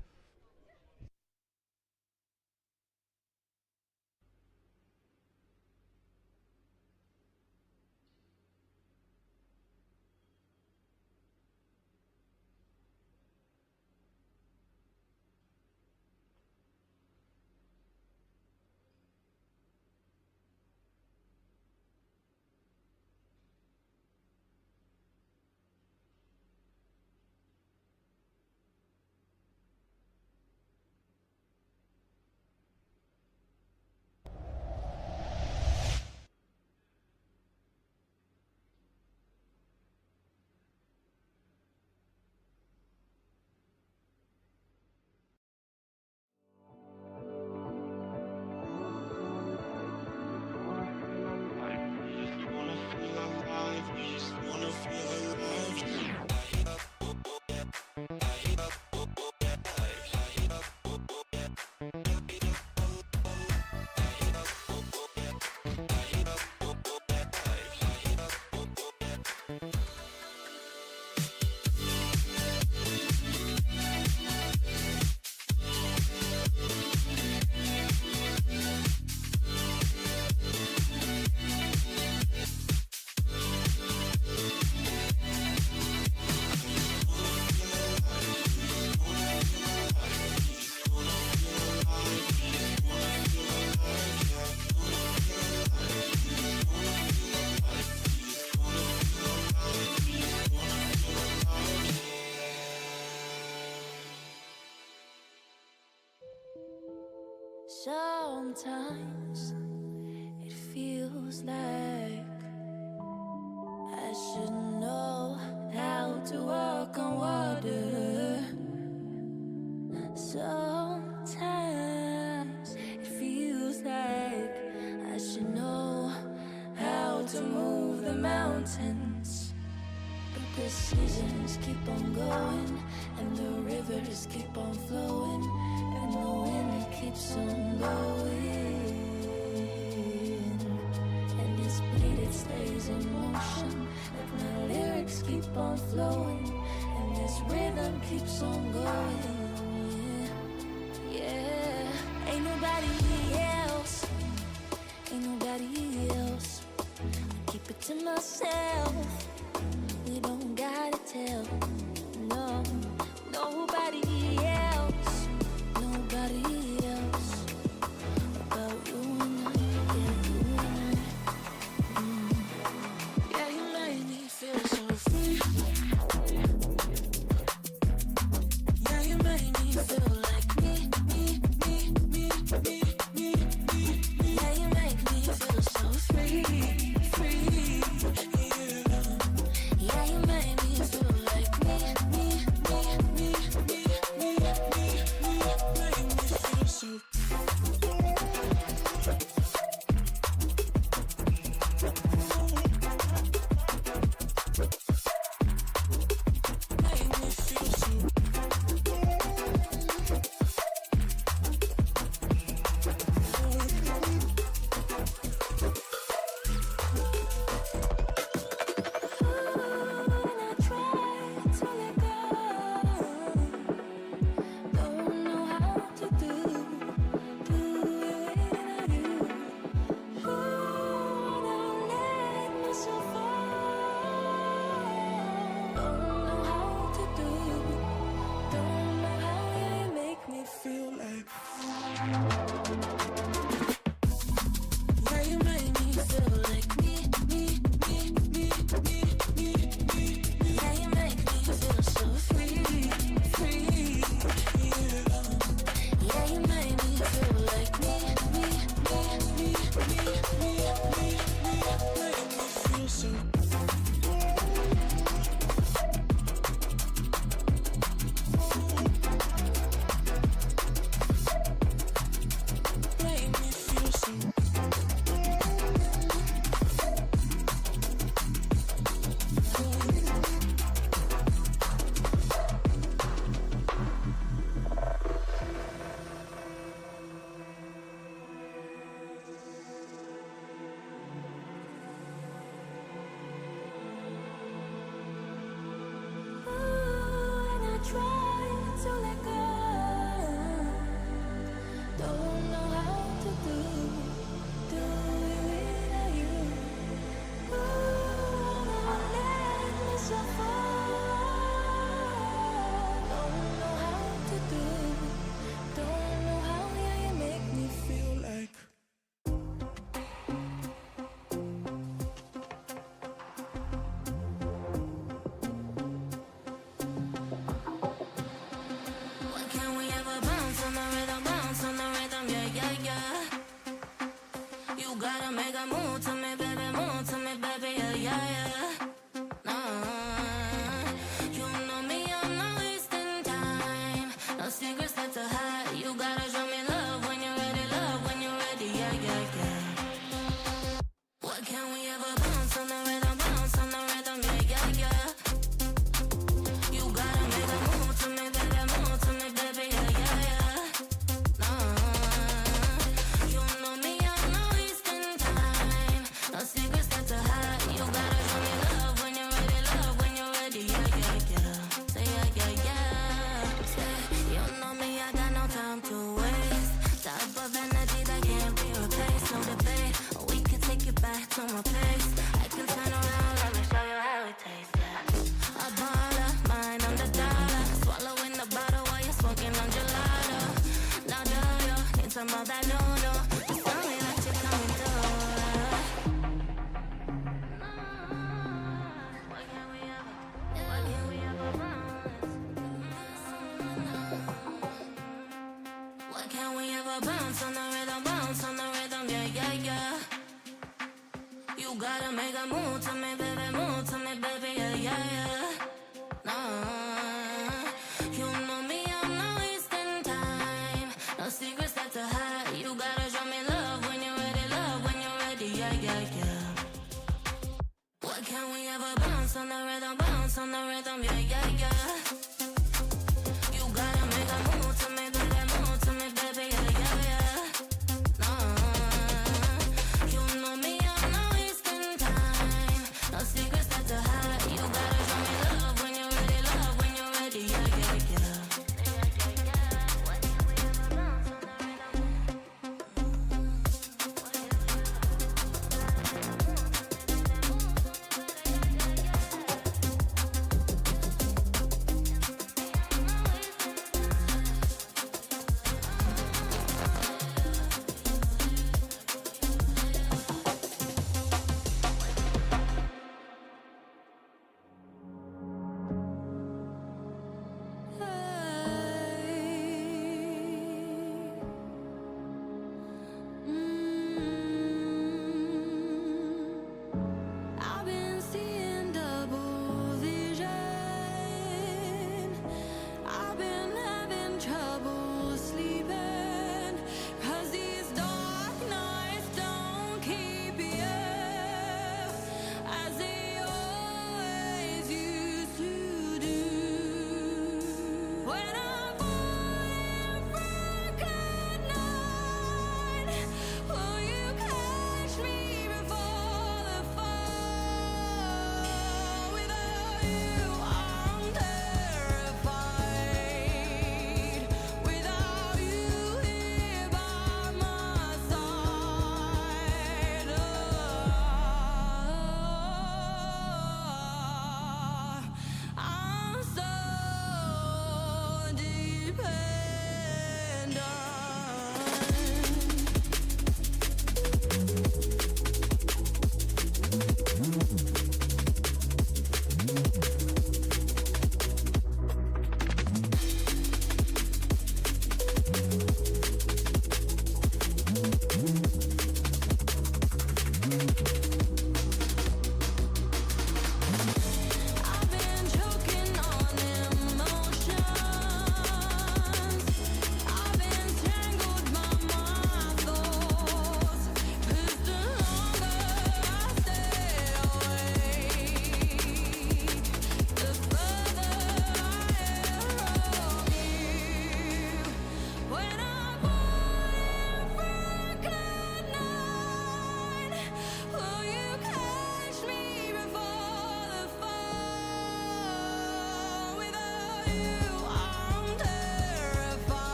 Sometimes it feels like I should know how to walk on water. Sometimes it feels like I should know how to move the mountains. But the seasons keep on going and the rivers keep on flowing and the wind keeps on blowing, and this beat it stays in motion, like my lyrics keep on flowing, and this rhythm keeps on going. Yeah, ain't nobody else, ain't nobody else. I keep it to myself. We don't gotta tell, no, nobody else, nobody else about you and I, yeah, you and I. Yeah, you made me feel so free. Yeah, you made me feel like me. Yeah, you make me feel so free. Yeah, you made me feel Gotta make a move to me, baby, yeah, yeah, yeah. Nah, you know me, I'm not wasting time. No secrets left to hide. You gotta show me love when you're ready, yeah, yeah, yeah. What can we ever bounce on the rhythm, yeah, yeah, yeah. You gotta make a move to me, baby, yeah, yeah, yeah. Nah, you know me, I'm not wasting time. No secrets left to hide. You gotta show me love when you're ready, yeah, yeah, yeah. Say yeah, yeah, yeah. Say, you know me, I got no time to waste. Type of energy that can't be replaced, no debate. We can take it back to my place. I can turn around, let me show you how it tastes, yeah. A baller, mine on the dollar. Swallowing the bottle while you're smoking on gelato. Now do you need some of that no-no? Just tell me that you're coming through. What can we ever What can we ever bounce on the rhythm, yeah, yeah, yeah. You gotta make a move to me, baby, yeah, yeah, yeah. Nah, you know me, I'm not wasting time. No secrets left to hide. You gotta show me love when you're ready, yeah, yeah, yeah. What can we ever bounce on the rhythm, yeah, yeah, yeah. You gotta make a move to me, baby, yeah, yeah, yeah. Nah, you know me, I'm not wasting time. No secrets left to hide. You gotta show me love when you're ready, yeah, yeah, yeah. What can we ever bounce on the rhythm?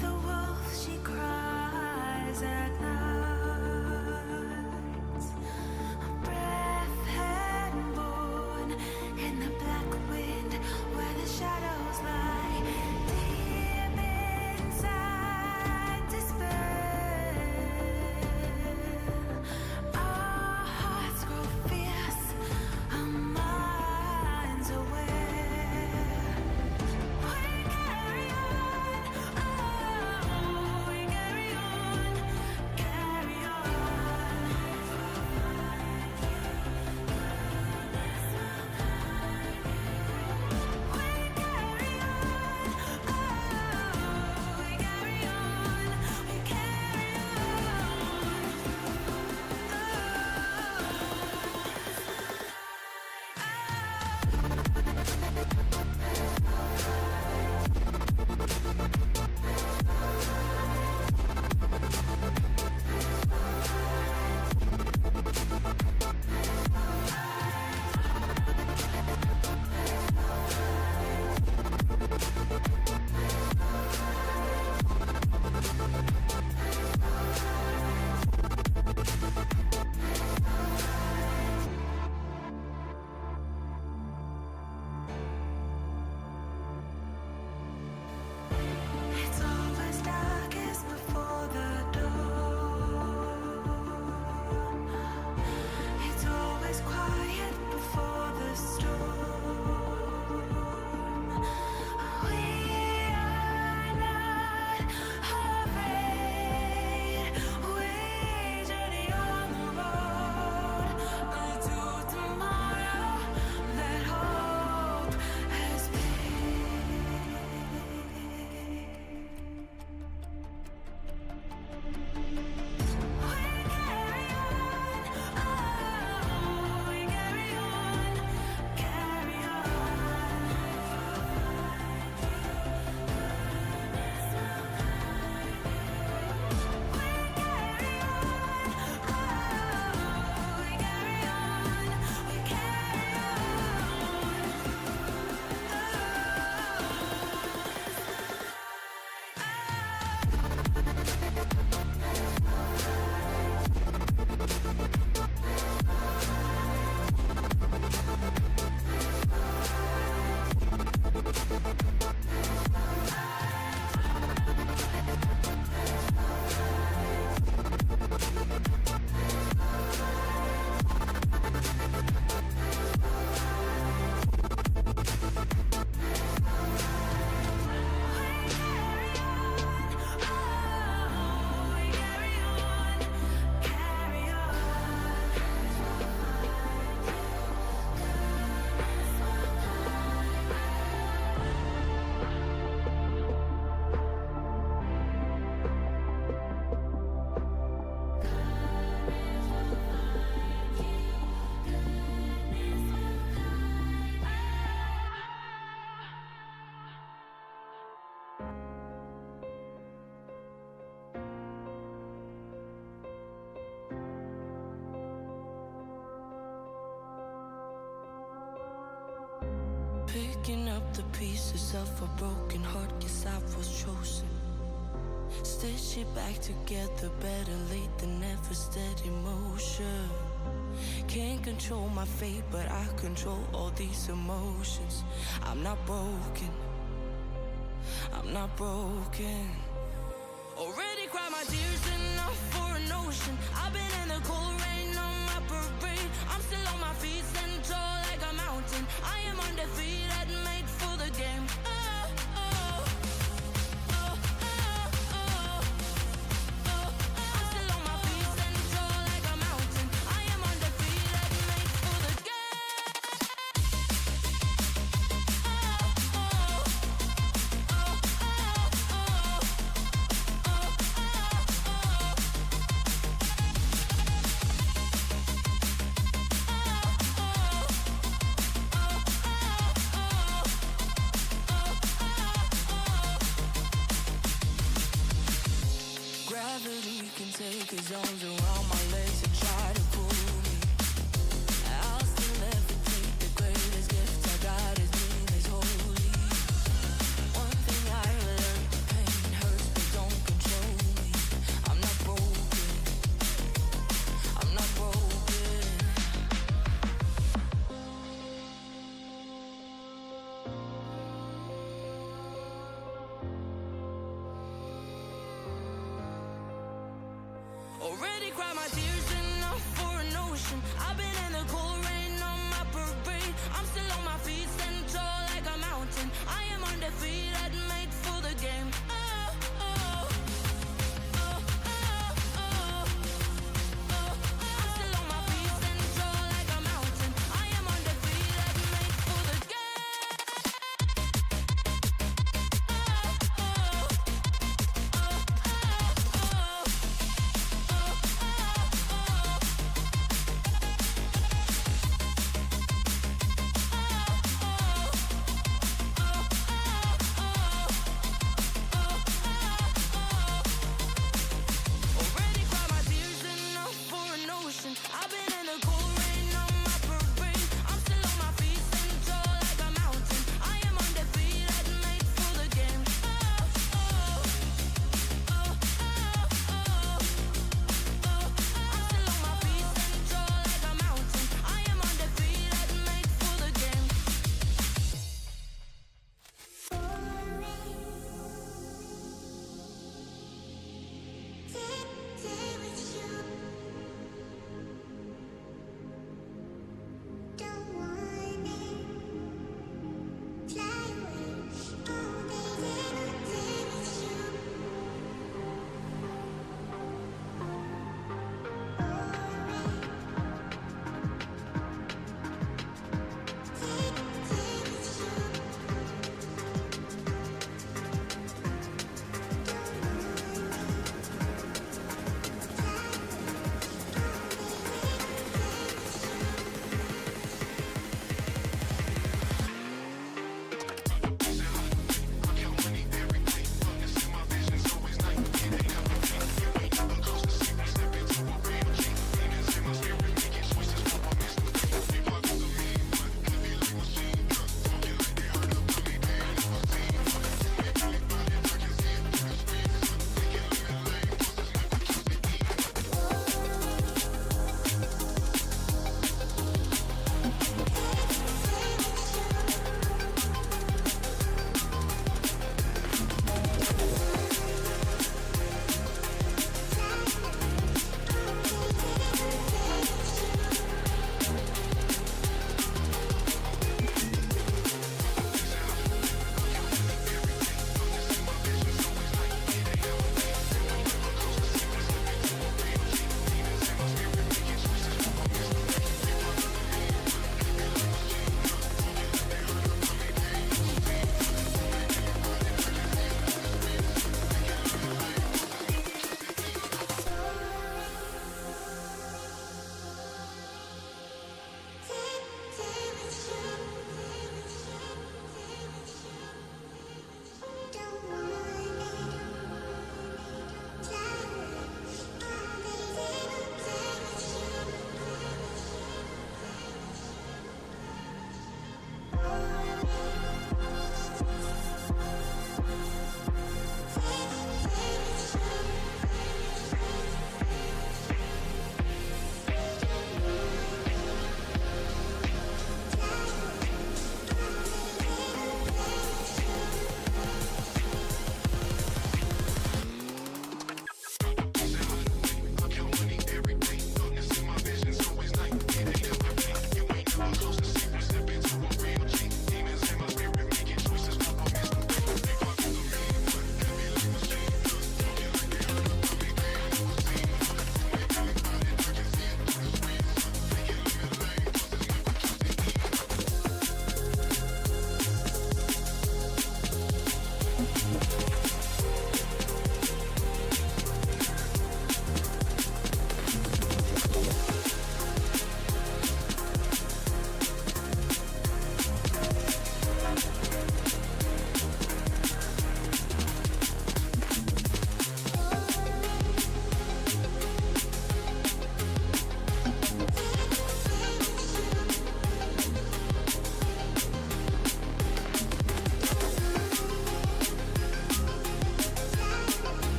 The wolf, she cries at night. A breath had born in the black wind where the shadows lie. Deep inside despair, our hearts grow fierce, our minds aware. We carry on, oh, we carry on, carry on. It's always darkest before the dawn. It's always quiet before the storm. We are not afraid. We journey on the road unto tomorrow that hope has paid. Picking up the pieces of a broken heart, guess I was chosen. Stitch it back together, better late than never, steady motion. Can't control my fate, but I control all these emotions. I'm not broken, I'm not broken. Already cried my tears enough for an ocean. I've been in the cold rain on my parade. I'm still on my feet, stand tall like a mountain. I am undefeated, made for the game. I'm still on my feet, stand tall like a mountain. I am undefeated, made for the Gravity can take his arms around my legs and try to pull me. I'll still levitate. The greatest gift I got is being is holy. One thing I learned, pain hurts, Already cried my tears enough for an ocean. I've been in the cold rain on my parade. I'm still on my feet, stand tall like a mountain. I am undefeated, made for the game. Oh, oh, oh, oh, oh, oh. I'm still on my feet, stand tall like a mountain. I am undefeated, made for the game. Oh, oh, oh, oh, oh.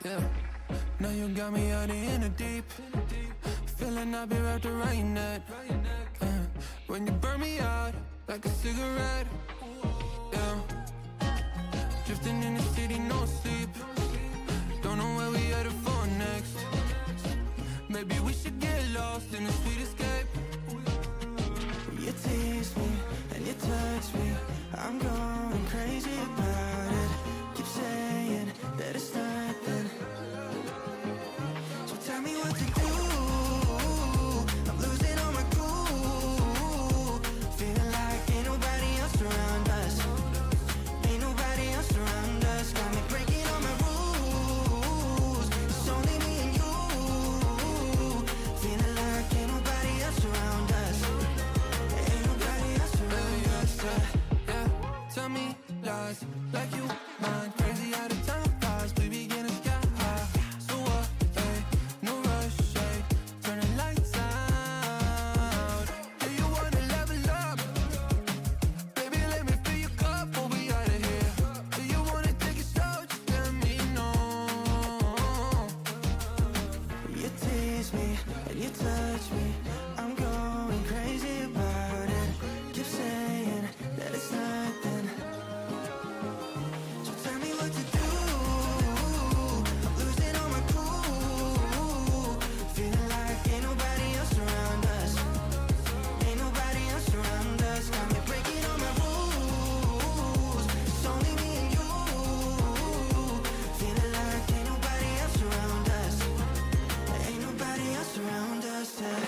yeah. Now you got me out in the deep. Feeling I'll be wrapped around your neck. When you burn me out like a cigarette, yeah. Drifting in the city, no sleep. Don't know where we headed for next. Maybe we should get lost in a sweet escape. You tease me and you touch me. I'm going crazy about it. Keep saying that it's nothing. So tell me what to do. I'm losing all my cool. Feeling like ain't nobody else around us. Ain't nobody else around us. Got me breaking all my rules. It's only me and you. Feeling like ain't nobody else around us. Ain't nobody else around us. Yeah, tell me lies like you mind. Crazy how the time flies. We begin to sky high. So what? Hey, no rush. Hey, turn the lights out. Do you wanna level up? Baby, let me fill your cup before we out of here. Do you wanna take it slow? Just let me know. You tease me and you touch me. I'm going crazy about it. Keep saying that it's nothing. So tell me what to do. I'm losing all my cool. Feeling like ain't nobody else around us. Ain't nobody else around us. Got me breaking all my rules. It's only me and you. Feeling like ain't nobody else around us. Ain't nobody else around us. Yeah.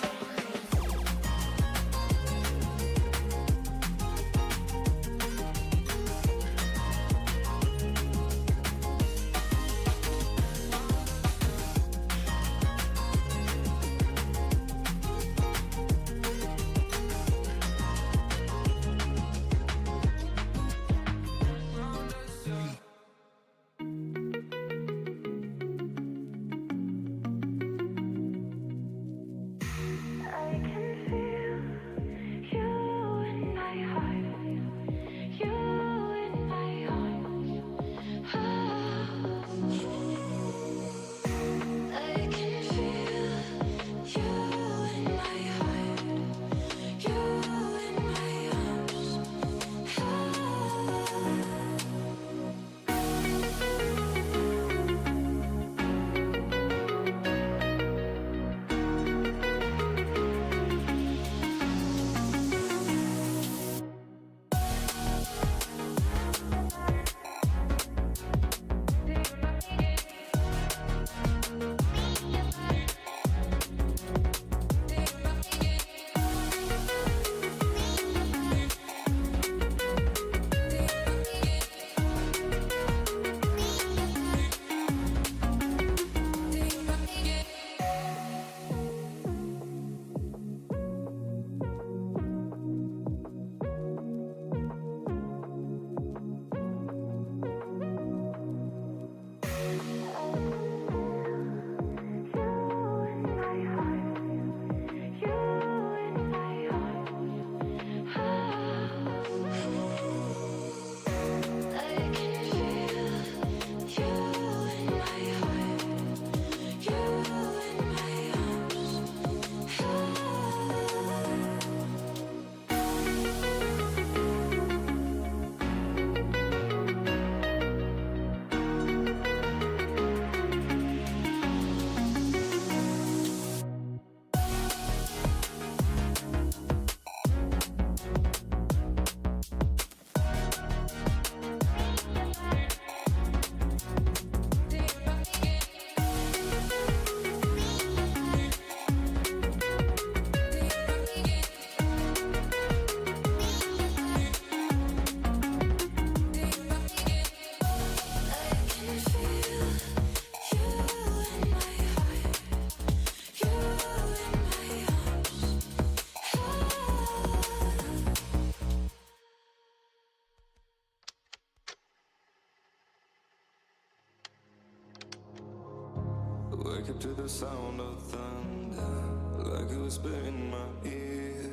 Wake up to the sound of thunder, like a whisper in my ear.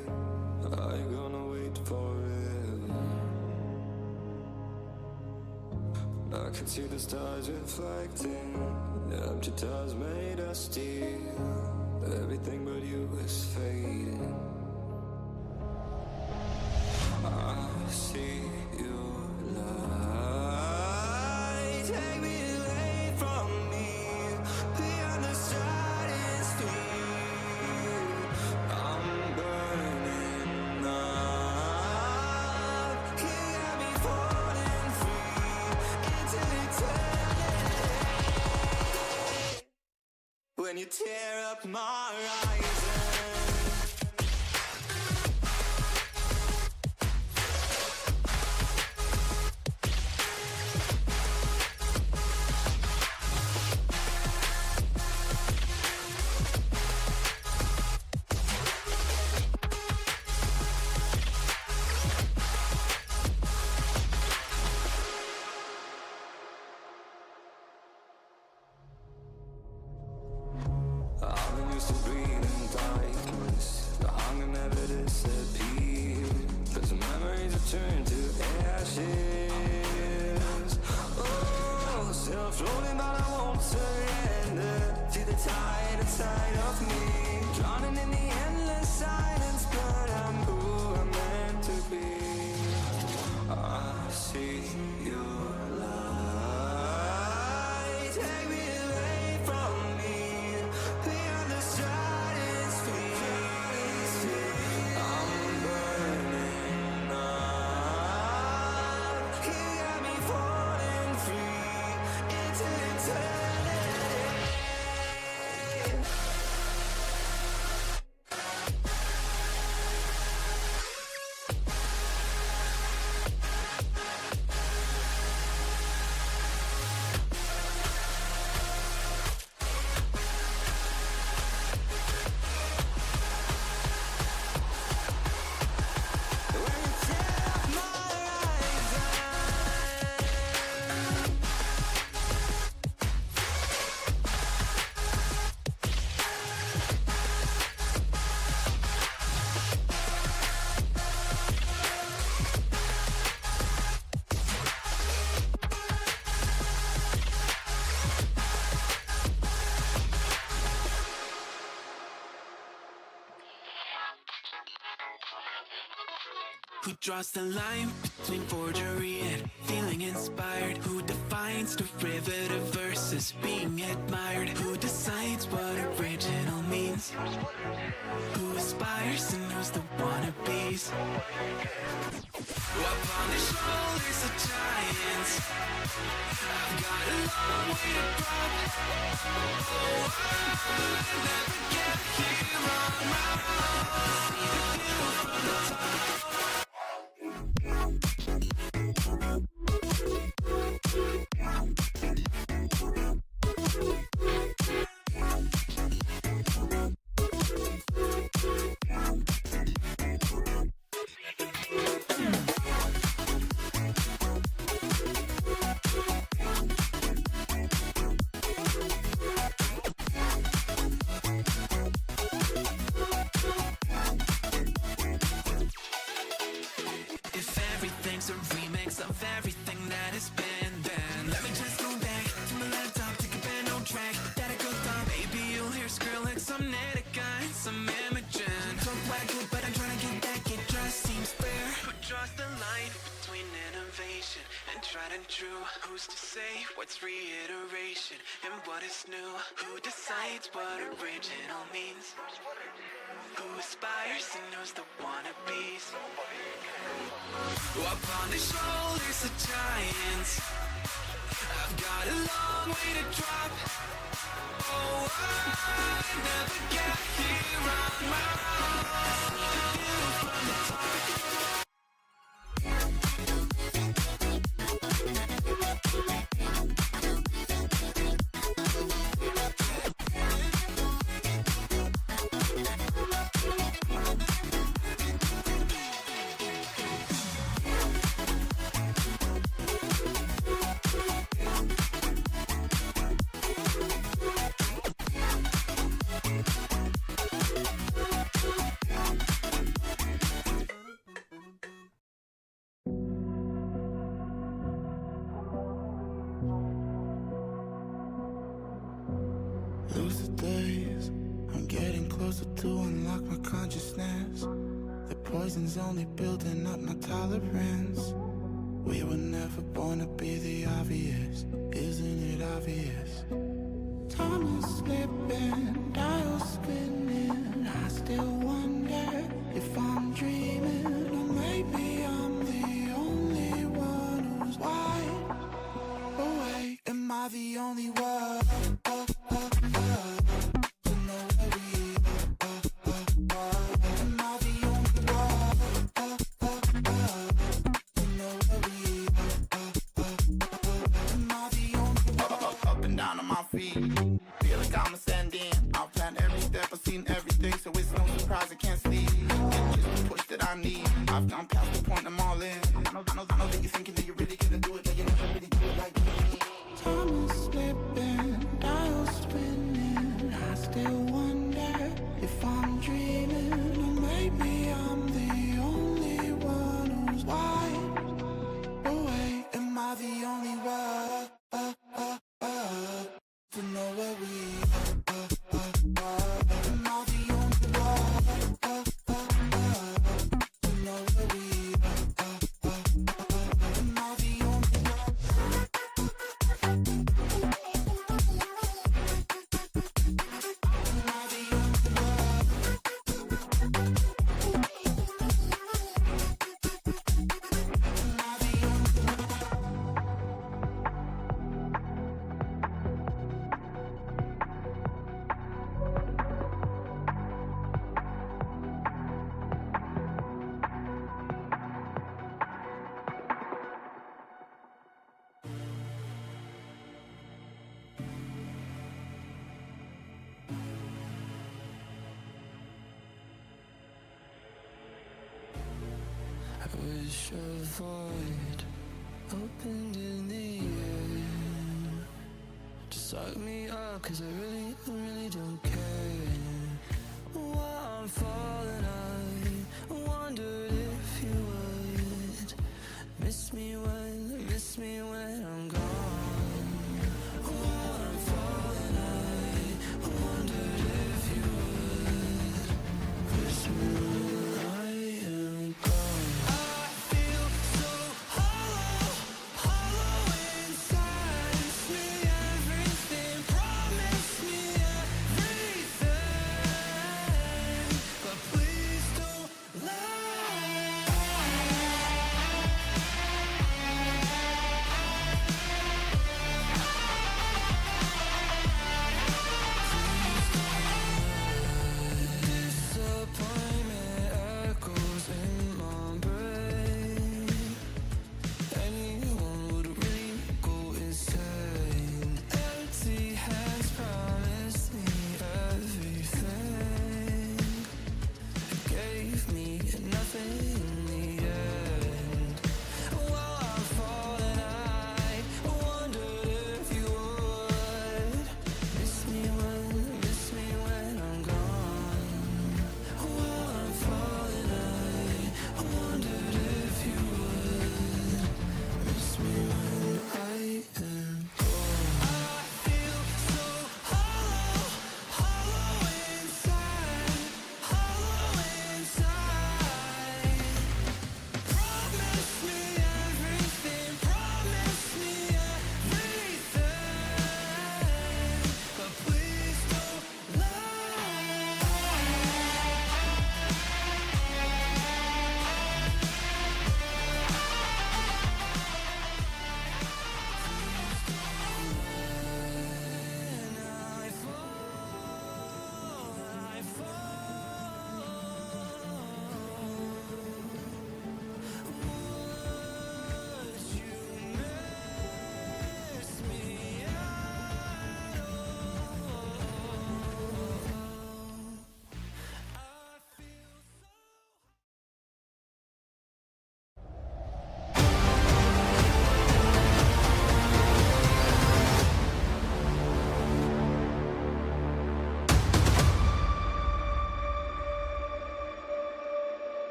Are you gonna wait forever? I can see the stars reflecting The empty tires made of steel. Everything but you is fading. I see your light. Take me away from me, beyond the starting street. I'm burning up. You got me falling free into eternity. When you tear up my horizon. I've been used to breathing darkness. The hunger never disappeared. 'Cause the memories have turned to ashes. Oh, still I'm floating but I won't surrender to the tide inside of me. Drowning in the endless silence, but I'm who I'm meant to be. I see your light. Take me away from me, beyond the starting street. I'm burning up. You got me falling free into eternity. Who draws the line between forgery and feeling inspired? Who defines derivative versus being admired? Who decides what original means? Who aspires and who's the wannabes? Upon the shoulders of giants, I've got a long way to drop. Oh, I'll never get here on my own. See the view from the top. If everything's a remix of everything that has been, then let me just go back to my laptop, take a pen on track that I could thought. Maybe you'll hear Skrillex, some Netica, some Imogen. Talk wacko, but I'm trying to get back, it just seems fair. Who draws the line between innovation and tried and true? Who's to say what's reiteration and what is new? Who decides what original means? Who aspires and who's the wannabes? Upon the shoulders of giants, I've got a long way to drop. Oh, I never get here on my own. The view from the top. getting closer to unlock my consciousness. The poison's only building up my tolerance. We were never born to be the obvious, isn't it obvious? Time is slipping, dial spinning. I still wonder if I'm dreaming, or maybe I'm the only one who's wide awake. Am I the only one? To know where we are. Am I the only one? To know where we are. Am I the only one? Up and down on my feet. Feel like I'm ascending. I've planned every step, I've seen everything, so it's no surprise I can't sleep. It's just the push that I need. I've gone past the point, I'm all in. I know that you're thinking that you're really gonna do it, but you never really do it like me. Time is slipping, dial spinning. I still wonder if I'm dreaming, or maybe I'm the only one who's wide awake. Am I the only one? To know where we are. Am I the only one? To know where we are. Am I the only one? Am I the only one? I wish a void opened in the air to suck me up, 'cause I really don't care. While I'm falling, I wondered if you would miss me when I'm gone. While I'm falling, I wondered if you would miss me when I am gone. I feel so hollow inside. Miss me everything, promise me everything, but please don't lie. Disappointment echoes in my brain. Anyone would really go insane. Empty hands promised me everything, gave me nothing in the end. While I'm falling, I wondered if you would miss me when I'm gone. While I'm falling, I wondered if you would miss me when I am gone. I feel so hollow inside, Promise me everything, but please don't lie.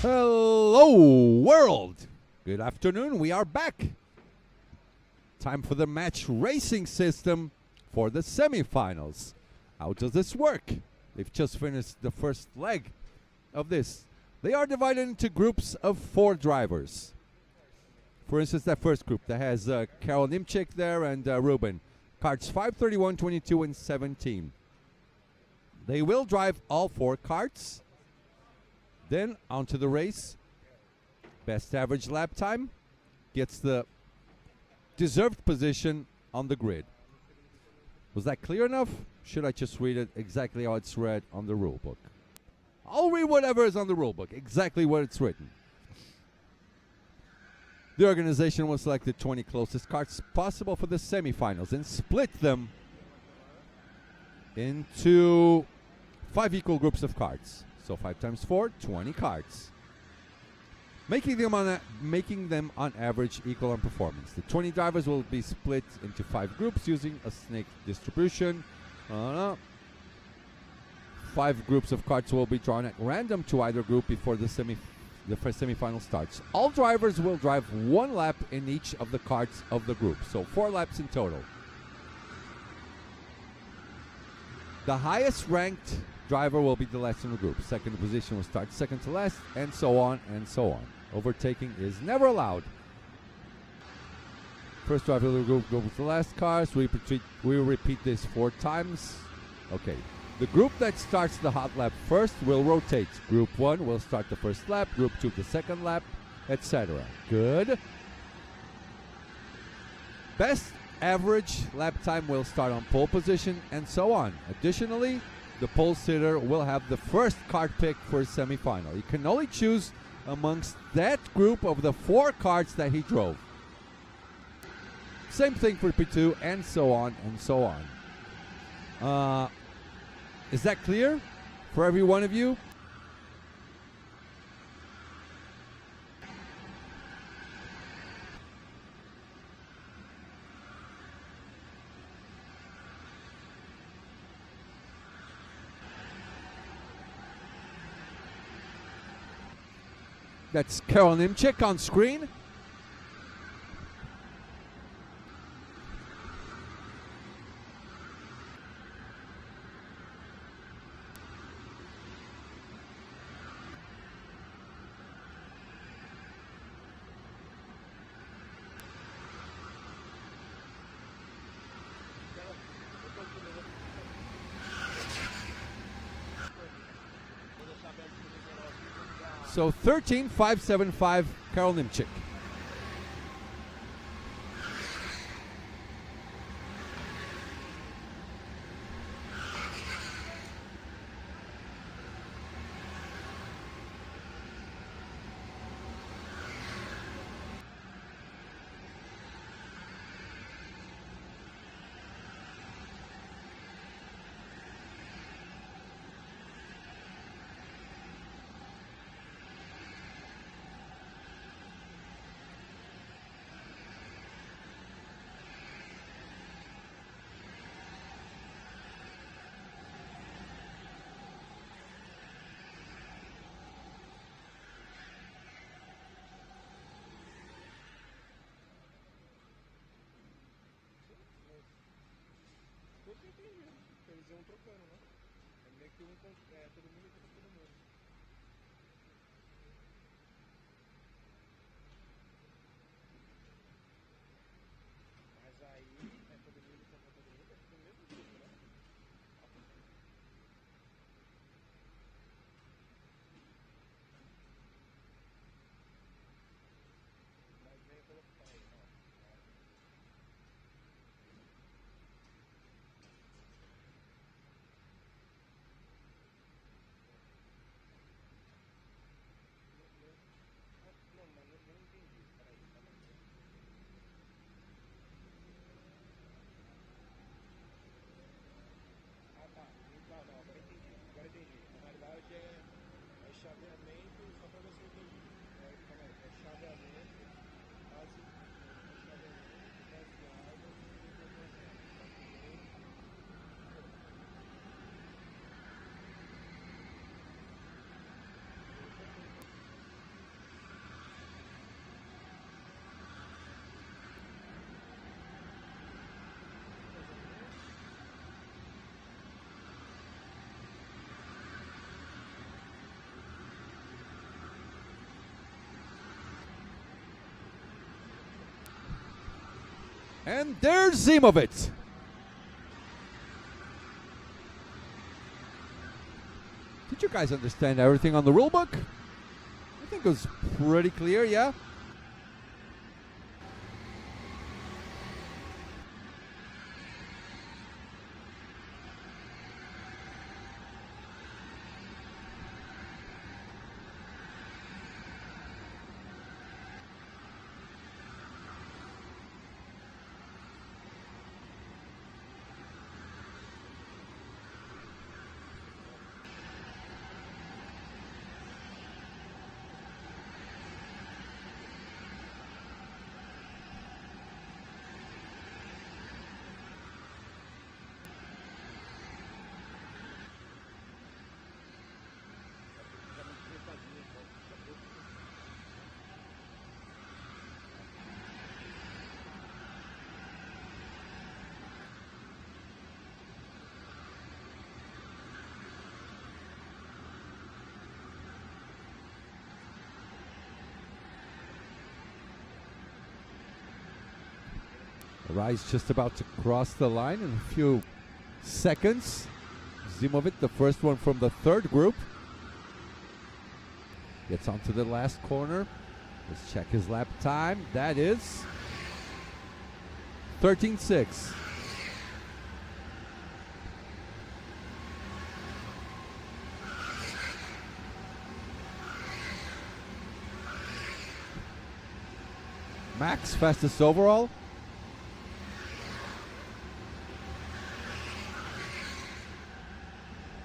Hello, world. Good afternoon. We are back. time for the match racing system for the semifinals. How does this work? They've just finished the first leg of this. They are divided into groups of 4 drivers. For instance, that first group that has Karol Nimchik there and Ruben. Karts 5, 31, 22, and 17. They will drive all 4 karts. Then onto the race. Best average lap time gets the deserved position on the grid. Was that clear enough? Should I just read it exactly how it's read on the rule book? I'll read whatever is on the rule book, exactly what it's written. The organization will select the 20 closest karts possible for the semifinals and split them into 5 equal groups of karts. So 5 times 4, 20 karts. Making them on average equal on performance. The 20 drivers will be split into 5 groups using a snake distribution. 5 groups of karts will be drawn at random to either group before the first semifinal starts. All drivers will drive 1 lap in each of the karts of the group, so 4 laps in total. The highest ranked driver will be the last in the group. Second position will start second to last, and so on and so on. Overtaking is never allowed. First driver of the group goes with the last cars. We will repeat this 4 times. Okay. The group that starts the hot lap first will rotate. Group 1 will start the first lap, Group 2 the second lap, etc. Good. Best average lap time will start on pole position, and so on. Additionally, the pole sitter will have the first kart pick for his semifinal. He can only choose amongst that group of the 4 karts that he drove. Same thing for P2, and so on and so on. Is that clear for every one of you? That's Karol Nimchik on screen. So 13,575 Karol Nimchik. Eles iam trocando, né? É meio que todo mundo contra todo mundo. Mas aí é todo mundo contra todo mundo, é tudo mesmo grupo, né? Mas vem colocar aí, ó. Chaveamento, só para você entender. Calma aí, é chaveamento, baseado And there's Zimovic. Did you guys understand everything on the rulebook? I think it was pretty clear, yeah? Rise just about to cross the line in a few seconds. Zimovic, the first one from the third group, gets onto the last corner. Let's check his lap time. That is 13.6. Max, fastest overall.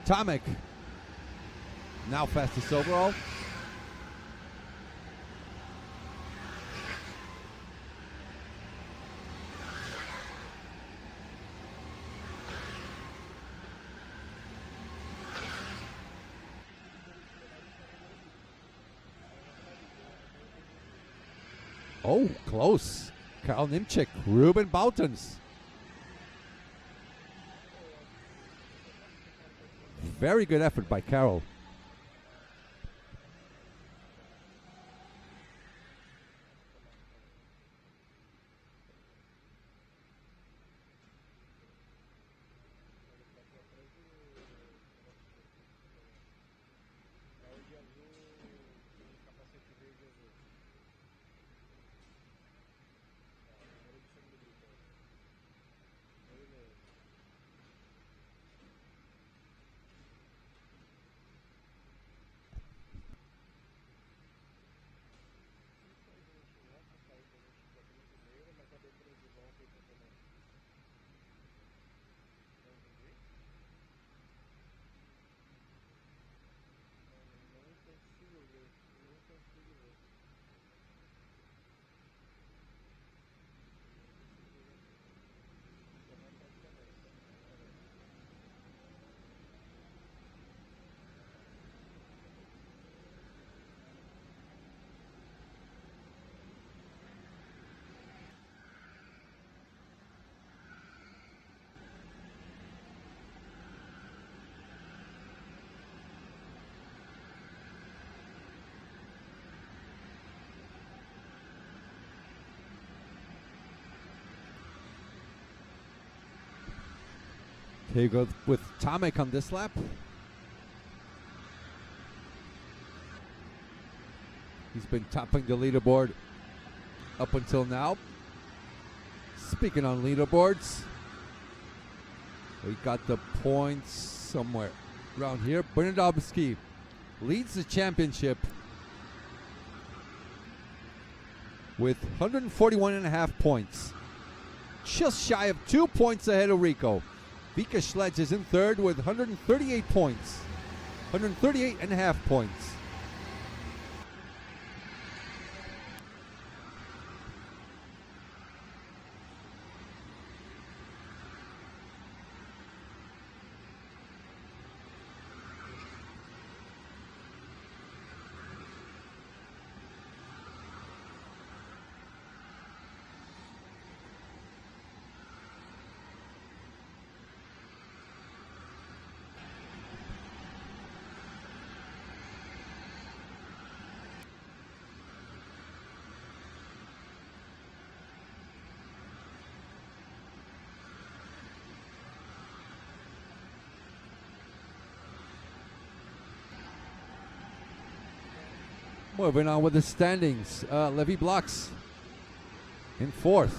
Tomek, now fastest overall. Oh, close. Karl Nimchik, Ruben Boutens. Very good effort by Carroll. Here you go with Tomek on this lap. He's been topping the leaderboard up until now. Speaking on leaderboards, we got the points somewhere around here. Bernardowski leads the championship with 141.5 points. Just shy of 2 points ahead of Rico. Vika Schledge is in third with 138 points. 138.5 points. Moving on with the standings. Levy Blocks in 4th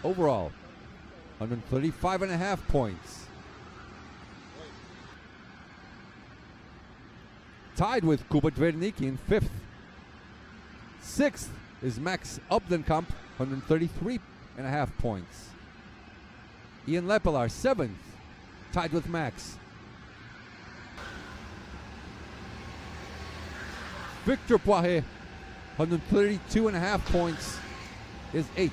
overall, 135.5 points. Tied with Kubert Werniki in 5th. 6th is Max Obdenkamp, 133.5 points. Ian Lepelaar, 7th, tied with Max. Victor Poiré, 132.5 points, is 8th.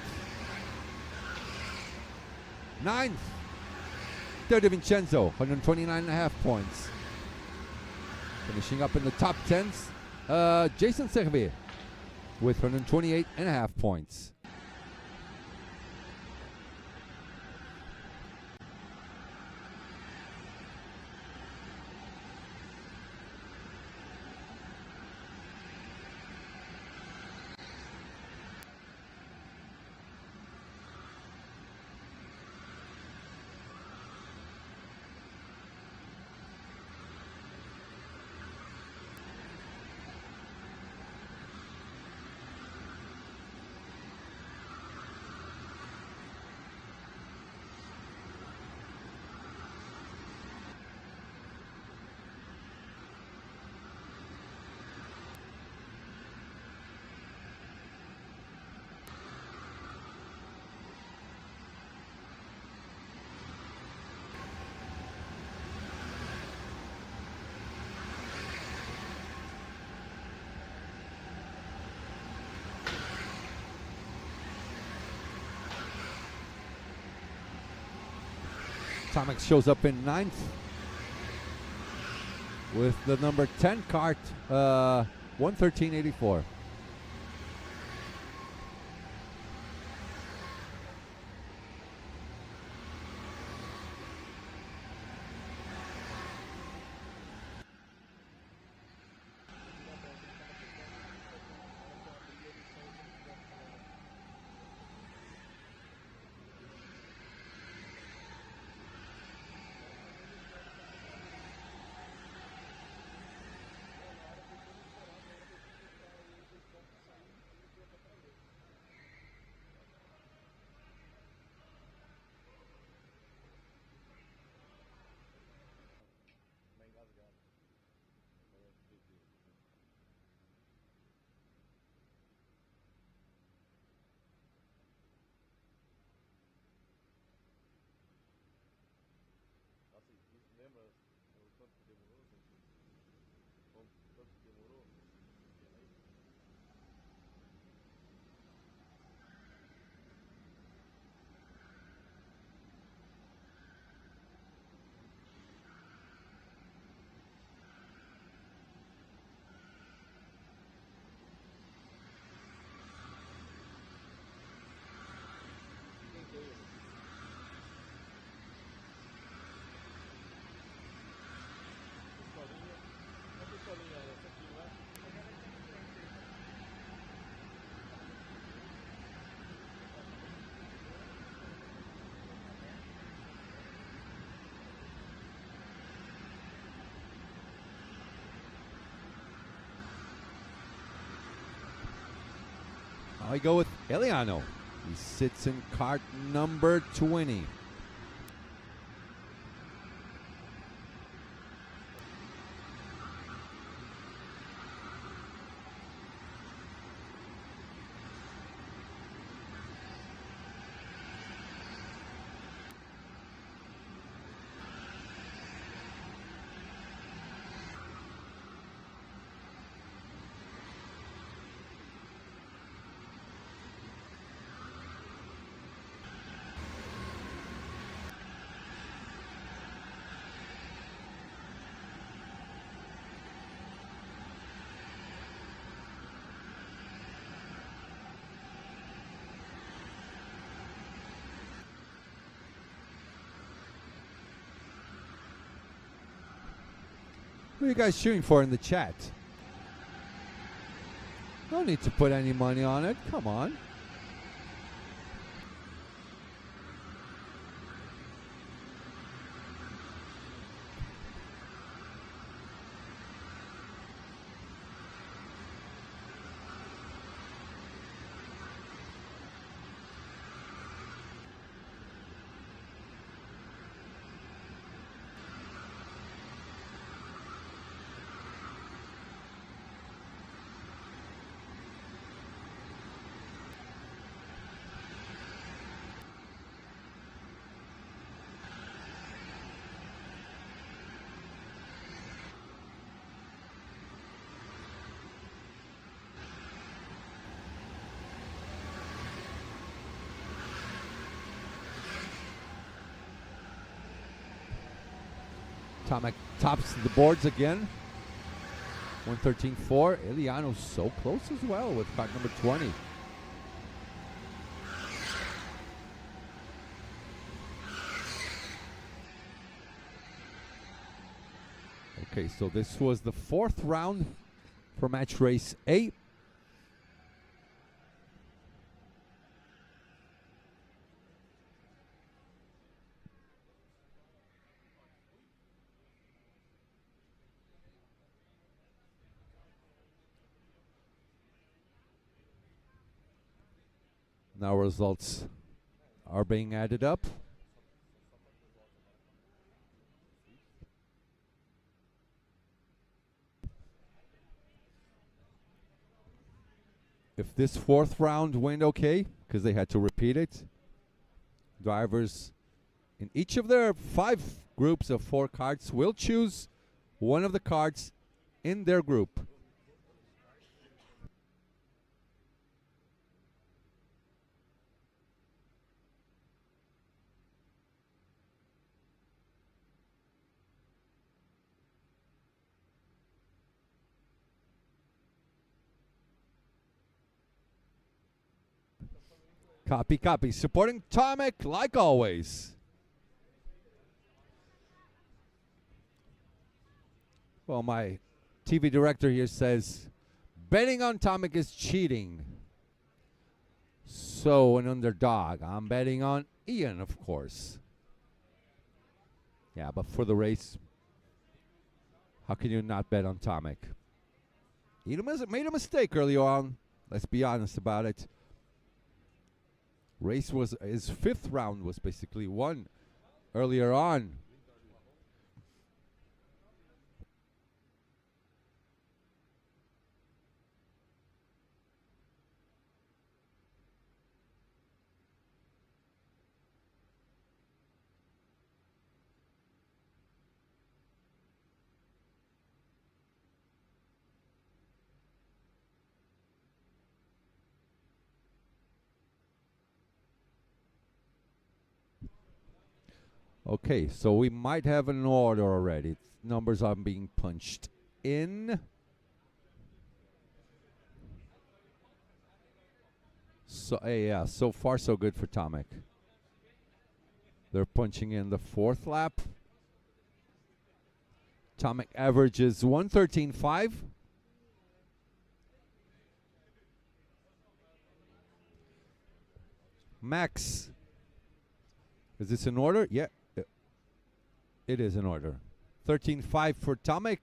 9th, Teo De Vincenzo, 129.5 points. Finishing up in the top 10s, Jason Servet with 128.5 points. Tomek shows up in 9th with the number 10 cart, 113.84. I go with Eliano. He sits in cart number 20. Who are you guys cheering for in the chat? No need to put any money on it. Come on. Tomek tops the boards again. 113.4. Iliano's so close as well with card number 20. Okay, so this was the 4th round for match race A. Now results are being added up. If this 4th round went okay, because they had to repeat it, drivers in each of their 5 groups of 4 carts will choose one of the carts in their group. Copy, copy. Supporting Tomek like always. Well, my TV director here says betting on Tomek is cheating. So an underdog. I'm betting on Ian, of course. Yeah, but for the race, how can you not bet on Tomek? He made a mistake early on. Let's be honest about it. Race was his 5th round was basically won earlier on. Okay, so we might have an order already. Numbers are being punched in. So yeah, so far so good for Tomek. They're punching in the 4th lap. Tomek averages 113.5. Max. Is this in order? Yeah. It is in order. 13.5 for Tomek.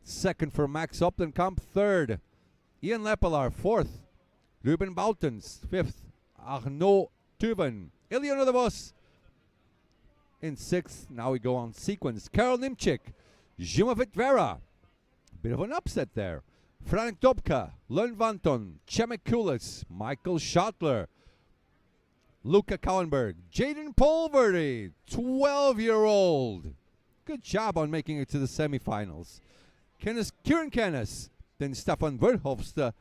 2nd for Max Optenkamp. 3rd, Ian Lepelaar. 4th, Ruben Boutens. 5th, Arnaud Tuven. Iliano de Vos in 6th. Now we go on sequence. Karel Nimchik, Zimavit Vera. Bit of an upset there. Frank Dobka, Len Vanton, Chemek Kulis, Michael Schottler, Luca Kauenberg, Jaden Polverty, 12-year-old. Good job on making it to the semifinals. Kieran Kennis, then Stefan Verhofste,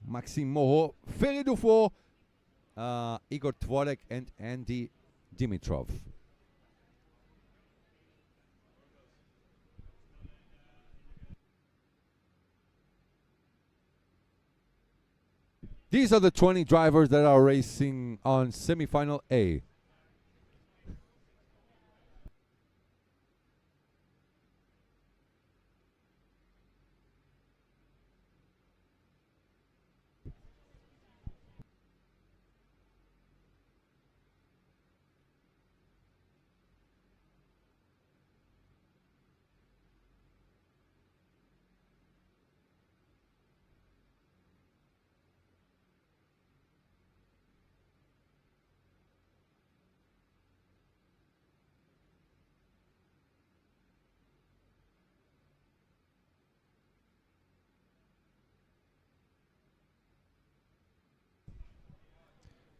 Maxime Moho, Ferry Dufo, Igor Tvorek, and Andy Dimitrov. These are the 20 drivers that are racing on semifinal A.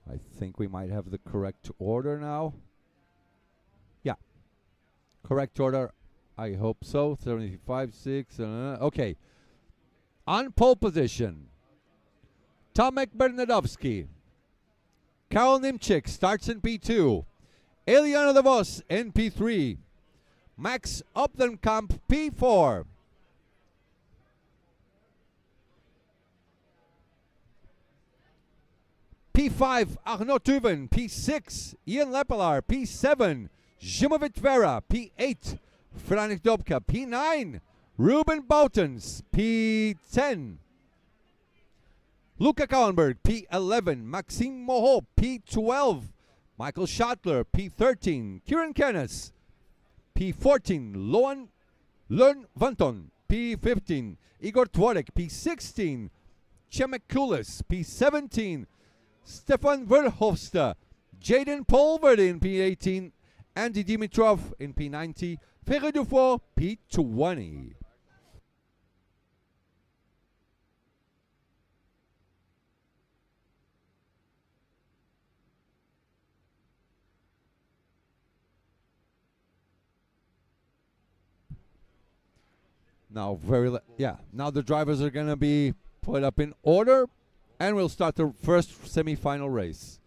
I think we might have the correct order now. Yeah. Correct order. I hope so. 75, 6. Okay. On pole position, Tomek Bernadovsky. Karel Nimchik starts in P2. Iliano de Vos in P3. Max Opdenkamp, P4. P5, Arnaud Tuven. P6, Ian Lepelaar. P7, Zimovit Vera. P8, Franik Dobka. P9, Ruben Boutens. P10, Luca Kauenberg. P11, Maxime Moreau. P12, Michael Schottler. P13, Kieran Kennis. P14, Lern Vanton. P15, Igor Tvorek. P16, Chemek Kulis. P17, Stefan Verhofsta. Jaden Polverde in P18, Andy Dimitrov in P90, Ferre Dufour P20. Now now the drivers are going to be put up in order, and we'll start the first semi-final race.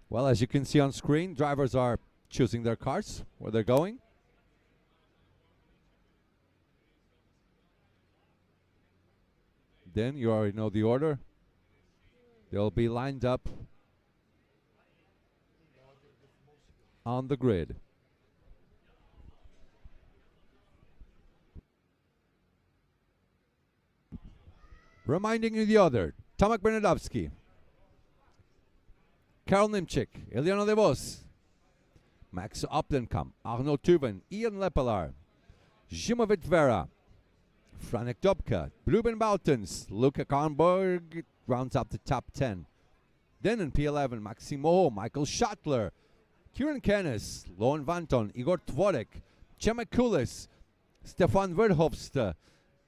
Well, as you can see on screen, drivers are choosing their cars, where they're going. Then you already know the order. They'll be lined up on the grid. Reminding you the order: Tomek Bernadowski, Karel Nimchik, Eliano De Vos, Max Opdenkamp, Arnaud Tuven, Ian Lepelaar, Zimovit Vera, Franik Dobka, Ruben Boutens, Luca Kahnberg rounds up the top 10. Then in P11, Maxime Moreau, Michael Schottler, Kieran Kennis, Loan Vanton, Igor Tvorek, Chemek Kulis, Stefan Verhofsta,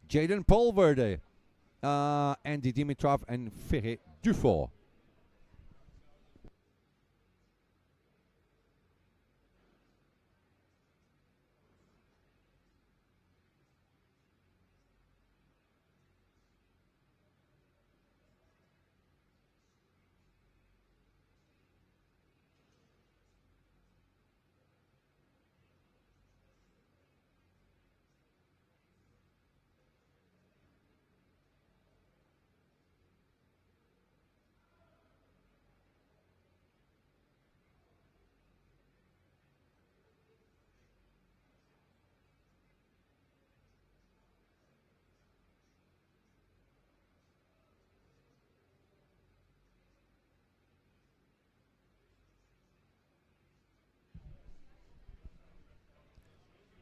Jaden Polverde, Andy Dimitrov, and Ferre Dufour.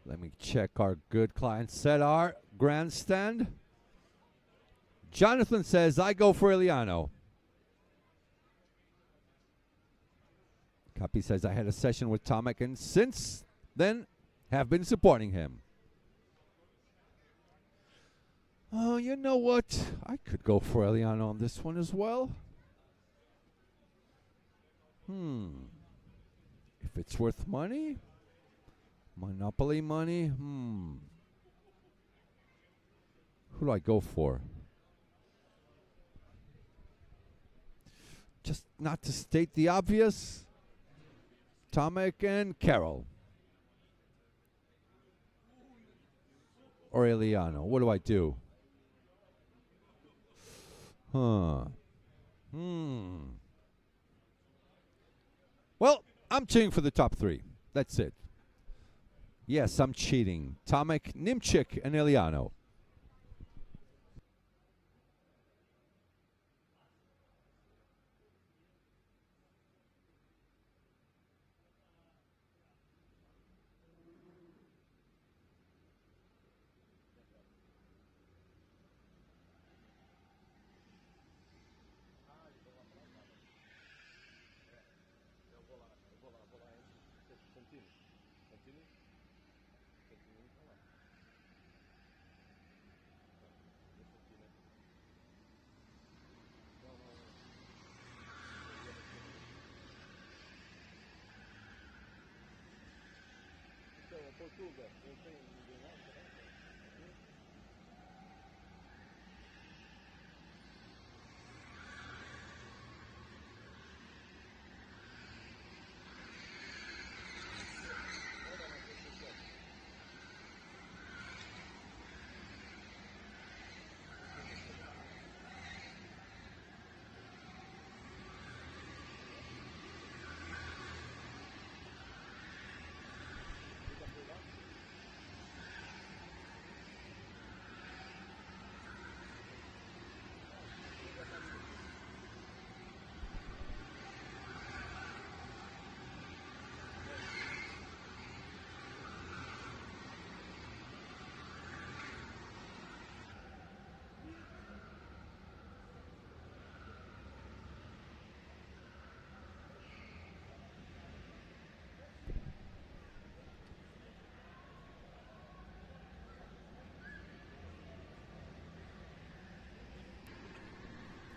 Let me check our good client set our grandstand. Jonathan says, I go for Eliano. Kapi says, I had a session with Tomek and since then have been supporting him. Oh, you know what? I could go for Eliano on this one as well. If it's worth money. Monopoly money? Who do I go for? Just not to state the obvious. Tomek and Carol. Or Eliano. What do I do? Well, I'm cheating for the top 3. That's it. Yes, I'm cheating. Tomek, Nimchik, and Eliano.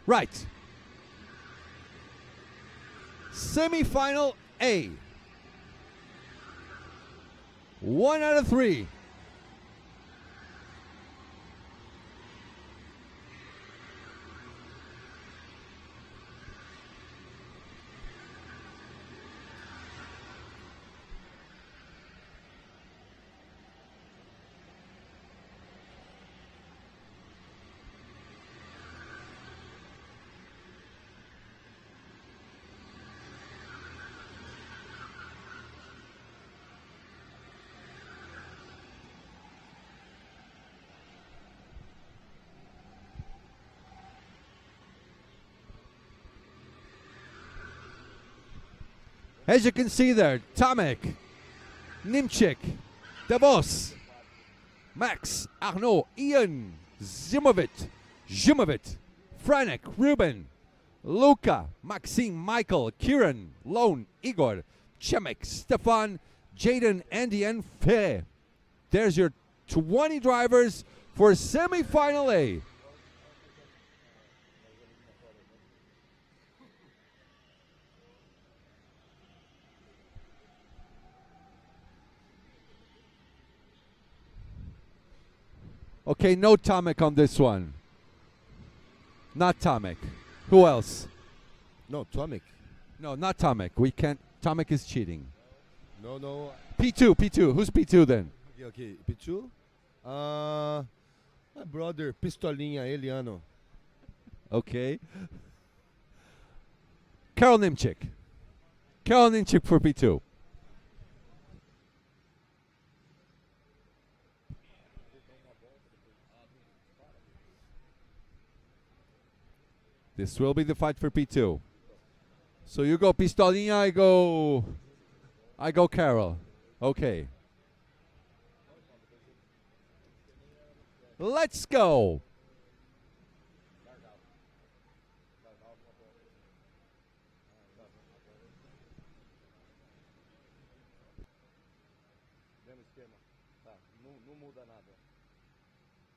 Right. Semi-final A. 1 out of 3. As you can see there, Tomek, Nimchik, Davos, Max, Arnaud, Ian, Zimovit, Franek, Ruben, Luca, Maxime, Michael, Kieran, Lone, Igor, Chemek, Stefan, Jaden, Andy, and Fe. There's your 20 drivers for semi-final A. Okay, no Tomek on this one. Not Tomek. Who else? No, Tomek. No, not Tomek. We can't. Tomek is cheating. No. P2. Who's P2 then? Okay. P2? My brother, Pistolinha, Eliano. Okay. Carol Nimchik. Carol Nimchik for P2. This will be the fight for P2. So you go Pistolinha, I go Carol. Okay. Let's go. Não muda nada.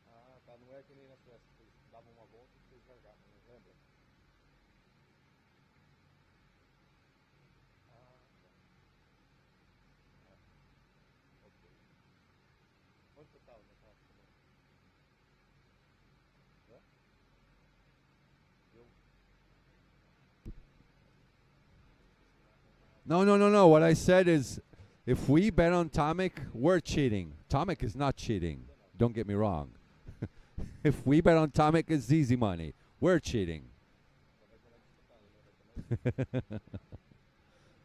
Ah, tá. Não é que nem na Suécia, que eles davam uma volta e vocês largavam, lembra? Ah, tá. Ok. No. What I said is, if we bet on Tomic, we're cheating. Tomic is not cheating. Don't get me wrong. If we bet on Tomic, it's easy money. We're cheating.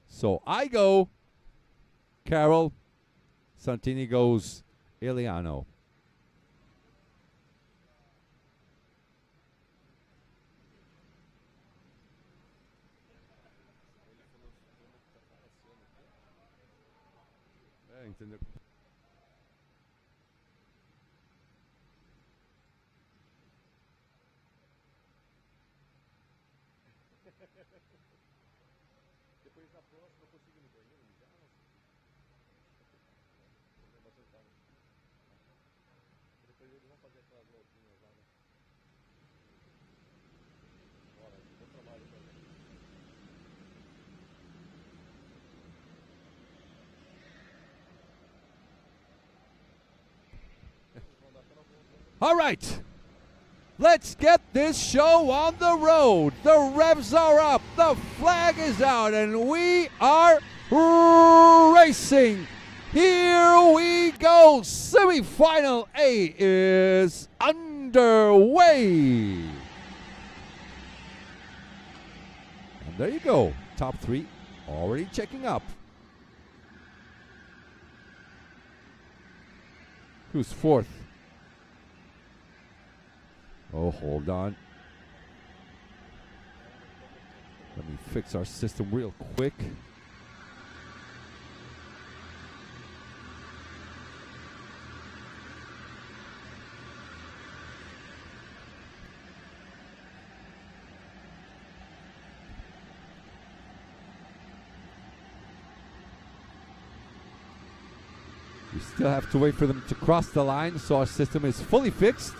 So I go Carroll. Santini goes Iliano. Depois na próxima eu consigo ir no banheiro mijar? Depois eles vão fazer aquelas voltinhas lá, né? Bora, bom trabalho também. All right. Let's get this show on the road. The revs are up, the flag is out, and we are racing. Here we go. Semi-final A is underway. And there you go. Top three already checking up. Who's fourth? Oh, hold on. Let me fix our system real quick. We still have to wait for them to cross the line, so our system is fully fixed.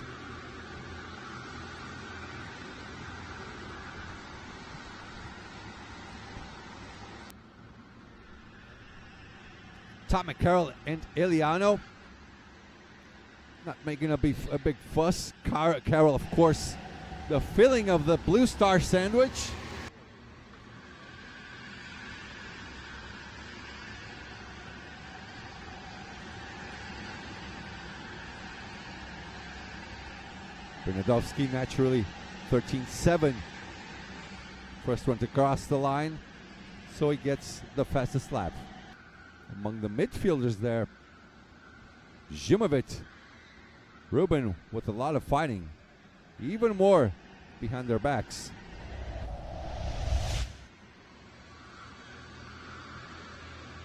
Tomic, Carroll, and Iliano. Not making a big fuss. Carroll, of course, the filling of the Blue Star sandwich. Bernadowski naturally 13-7. First one to cross the line, so he gets the fastest lap. Among the midfielders there, Zimovic, Ruben with a lot of fighting, even more behind their backs.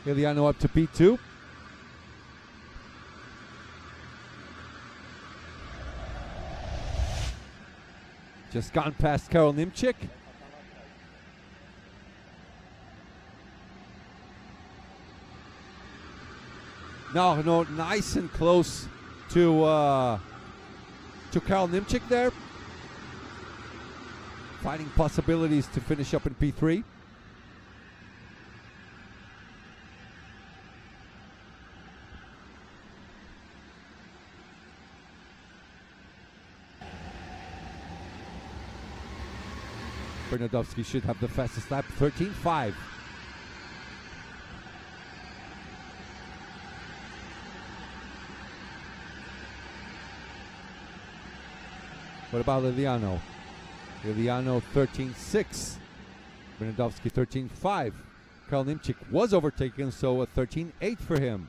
Iliano up to P2. Just gone past Karol Nimchik. No, nice and close to Karol Nimchik there. Finding possibilities to finish up in P3. Bernadowski should have the fastest lap, 13.5. What about Iliano? Iliano 13.6. Bernadowski 13.5. Karol Nimchik was overtaken, so a 13.8 for him.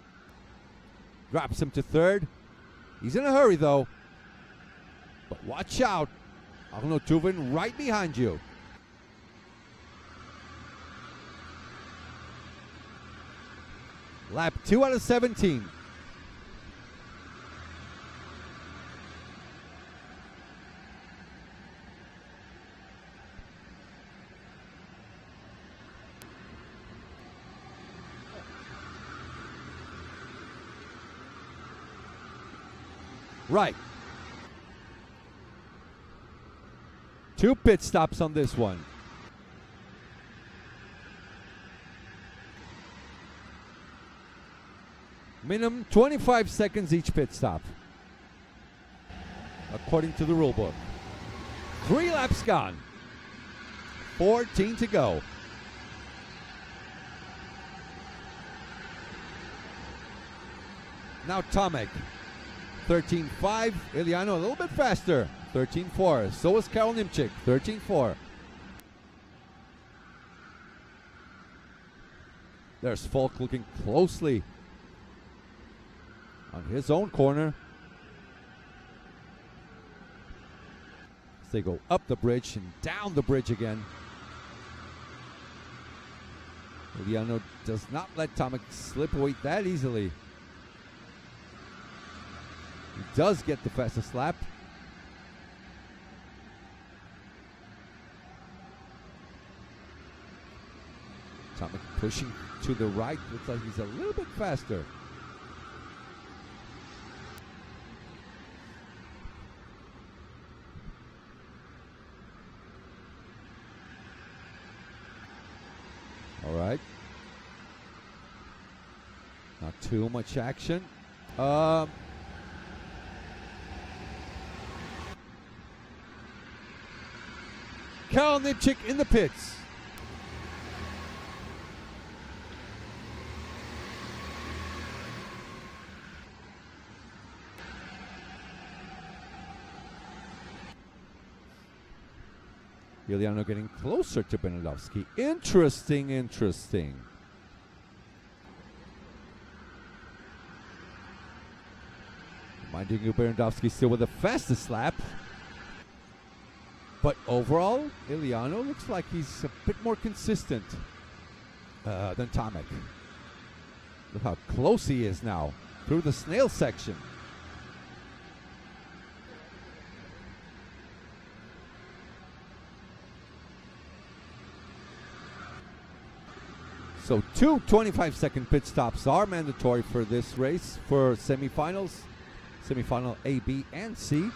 Drops him to third. He's in a hurry though. But watch out. Arno Tuvin right behind you. Lap 2 out of 17. Right. 2 pit stops on this one. Minimum 25 seconds each pit stop, according to the rule book. 3 laps gone. 14 to go. Now Tomek. 13.5. Iliano a little bit faster. 13.4. So is Karol Nimchik. 13.4. There's Falk looking closely on his own corner. As they go up the bridge and down the bridge again. Iliano does not let Tomek slip away that easily. He does get the fastest lap. Tomek pushing to the right. Looks like he's a little bit faster. All right. Not too much action. Karol Nimchik in the pits. Iliano getting closer to Benedowski. Interesting, interesting. Reminding you, Benedowski still with the fastest lap. But overall, Iliano looks like he's a bit more consistent than Tomek. Look how close he is now through the snail section. So 2 25-second pit stops are mandatory for this race for semifinals. Semifinal A, B, and C.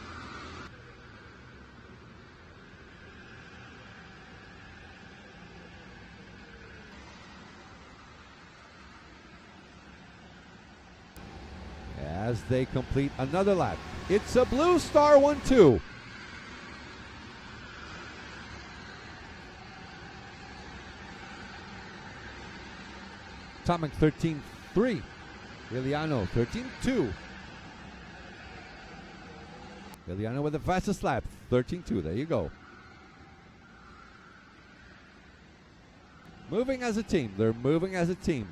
As they complete another lap. It's a blue star 1-2. Tomek 13.3. Iliano 13.2. Iliano with the fastest lap. 13.2. There you go. Moving as a team. They're moving as a team.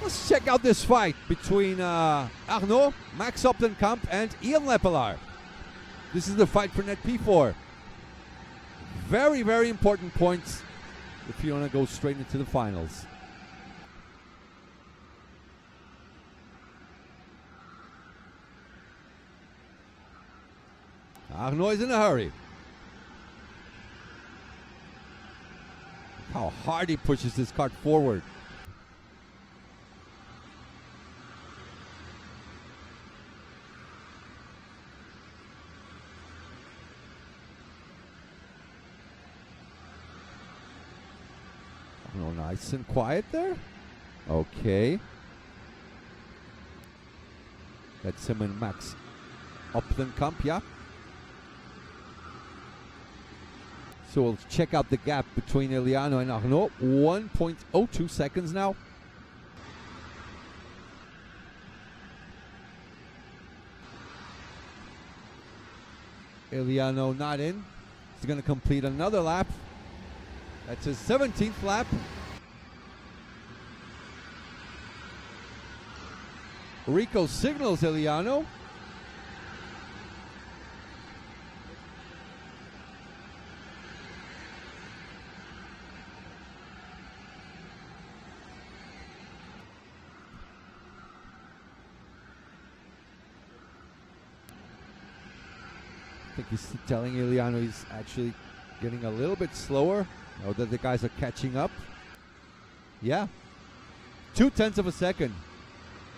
Let's check out this fight between Arnaud, Max Optenkamp, and Ian Lepelaar. This is the fight for net P4. Very, very important points if you want to go straight into the finals. Arnaud is in a hurry. Look how hard he pushes this cart forward. Oh, nice and quiet there. Okay. That's him and Max Optenkamp, yeah. So we'll check out the gap between Iliano and Arnaud. 1.02 seconds now. Iliano not in. He's going to complete another lap That's his 17th lap. Rico signals Eliano. I think he's telling Eliano he's actually getting a little bit slower, or that the guys are catching up. Yeah. 0.2 of a second.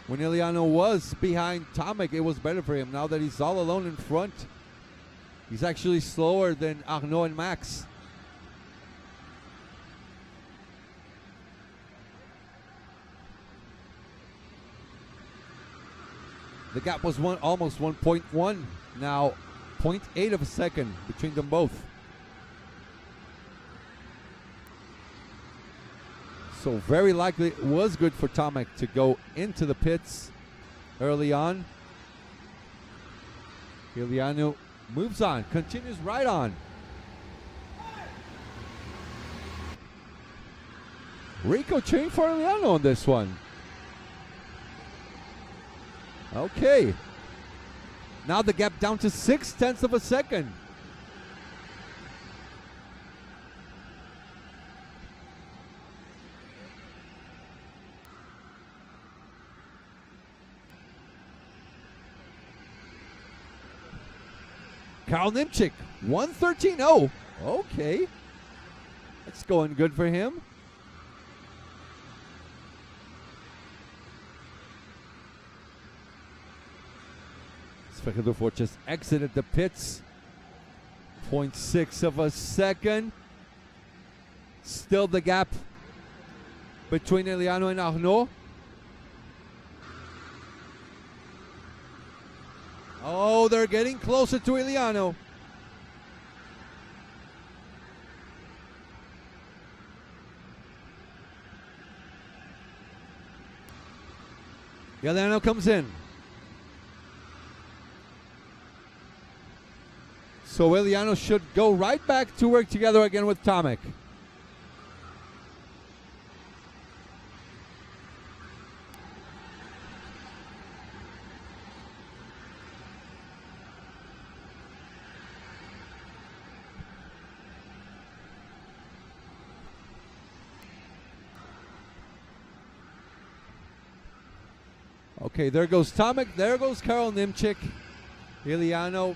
When Eliano was behind Tomek, it was better for him. Now that he's all alone in front, he's actually slower than Arnaud and Max. The gap was almost 1.1. Now 0.8 of a second between them both. So very likely it was good for Tomek to go into the pits early on. Eliano moves on, continues right on. Rico chained for Eliano on this one. Okay. Now the gap down to 0.6 of a second. Karl Nimchik, 1:13.0. Okay. That's going good for him. Svecherdorf just exited the pits. 0.6 of a second. Still the gap between Eliano and Arnaud. Oh, they're getting closer to Eliano. Eliano comes in. So Eliano should go right back to work together again with Tomek. Okay, there goes Tomek, there goes Karl Nimchik. Eliano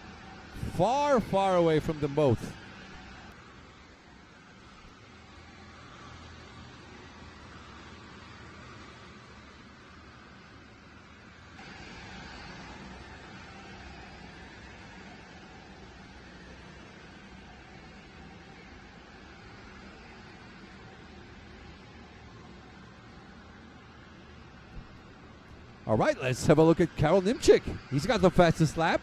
far, far away from them both. All right, let's have a look at Karl Nimchik. He's got the fastest lap,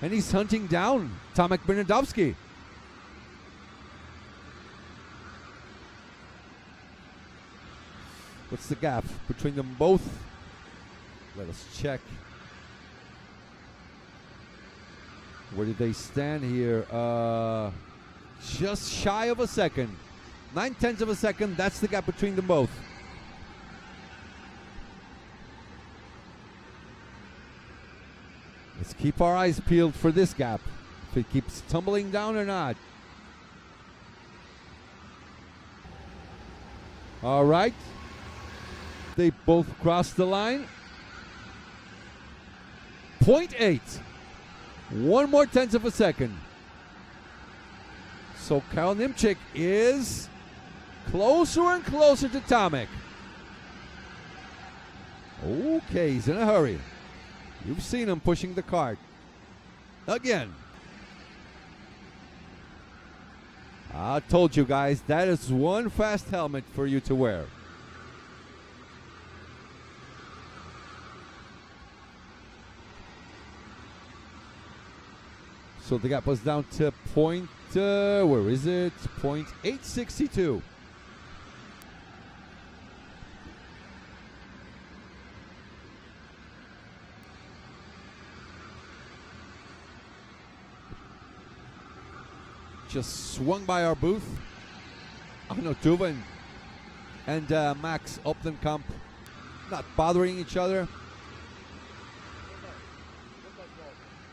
and he's hunting down Tomek Bernadovsky. What's the gap between them both? Let us check. Where did they stand here? Just shy of a second. 0.9 of a second, that's the gap between them both. Let's keep our eyes peeled for this gap. If it keeps tumbling down or not. All right. They both crossed the line. 0.8. 1 more 0.1 of a second. So Karl Nimchik is closer and closer to Tomek. Okay, he's in a hurry. You've seen him pushing the cart. Again. I told you guys, that is one fast helmet for you to wear. So the gap was down to where is it? 0.862. Just swung by our booth. Arno Tuven and Max Optenkamp not bothering each other.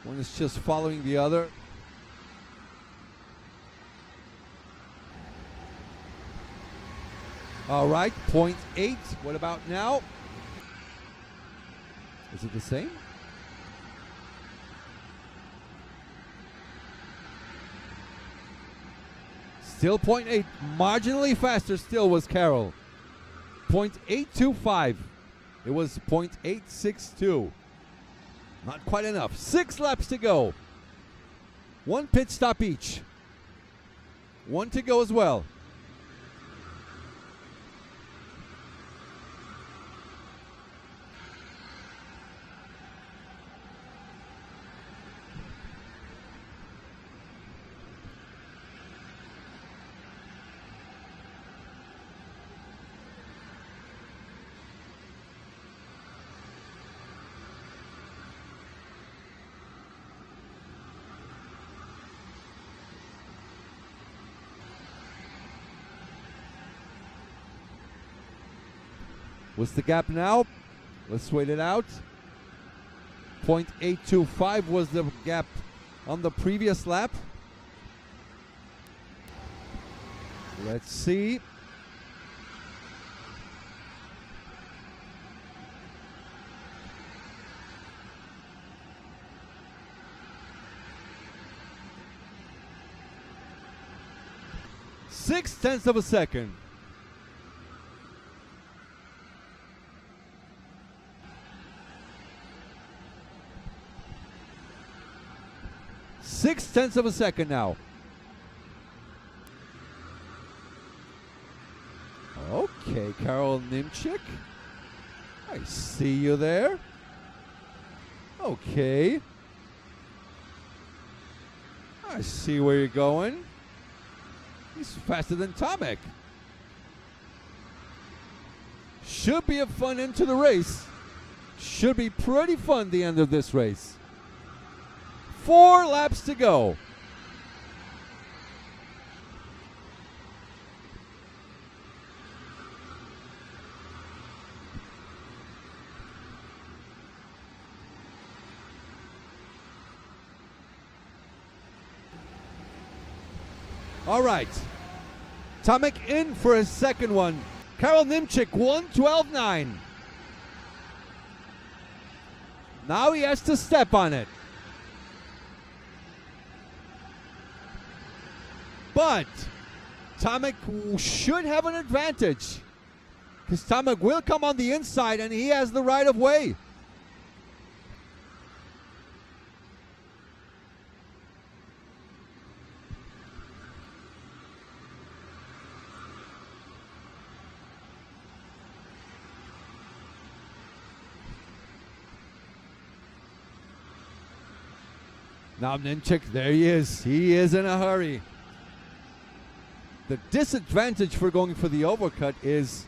One is just following the other. All right, 0.8. What about now? Is it the same? Still 0.8. Marginally faster still was Carroll. 0.825. It was 0.862. Not quite enough. 6 laps to go. 1 pit stop each. 1 to go as well. What's the gap now? Let's wait it out. 0.825 was the gap on the previous lap. Let's see. Six-tenths of a second. Six-tenths of a second now. Okay, Karol Nimchik. I see you there. Okay. I see where you're going. He's faster than Tomek. Should be a fun end to the race. Should be pretty fun the end of this race. 4 laps to go. All right. Tomek in for his second one. Karol Nimchik, 1:12.9. Now he has to step on it. But Tomek should have an advantage, because Tomek will come on the inside and he has the right of way. Now Nimchik, there he is. He is in a hurry. The disadvantage for going for the overcut is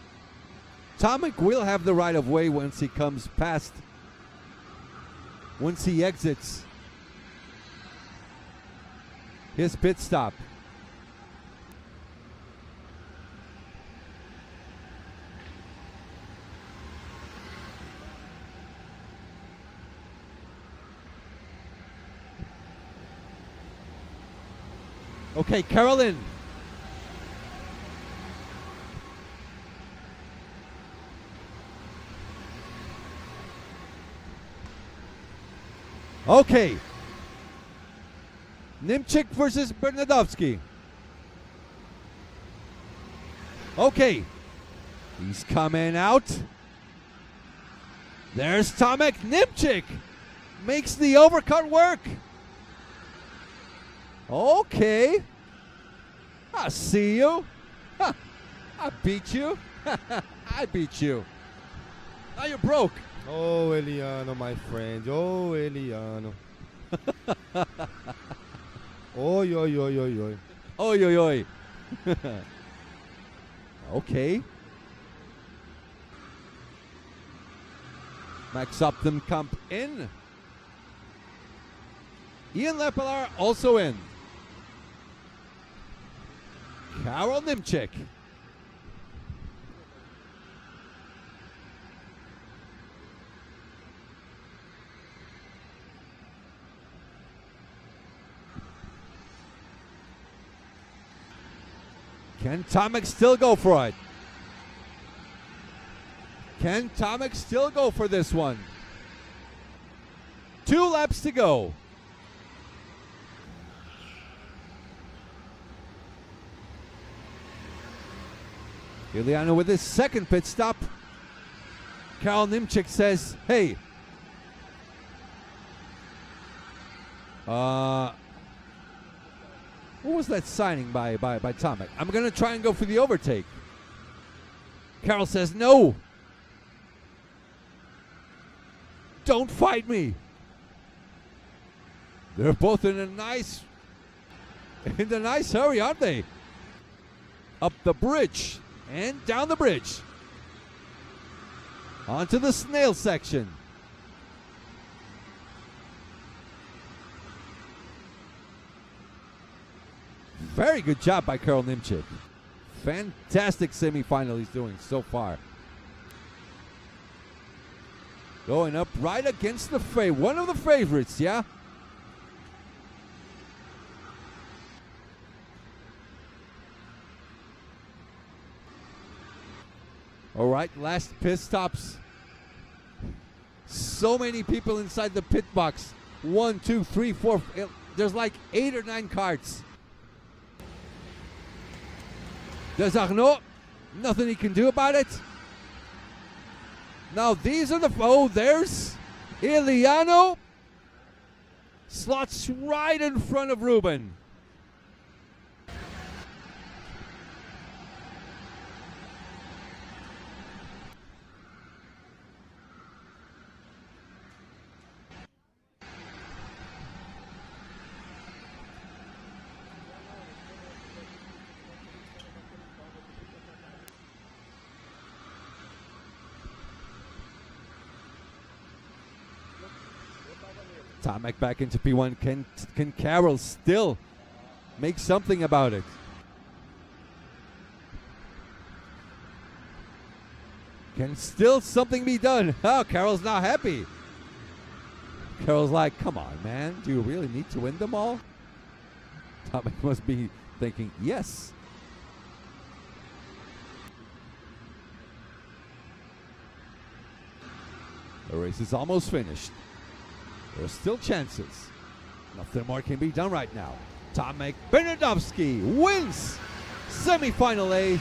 Tomek will have the right of way once he comes past, once he exits his pit stop. Okay, Carolyn. Okay. Nimchik versus Bernadovsky. Okay. He's coming out. There's Tomek. Nimchik makes the overcut work. Okay. I see you. Ha. I beat you. I beat you. Now you're broke. Oh, Eliano, my friend. Oh, Eliano. Oi, oi, oi, oi, oi. Oi, oi, oi. Okay. Max Optenkamp in. Ian Lepelaar also in. Karel Nimchik. Can Tomek still go for it? Can Tomek still go for this one? 2 laps to go. Ileana with his second pit stop. Karel Nimchik says, hey, what was that signing by Tomek? I'm going to try and go for the overtake. Karel says, no. Don't fight me. They're both in a nice hurry, aren't they? Up the bridge and down the bridge. Onto the snail section. Very good job by Karel Nimchik. Fantastic semifinal he's doing so far. Going up right against the one of the favorites, yeah? All right, last pit stops. So many people inside the pit box. 1, 2, 3, 4. There's like 8 or 9 carts. There's Arnaud. Nothing he can do about it. Now these are there's Iliano. Slots right in front of Ruben. Tomek back into P1. Can Karel still make something about it? Can still something be done? Oh, Karel's not happy. Karel's like, come on, man. Do you really need to win them all? Tomek must be thinking, yes. The race is almost finished. There's still chances. Nothing more can be done right now. Tomek Bernardowski wins semifinal A.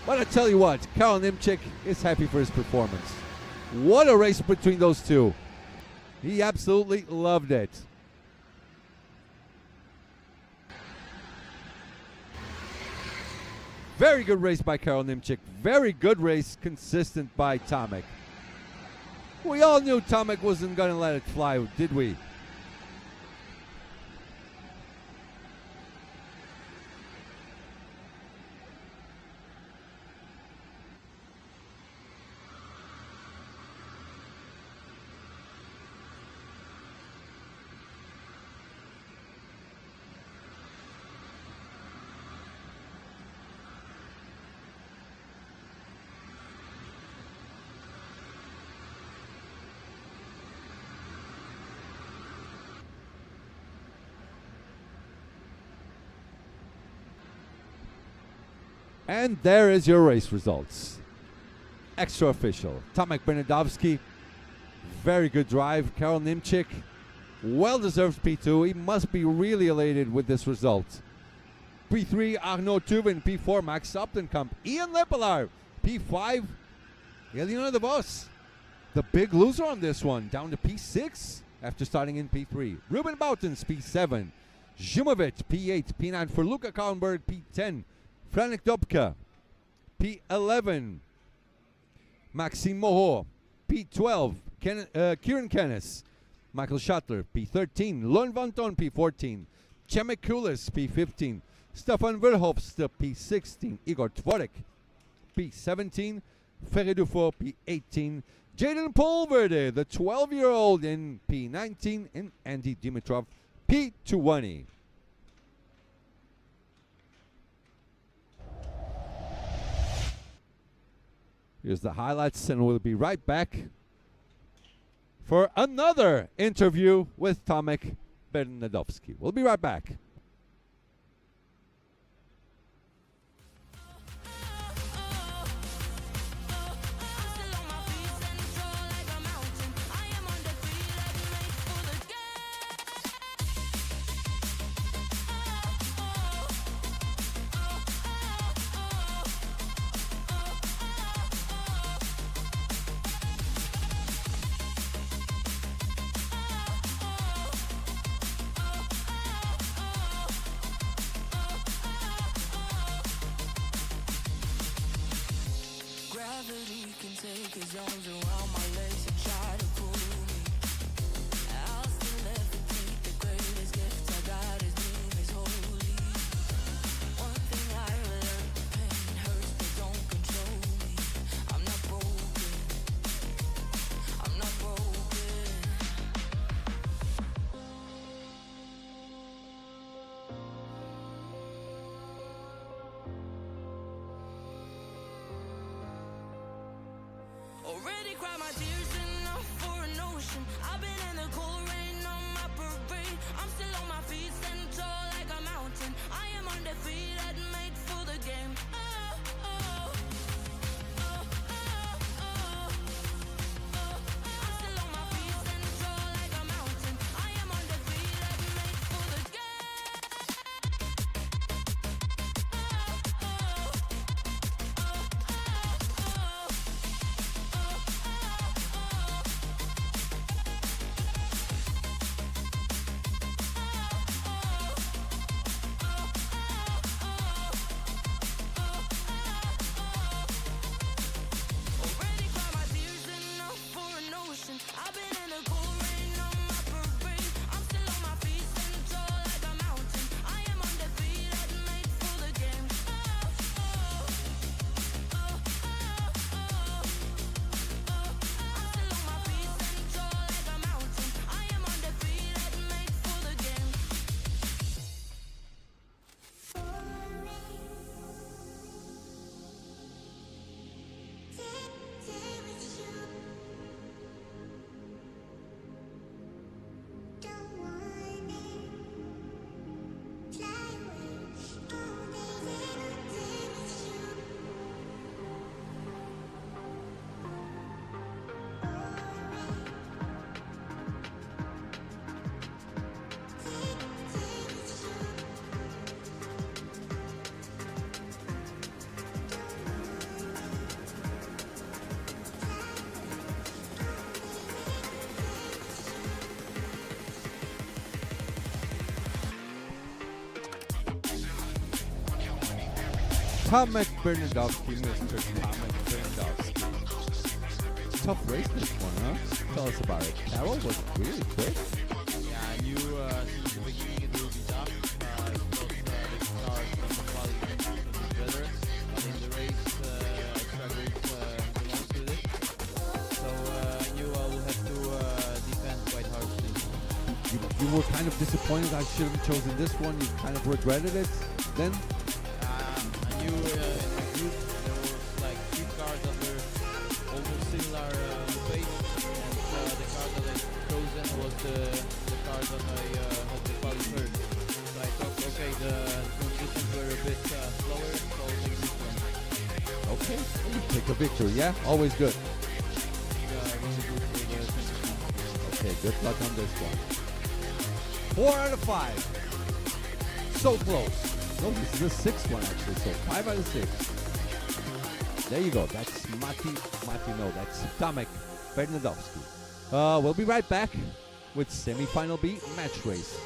But I tell you what, Karel Nimchik is happy for his performance. What a race between those two. He absolutely loved it. Very good race by Karel Nimchik. Very good race, consistent by Tomek. We all knew Tomek wasn't going to let it fly, did we? And there is your race results. Extra official. Tomek Bernardowski, very good drive. Karel Nimchik, well-deserved P2. He must be really elated with this result. P3, Arnaud Tuvin. P4, Max Optenkamp. Ian Lepelaar. P5, Eliana de Vos. The big loser on this one, down to P6 after starting in P3. Ruben Boutens, P7. Zhumovic, P8. P9 for Luca Kallenberg, P10. Franek Dobka, P11. Maxime Moho, P12. Kieran Kennis. Michael Schattler, P13. Lorne Vanton, P14. Chemek Kulis, P15. Stefan Verhofst, P16. Igor Tvorek, P17. Ferry Dufour, P18. Jaden Polverde, the 12-year-old, in P19. And Andy Dimitrov, P20. Here's the highlights, and we'll be right back for another interview with Tomek Bernadowski. We'll be right back. Gravity can take his arms around my legs and try to pull me. I'll still levitate. The greatest gift I got, his name is holy. One thing I learned, pain hurts but don't control me. I'm not broken. I'm not broken. Already cried my tears enough for an ocean. I've been in the cold rain on my parade. I'm still on my feet, stand tall like a mountain. I am undefeated, made for the game. I'm still on my feet, stand tall like a mountain. I am undefeated, made for the Already cried my tears enough for an ocean. I've been in the cold rain on my parade. I'm still on my feet, stand tall like a mountain. I am undefeated, made for the game. I'm still on my feet, stand tall like a mountain. I am undefeated, made for the game. Tomek Bernadowski, Mr. Tomek Bernadowski. Tough race this one, huh? Tell us about it. Carol was really quick. Yeah, I knew since the beginning it will be tough. It was the start from the quality was better, but in the race I struggled the most with it. So I knew I will have to defend quite harshly. You were kind of disappointed I should have chosen this one. You kind of regretted it then? I knew in the group there was like 3 cars that were almost similar pace, and the car that I chosen was the car that I had to qualify first. So I thought, okay, the transitions were a bit slower, so I'll take this one. Okay, you pick a victory, yeah? Always good. Really good for the transition. Okay, good luck on this one. 4 out of 5. So close. No, this is the 6th one actually, so 5 out of 6. There you go, that's that's Tomek Bernadowski. We'll be right back with semi-final B match race.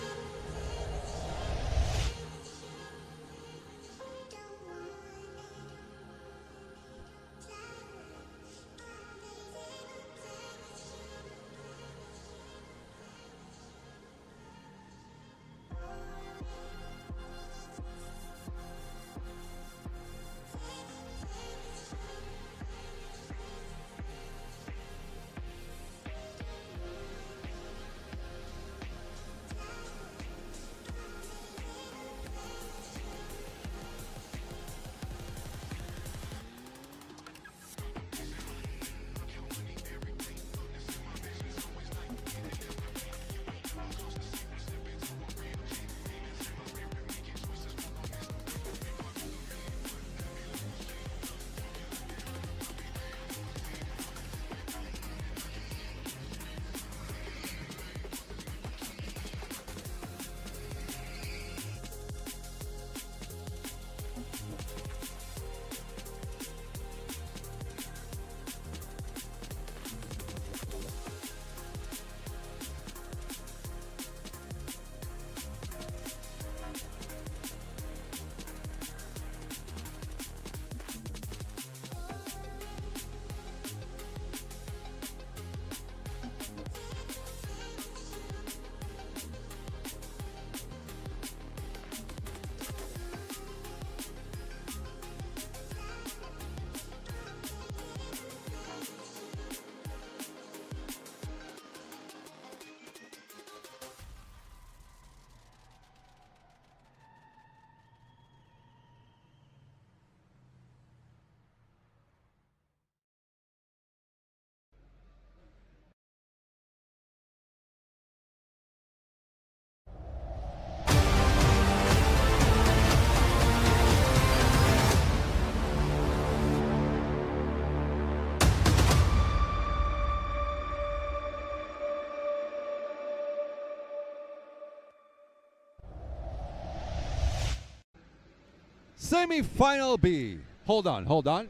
Semi-final B. Hold on, hold on.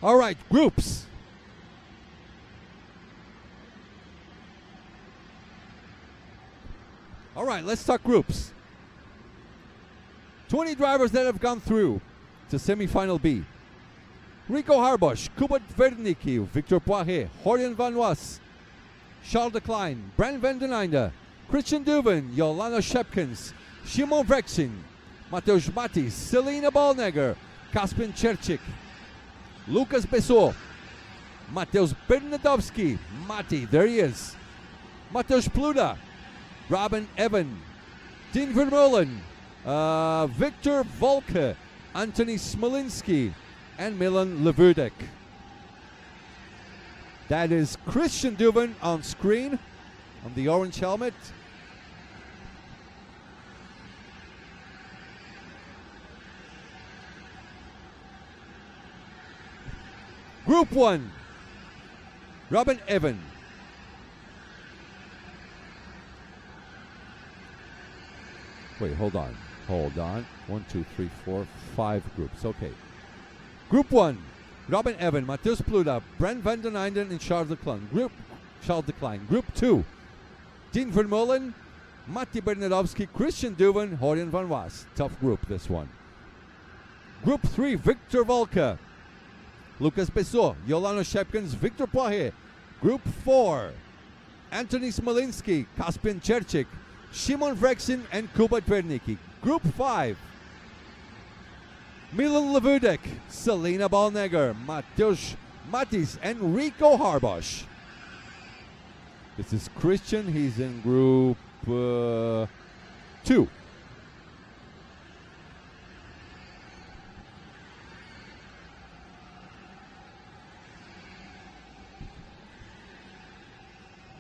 All right, groups. All right, let's talk groups. 20 drivers that have gone through to semi-final B. Rico Harbosch, Kubert Vernicki, Victor Poirier, Horjan van Was, Charles de Klein, Brent van den Einde, Christian Duven, Jolano Shepkins, Szymon Vreksin, Mateusz Matis, Selina Ballnegger, Kaspin Cherchik, Lucas Bessot, Mateusz Bernadowski, Mati, there he is, Mateusz Pluda, Robin Evan, Dean Vermeulen, Victor Volke, Anthony Smolinski, and Milan Levudek. That is Christian Duven on screen, on the orange helmet. Group 1, Robin Evan. Wait, hold on. 1, 2, 3, 4, 5 groups. Okay. Group 1, Robin Evan, Mateusz Pluda, Brent van den Einde, and Charles de Klein. Group 2, Dean Vermeulen, Matti Bernadowski, Christian Duven, Horjan van Was. Tough group, this one. Group 3, Victor Volke, Lucas Bessot, Jolano Shepkins, Victor Poirier. Group 4, Anthony Smolinski, Kaspin Cherchik, Szymon Vreksin, and Kubert Vernicki. Group 5, Milan Levudek, Selina Ballnegger, Mateusz Matis, and Rico Harbosch. This is Christian. He's in group 2.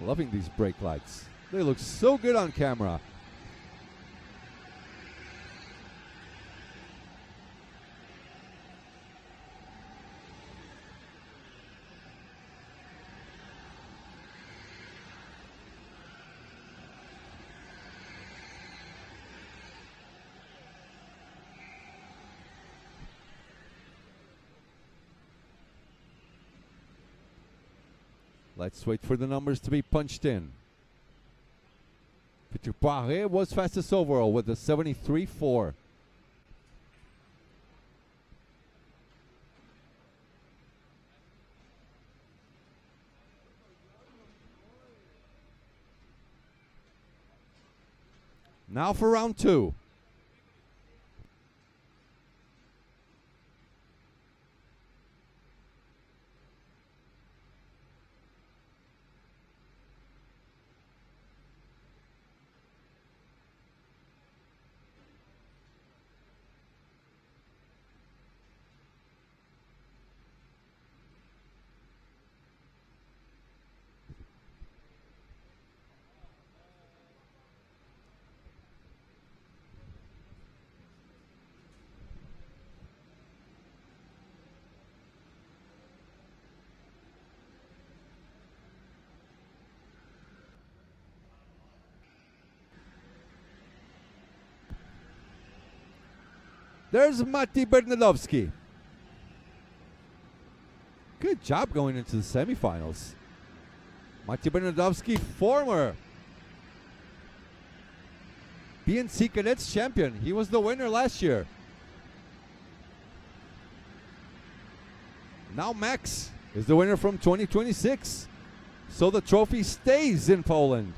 Loving these brake lights. They look so good on camera. Let's wait for the numbers to be punched in. Victor Poirier was fastest overall with a 73.4. Now for round 2. There's Matti Bernadowski. Good job going into the semifinals. Matti Bernadowski, former BNC Cadets champion. He was the winner last year. Now Max is the winner from 2026. So the trophy stays in Poland.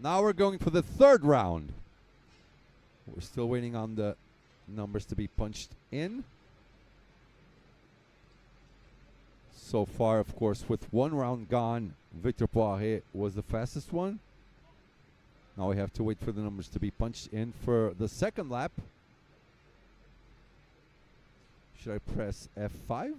Now we're going for the third round. We're still waiting on the numbers to be punched in. So far, of course, with one round gone, Victor Poiré was the fastest one. Now we have to wait for the numbers to be punched in for the second lap. Should I press F5?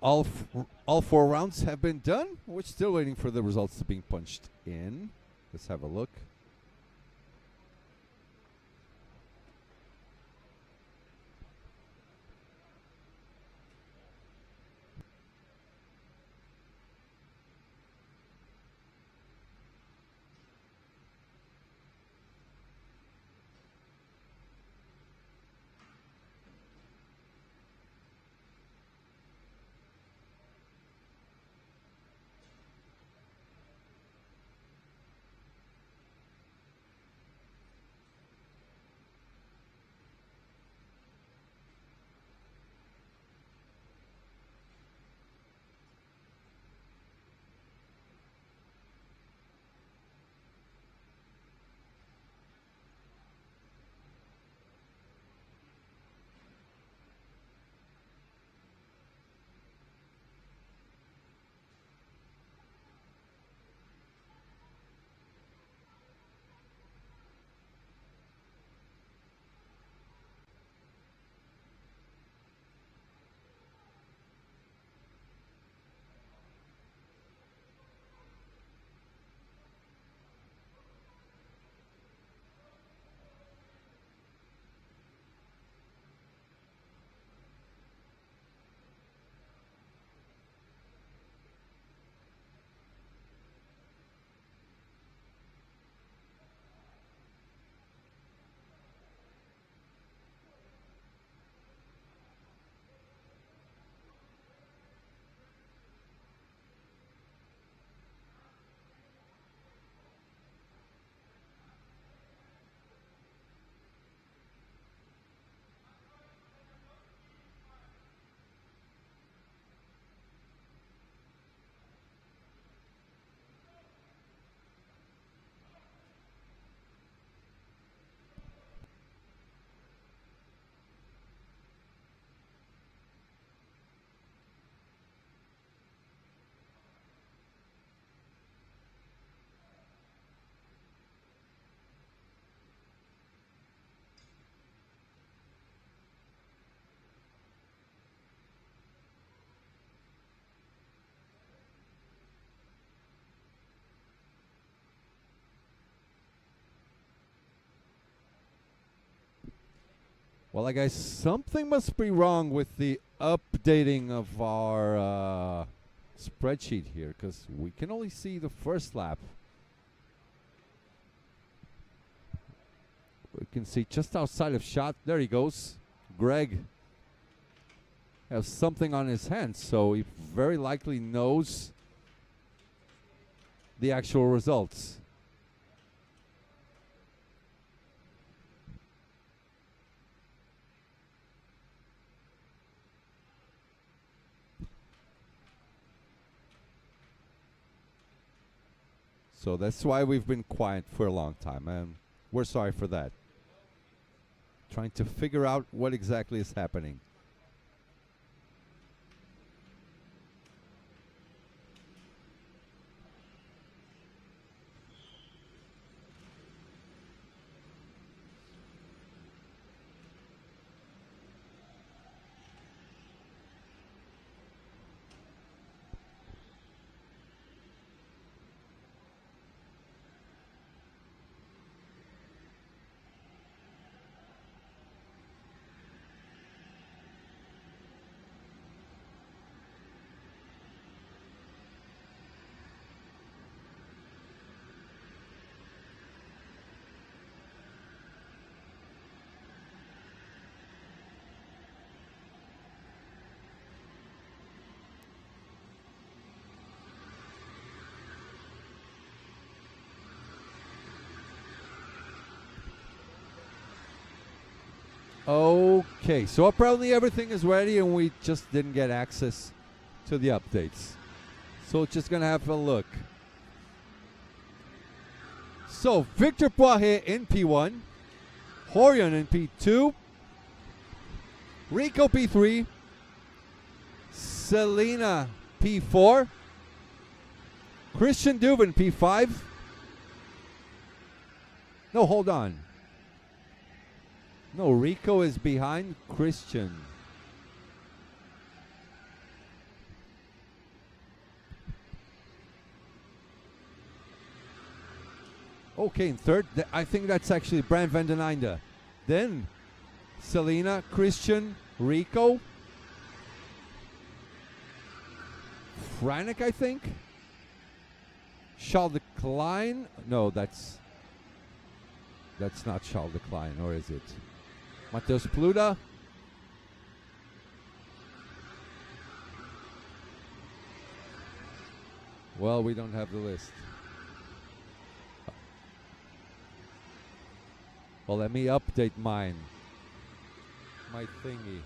all 4 rounds have been done. We're still waiting for the results to being punched in. Let's have a look. Well, I guess something must be wrong with the updating of our spreadsheet here, because we can only see the first lap. We can see just outside of shot. There he goes. Greg has something on his hands, so he very likely knows the actual results. So that's why we've been quiet for a long time, and we're sorry for that. Trying to figure out what exactly is happening. Okay, so apparently everything is ready and we just didn't get access to the updates. So just gonna have a look. So Victor Poirier in P1, Horion in P2, Rico P3, Selena P4, Christian Dubin P5. No, hold on. No, Rico is behind Christian. Okay, in third, I think that's actually Brand van den Einde. Then Selena, Christian, Rico, Franek, I think. Charles de Klein. No, that's not Charles de Klein, or is it? Matheus Pluda. Well, we don't have the list. Well, let me update my thingy.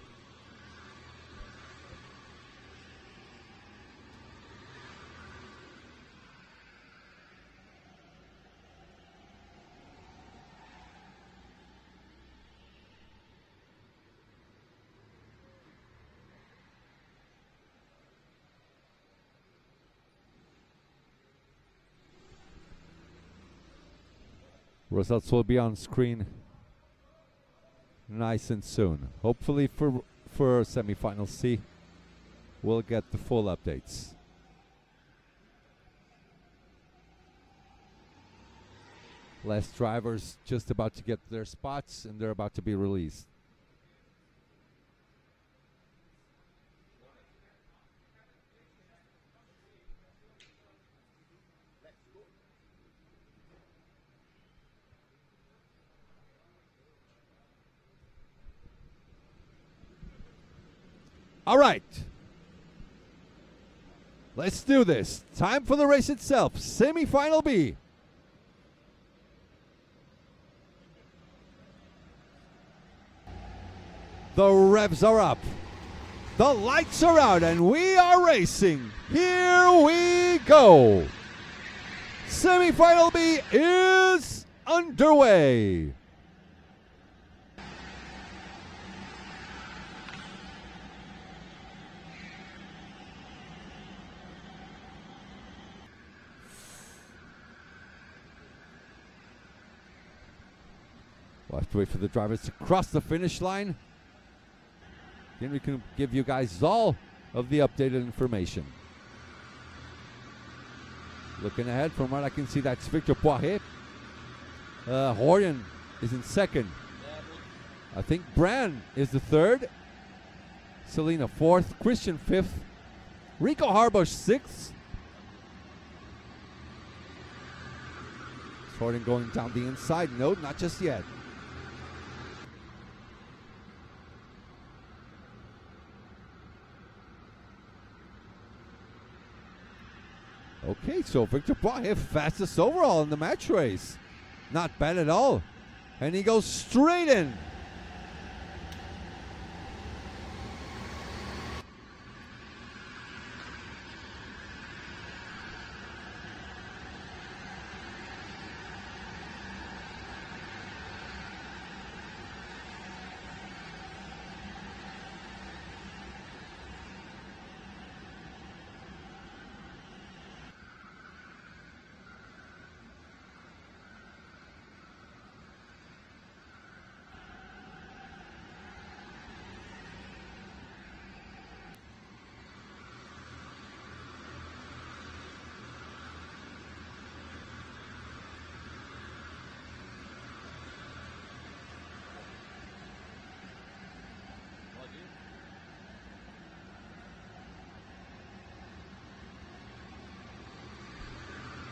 Results will be on screen nice and soon. Hopefully for semi-final C, we'll get the full updates. Last drivers just about to get their spots, and they're about to be released. All right. Let's do this. Time for the race itself. Semi-final B. The revs are up. The lights are out and we are racing. Here we go. Semi-final B is underway. We'll have to wait for the drivers to cross the finish line. Then we can give you guys all of the updated information. Looking ahead, from what I can see, that's Victor Poiré. Horian is in second. I think Bran is the third. Selena fourth. Christian fifth. Rico Harbosh sixth. Horian going down the inside. No, not just yet. Okay, so Victor Poiré fastest overall in the match race. Not bad at all. And he goes straight in.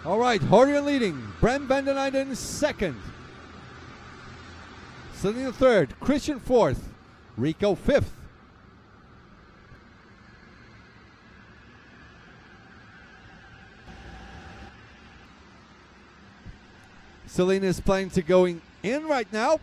All right, Horian leading. Brent van den Einde in second. Selena third. Christian fourth. Rico fifth. Selena is planning to going in right now.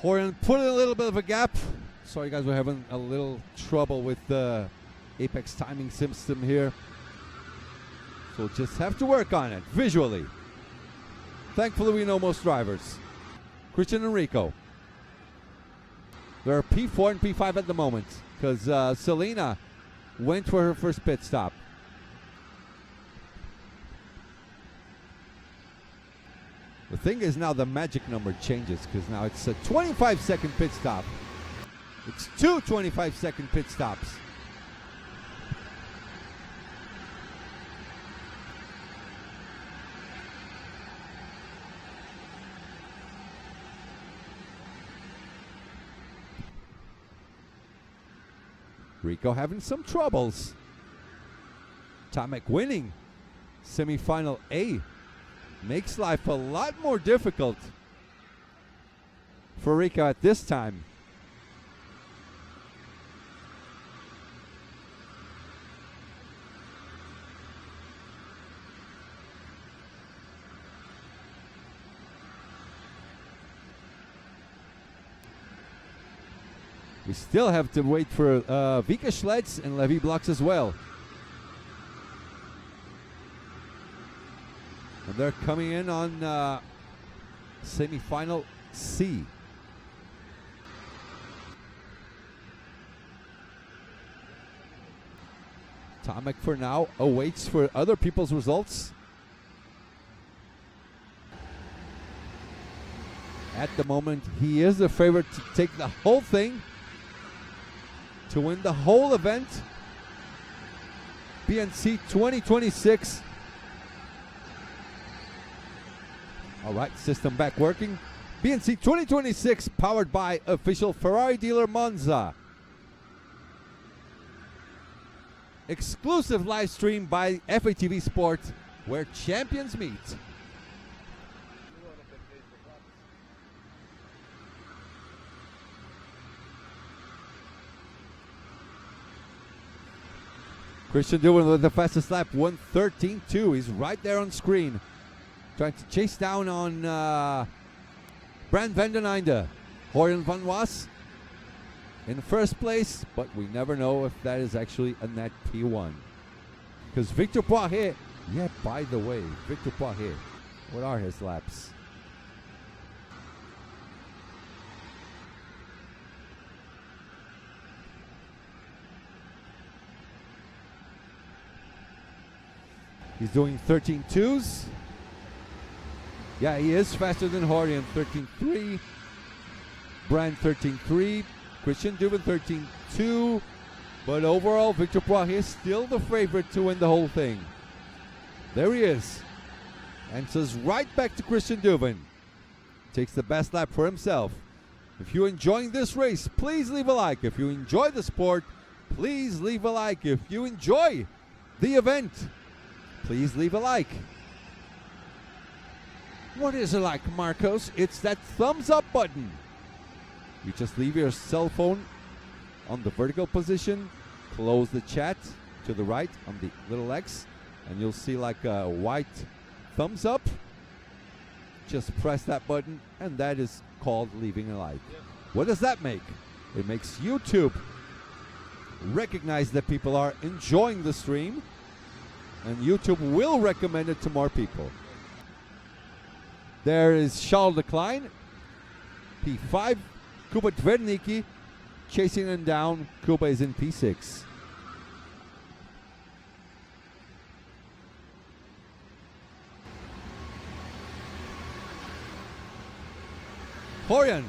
Horian put in a little bit of a gap. Sorry guys, we're having a little trouble with the Apex timing system here. So we'll just have to work on it visually. Thankfully we know most drivers. Christian and Rico. They're P4 and P5 at the moment because Selena went for her first pit stop. The thing is now the magic number changes because now it's a 25-second pit stop. It's two 25-second pit stops. Rico having some troubles. Tomek winning. Semi-final A. Makes life a lot more difficult for Rico at this time. We still have to wait for Vika Schlitz and Levy blocks as well. And they're coming in on semi-final C. Tomek for now awaits for other people's results. At the moment, he is the favorite to take the whole thing, to win the whole event. BNC 2026. All right, system back working. BNC 2026 powered by official Ferrari dealer Monza. Exclusive live stream by FATV Sport, where champions meet. Christian Dubin with the fastest lap, 1:13.2. He's right there on screen. Trying to chase down on Brand van den Einde. Horian van Was in first place, but we never know if that is actually a net P1. Because Victor Poirier, yeah, by the way, Victor Poirier, what are his laps? He's doing 13.2s. Yeah, he is faster than Horian, 13.3. Brand 13.3. Christian Dubin 13.2. But overall, Victor Poirier is still the favorite to win the whole thing. There he is. Answers right back to Christian Dubin. Takes the best lap for himself. If you're enjoying this race, please leave a like. If you enjoy the sport, please leave a like. If you enjoy the event, please leave a like. What is a like, Marcos? It's that thumbs up button. You just leave your cell phone on the vertical position, close the chat to the right on the little X, and you'll see like a white thumbs up. Just press that button, and that is called leaving a like. What does that make? It makes YouTube recognize that people are enjoying the stream, and YouTube will recommend it to more people. There is Charles Leclerc, P5. Kuba Dverniki chasing him down. Kuba is in P6. Horian.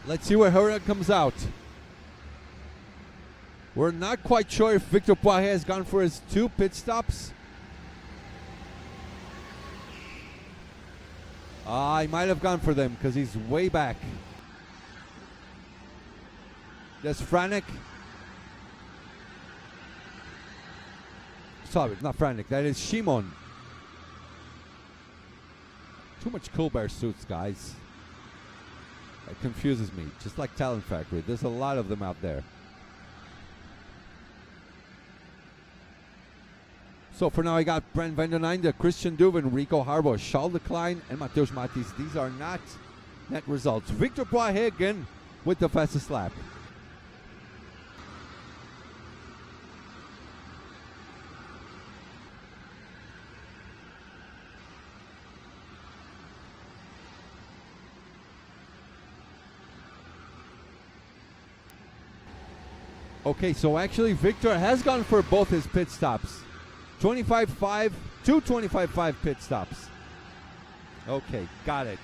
Let's see where Horian comes out. We're not quite sure if Victor Poirier has gone for his 2 pit stops. He might have gone for them because he's way back. There's Franek. Sorry, not Franek. That is Shimon. Too much Cool Bear suits, guys. That confuses me. Just like Talent Factory. There's a lot of them out there. So for now, I got Brent van der Nijnde, Christian Duven, Rico Harbour, Charles de Klein, and Mateusz Matis. These are not net results. Victor Poirier again with the fastest lap. Okay, so actually Victor has gone for both his pit stops. 25.5, 2:25.5 pit stops. Okay, got it.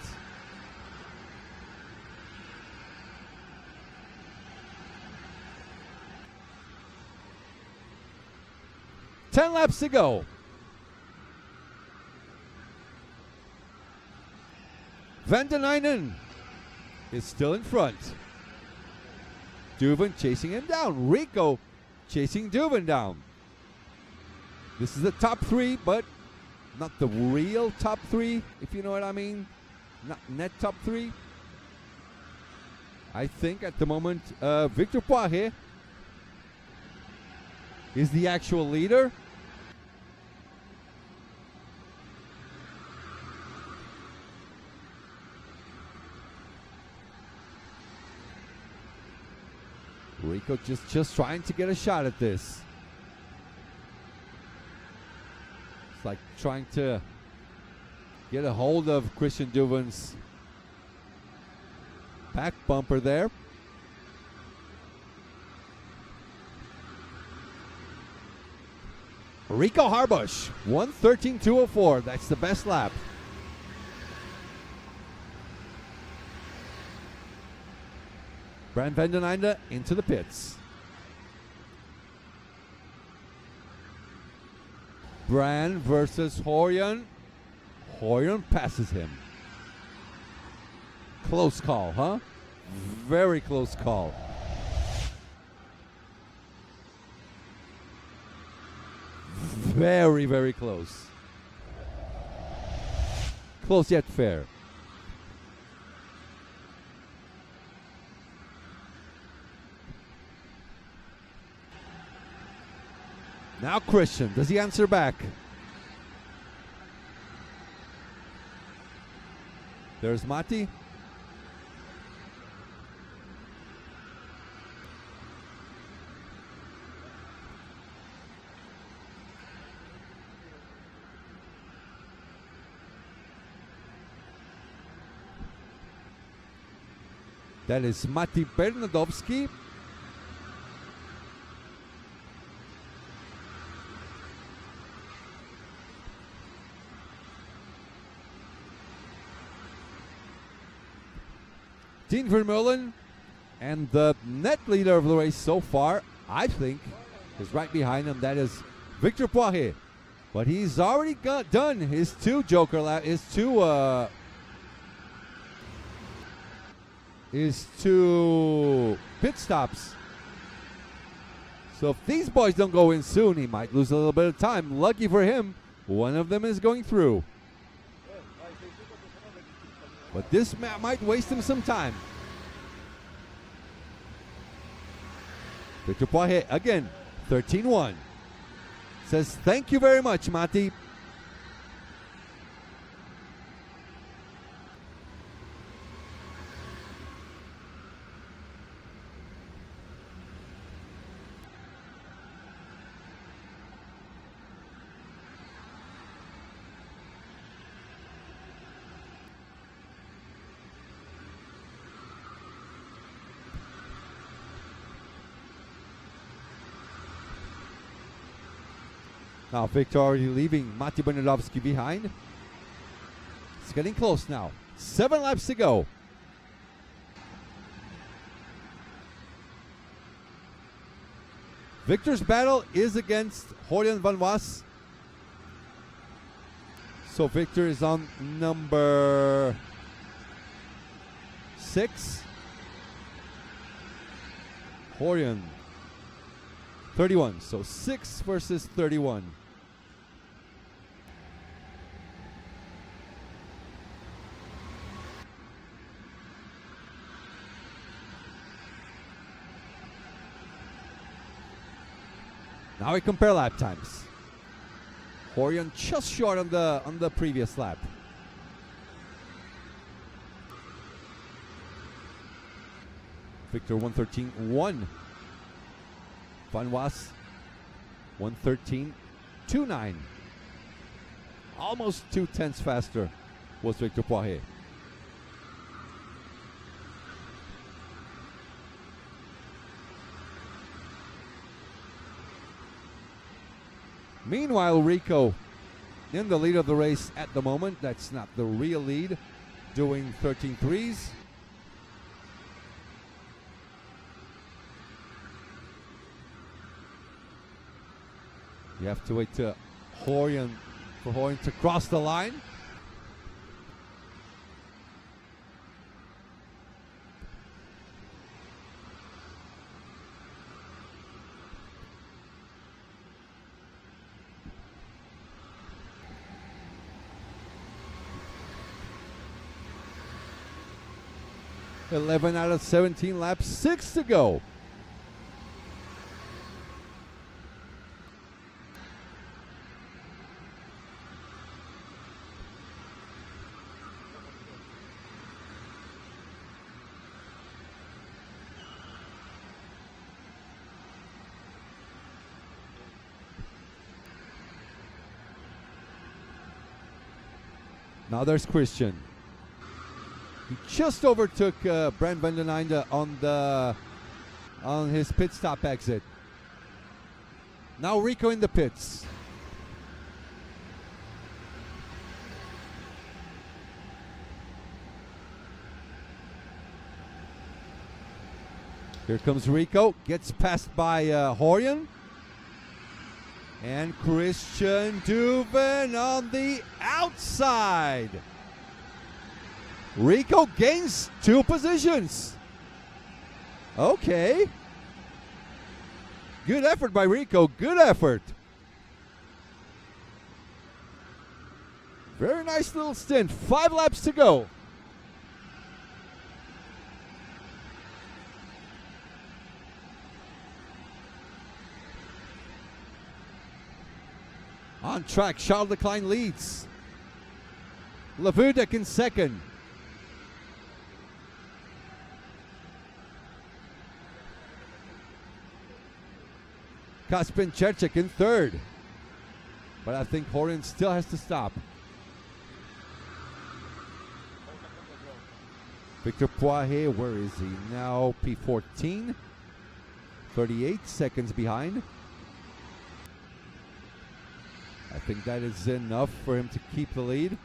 Ten laps to go. Van der Nijnen is still in front. Duven chasing him down. Rico chasing Duven down. This is the top three, but not the real top three, if you know what I mean. Not net top three. I think at the moment, Victor Poirier is the actual leader. Rico just trying to get a shot at this. It's like trying to get a hold of Christian Duven's back bumper there. Rico Harbush, 1:13.204. That's the best lap. Brent van der Nijnde into the pits. Brand versus Horion. Horion passes him. Close call, huh? Very close call. Very, very close. Close yet fair. Now Christian, does he answer back? There's Mati. That is Mati Bernadowski. Dean Vermeulen, and the net leader of the race so far, I think, is right behind him. That is Victor Poirier. But he's already done his two pit stops. So if these boys don't go in soon, he might lose a little bit of time. Lucky for him, one of them is going through. But this might waste him some time. Victor Poirier again, 13-1. Says, thank you very much, Mati. Now Victor already leaving Mati Bernadowski behind. It's getting close now. 7 laps to go. Victor's battle is against Horion van Was. So Victor is on number 6. Horion 31. So 6 versus 31. Now we compare lap times. Horion just short on the previous lap. Victor 113.1. Van Was 113.29. Almost 2/10 faster was Victor Poirier. Meanwhile, Rico in the lead of the race at the moment. That's not the real lead, doing 13.3s. You have to wait for Horion to cross the line. $11 out of 17 laps, 6 to go. Now there's Christian. He just overtook Brent van den Einde on his pit stop exit. Now Rico in the pits. Here comes Rico, gets passed by Horion. And Christian Duvin on the outside. Rico gains 2 positions. Okay. Good effort by Rico. Good effort. Very nice little stint. 5 laps to go. On track, Charles Leclerc leads. Lavudek in second. Kaspin Cherchik in third. But I think Horion still has to stop. Victor Poirier, where is he now? P14. 38 seconds behind. I think that is enough for him to keep the lead.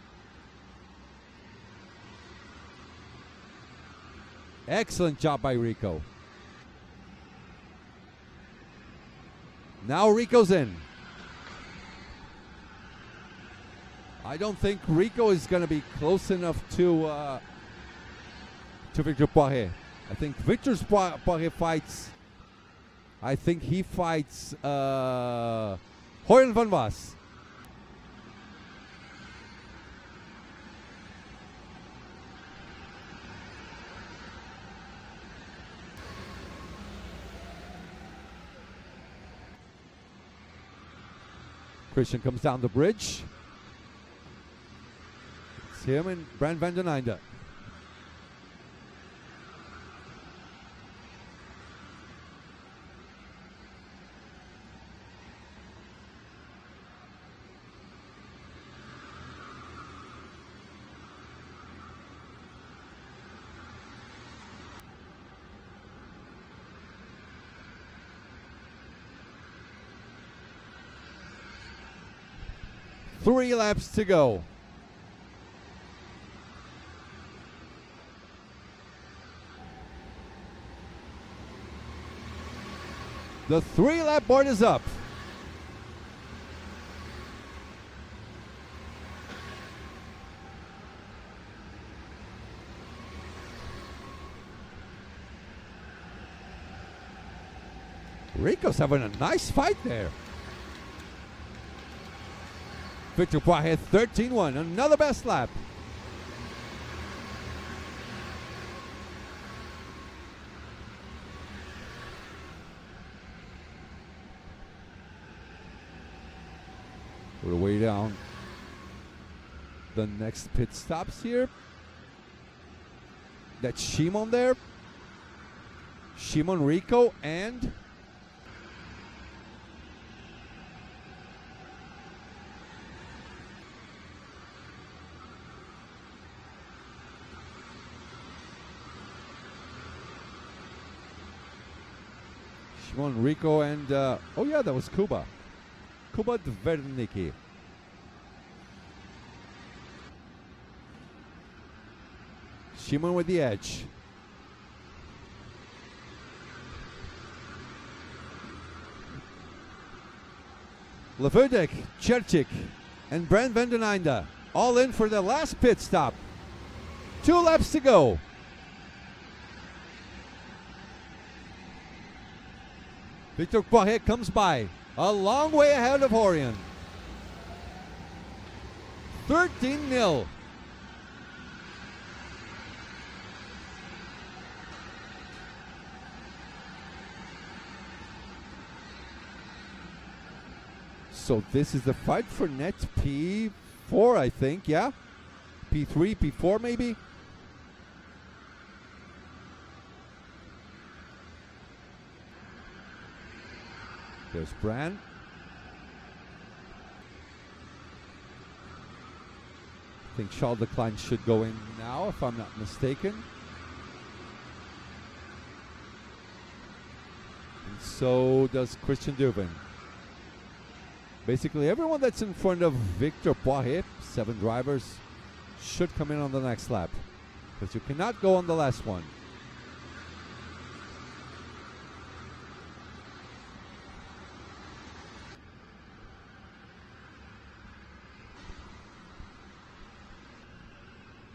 Excellent job by Rico. Now Rico's in. I don't think Rico is going to be close enough to Victor Poirier. I think Victor Poirier fights. I think he fights Horion van Was. Christian comes down the bridge. It's him and Brent van den Einde. Three laps to go. The 3-lap board is up. Rico's having a nice fight there. Victor Poirier 13-1, another best lap. We're way down the next pit stops here. That's Shimon there. Shimon, Rico, and Shimon, Rico, and oh yeah, that was Kuba. Kuba Dverniki. Shimon with the edge. Leverdik, Cherchik, and Brand van den Einde all in for the last pit stop. 2 laps to go. Victor Poiré comes by, a long way ahead of Horian. 13-0. So this is the fight for net P4, I think, yeah? P3, P4 maybe? There's Bran. I think Charles Leclerc should go in now, if I'm not mistaken. And so does Christian Dubin. Basically, everyone that's in front of Victor Poiré, 7 drivers, should come in on the next lap. Because you cannot go on the last one.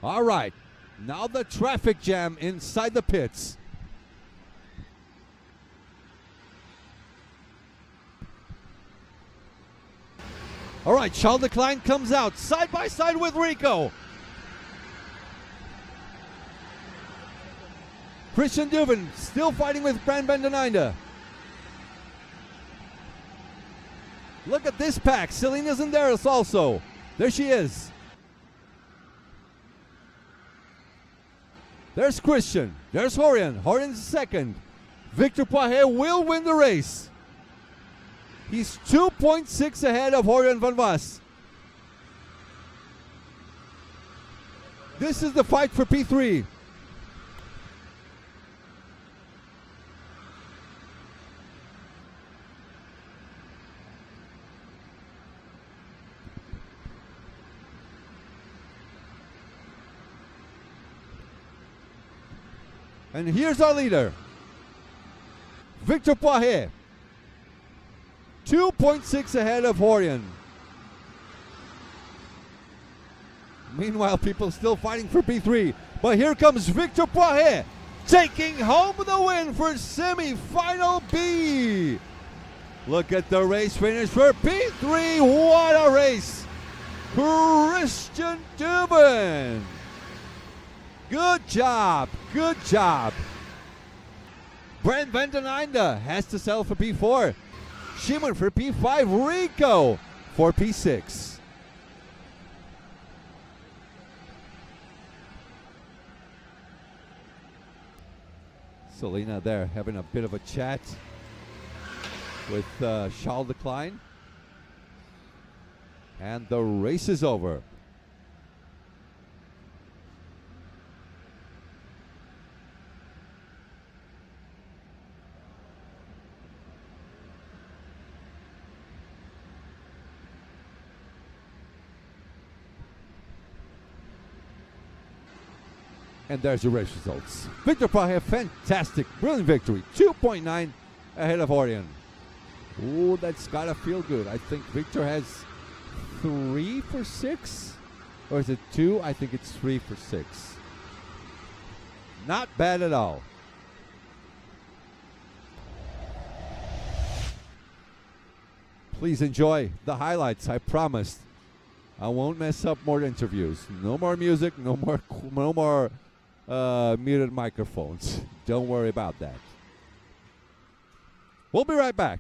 All right, now the traffic jam inside the pits. All right, Charles Leclerc comes out side by side with Rico. Christian Dubin still fighting with Brand van den Einde. Look at this pack. Selena's in there also. There she is. There's Christian. There's Horian. Horian's second. Victor Poiré will win the race. He's 2.6 ahead of Horian van Vas. This is the fight for P3. And here's our leader, Victor Poiré. 2.6 ahead of Horian. Meanwhile, people still fighting for P3. But here comes Victor Poiré, taking home the win for semi-final B. Look at the race finish for P3. What a race. Christian Dubin. Good job. Good job. Brand van den Einde has to settle for P4. Shimon for P5. Rico for P6. Selena there having a bit of a chat with Charles Leclerc. And the race is over. And there's your race results. Victor Poiré, fantastic, brilliant victory. 2.9 ahead of Horian. Ooh, that's gotta feel good. I think Victor has 3 for 6. Or is it 2? I think it's 3 for 6. Not bad at all. Please enjoy the highlights, I promised. I won't mess up more interviews. No more music, no more muted microphones. Don't worry about that. We'll be right back.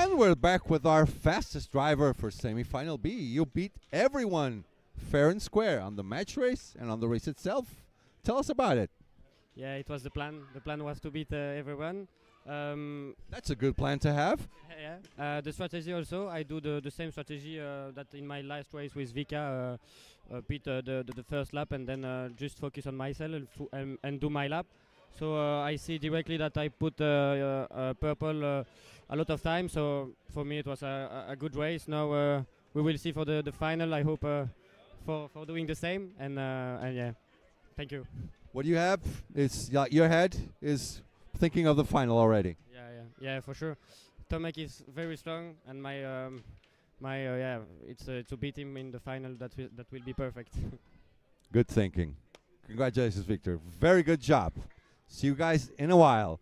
And we're back with our fastest driver for semi-final B. You beat everyone fair and square on the match race and on the race itself. Tell us about it. Yeah, it was the plan. The plan was to beat everyone. That's a good plan to have. Yeah. The strategy also, I do the same strategy that in my last race with Vika, beat the first lap and then just focus on myself and do my lap. So I see directly that I put purple a lot of time. So for me it was a good race. Now we will see for the final. I hope for doing the same. And yeah, thank you. What do you have? Is your head is thinking of the final already. Yeah, for sure. Tomek is very strong, and it's to beat him in the final. That will be perfect. Good thinking. Congratulations, Victor. Very good job. See you guys in a while.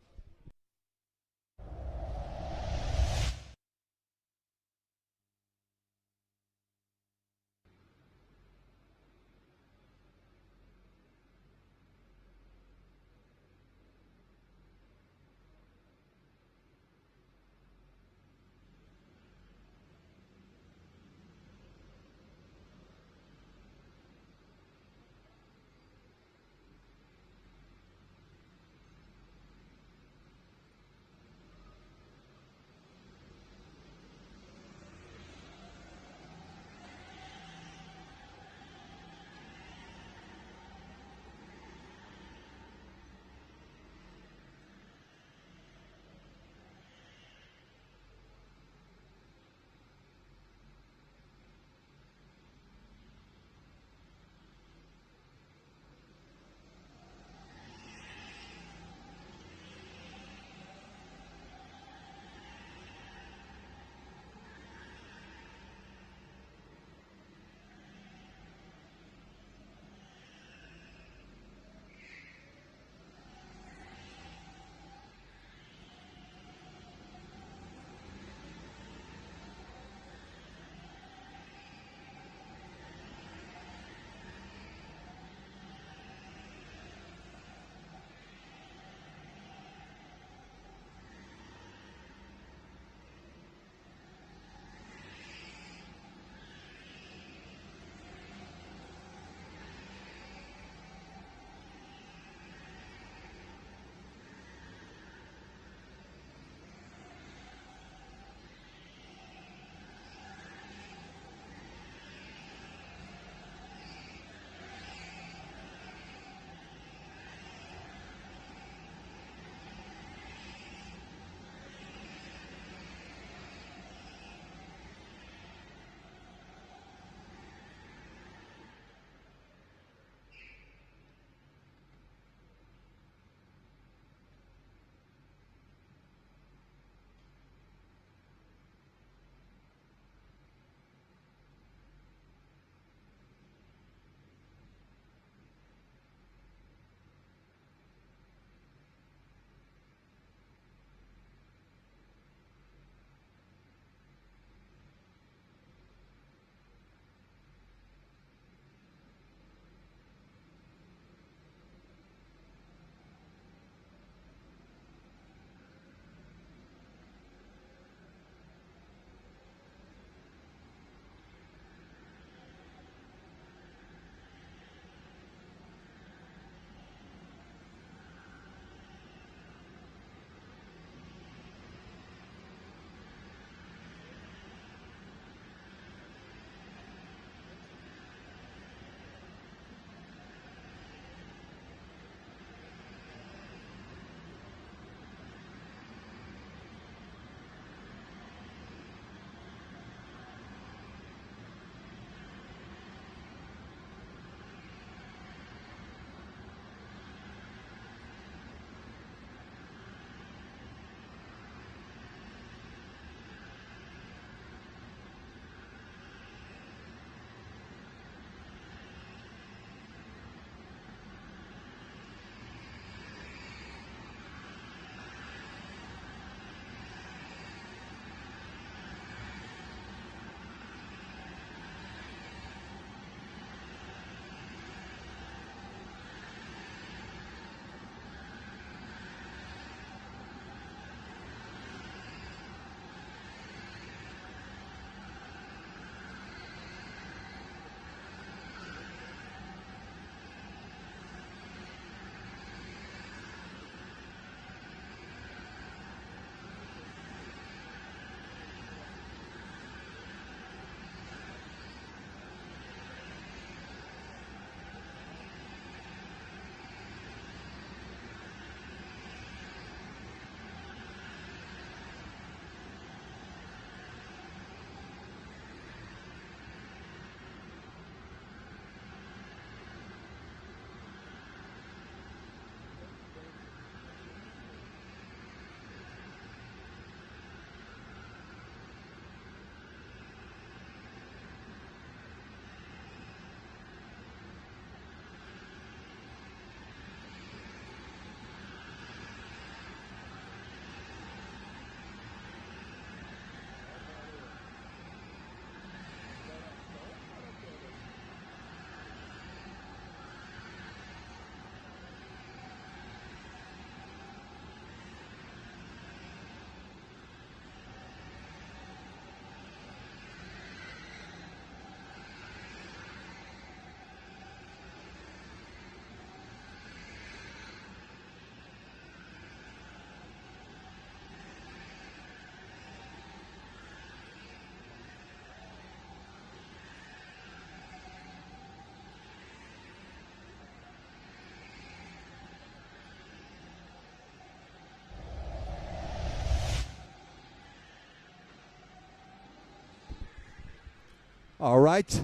All right.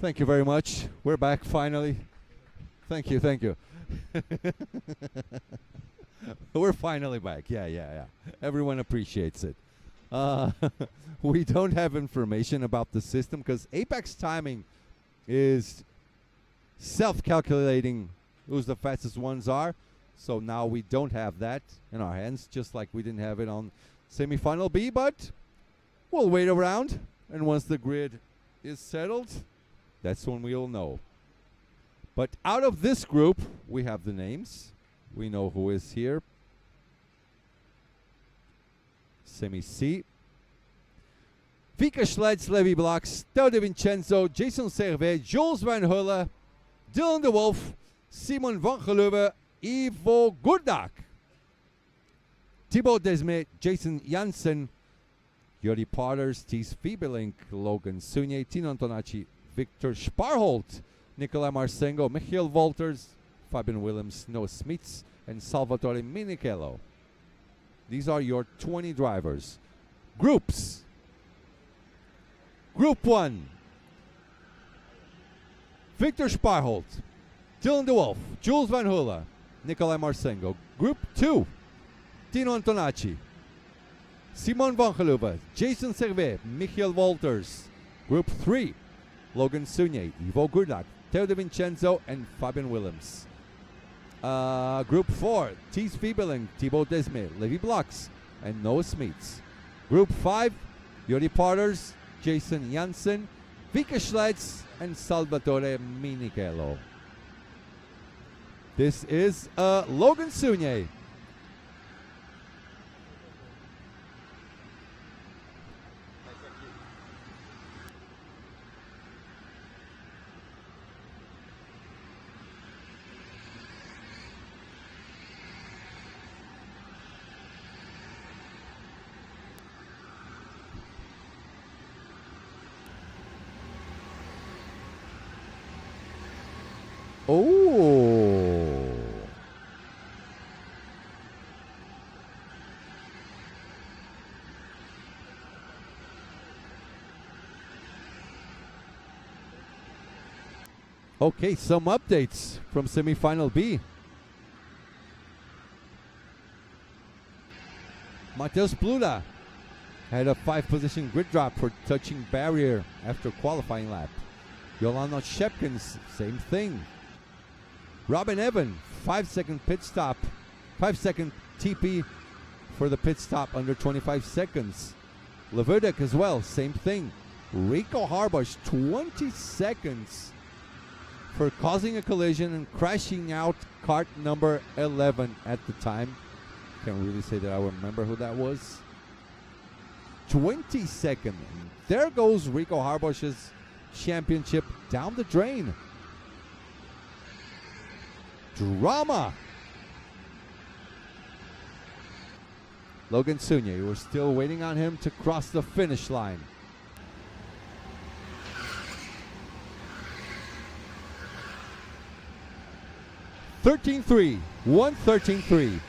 Thank you very much. We're back finally. Thank you, thank you. We're finally back. Yeah. Everyone appreciates it. We don't have information about the system because Apex timing is self-calculating who's the fastest ones are. So now we don't have that in our hands, just like we didn't have it on semifinal B, but we'll wait around, and once the grid is settled, that's when we'll know. But out of this group, we have the names. We know who is here. Semi C. Vika Schlets, Levi Blocks, Theo De Vincenzo, Jason Servet, Jules Van Hulle, Dylan de Wolf, Simon van Geluwe, Ivo Gurdak, Thibaut Desmet, Jason Janssen, Jody Potters, Thies Fiebelink, Logan Sunier, Tino Antonacci, Victor Sparholt, Nicolai Marsengo, Michiel Wolters, Fabian Willems, Noah Smits, and Salvatore Minichello. These are your 20 drivers. Groups. Group 1. Victor Sparholt, Dylan de Wolf, Jules Van Hulle, Nicolai Marsengo. Group 2. Tino Antonacci, Simon van Geluwe, Jason Servet, Michiel Wolters. Group 3. Logan Sunier, Ivo Gurdak, Theo De Vincenzo, and Fabian Willems. Group 4, Thies Fiebelink, Thibaut Desmet, Levi Blocks, and Noah Smits. Group 5, Jody Potters, Jason Janssen, Vika Schlets, and Salvatore Minichello. This is Logan Sunier. Oh. Okay, some updates from semifinal B. Mateus Bluda had a 5-position grid drop for touching barrier after qualifying lap. Yolanda Shepkins, same thing. Robin Evan, 5-second pit stop, 5-second TP for the pit stop under 25 seconds. Leverdick as well, same thing. Rico Harbush, 20 seconds for causing a collision and crashing out kart number 11 at the time. Can't really say that I remember who that was. 20 seconds. There goes Rico Harbush's championship down the drain. Drama. Logan Sunier, we're still waiting on him to cross the finish line. (13-3), 1:13.3.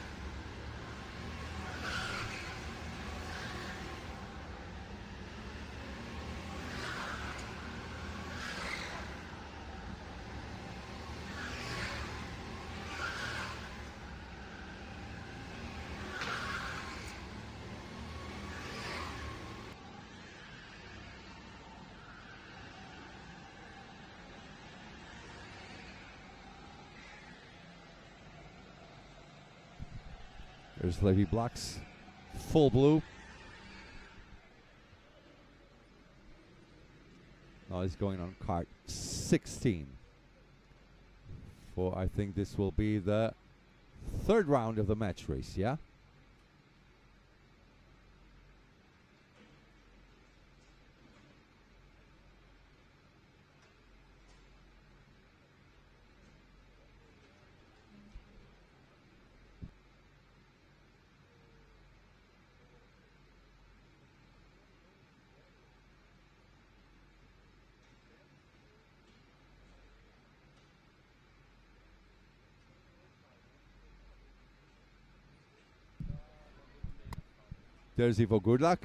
There's Levi Blocks, full blue. Now he's going on kart 16. For I think this will be the third round of the match race, yeah? There's Ivo Gurdak.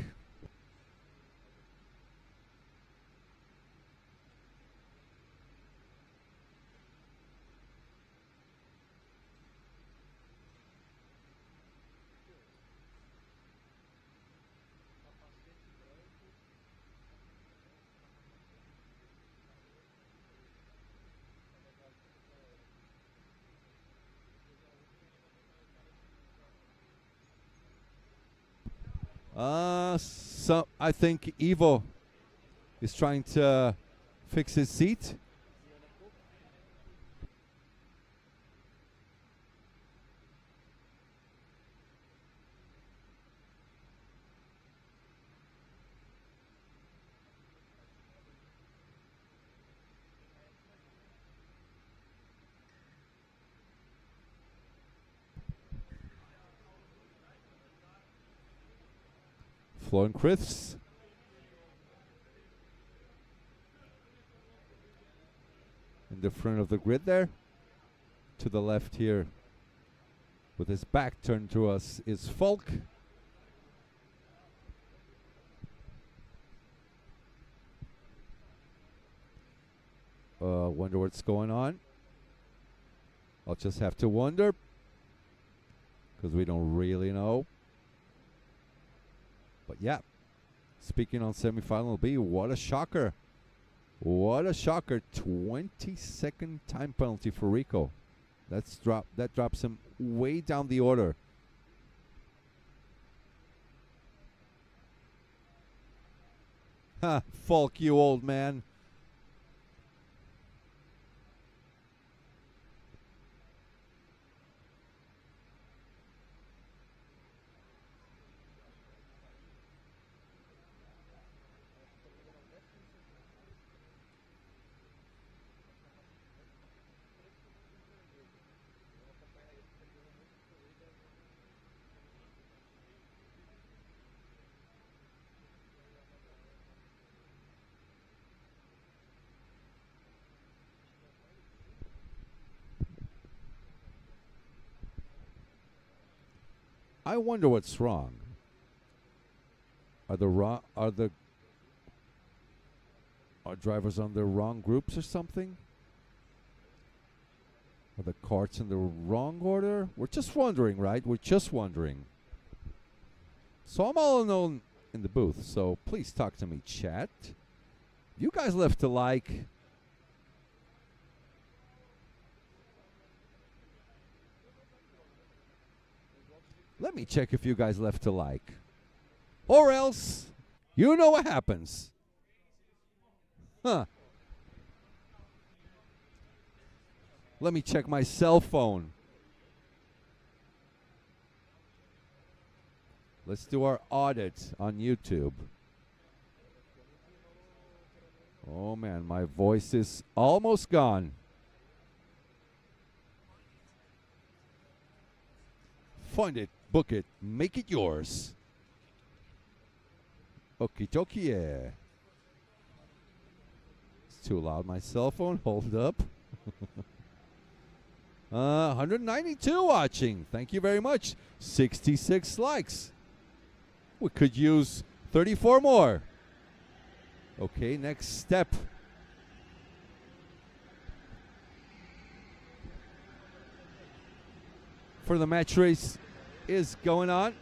So I think Ivo is trying to fix his seat. Flo and Chris. In the front of the grid there. To the left here, with his back turned to us, is Falk. Wonder what's going on. I'll just have to wonder, because we don't really know. But yeah, speaking on semifinal B, what a shocker. What a shocker. 20-second time penalty for Rico. That drops him way down the order. Ha, Falk, you old man. I wonder what's wrong. Are drivers on the wrong groups or something? Are the carts in the wrong order? We're just wondering, right? We're just wondering. So I'm all alone in the booth, so please talk to me, chat. You guys left a like. Let me check if you guys left a like. Or else, you know what happens. Huh. Let me check my cell phone. Let's do our audit on YouTube. Oh man, my voice is almost gone. Find it, book it, make it yours. Okie dokie, yeah. It's too loud, my cell phone. Hold up. 192 watching. Thank you very much. 66 likes. We could use 34 more. Okay, next step. For the match race is going on.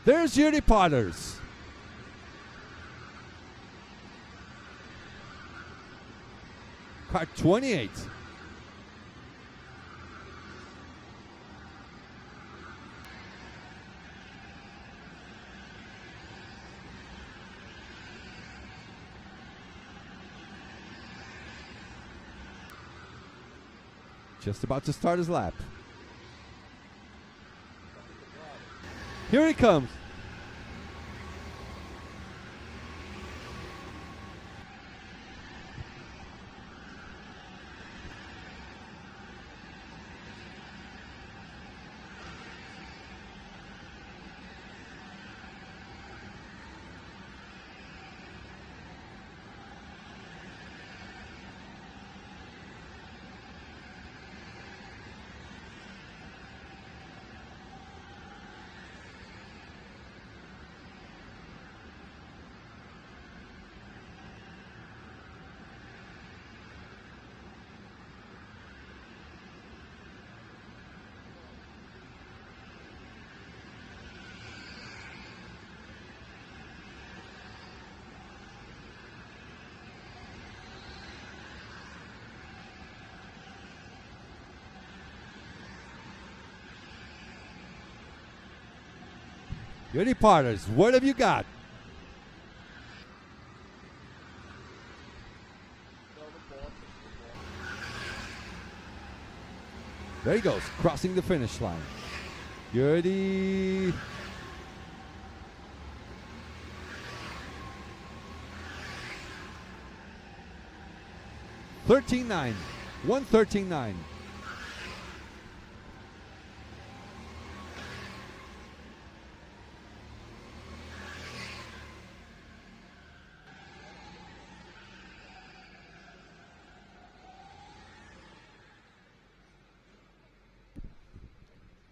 There's Yuri Potters. Cart 28. Just about to start his lap. Here he comes. Yuri Parters, what have you got? There he goes, crossing the finish line. Yuri. $13.9. 1:13.9.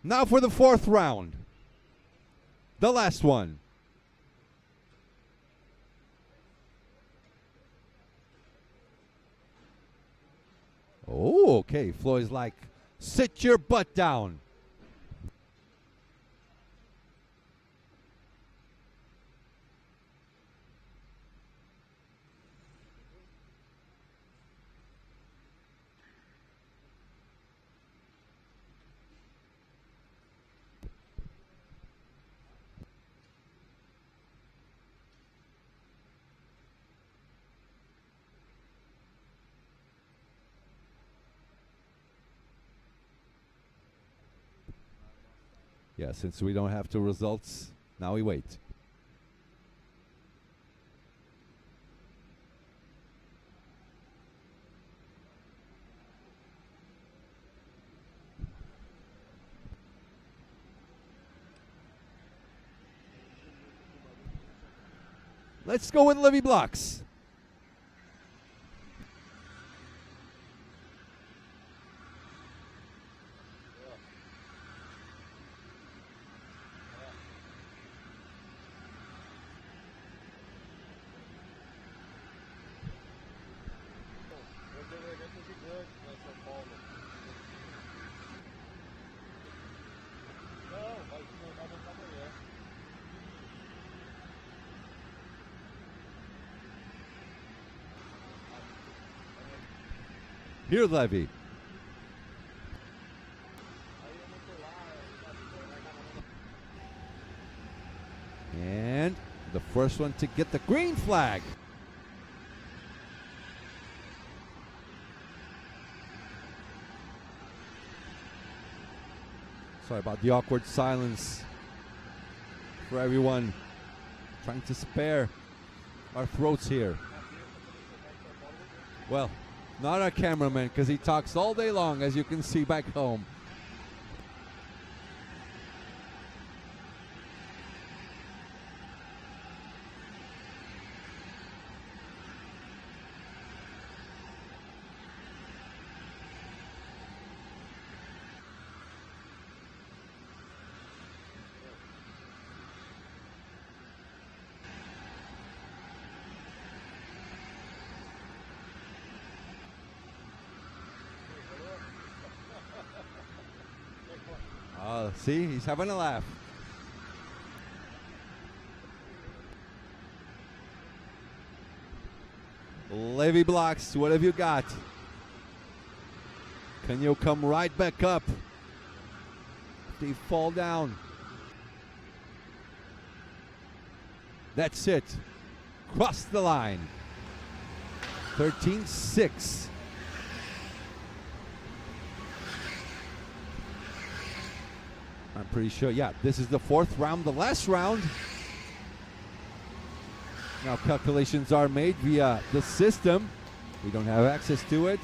Now for the fourth round. The last one. Oh, okay. Floyd's like, sit your butt down. Yeah, since we don't have the results, now we wait. Let's go with Livy Blocks. Here's Levy. And the first one to get the green flag. Sorry about the awkward silence for everyone trying to spare our throats here. Well, not our cameraman, because he talks all day long, as you can see back home. See, he's having a laugh. Levy Blocks, what have you got? Can you come right back up? They fall down. That's it. Cross the line. 13-6. I'm pretty sure, yeah, this is the fourth round, the last round. Now calculations are made via the system. We don't have access to it.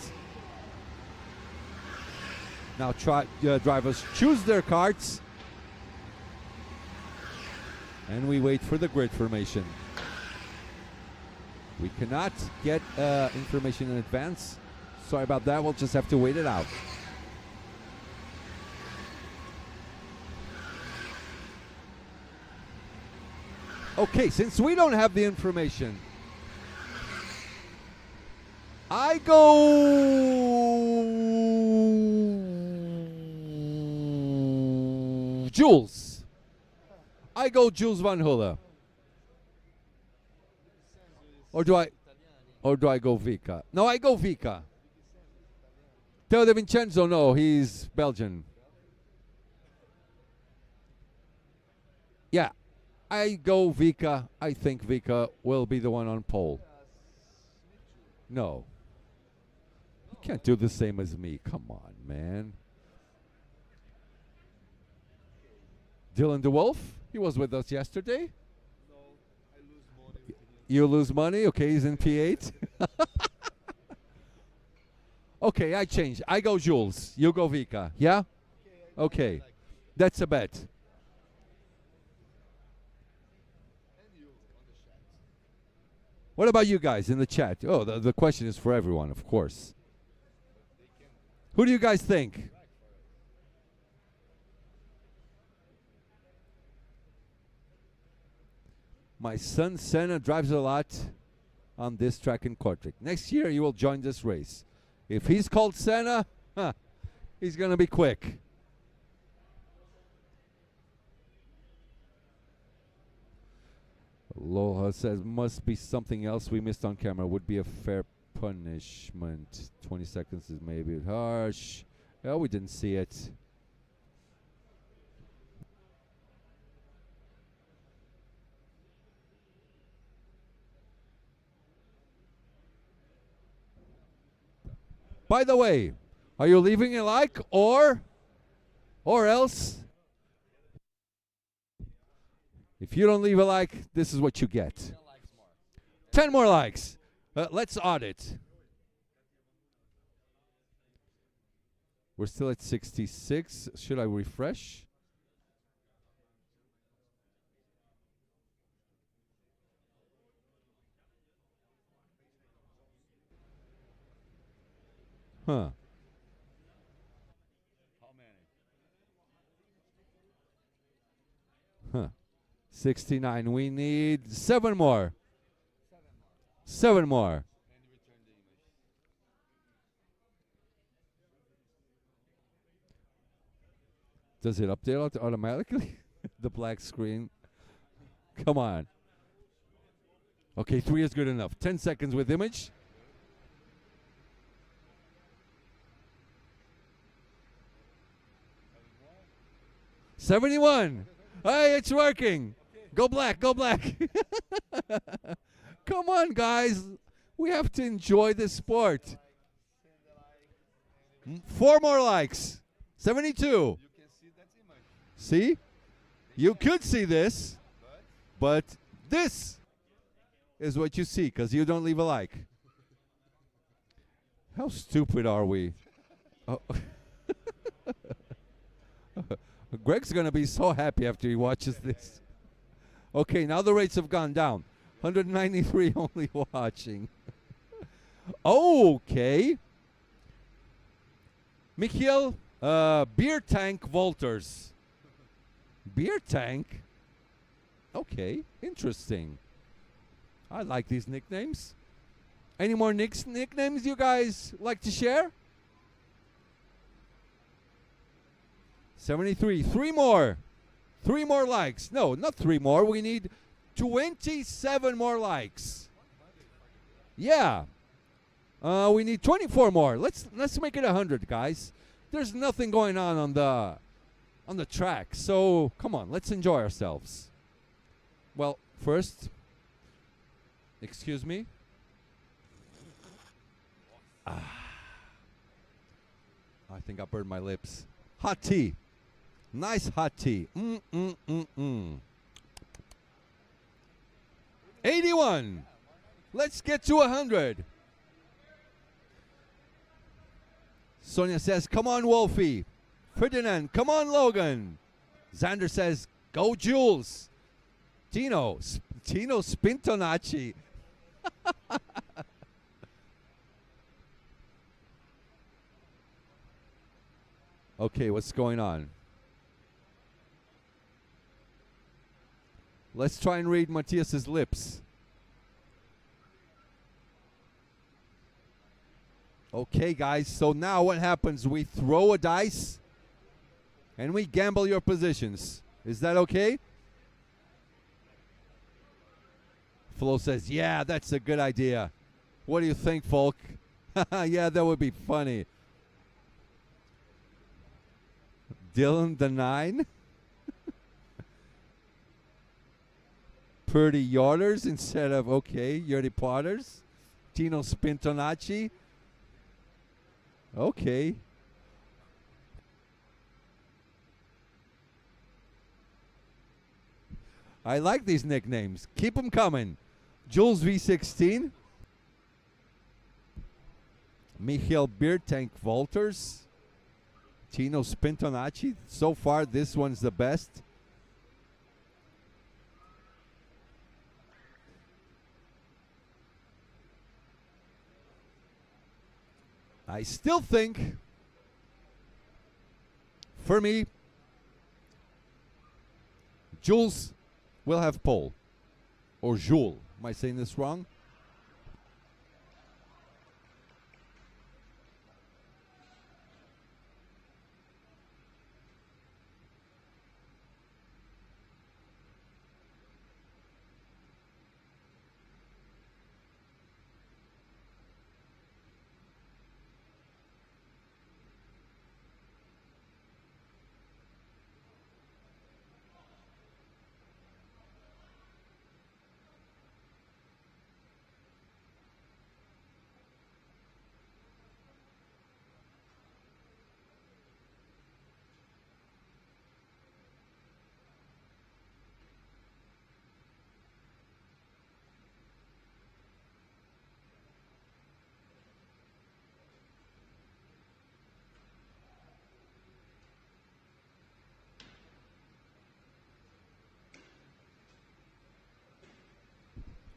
Now drivers choose their karts. And we wait for the grid formation. We cannot get information in advance. Sorry about that, we'll just have to wait it out. Okay, since we don't have the information, I go Jules. I go Jules Van Hulle. Or do I go Vika? No, I go Vika. Teo De Vincenzo, no, he's Belgian. Yeah. I go Vika. I think Vika will be the one on pole. No. You can't do the same as me. Come on, man. Dylan DeWolf, he was with us yesterday. No, I lose money. You lose money? Okay, he's in P8. Okay, I change. I go Jules. You go Vika. Yeah? Okay. That's a bet. What about you guys in the chat? Oh, the question is for everyone, of course. Who do you guys think? My son Senna drives a lot on this track in Kortrijk. Next year he will join this race. If he's called Senna, he's going to be quick. Loha says, must be something else we missed on camera. Would be a fair punishment. 20 seconds is maybe harsh. Oh, we didn't see it. By the way, are you leaving a like or else? If you don't leave a like, this is what you get. 10 more likes. Let's audit. We're still at 66. Should I refresh? Huh. How many? Huh. 69. We need 7 more. 7 more. Does it update automatically? The black screen. Come on. Okay, 3 is good enough. 10 seconds with image. 71. Hey, it's working. Go black, go black. Come on, guys. We have to enjoy this sport. 4 more likes. 72. See? You could see this, but this is what you see because you don't leave a like. How stupid are we? Oh. Greg's going to be so happy after he watches this. Okay, now the rates have gone down. 193 only watching. Okay. Michiel, beer tank Walters. Beer tank? Okay, interesting. I like these nicknames. Any more nicknames you guys like to share? 73. 3 more. 3 more likes. No, not 3 more. We need 27 more likes. Yeah. We need 24 more. Let's make it 100, guys. There's nothing going on the track. So, come on, let's enjoy ourselves. Well, first, excuse me. I think I burned my lips. Hot tea. Nice hot tea. 81. Let's get to 100. Sonia says, come on, Wolfie. Ferdinand, come on, Logan. Xander says, go, Jules. Tino Spintonacci. Okay, what's going on? Let's try and read Matthias's lips. Okay, guys, so now what happens? We throw a dice and we gamble your positions. Is that okay? Flo says, yeah, that's a good idea. What do you think, folk? Yeah, that would be funny. Dylan the 9. Purdy Yarders instead of, okay, Yurdi Potters. Tino Spintonacci. Okay. I like these nicknames. Keep them coming. Jules V16. Michael Beer Tank Walters. Tino Spintonacci. So far, this one's the best. I still think, for me, Jules will have pole. Or Jules. Am I saying this wrong?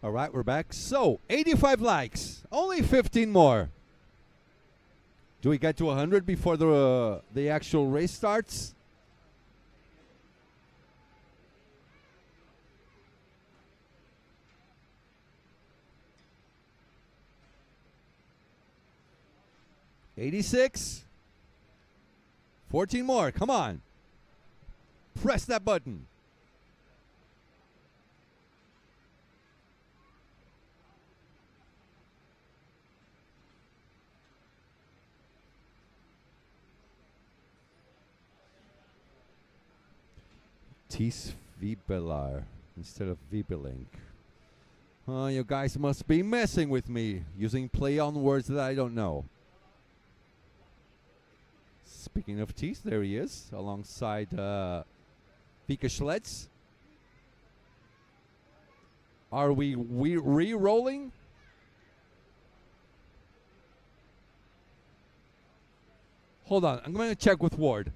All right, we're back. So, 85 likes. Only 15 more. Do we get to 100 before the actual race starts? $86. 14 more. Come on. Press that button. Tis Vibelar instead of Vibelink. You guys must be messing with me, using play on words that I don't know. Speaking of Tis, there he is, alongside Vika Schletz. Are we re-rolling? Hold on, I'm going to check with Ward.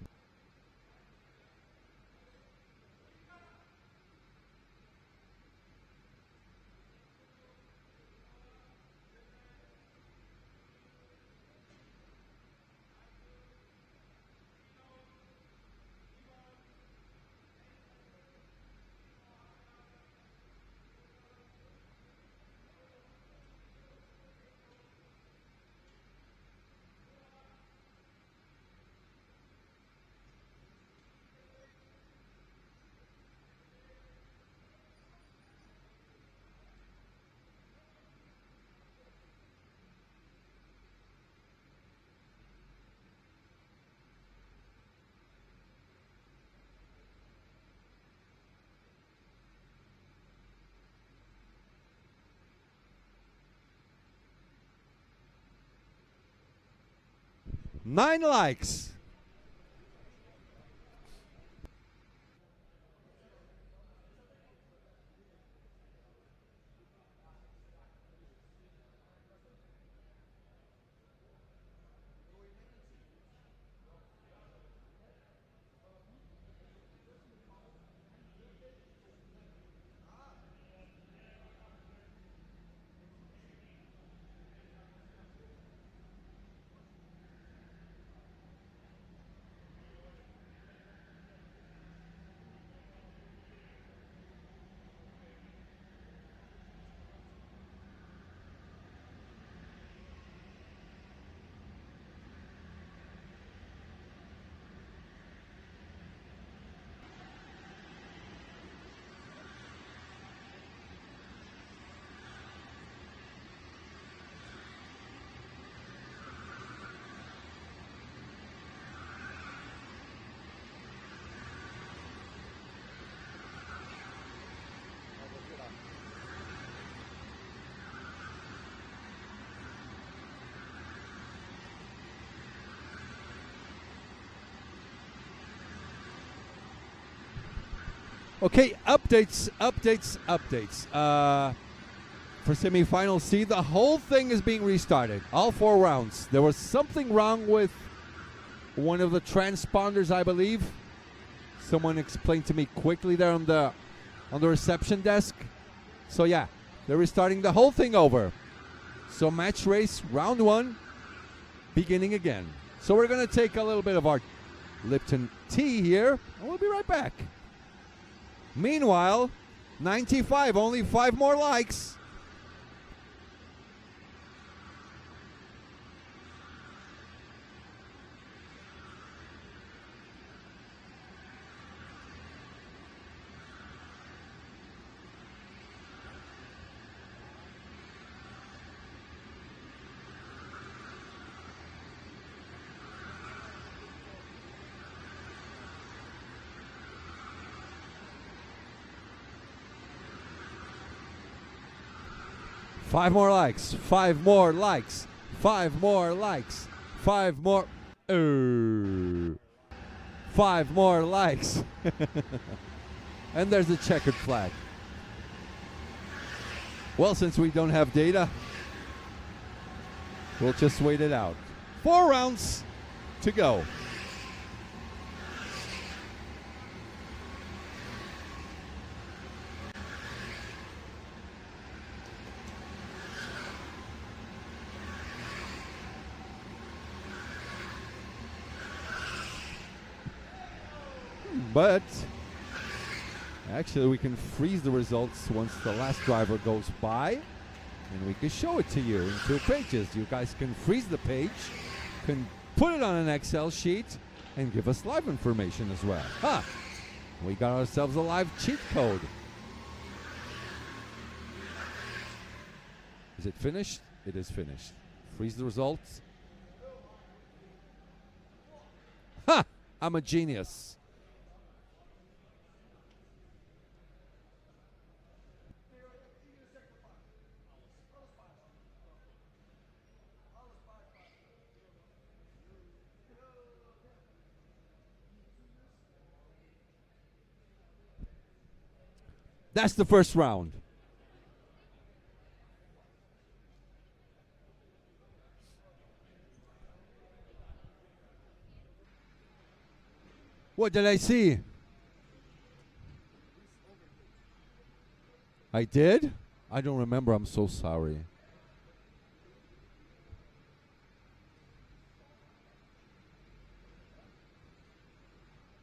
Nine likes. Okay, updates. For semi-final C, the whole thing is being restarted. All 4 rounds. There was something wrong with one of the transponders, I believe. Someone explained to me quickly there on the reception desk. So yeah, they're restarting the whole thing over. So match race round 1 beginning again. So we're gonna take a little bit of our Lipton tea here, and we'll be right back. Meanwhile, 95, only 5 more likes. Five more likes. 5 more likes. 5 more likes. 5 more. 5 more likes. And there's the checkered flag. Well, since we don't have data, we'll just wait it out. 4 rounds to go. But actually we can freeze the results once the last driver goes by, and we can show it to you in 2 pages. You guys can freeze the page, can put it on an Excel sheet, and give us live information as well. Ha! We got ourselves a live cheat code. Is it finished? It is finished. Freeze the results. Ha! I'm a genius. That's the first round. What did I see? I did? I don't remember. I'm so sorry.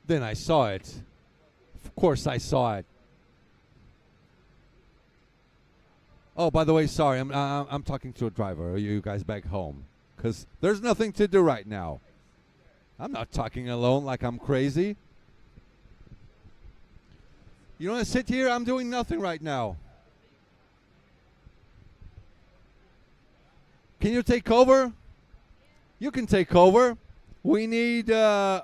Then I saw it. Of course I saw it. Oh, by the way, sorry, I'm talking to a driver. Are you guys back home? Because there's nothing to do right now. I'm not talking alone like I'm crazy. You want to sit here? I'm doing nothing right now. Can you take over? You can take over. We need, okay,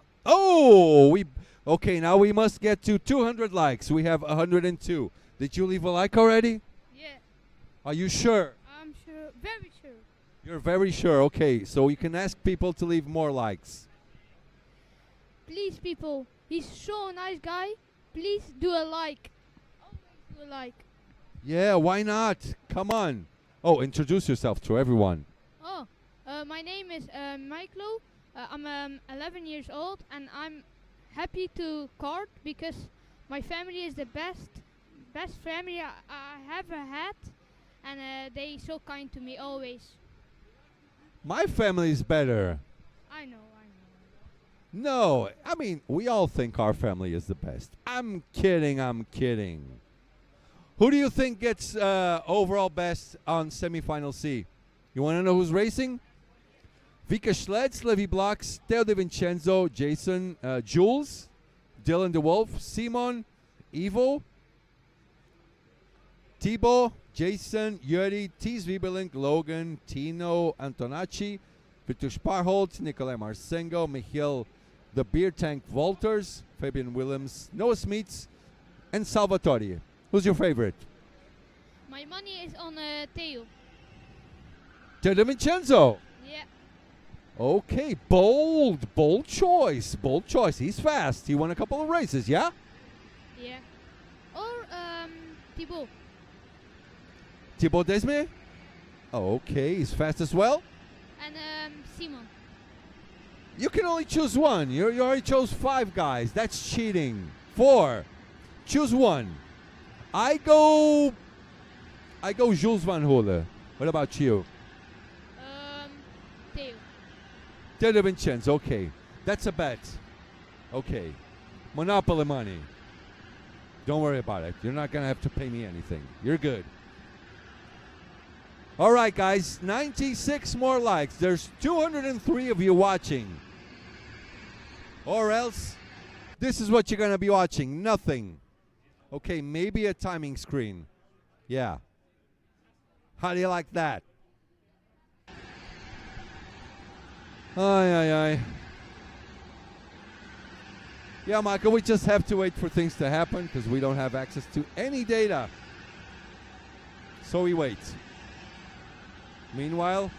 now we must get to 200 likes. We have 102. Did you leave a like already? Are you sure? I'm sure, very sure. You're very sure. Okay, so you can ask people to leave more likes. Please, people, he's so nice guy. Please do a like. Always do a like. Yeah, why not? Come on. Oh, introduce yourself to everyone. Oh, my name is Michael. I'm 11 years old, and I'm happy to kart because my family is the best family I ever had. And they so kind to me always. My family's better. I know. No, I mean, we all think our family is the best. I'm kidding. Who do you think gets overall best on semifinal C? You want to know who's racing? Vika Schlitz, Levi Blocks, Theo De Vincenzo, Jason, Jules, Dylan DeWolf, Simon, Ivo, Thibaut, Jason, Yuri, Thies Wiebelink, Logan, Tino Antonacci, Vitus Parholt, Nikolai Marsengo, Michiel the Beer Tank Walters, Fabian Willems, Noah Smeets, and Salvatore. Who's your favorite? My money is on Theo. Theo De Vincenzo. Yeah. Okay, bold choice. He's fast. He won a couple of races, yeah? Yeah. Thibaut. Thibaut Desme? Oh, okay, he's fast as well. And Simon. You can only choose one. You already chose 5 guys. That's cheating. 4. Choose one. I go Jules Van Holle. What about you? Theo. Theo de Vincenzo. Okay, that's a bet. Okay, Monopoly money. Don't worry about it. You're not gonna have to pay me anything. You're good. All right, guys. 96 more likes. There's 203 of you watching. Or else, this is what you're gonna be watching. Nothing. Okay, maybe a timing screen. Yeah. How do you like that? Ay. Yeah, Michael, we just have to wait for things to happen because we don't have access to any data. So we wait. Meanwhile,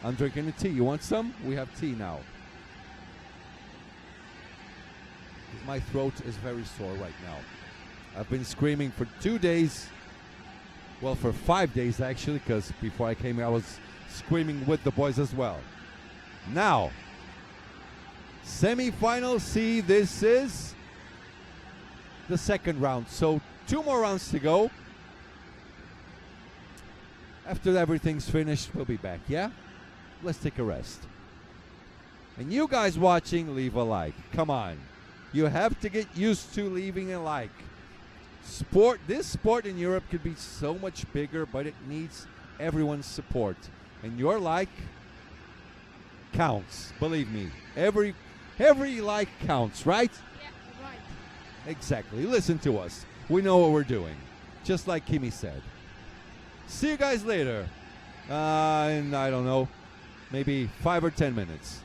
I'm drinking the tea. You want some? We have tea now. 'Cause my throat is very sore right now. I've been screaming for 2 days. Well, for 5 days actually, because before I came here I was screaming with the boys as well. Now, semi-final C, this is the second round. So 2 more rounds to go. After everything's finished, we'll be back, yeah? Let's take a rest. And you guys watching, leave a like. Come on. You have to get used to leaving a like. This sport in Europe could be so much bigger, but it needs everyone's support. And your like counts, believe me. Every like counts, right? Yeah, right. Exactly. Listen to us. We know what we're doing. Just like Kimi said. See you guys later. In, I don't know, maybe 5 or 10 minutes.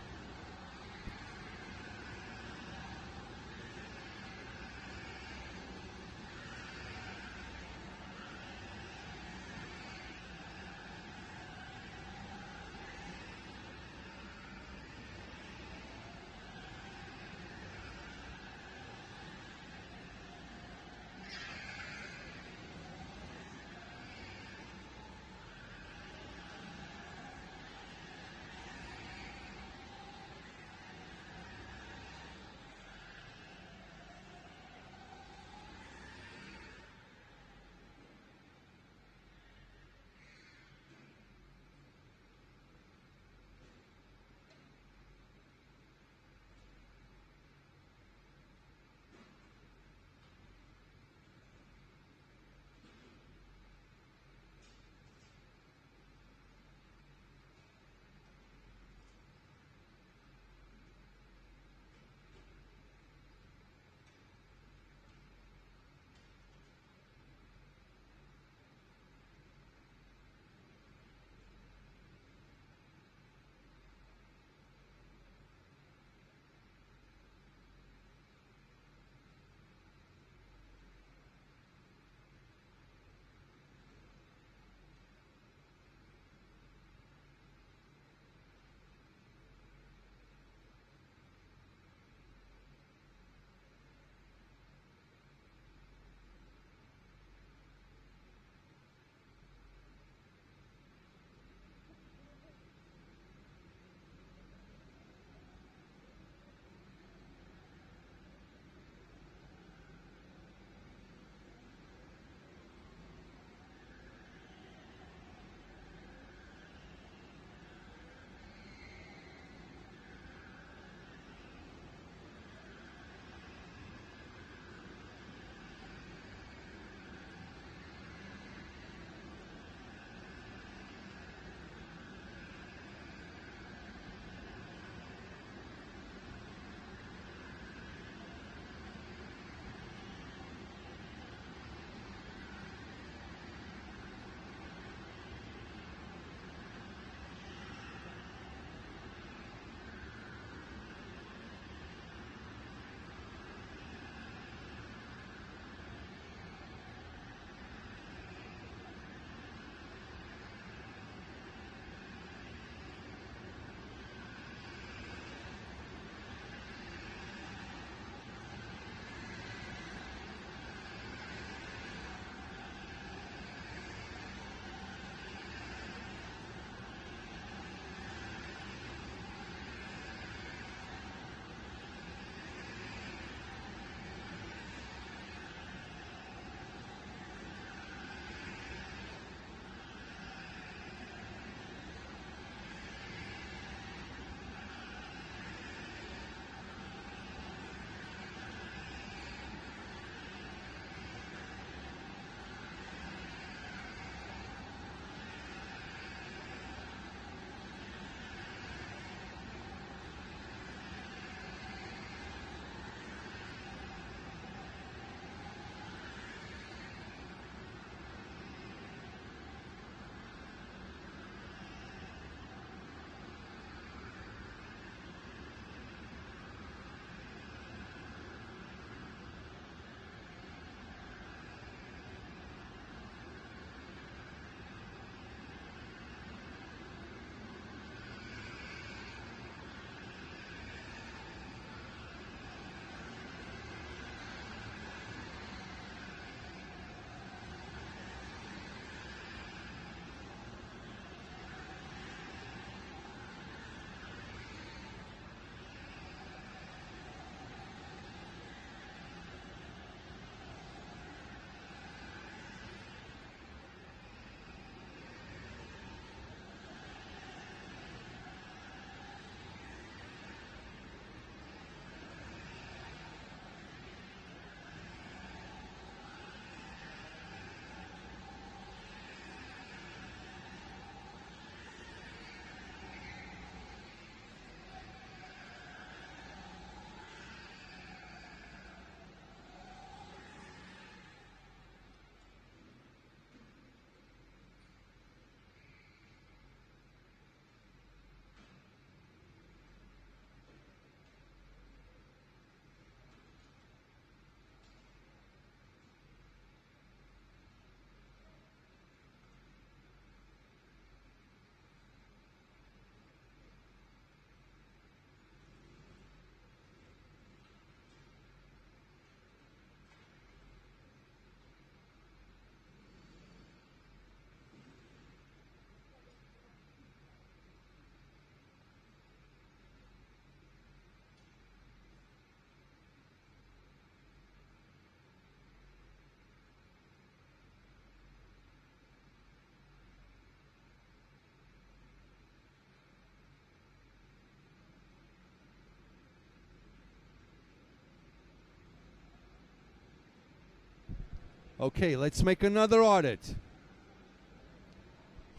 Okay, let's make another audit.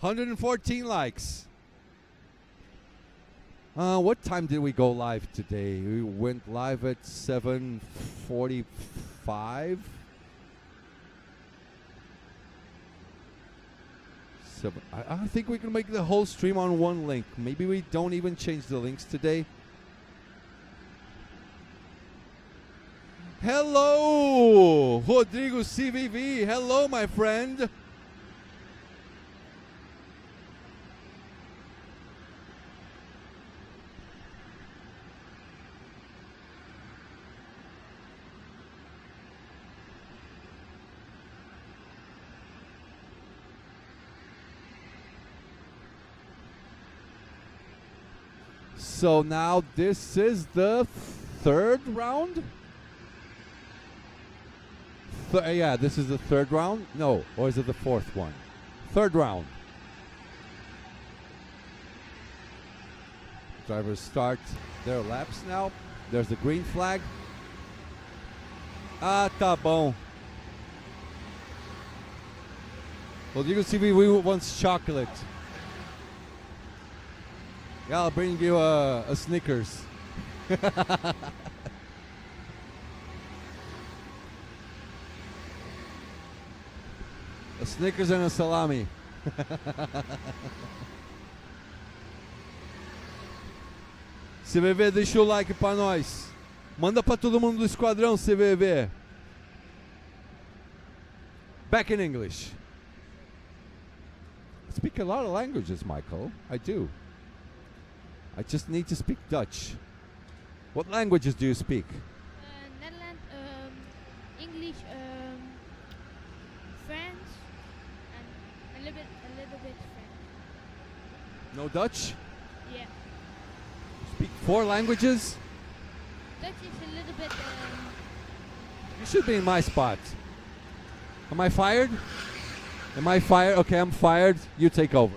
114 likes. What time did we go live today? We went live at 7:45. I think we can make the whole stream on one link. Maybe we don't even change the links today. Hello, Rodrigo CVV. Hello, my friend. So now this is the third round? Yeah, this is the third round? No, or is it the fourth one? Third round. Drivers start their laps now. There's the green flag. Ah, tá bom. Rodrigo CVV wants chocolate. Yeah, I'll bring you a Snickers. A Snickers and a salami. CVV, deixa o like pra nós. Manda pra todo mundo do esquadrão, CVV. Back in English. I speak a lot of languages, Michael. I do. I just need to speak Dutch. What languages do you speak? Netherlands, English, French, and a little bit French. No Dutch? Yeah. Speak 4 languages? Dutch is a little bit. You should be in my spot. Am I fired? Am I fired? Okay, I'm fired. You take over.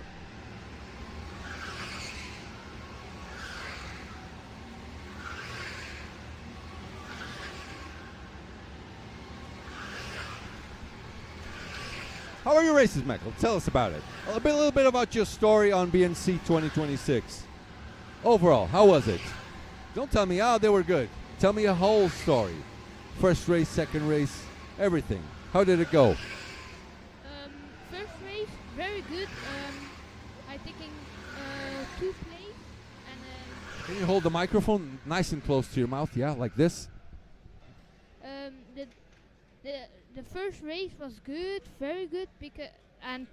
How are your races, Michael? Tell us about it. A little bit about your story on BNC 2026. Overall, how was it? Don't tell me, they were good. Tell me a whole story. First race, second race, everything. How did it go? First race, very good. I taking 2 place. And Can you hold the microphone nice and close to your mouth? Yeah, like this? The first race was good, very good, and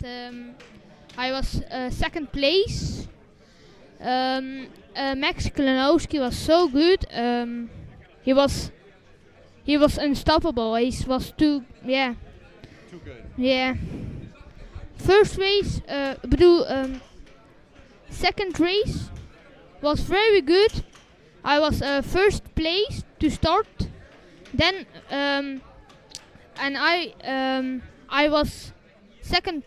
I was second place. Max Klinowski was so good. He was unstoppable. He was too good. Yeah. First race, second race was very good. I was first place to start. Then and I was second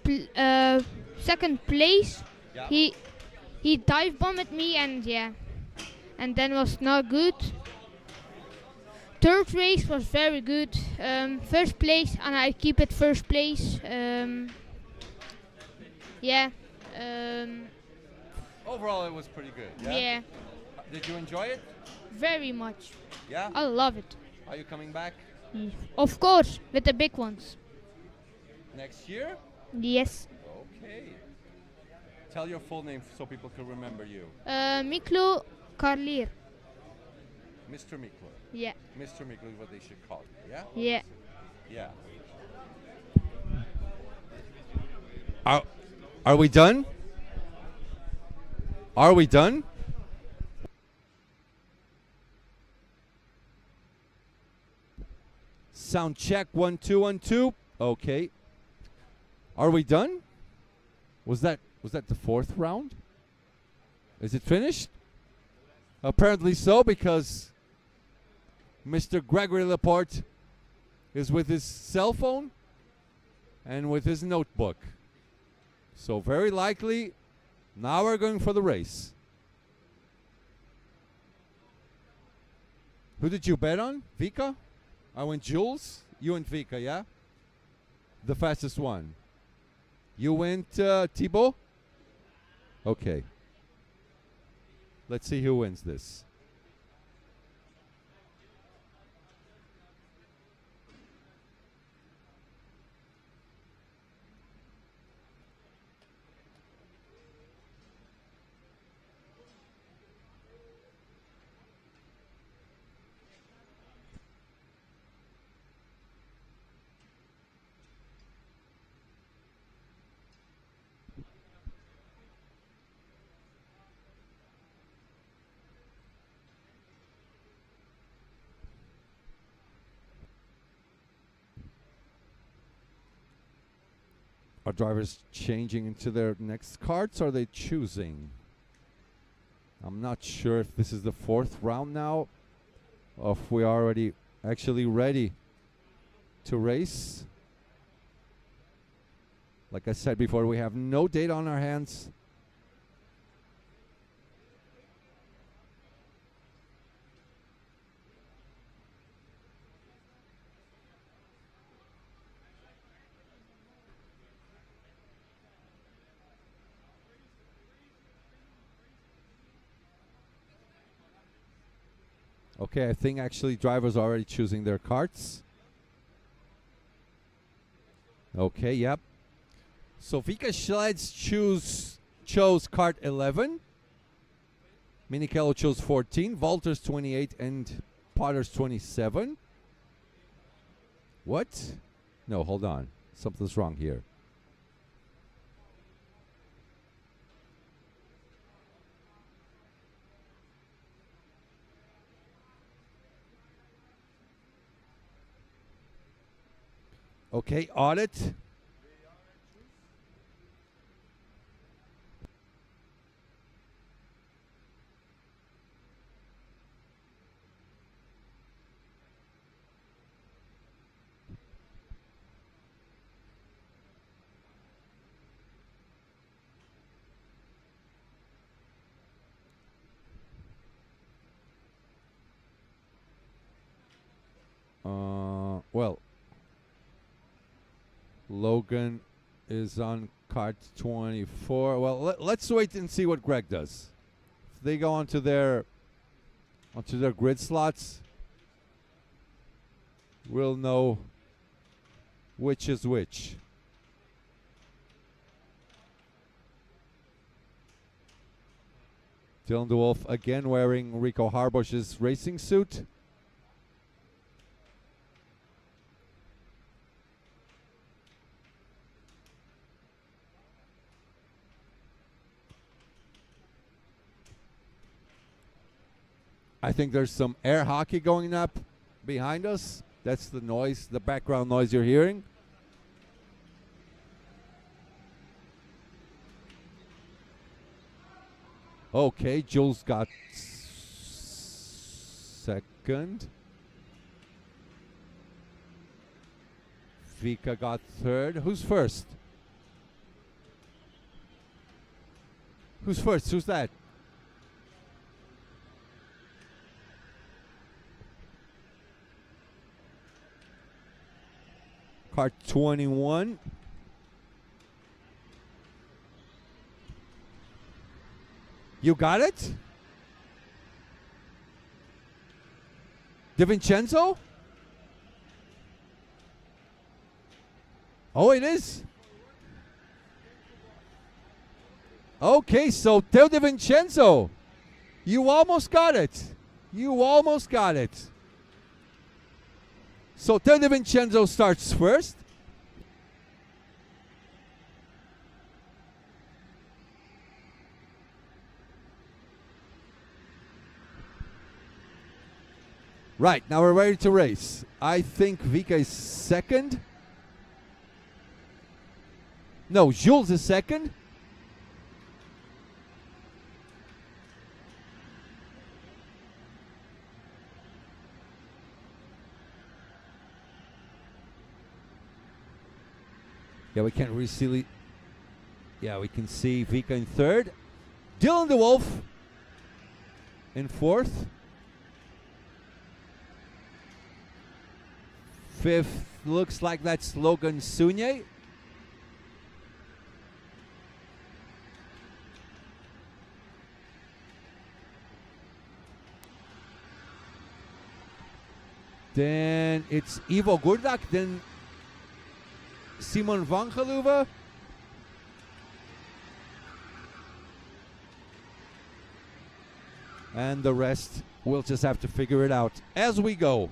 place. Yeah. He dive bombed me and then was not good. Third race was very good. First place and I keep it first place. Overall, it was pretty good. Yeah. Did you enjoy it? Very much. Yeah? I love it. Are you coming back? Of course, with the big ones. Next year? Yes. Okay. Tell your full name so people can remember you. Miklo Karlier. Mr. Miklo. Yeah. Mr. Miklo is what they should call you, yeah? Yeah. Yeah. Are we done? Are we done? Sound check 1 2 1 2. Okay. Are we done? Was that the fourth round? Is it finished? Apparently so, because Mr. Gregory Laporte is with his cell phone and with his notebook. So very likely, now we're going for the race. Who did you bet on? Vika? I went Jules. You and Vika, yeah? the fastest one. You went, Thibaut? Okay. Let's see who wins this. Are drivers changing into their next karts? Or are they choosing? I'm not sure if this is the 4th round now, or if we are already actually ready to race. Like I said before, we have no data on our hands. Okay, I think actually drivers are already choosing their karts. Okay, yep. So Vika Schleds chose kart 11. Minichello chose 14. Walters 28 and Potters 27. What? No, hold on. Something's wrong here. Okay, audit. Well, Logan is on kart 24. Well, let's wait and see what Greg does. If they go onto their grid slots, we'll know which is which. Dylan DeWolf again wearing Rico Harbosh's racing suit. I think there's some air hockey going up behind us. That's the noise, the background noise you're hearing. Okay, Jules got second. Vika got third. Who's first? Who's first? Who's that? Kart 21. You got it? DiVincenzo? Oh, it is. Okay, so Teo DiVincenzo, you almost got it. You almost got it. So Teo DiVincenzo starts first. Right, now we're ready to race. I think Vika is second. No, Jules is second. Yeah, we can't really see. Yeah, we can see Vika in third. Dylan DeWolf in fourth. Fifth, looks like that's Logan Sunye. Then it's Ivo Gurdak, then Simon van Geluwe. And the rest, we'll just have to figure it out as we go.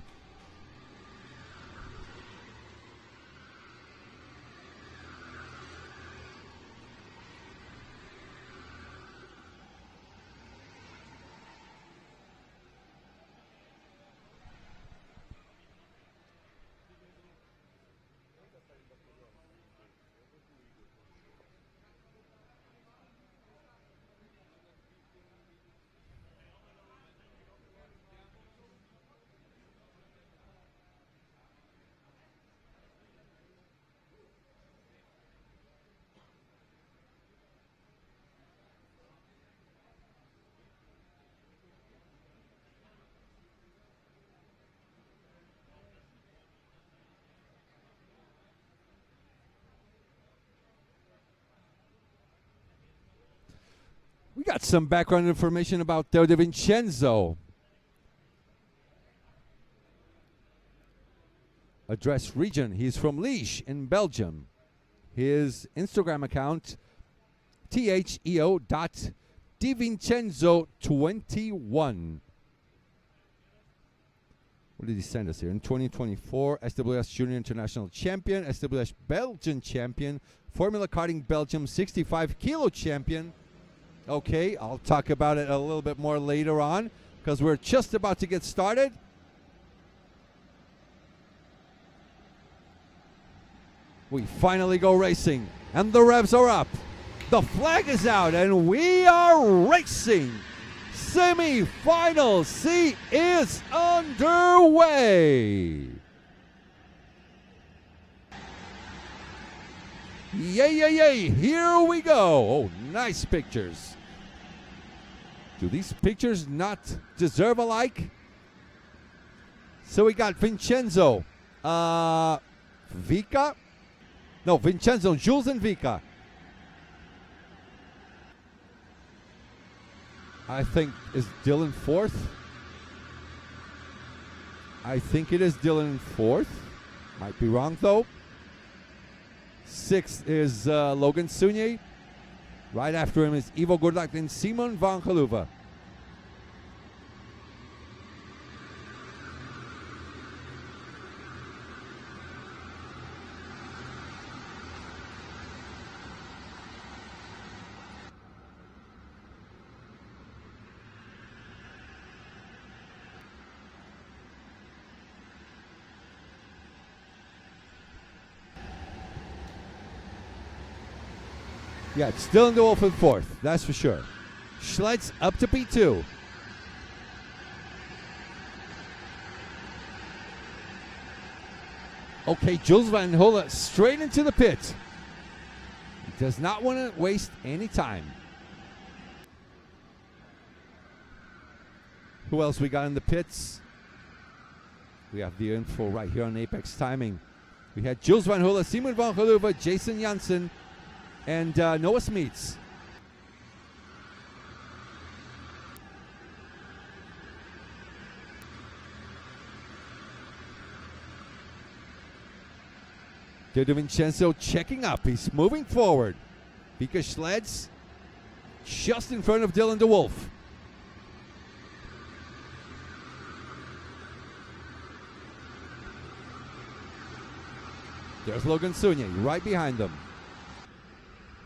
We got some background information about Theo De Vincenzo. Address region, he's from Liège in Belgium. His Instagram account, theo.divincenzo21. What did he send us here? In 2024, SWS Junior International Champion, SWS Belgian Champion, Formula Karting Belgium 65 Kilo Champion. Okay, I'll talk about it a little bit more later on because we're just about to get started. We finally go racing and the revs are up. The flag is out and we are racing. Semi-final C is underway. Yay, yay, yay, here we go. Oh, nice pictures. Do these pictures not deserve a like? So we got Vincenzo, Vika. No, Vincenzo, Jules and Vika. I think, is Dylan fourth? I think it is Dylan fourth. Might be wrong though. Sixth is Logan Sunye. Right after him is Ivo Gurdak and Simon van Geluwe. Yeah, it's still in the Wolf in fourth, that's for sure. Schlitz up to P2. Okay, Jules Van Holle straight into the pit. He does not want to waste any time. Who else we got in the pits? We have the info right here on Apex Timing. We had Jules Van Holle, Simon van Geluwe, Jason Janssen, and Noah Smeets. De Vincenzo checking up. He's moving forward. Vika Schlitz just in front of Dylan de Wolf. There's Logan Sunye right behind them.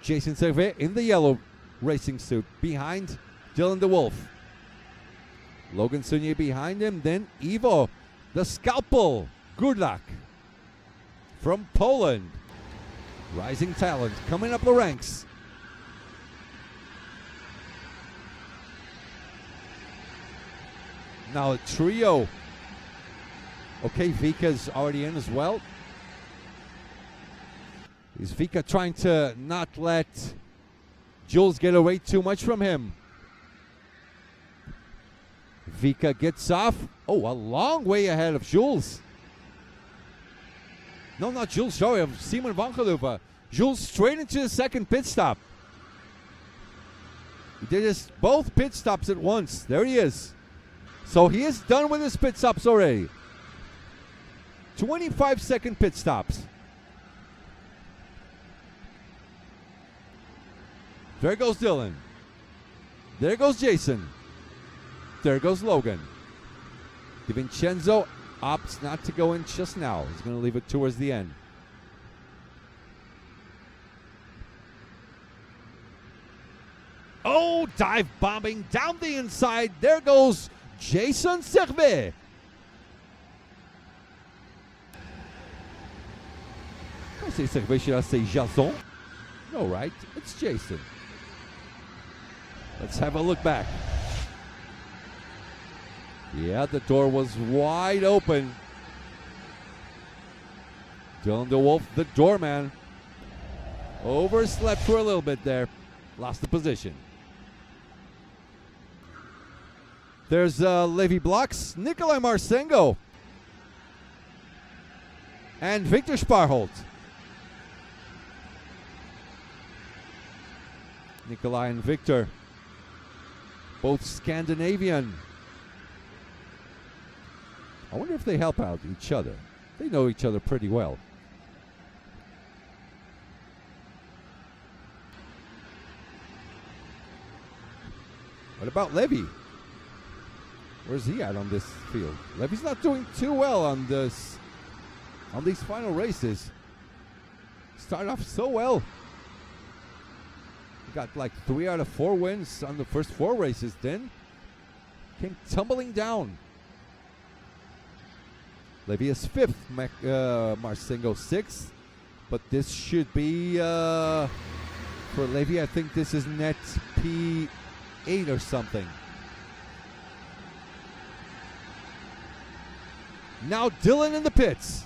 Jason Servet in the yellow racing suit behind Dylan de Wolf. Logan Sunye behind him, then Ivo, the Scalpel Gurdak from Poland. Rising talent coming up the ranks. Now a trio. Okay, Vika's already in as well. Is Vika trying to not let Jules get away too much from him? Vika gets off. Oh, a long way ahead of Jules. No, not Jules. Sorry, Simon van Geloeven. Jules straight into the second pit stop. He did his both pit stops at once. There he is. So he is done with his pit stops already. 25-second pit stops. There goes Dylan. There goes Jason. There goes Logan. DiVincenzo opts not to go in just now. He's going to leave it towards the end. Oh, dive bombing down the inside. There goes Jason Servet. I say Servet, should I say Jason? No, right? It's Jason. Let's have a look back. Yeah, the door was wide open. Dylan DeWolf, the doorman, overslept for a little bit there. Lost the position. There's Levi Blocks, Nikolai Marsengo, and Victor Sparholt. Nikolai and Victor, both Scandinavian. I wonder if they help out each other. They know each other pretty well. What about Levy? Where's he at on this field? Levy's not doing too well on these final races. Started off so well. He got like 3 out of 4 wins on the first 4 races, then came tumbling down. Levy is 5th, Marsengo 6th, but this should be for Levy. I think this is net P8 or something. Now Dylan in the pits.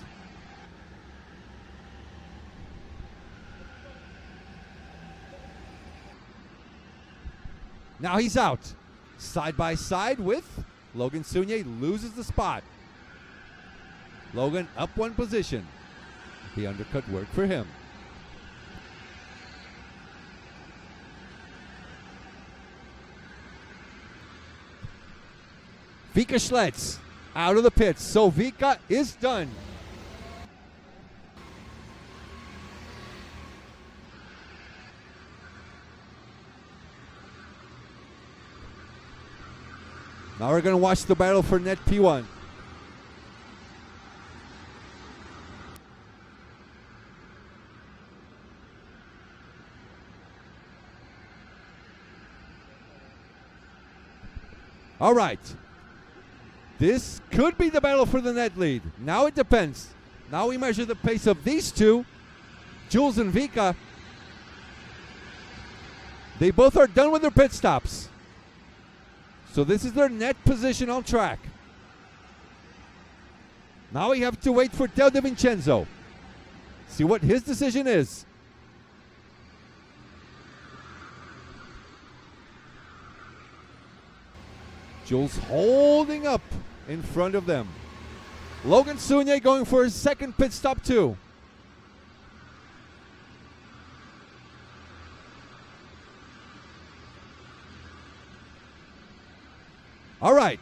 Now he's out. Side by side with Logan Sunier, loses the spot. Logan up 1 position. The undercut worked for him. Vika Schlitz out of the pits. So Vika is done. Now we're going to watch the battle for net P1. All right. This could be the battle for the net lead. Now it depends. Now we measure the pace of these two, Jules and Vika. They both are done with their pit stops. So this is their net position on track. Now we have to wait for Del DiVincenzo. See what his decision is. Jules holding up in front of them. Logan Sunier going for his second pit stop too. All right.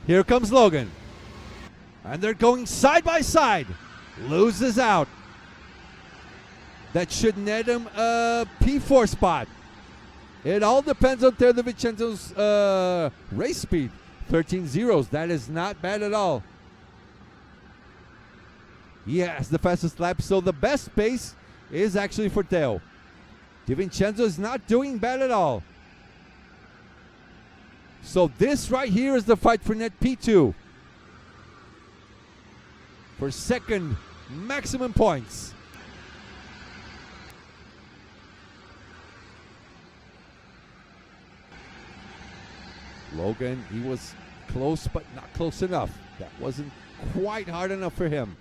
Here comes Logan. And they're going side by side. Loses out. That should net him a P4 spot. It all depends on Del DiVincenzo's race speed. 13 zeros. That is not bad at all. He has the fastest lap, so the best pace is actually for Theo. DiVincenzo is not doing bad at all. So this right here is the fight for net P2. For second maximum points. Logan, he was close but not close enough. That wasn't quite hard enough for him.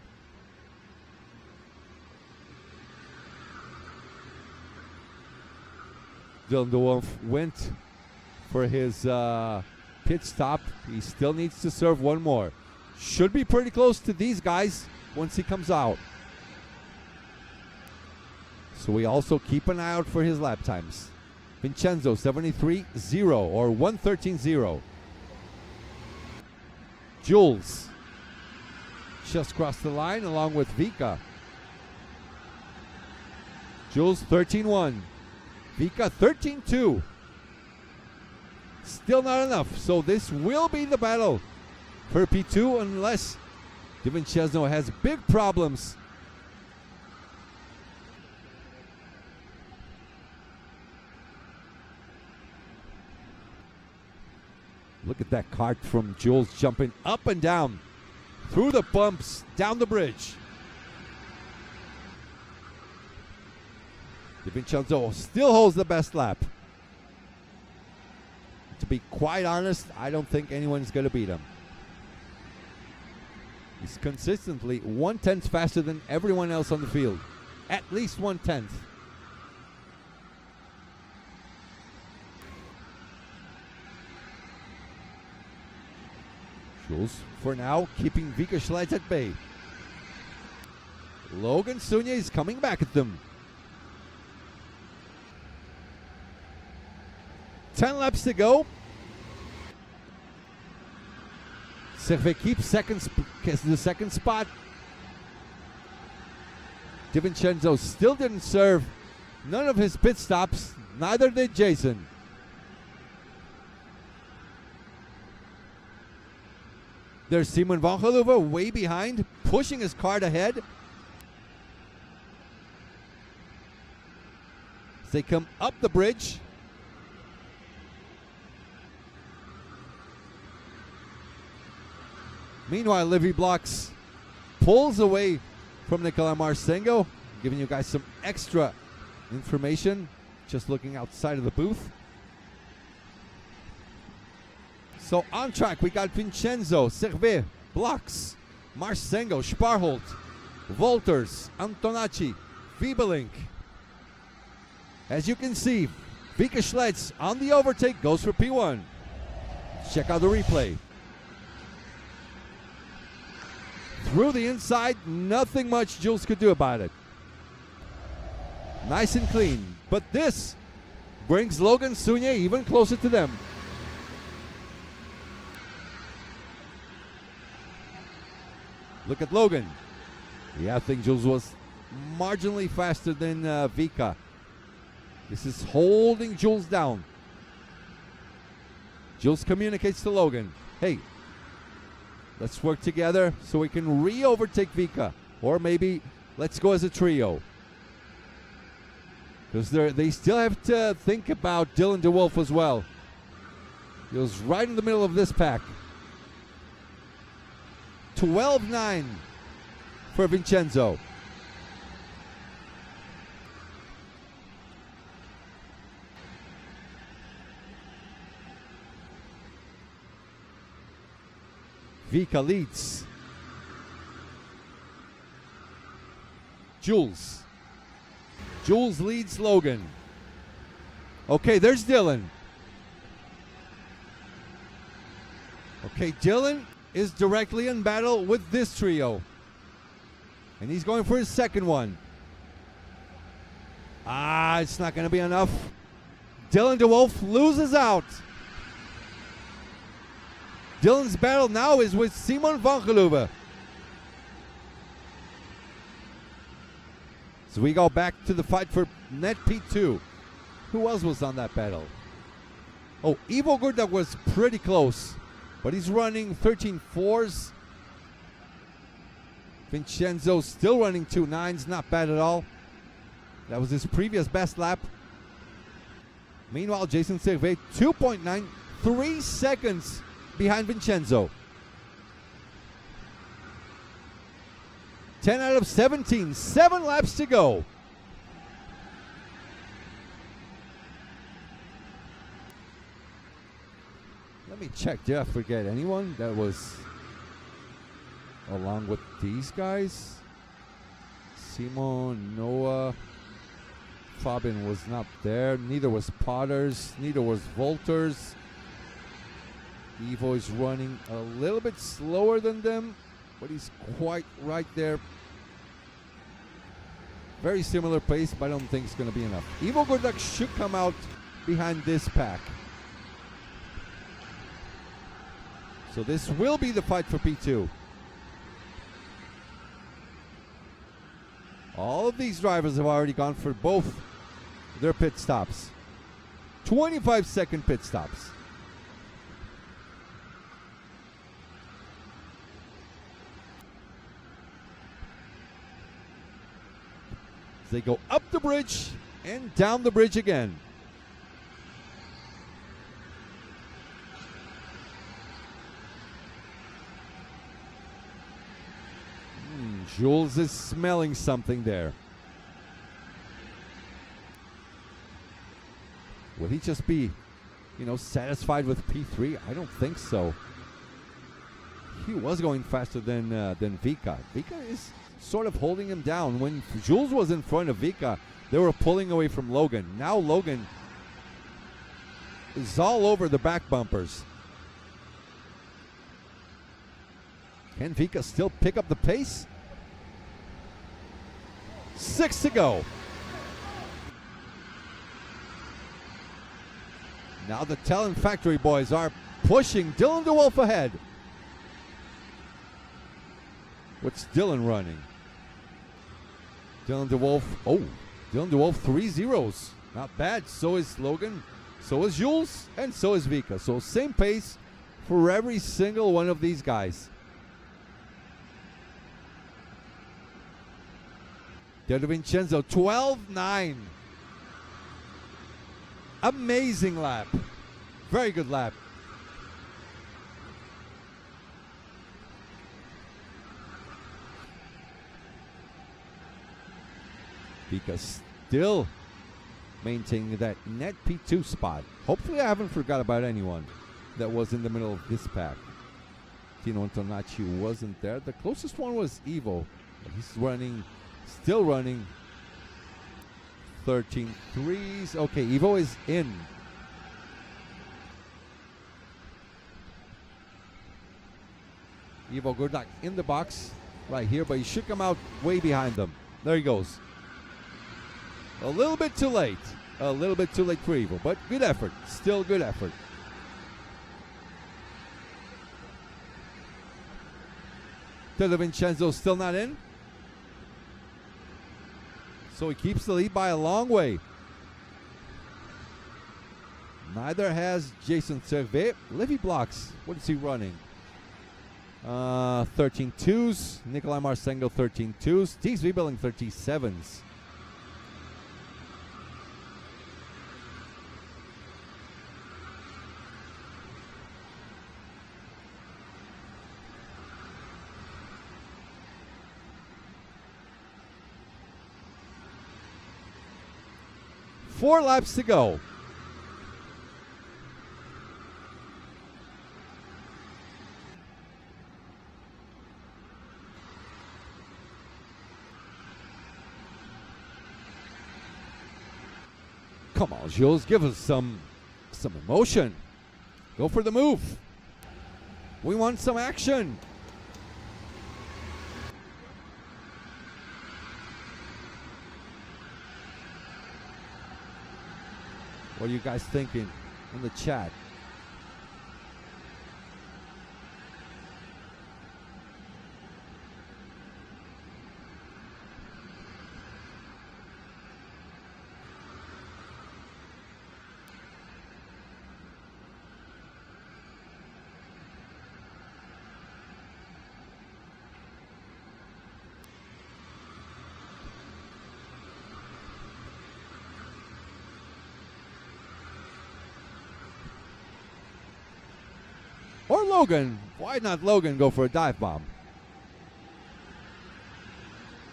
Dylan DeWolf went for his pit stop. He still needs to serve one more. Should be pretty close to these guys. once he comes out. So we also keep an eye out for his lap times. Vincenzo 73.0 or 113.0. Jules just crossed the line along with Vika. Jules 13.1. Vika 13.2. Still not enough. So this will be the battle for P2 unless DiVincenzo has big problems. Look at that kart from Jules jumping up and down through the bumps, down the bridge. DiVincenzo still holds the best lap. To be quite honest, I don't think anyone's going to beat him. He's consistently 1/10 faster than everyone else on the field. At least 1/10. Jules, for now, keeping Vika Schleitz at bay. Logan Sunye is coming back at them. 10 laps to go. Servet keeps the second spot. DiVincenzo still didn't serve none of his pit stops. Neither did Jason. There's Simon van Geluwe way behind, pushing his kart ahead. As they come up the bridge. Meanwhile, Livy Blocks pulls away from Nicolas Marsengo, giving you guys some extra information, just looking outside of the booth. So on track, we got Vincenzo, Servet, Blocks, Marsengo, Sparholt, Wolters, Antonacci, Wiebelink. As you can see, Vika Schleitz on the overtake goes for P1. Check out the replay. Through the inside, nothing much Jules could do about it. Nice and clean. But this brings Logan Sunye even closer to them. Look at Logan. Yeah, I think Jules was marginally faster than Vika. This is holding Jules down. Jules communicates to Logan. Hey, let's work together so we can re-overtake Vika. Or maybe let's go as a trio. Because they still have to think about Dylan DeWolf as well. He was right in the middle of this pack. 12-9 for Vincenzo. Vika leads. Jules. Jules leads Logan. Okay, there's Dylan. Okay, Dylan is directly in battle with this trio. And he's going for his second one. It's not going to be enough. Dylan DeWolf loses out. Dylan's battle now is with Simon van Geluwe. So we go back to the fight for net P2. Who else was on that battle? Oh, Ivo Gurda was pretty close, but he's running 13.4s. Vincenzo still running 2.9s, not bad at all. That was his previous best lap. Meanwhile, Jason Servet, 2.9, 3 seconds behind Vincenzo. 10 out of 17, 7 laps to go. Let me check, did I forget anyone that was along with these guys? Simon, Noah, Fabian was not there, neither was Potters, neither was Wolters. Ivo is running a little bit slower than them. but he's quite right there. Very similar pace, but I don't think it's going to be enough. Ivo Kortrijk should come out behind this pack. So this will be the fight for P2. All of these drivers have already gone for both their pit stops. 25-second pit stops. They go up the bridge and down the bridge again. Jules is smelling something there. Will he just be, satisfied with P3? I don't think so. He was going faster than Vika. Vika is sort of holding him down. When Jules was in front of Vika, they were pulling away from Logan. Now Logan is all over the back bumpers. Can Vika still pick up the pace? 6 to go. Now the Talent Factory boys are pushing Dylan DeWolf ahead. What's Dylan running? Dylan DeWolf 3 zeros. Not bad. So is Logan. So is Jules. And so is Vika. So same pace for every single one of these guys. De Vincenzo, 12-9. Amazing lap. Very good lap. Vika still maintaining that net P2 spot. Hopefully I haven't forgot about anyone that was in the middle of this pack. Tino Antonacci wasn't there. The closest one was Ivo. He's still running 13 threes. Okay, Ivo is in. Ivo Kortrijk in the box right here, but he should come out way behind them. There he goes. A little bit too late. A little bit too late for Ivo, but good effort. Still good effort. De Vincenzo still not in. So he keeps the lead by a long way. Neither has Jason Servet. Livy Blocks, what is he running? 13 twos. Nikolai Marsengo 13 twos. Tees Wiebelling 37s. Four laps to go. Come on, Jules, give us some emotion. Go for the move. We want some action. What are you guys thinking in the chat? Or Logan. Why not Logan go for a dive bomb?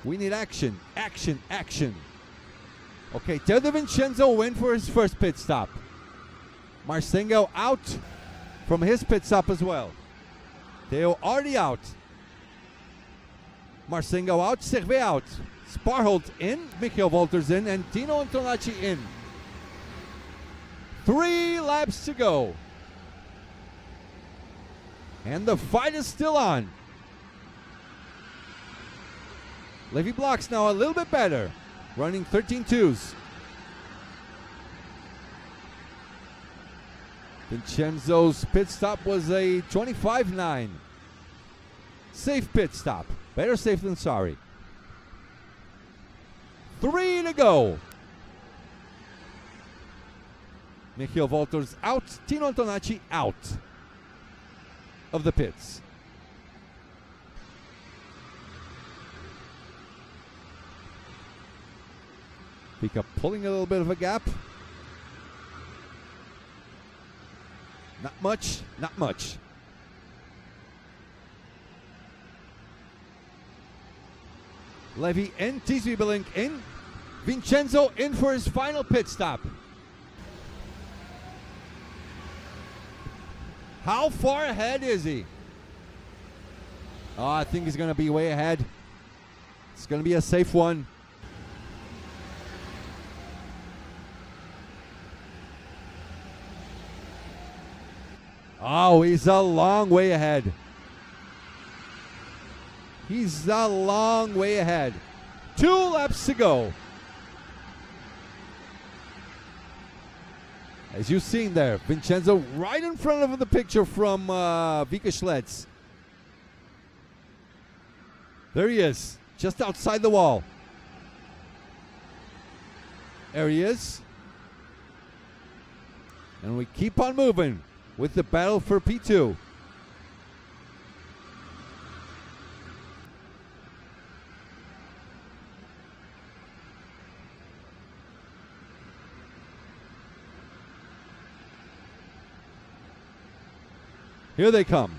We need action. Action. Action. Okay, De Vincenzo win for his first pit stop. Marsengo out from his pit stop as well. Theo already out. Marsengo out. Servet out. Sparholt in. Michael Wolters in. And Tino Antonacci in. 3 laps to go. And the fight is still on. Levy blocks now a little bit better, running 13.2s. Vincenzo's pit stop was a 25.9. Safe pit stop. Better safe than sorry. 3 to go. Michiel Walters out. Tino Antonacci out of the pits. Vika pulling a little bit of a gap. Not much, not much. Levy and Tieswiebelink in. Vincenzo in for his final pit stop. How far ahead is he? Oh, I think he's going to be way ahead. It's going to be a safe one. Oh, he's a long way ahead. He's a long way ahead. 2 laps to go. As you've seen there, Vincenzo right in front of the picture from Vika Schletz. There he is, just outside the wall. There he is. And we keep on moving with the battle for P2. Here they come.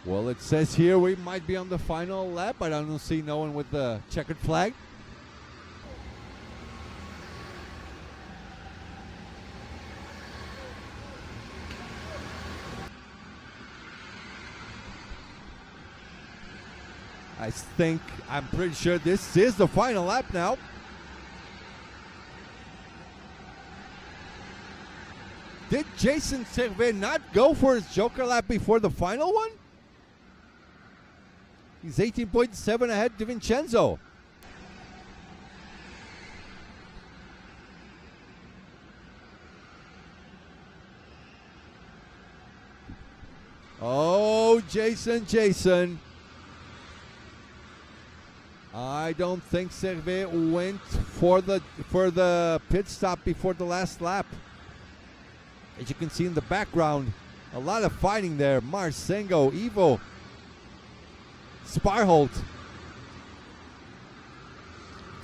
Well, it says here we might be on the final lap, but I don't see no one with the checkered flag. I'm pretty sure this is the final lap now. Did Jason Servet not go for his Joker lap before the final one? He's 18.7 ahead to Vincenzo. Oh, Jason. I don't think Servet went for the pit stop before the last lap. As you can see in the background, a lot of fighting there. Marsengo, Ivo, Sparholt.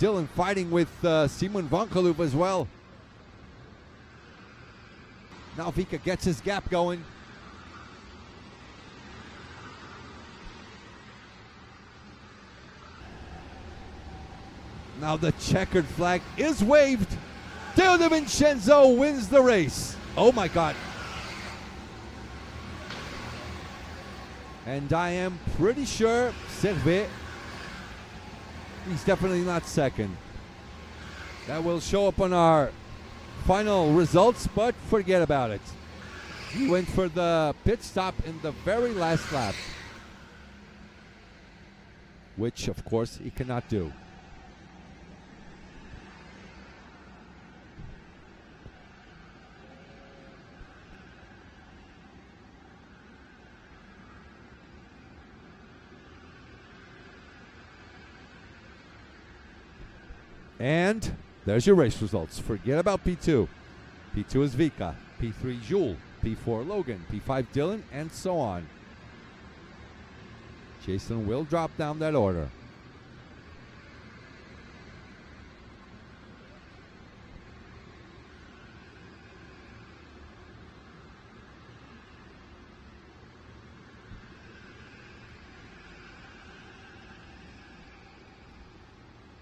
Dylan fighting with Simon Vankelhoef as well. Now Vika gets his gap going. Now the checkered flag is waved. Teo de Vincenzo wins the race. Oh my God. And I am pretty sure Servet, he's definitely not second. That will show up on our final results, but forget about it. He went for the pit stop in the very last lap, which of course he cannot do. And there's your race results. Forget about P2. P2 is Vika, P3 Jules, P4 Logan, P5 Dylan, and so on. Jason will drop down that order.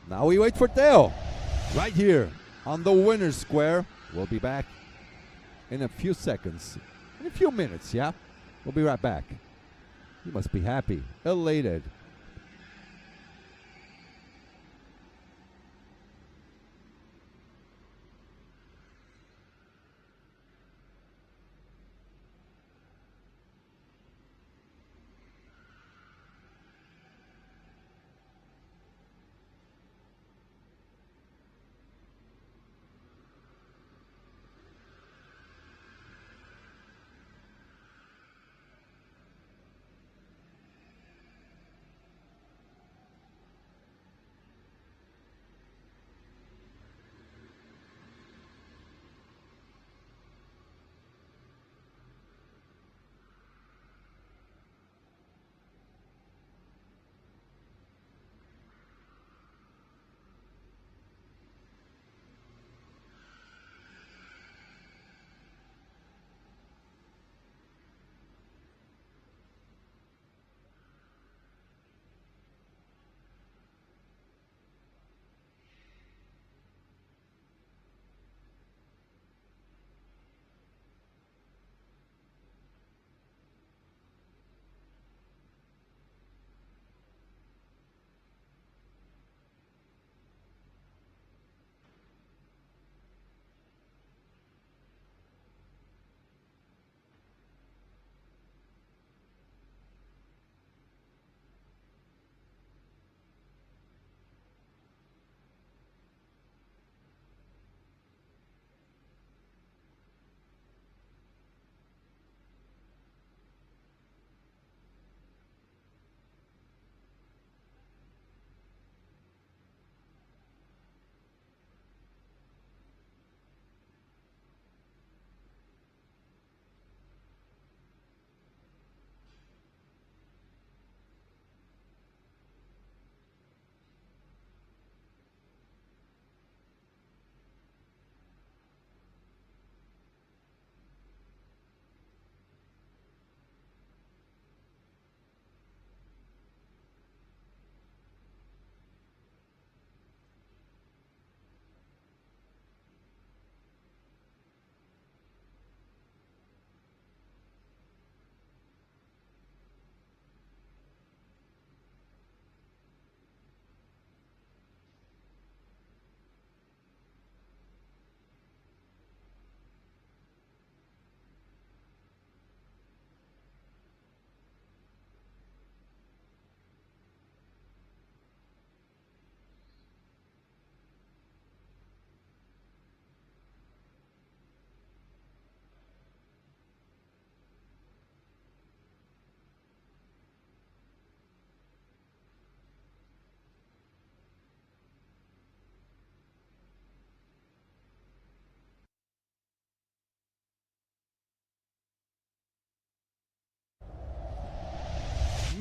Now we wait for Teo, right here on the winner's square. We'll be back in a few seconds, in a few minutes, yeah? We'll be right back. You must be happy, elated.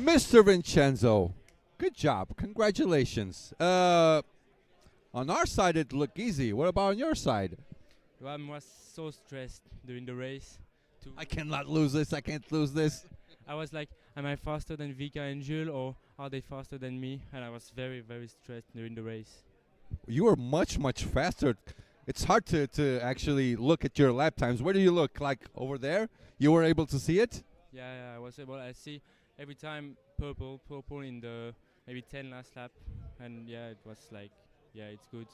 Mr. Vincenzo, good job. Congratulations. On our side, it looked easy. What about on your side? I was so stressed during the race. I cannot lose this. I can't lose this. I was like, am I faster than Vika and Jules, or are they faster than me? And I was very, very stressed during the race. You were much, much faster. It's hard to actually look at your lap times. Where do you look? Like over there? You were able to see it? Yeah, I was able. I see every time purple in the maybe 10 last lap, and yeah, it was like, yeah, it's good.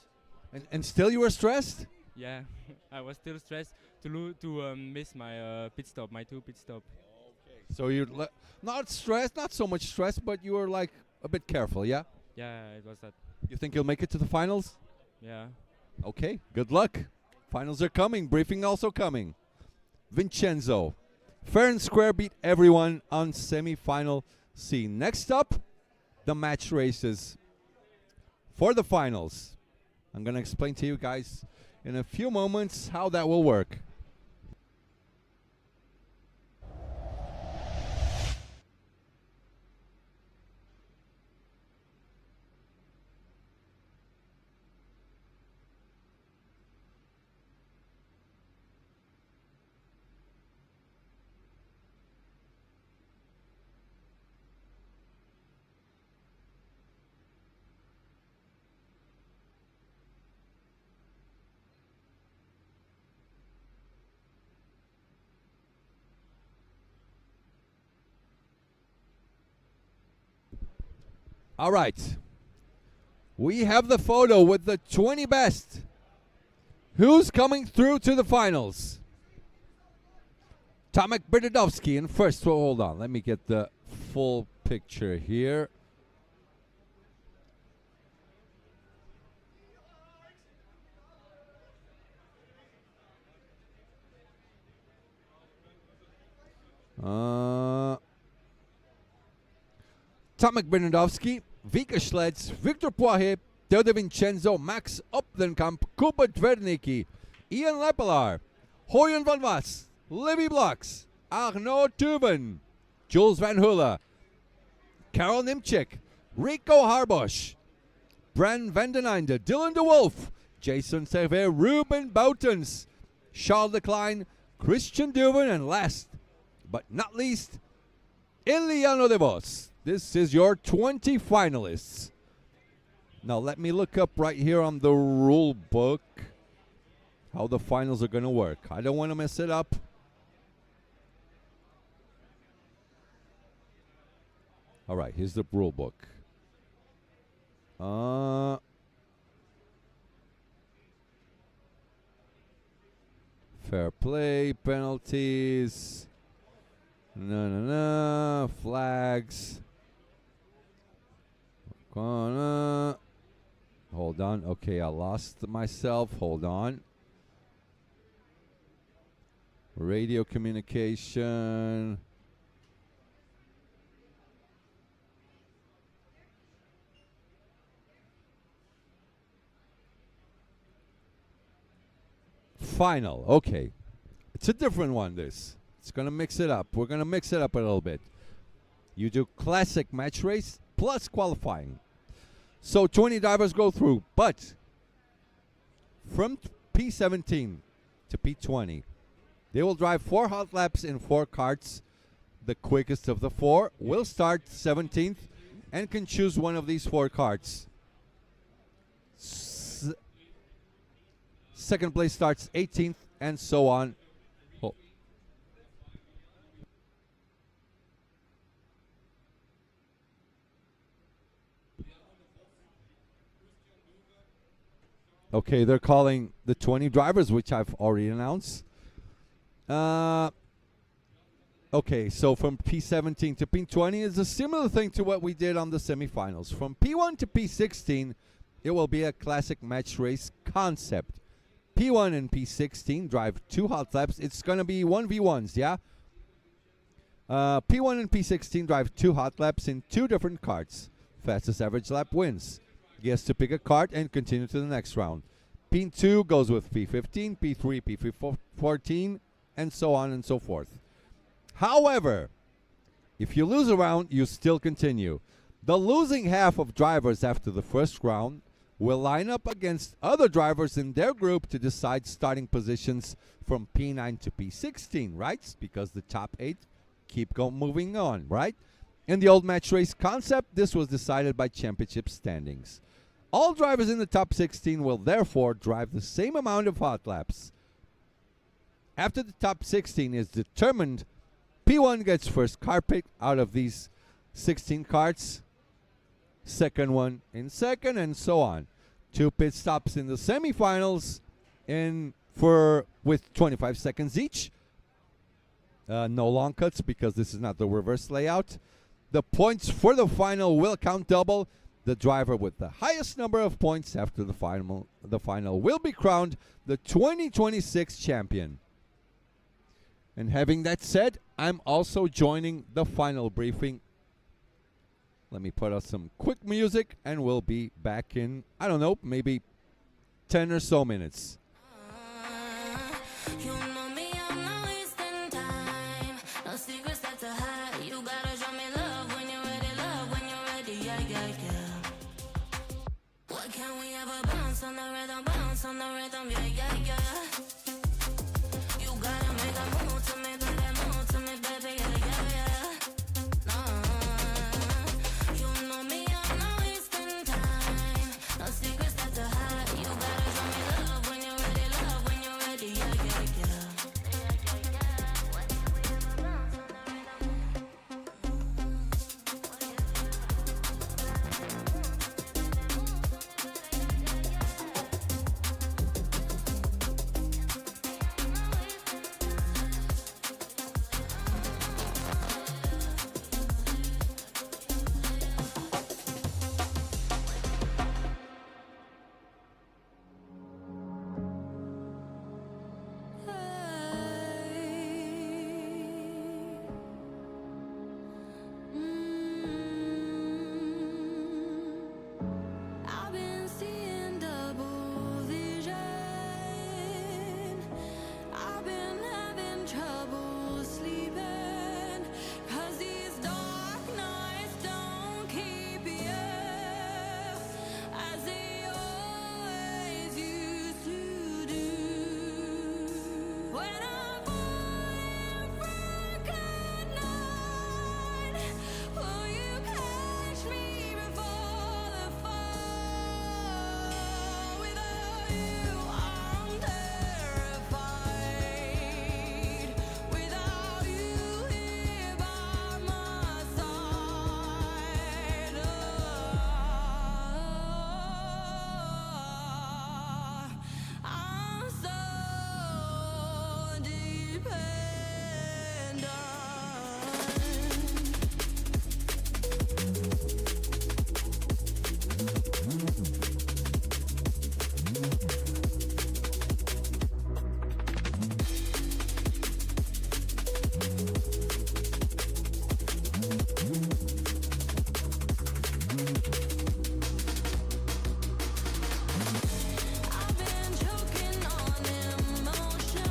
And still you were stressed? Yeah, I was still stressed to miss my pit stop, my 2 pit stop. So you're not stressed, not so much stressed, but you were like a bit careful, yeah? Yeah, it was that. You think you'll make it to the finals? Yeah. Okay, good luck. Finals are coming, briefing also coming. Vincenzo, fair and square, beat everyone on semi-final C. Next up, the match races for the finals. I'm going to explain to you guys in a few moments how that will work. All right. We have the photo with the 20 best. Who's coming through to the finals? Tomek Berdadovsky in first. Well, hold on. Let me get the full picture here. Tomek Bernardowski, Vika Schlets, Victor Poirier, Theo Vincenzo, Max Opdenkamp, Kubert Wernicki, Ian Lepelaar, Hoyen van Was, Livy Blocks, Arnaud Tuven, Jules Van Hula, Carol Nimchik, Rico Harbosch, Bran van den Einde, Dylan de Wolf, Jason Servet, Ruben Boutens, Charles de Klein, Christian Duven, and last but not least, Iliano de Vos. This is your 20 finalists. Now let me look up right here on the rule book how the finals are going to work. I don't want to mess it up. All right, here's the rule book. Fair play, penalties. Flags. Hold on. Okay, I lost myself. Hold on. Radio communication. Final. Okay. It's a different one, this. It's going to mix it up. We're going to mix it up a little bit. You do classic match race plus qualifying. So 20 drivers go through, but from P17 to P20, they will drive 4 hot laps in 4 karts. The quickest of the 4 will start 17th and can choose one of these 4 karts. Second place starts 18th and so on. Okay, they're calling the 20 drivers, which I've already announced. Okay, so from P17 to P20 is a similar thing to what we did on the semifinals. From P1 to P16, it will be a classic match race concept. P1 and P16 drive 2 hot laps. It's going to be 1v1s, yeah? P1 and P16 drive 2 hot laps in 2 different karts. Fastest average lap wins. He has to pick a kart and continue to the next round. P2 goes with P15, P3, P14, and so on and so forth. However, If you lose a round, you still continue. The losing half of drivers after the first round will line up against other drivers in their group to decide starting positions from P9 to P16, right? Because the top 8 keep moving on, right? In the old match race concept, this was decided by championship standings. All drivers in the top 16 will therefore drive the same amount of hot laps. After the top 16 is determined, P1 gets first car pick out of these 16 carts, second one in second, and so on. 2 pit stops in the semifinals with 25 seconds each. No long cuts because this is not the reverse layout. The points for the final will count double. The driver with the highest number of points after the final will be crowned the 2026 champion. And having that said, I'm also joining the final briefing. Let me put out some quick music and we'll be back in, I don't know, maybe 10 or so minutes. You know me, I'm not wasting time. No secrets that to hide. You gotta show me love when you're ready, yeah, yeah, yeah. What can we ever bounce on the rhythm, yeah, yeah, yeah. You gotta make a move to me, baby, yeah, yeah, yeah. You know me, I'm not wasting time. No secrets that to hide. You gotta show me love when you're ready, yeah, yeah, yeah. I've been seeing double vision. I've been having trouble sleeping, 'cause these dark nights don't keep you as they always used to do. When I'm falling from good night, will you catch me before the fall? Without you, I'm terrified. Without you here by my side, I'm so dependent. I've been choking on emotion.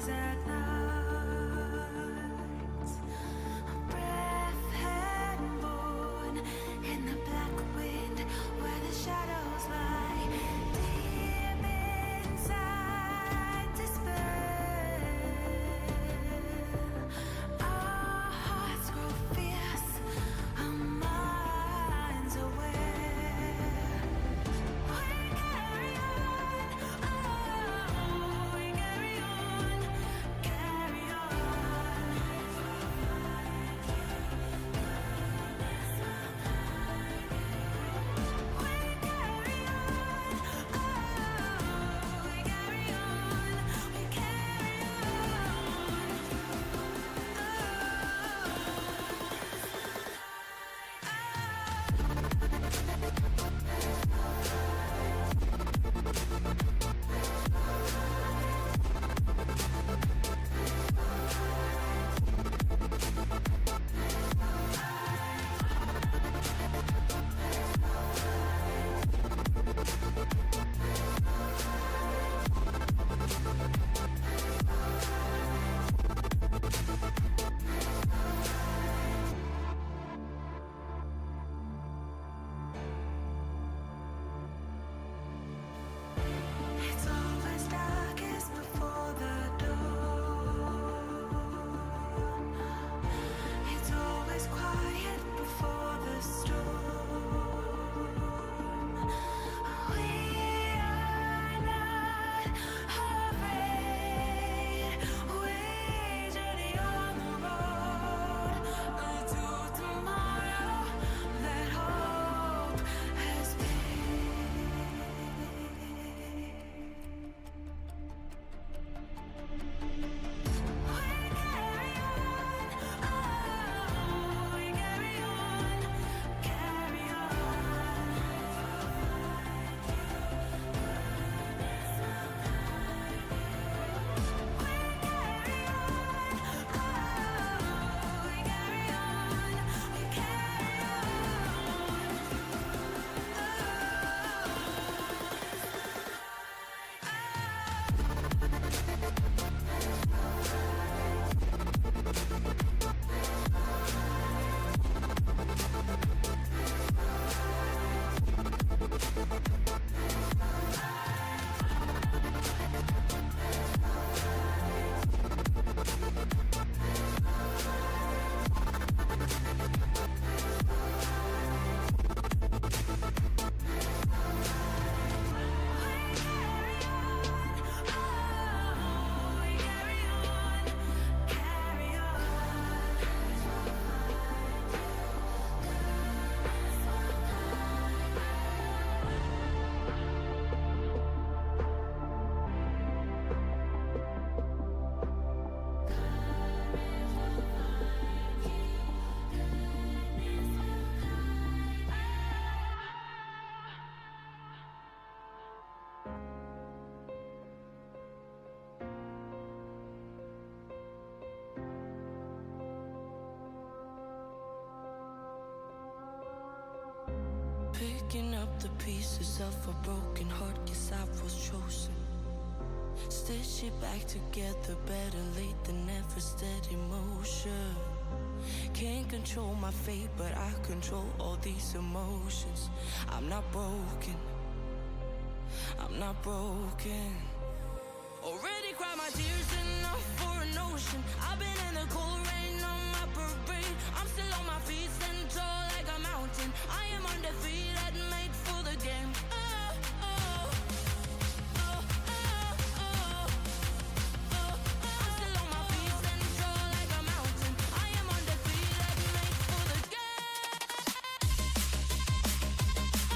nights at night. Breath and born in the black wind where the shadows lie. Deep inside despair, our hearts grow fierce, our minds aware. We carry on, oh, we carry on, carry on. It's always darkest before the dawn. It's always quiet before the storm. We are not afraid. We journey on the road to tomorrow that hope has made. Picking up the pieces of a broken heart, guess I was chosen. Stitch it back together, better late than never, steady motion. Can't control my fate, but I control all these emotions. I'm not broken, I'm not broken. Already cried my tears enough for an ocean. I've been in the cold rain on my parade. I'm still on my feet, stand tall like a mountain. I am undefeated, made for the game. Oh, oh, oh, oh, oh, oh. I'm still on my feet, stand tall like a mountain. I am undefeated, made for the game.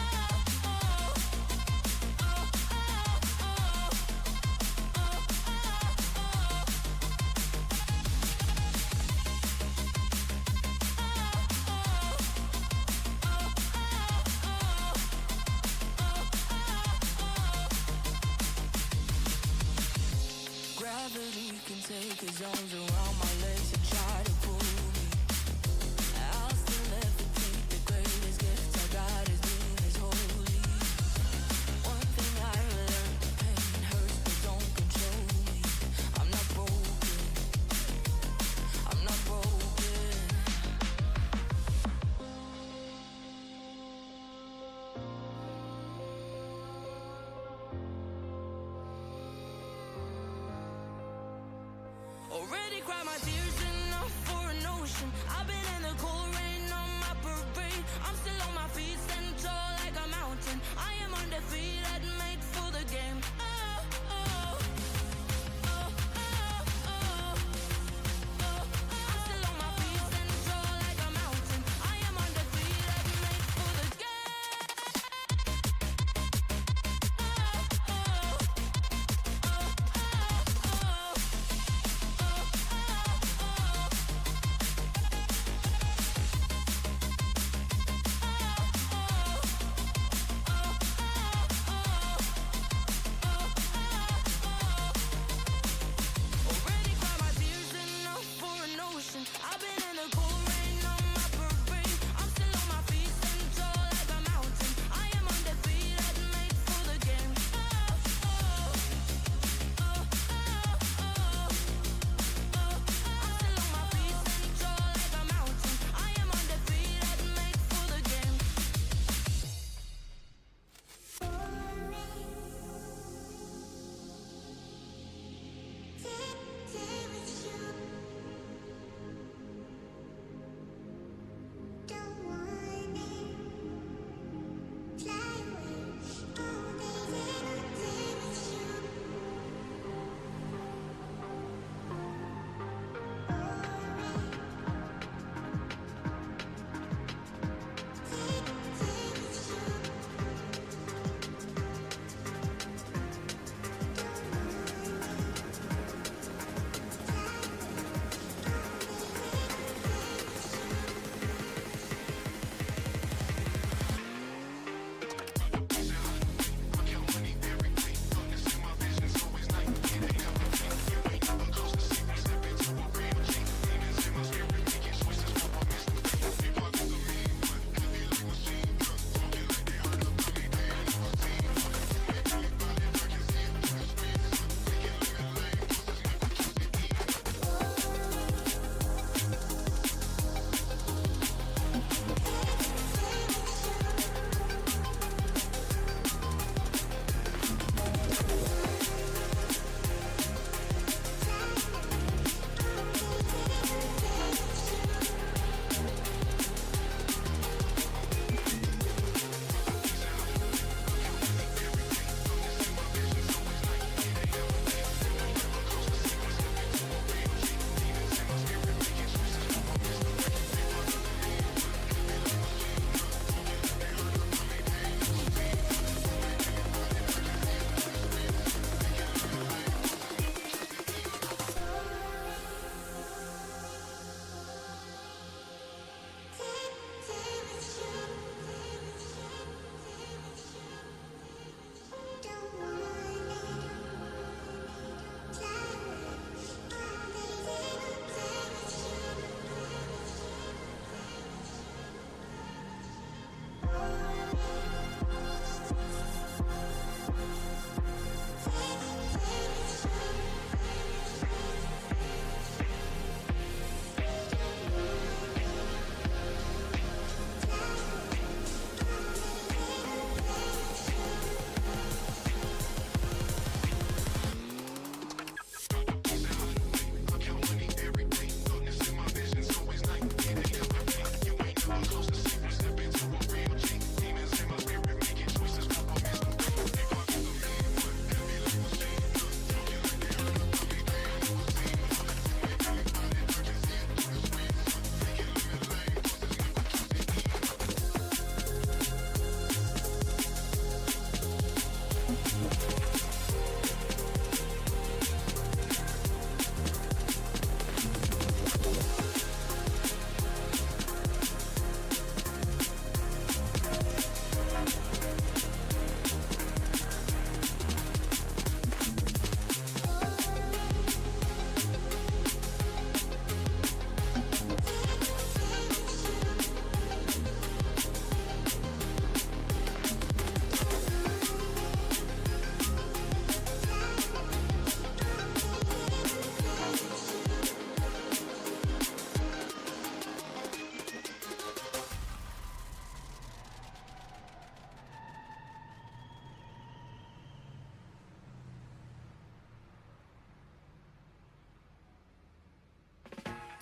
Oh, oh, oh, oh, Gravity can take his arms around my legs and try to pull me. I'll still levitate. The greatest gift I got is being as holy. One thing I learned, pain hurts but don't control me. I'm not broken, cry my tears enough for an ocean. I've been in the cold rain on my parade. I'm still on my feet, stand tall like a mountain. I am undefeated, made for the game.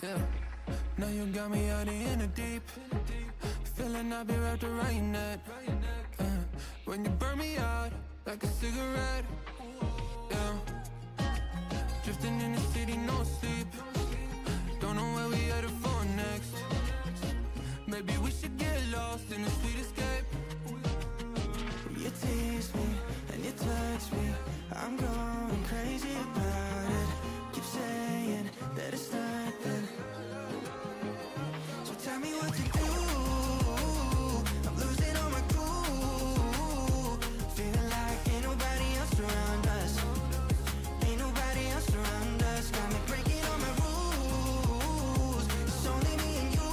Yeah. Now you got me out in the deep. Feeling I'll be wrapped around your neck. When you burn me out like a cigarette. Yeah. Drifting in the city, no sleep. Don't know where we headed for next. Maybe we should get lost in a sweet escape. You tease me and you touch me. I'm going crazy about it. Keep saying that it's nothing. So tell me what to do. I'm losing all my cool. Feeling like ain't nobody else around us. Ain't nobody else around us. Got me breaking all my rules. It's only me and you.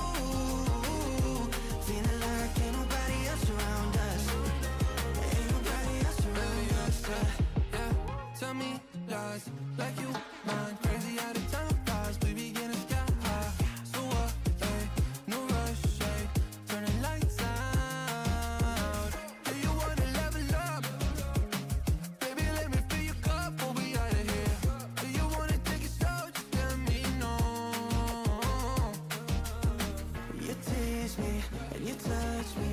Feeling like ain't nobody else around us. Ain't nobody else around us. Yeah. Tell me lies like you mind. Crazy how the time flies. We be getting sky high. So what? Hey, no rush. Hey, turning lights out. Do you wanna level up? Baby, let me fill your cup. We'll be out of here. Do you wanna take it slow? Just let me know. You tease me and you touch me.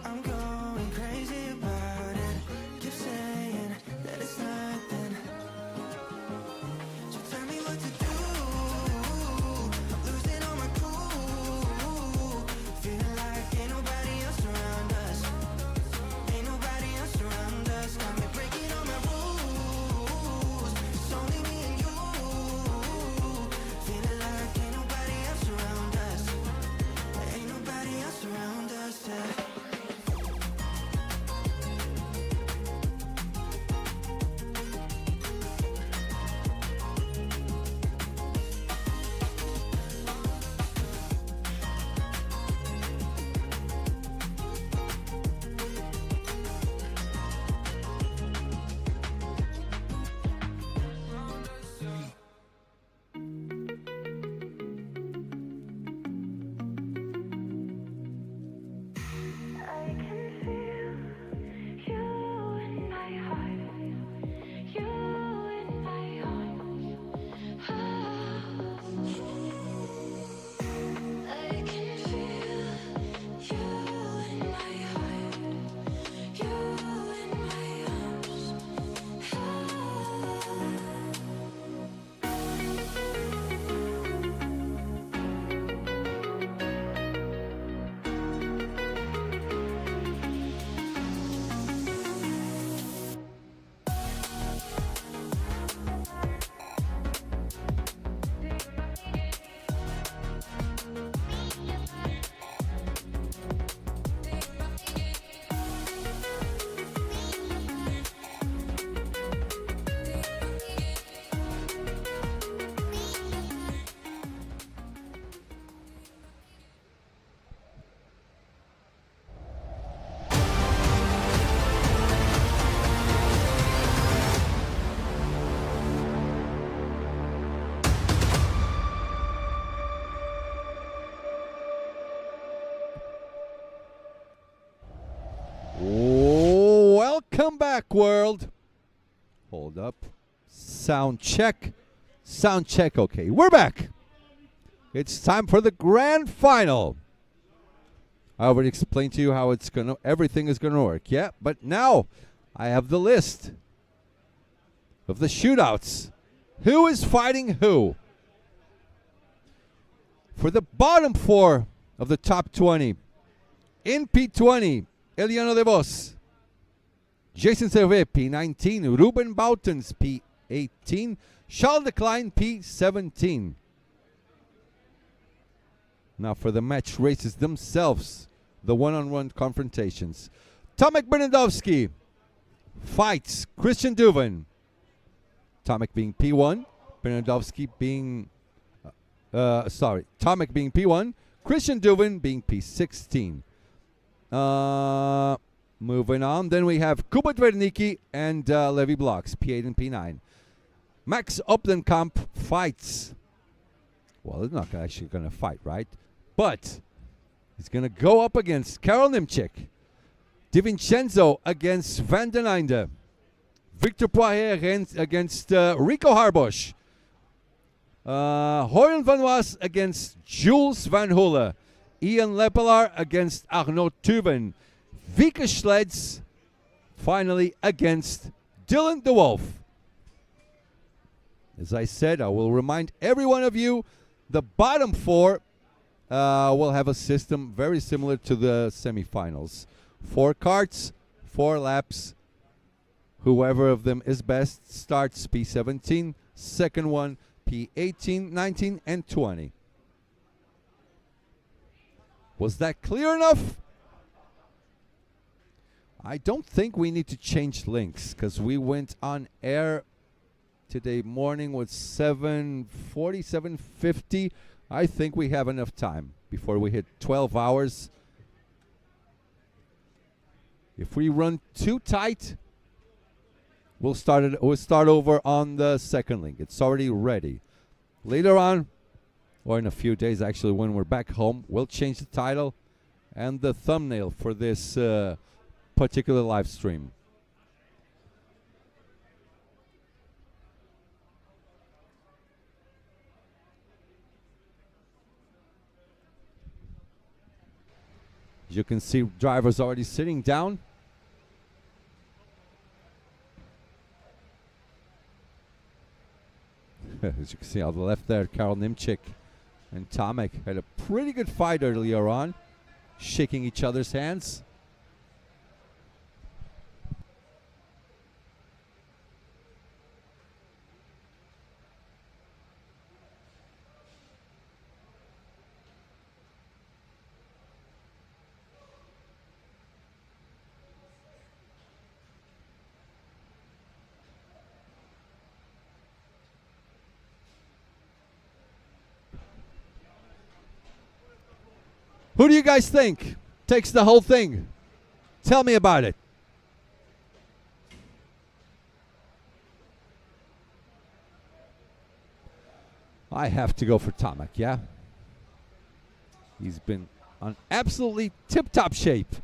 I'm going crazy about it. Keep saying that it's nothing. So tell me what to do. I'm losing all my cool. Feeling like ain't nobody else around us. Ain't nobody else around us. Got me breaking all my rules. It's only me and you. Feeling like ain't nobody else around us. Ain't nobody else around us. Yeah. I can feel you in my heart, you in my arms. I can feel you in my heart, you in my arms. Welcome back, world. Hold up. Sound check. Sound check. Okay, we're back. It's time for the grand final. I already explained to you how everything is gonna work. Yeah, but now I have the list of the shootouts. Who is fighting who? For the bottom four of the top 20, in P20, Eliano De Vos, Jason Servet, P19, Ruben Boutens, P18, Charles Decline, P17. Now for the match races themselves, the one-on-one confrontations. Tomek Bernadowski fights Christian Duven. Tomek being P1, Bernadowski being, Tomek being P1, Christian Duven being P16. Moving on, then we have Kuba Dvernicki and Levi Blocks, P8 and P9. Max Opdenkamp fights. Well, he's not actually going to fight, right? But he's going to go up against Karol Nimchik. DiVincenzo against Van den Einde. Victor Poirier against Rico Harbosch. Hoyen van Was against Jules van Hulle. Ian Lepelaar against Arnaud Tuven. Wieke Schleds finally against Dylan de Wolf. As I said, I will remind every one of you, the bottom four will have a system very similar to the semifinals. 4 karts, 4 laps. Whoever of them is best starts P17, second one P18, 19, and 20. Was that clear enough? I don't think we need to change links because we went on air today morning with 7:40, 7:50. I think we have enough time before we hit 12 hours. If we run too tight, we'll start over on the second link. It's already ready. Later on, or in a few days actually, when we're back home, we'll change the title and the thumbnail for this particular live stream. As you can see, drivers already sitting down. As you can see on the left there, Karel Nimchik and Tomek had a pretty good fight earlier on, shaking each other's hands. Who do you guys think takes the whole thing? Tell me about it. I have to go for Tomek, yeah? He's been on absolutely tip-top shape.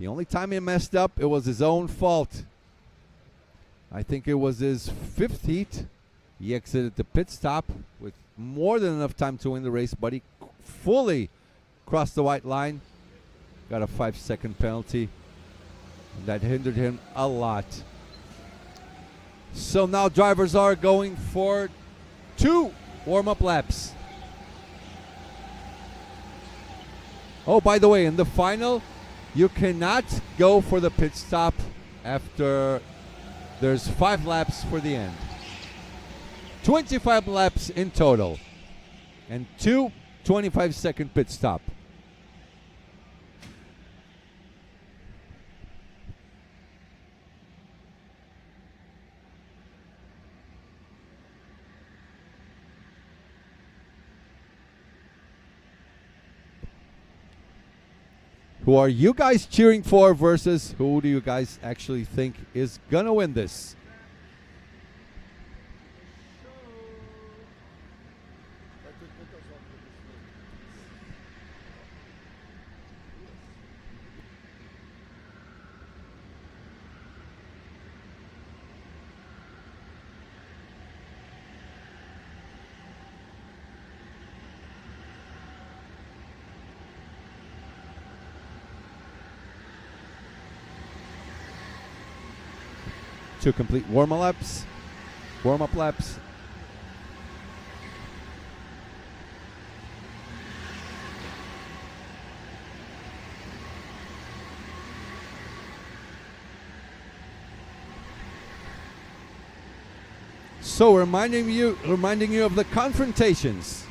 The only time he messed up, it was his own fault. I think it was his 5th heat. He exited the pit stop with more than enough time to win the race, but he fully crossed the white line. Got a 5-second penalty. That hindered him a lot. So now drivers are going for 2 warm-up laps. Oh, by the way, in the final, you cannot go for the pit stop after there's 5 laps for the end. 25 laps in total. And 2 25-second pit stop. Who are you guys cheering for versus who do you guys actually think is gonna win this? To complete warm-up laps. So reminding you of the confrontations.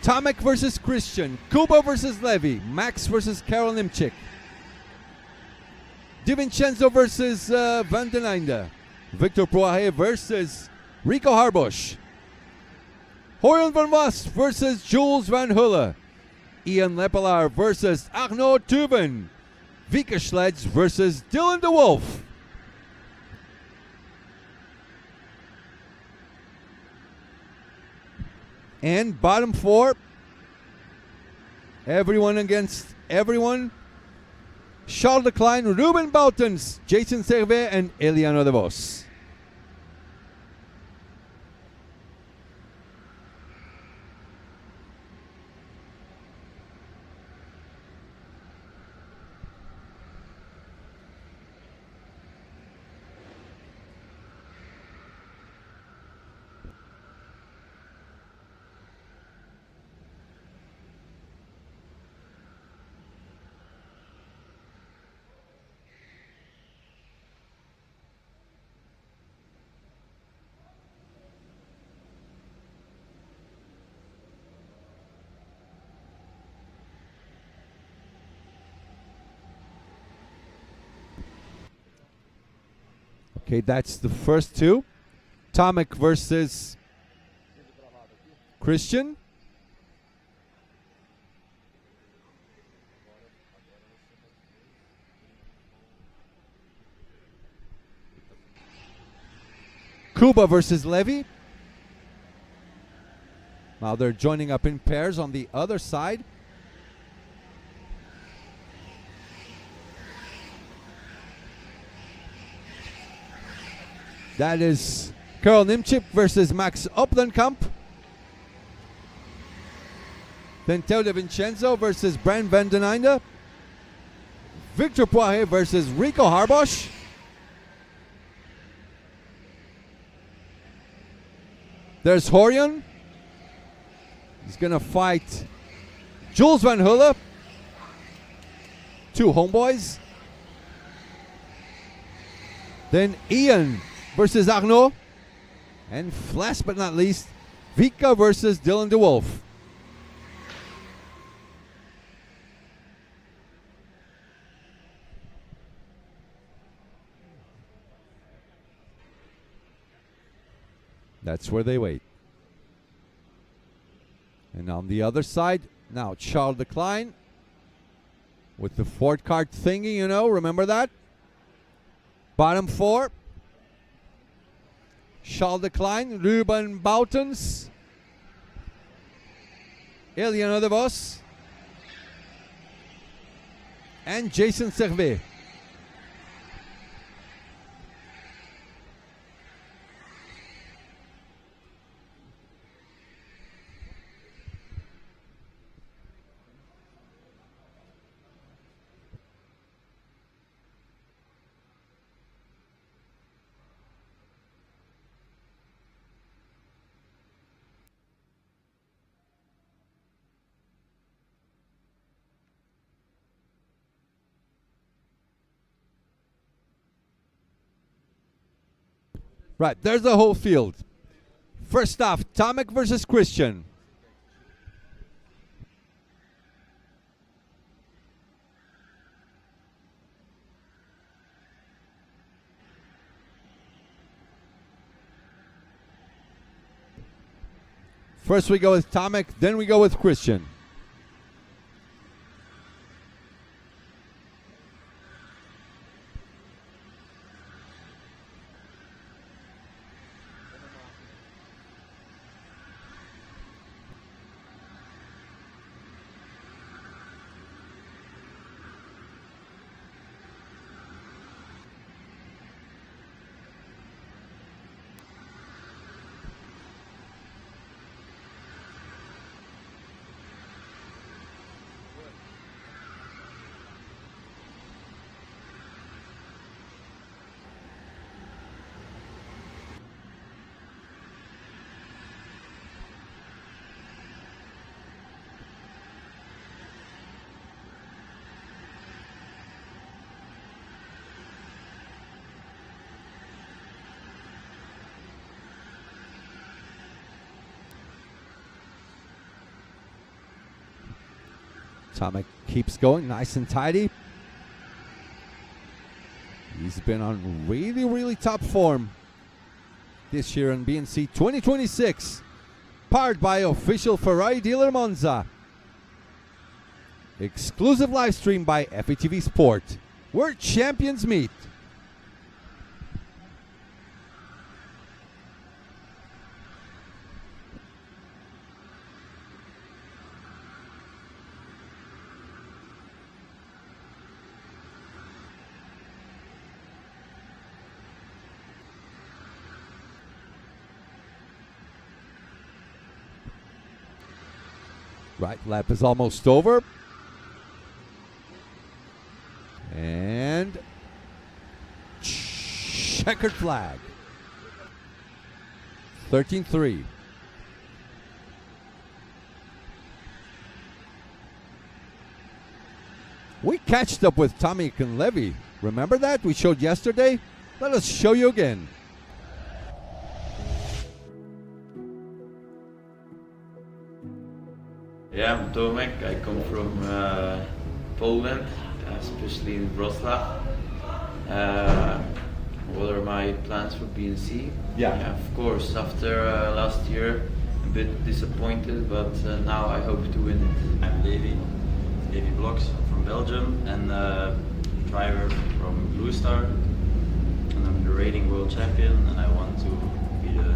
Tomek versus Christian, Kuba versus Levy, Max versus Karel Nimchik. DiVincenzo versus Van den Einde. Victor Poirier versus Rico Harbosch. Hoyen van Was versus Jules van Hulle. Ian Lepelaar versus Arnaud Tuven. Wieke Schleds versus Dylan de Wolf. And bottom 4. Everyone against everyone. Charles Leclerc, Ruben Boutens, Jason Servet, and Eliano de Vos. Okay, that's the first two. Tomek versus Christian. Kuba versus Levy. Now they're joining up in pairs on the other side. That is Karel Nimchip versus Max Oplenkamp. Then Theo De Vincenzo versus Bran van den Einde. Victor Poirier versus Rico Harbosch. There's Horion. He's going to fight Jules Van Hulle. Two homeboys. Then Ian versus Arnaud. And last but not least, Vika versus Dylan DeWolf. That's where they wait. And on the other side, now Charles Lecline with the Ford cart thingy, you know, remember that? Bottom four. Charles Lecline, Ruben Boutens, Eliano De Vos, and Jason Servet. Right, there's the whole field. First off, Tomek versus Christian. First we go with Tomek, then we go with Christian. Tomek keeps going nice and tidy. He's been on really, really top form this year in BNC 2026. Powered by official Ferrari dealer Monza. Exclusive live stream by FATV Sport, where champions meet. Right lap is almost over. And checkered flag. 13-3. We catched up with Tomek and Levy. Remember that? We showed yesterday? Let us show you again. Yeah, I'm Tomek. I come from Poland, especially in Wrocław. what are my plans for BNC? Yeah. Of course, after last year, a bit disappointed, but now I hope to win it. I'm Davy Blocks from Belgium, and driver from Blue Star, and I'm the reigning world champion, and I want to be the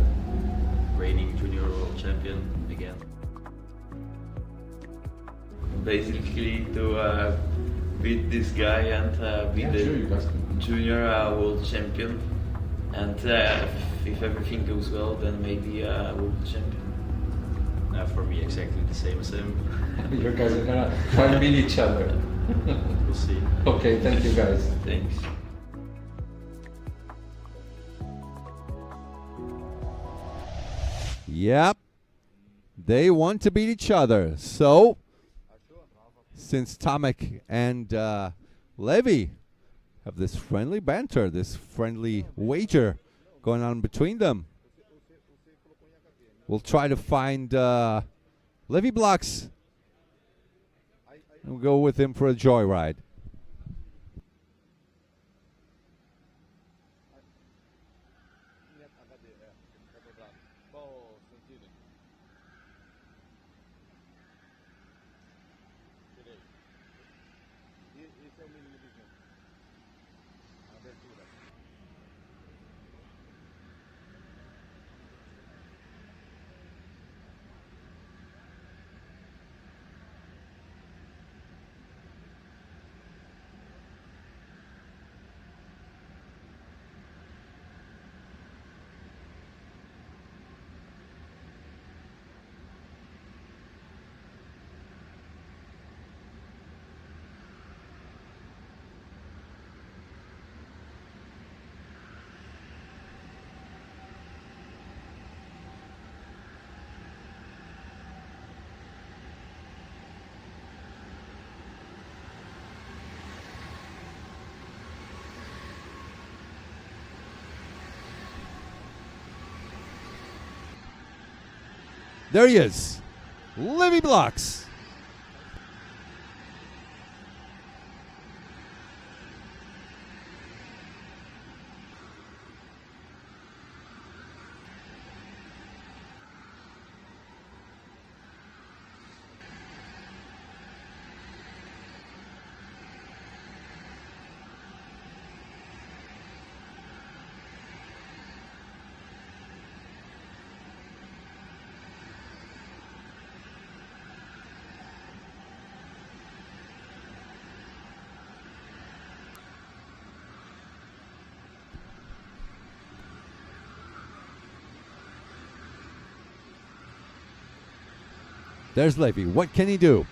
reigning junior world champion again. Basically to beat this guy and be the junior world champion, and if everything goes well, then maybe world champion. For me, exactly the same as him. You guys are gonna try and beat each other. We'll see. Okay, thank you guys. Thanks. Yep. They want to beat each other. So, since Tomek and Levy have this friendly banter, this friendly wager going on between them, we'll try to find Levy Blocks and we'll go with him for a joyride. There he is, Levy Blocks. There's Levy. What can he do?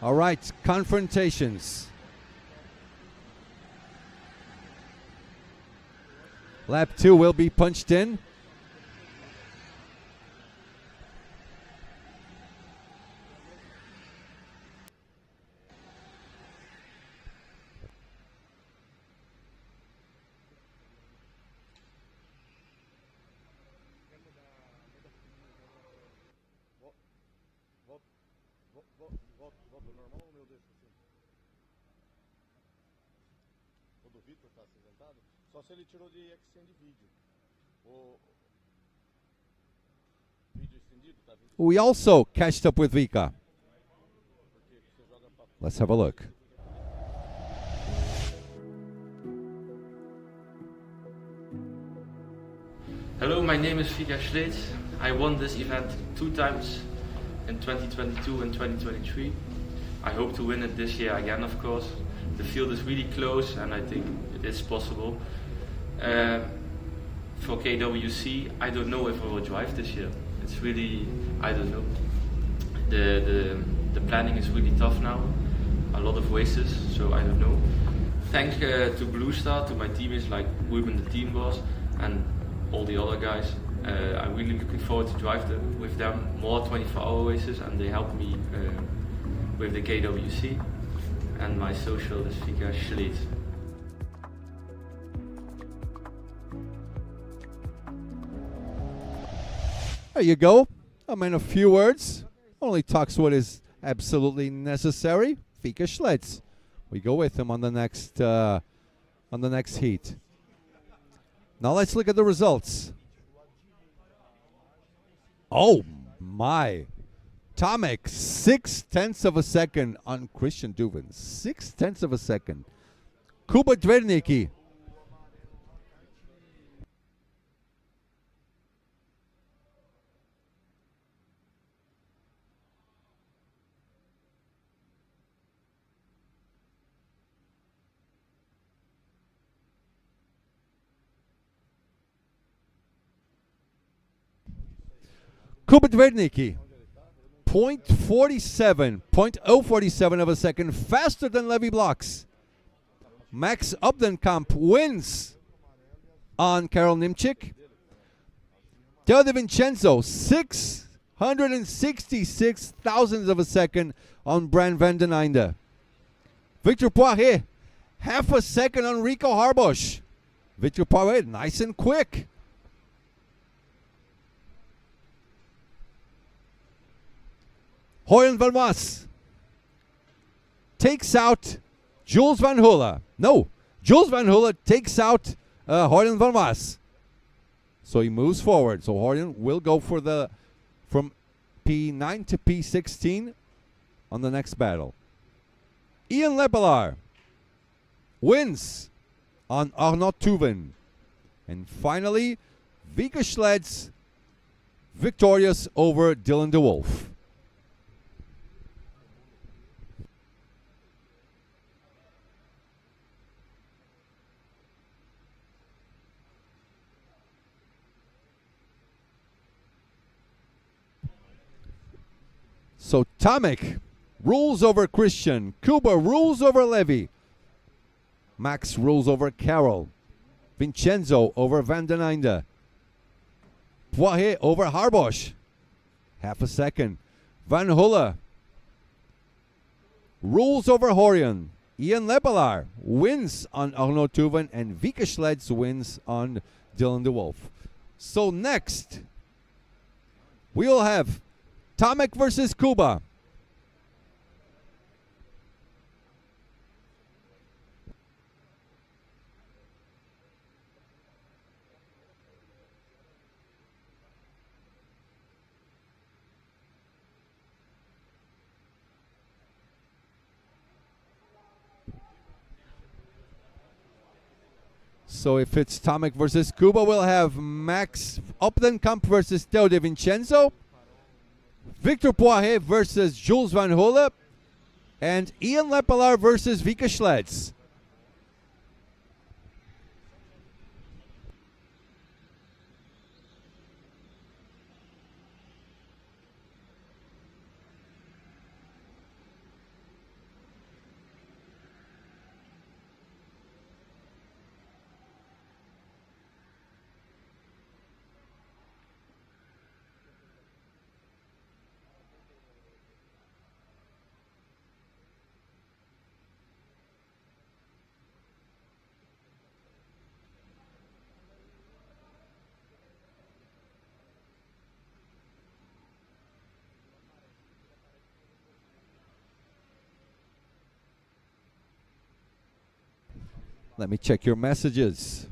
All right, confrontations. Lap 2 will be punched in. Wat do normal, meu Deus, assim. O do Vitor está acidentado? Só se ele tirou de extend vídeo. O vídeo estendido tá vindo. We also catched up with Vika. Let's have a look. Hello, my name is Vika Schleet. I won this event 2 times in 2022 and 2023. I hope to win it this year again, of course. The field is really close, and I think it is possible. For KWC, I don't know if I will drive this year. It's really, I don't know. The planning is really tough now. A lot of races, so I don't know. Thanks to Blue Star, to my teammates like Ruben, the team boss, and all the other guys. I'm really looking forward to drive with them more 24-hour races, and they help me with the KWC. And my social is Vika Schleet. There you go. I mean, a few words. Only talks what is absolutely necessary. Vika Schlitz. We go with him on the next heat. Now let's look at the results. Oh my! Tomek, 0.6 of a second on Christian Dubin. 0.6 of a second. Kuba Dvernicki. Kuba Dvernicki, 0.47 of a second faster than Levi Blocks. Max Obdenkamp wins on Karol Nimchik. Teo De Vincenzo, 666 thousandths of a second on Bran van den Einde. Victor Poirier, half a second on Rico Harbosch. Victor Poirier, nice and quick. Hoyen Valmas takes out Jules Van Hula. No, Jules Van Hula takes out Hoyen Valmas. So he moves forward. So Hoyen will go for from P9 to P16 on the next battle. Ian Lepelar wins on Arnaud Tuven. And finally, Vika Schleds victorious over Dylan DeWolf. So Tomek rules over Christian. Kuba rules over Levy. Max rules over Carol. Vincenzo over Van den Einde. Poirier over Harbosch. Half a second. Van Hula rules over Horion. Ian Lepelar wins on Arnaud Tuven, and Vika Schleds wins on Dylan DeWolf. So next, we'll have Tomek versus Kuba. So if it's Tomek versus Kuba, we'll have Max Opdenkamp versus Teo De Vincenzo, Victor Poirier versus Jules Van Hula, and Ian Lepelar versus Vika Schleds. Let me check your messages.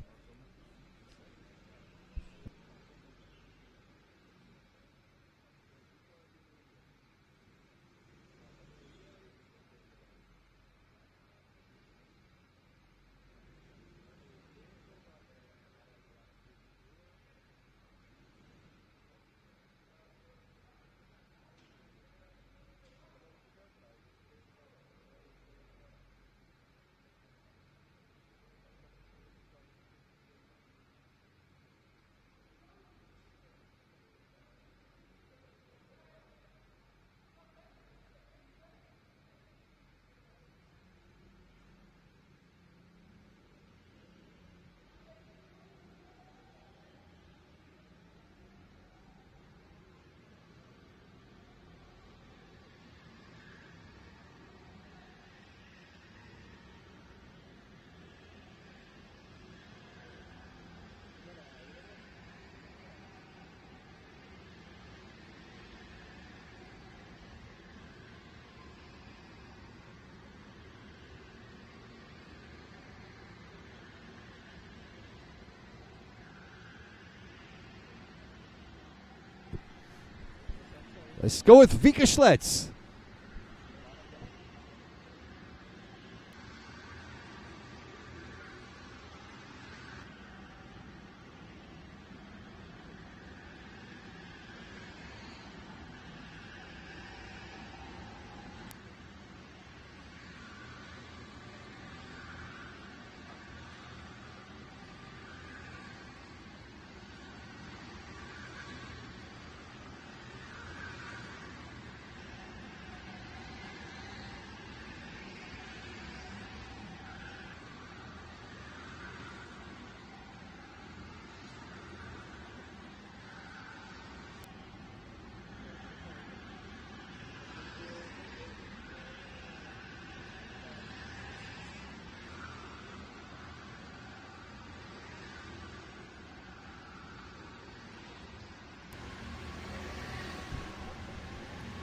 Let's go with Vika Schlitz.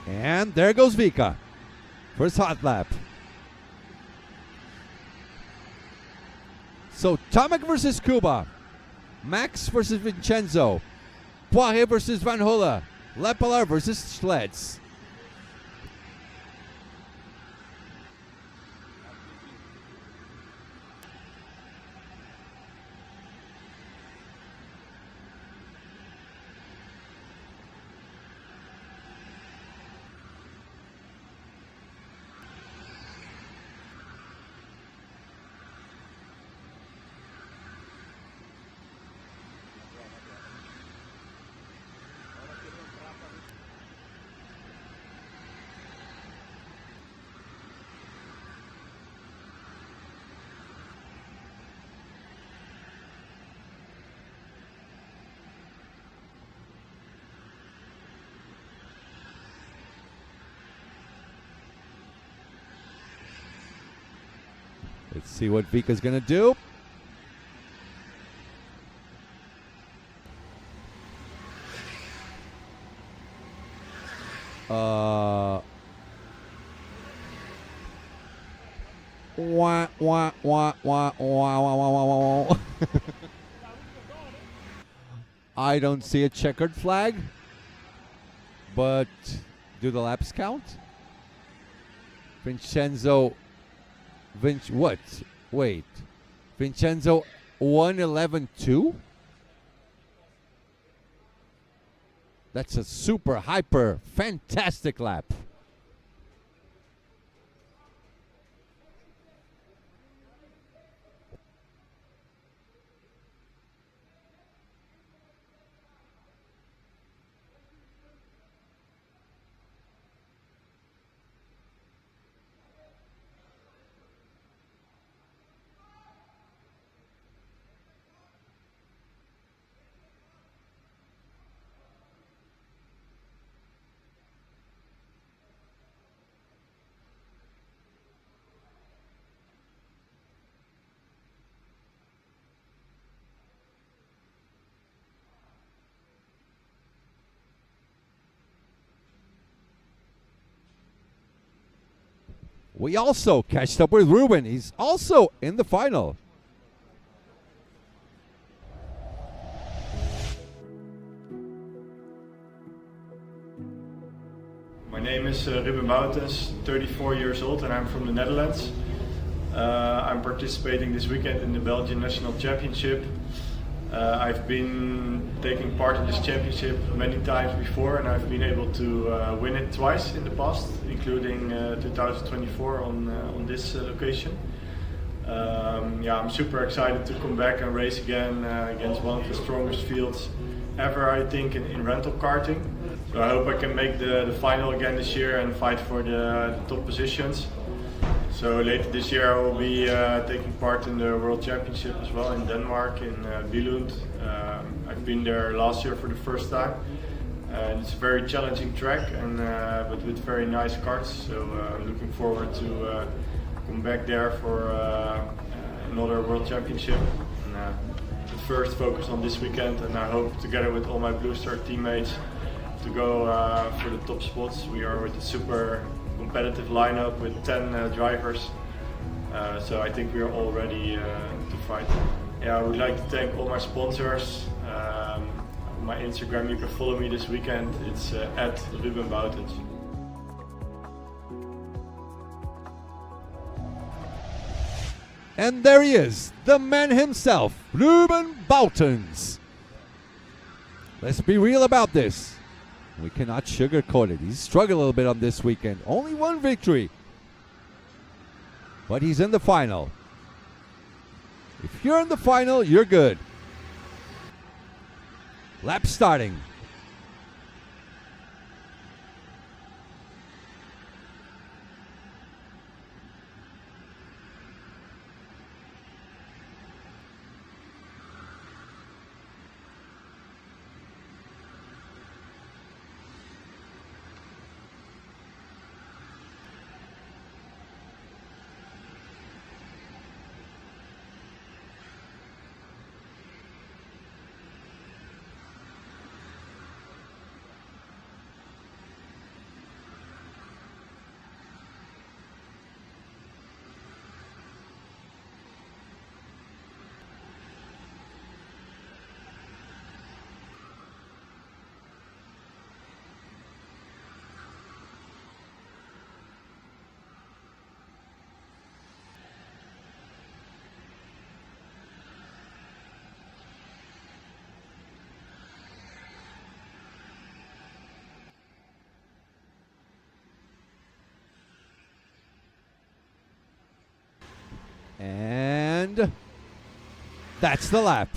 And there goes Vika. First hot lap. So Tomek versus Kuba. Max versus Vincenzo. Poirier versus Van Hulle. Leppeler versus Schlitz. Let's see what Vika's gonna do. Wah, wah, wah, wah, wah, wah, wah, wah, wah. I don't see a checkered flag, but do the laps count? Vincenzo. What? Wait. Vincenzo 1:11.2? That's a super, hyper, fantastic lap. We also catched up with Ruben. He's also in the final. My name is Ruben Woutens, 34 years old, and I'm from the Netherlands. I'm participating this weekend in the Belgian National Championship. I've been taking part in this championship many times before, and I've been able to win it twice in the past, including 2024 on this location. Yeah, I'm super excited to come back and race again against one of the strongest fields ever, I think, in rental karting. So I hope I can make the final again this year and fight for the top positions. So later this year I will be taking part in the World Championship as well in Denmark, in Billund. I've been there last year for the first time. And it's a very challenging track, and but with very nice karts. So looking forward to come back there for another World Championship. And but first focus on this weekend, and I hope together with all my Blue Star teammates to go for the top spots. We are with a super competitive lineup with 10 drivers, so I think we are all ready to fight. Yeah, I would like to thank all my sponsors who my Instagram. You can follow me this weekend. It's at Ruben Boutens. And there he is, the man himself, Ruben Boutens. Let's be real about this. We cannot sugarcoat it. He's struggled a little bit on this weekend. Only one victory. But he's in the final. If you're in the final, you're good. Lap starting. And that's the lap.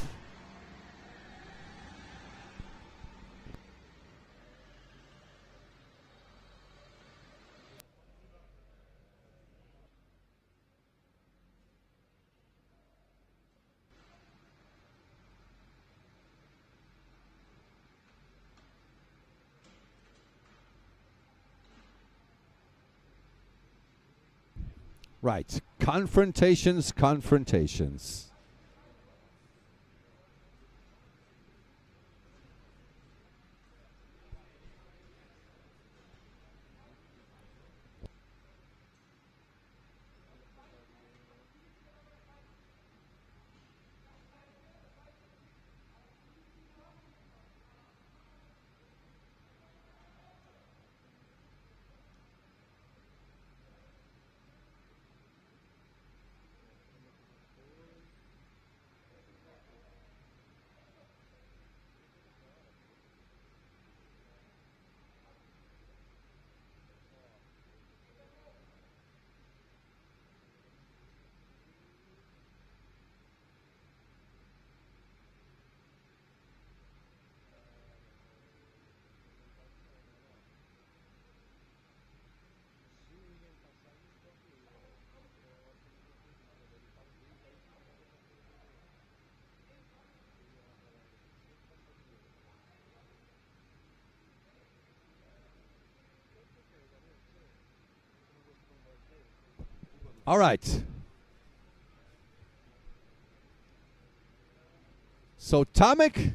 Right. Confrontations, confrontations. All right. So Tomek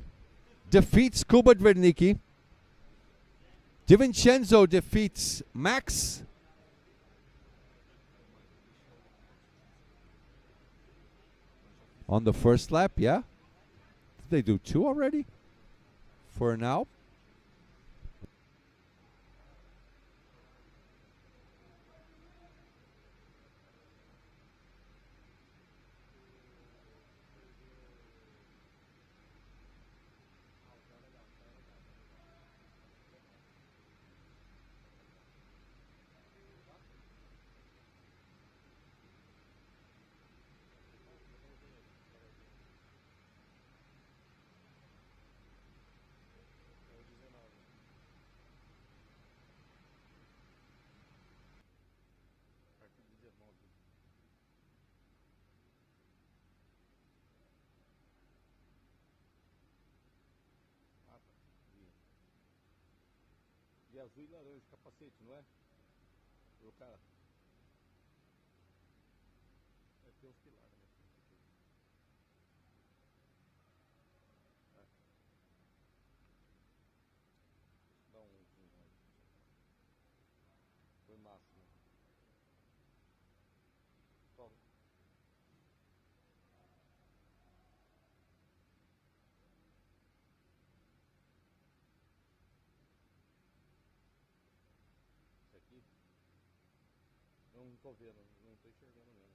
defeats Kuba Dvernicki. DiVincenzo defeats Max. On the first lap, yeah? Did they do two already? For now? De azul e laranja, capacete, não é? O cara. É, tem uns pilares, né? Dá um zoom aí. Foi massa, né? Toma. não tô vendo, não tô enxergando mesmo.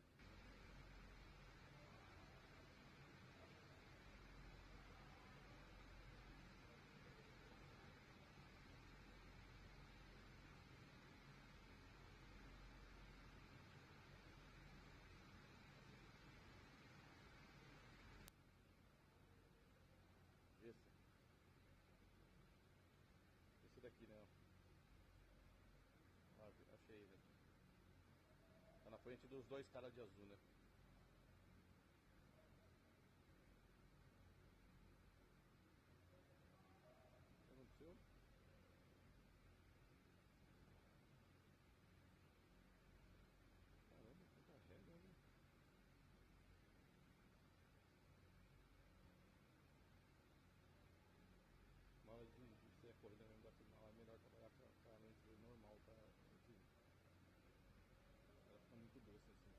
Esse daqui, né? Ah, achei ele. Tá na frente dos dois caras de azul, né? O que aconteceu? Caramba, que carrega, né? Na hora de ser a corrida mesmo da final, é melhor trabalhar com a lente normal, tá? Ela fica muito doce assim.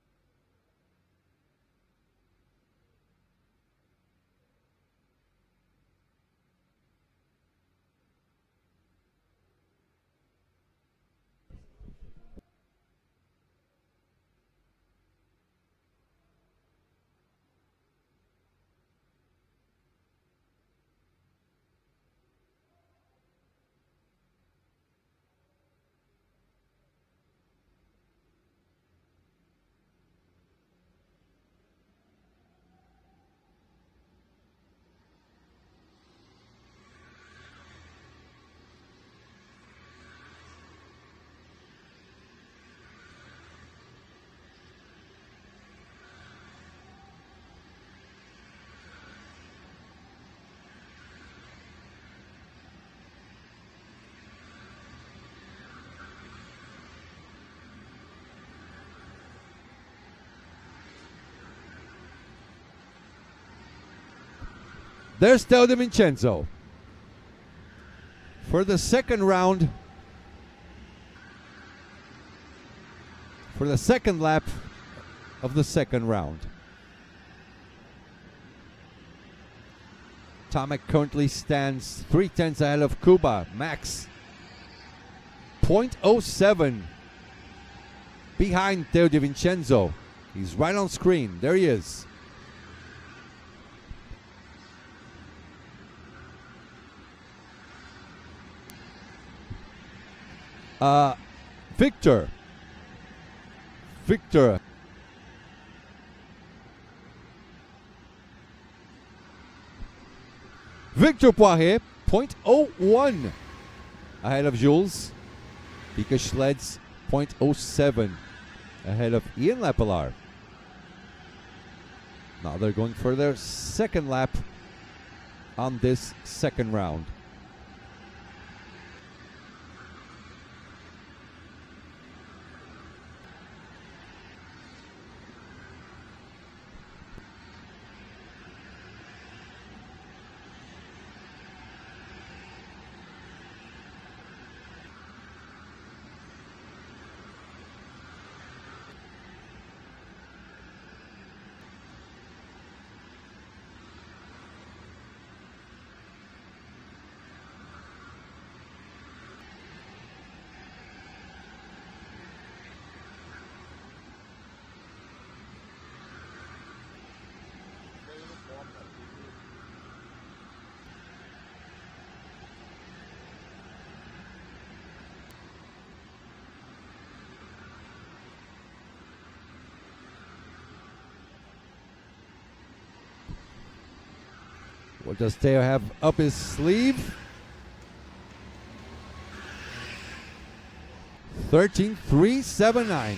There's Teo De Vincenzo for the second round, for the second lap of the second round. Tomek currently stands 3/10 ahead of Kuba. Max 0.07 behind Teo De Vincenzo. He's right on screen. There he is. Victor Poirier, 0.01 ahead of Jules. Pika Schleds, 0.07 ahead of Ian Lapelar. Now they're going for their second lap on this second round. What does Teo have up his sleeve? 13.379.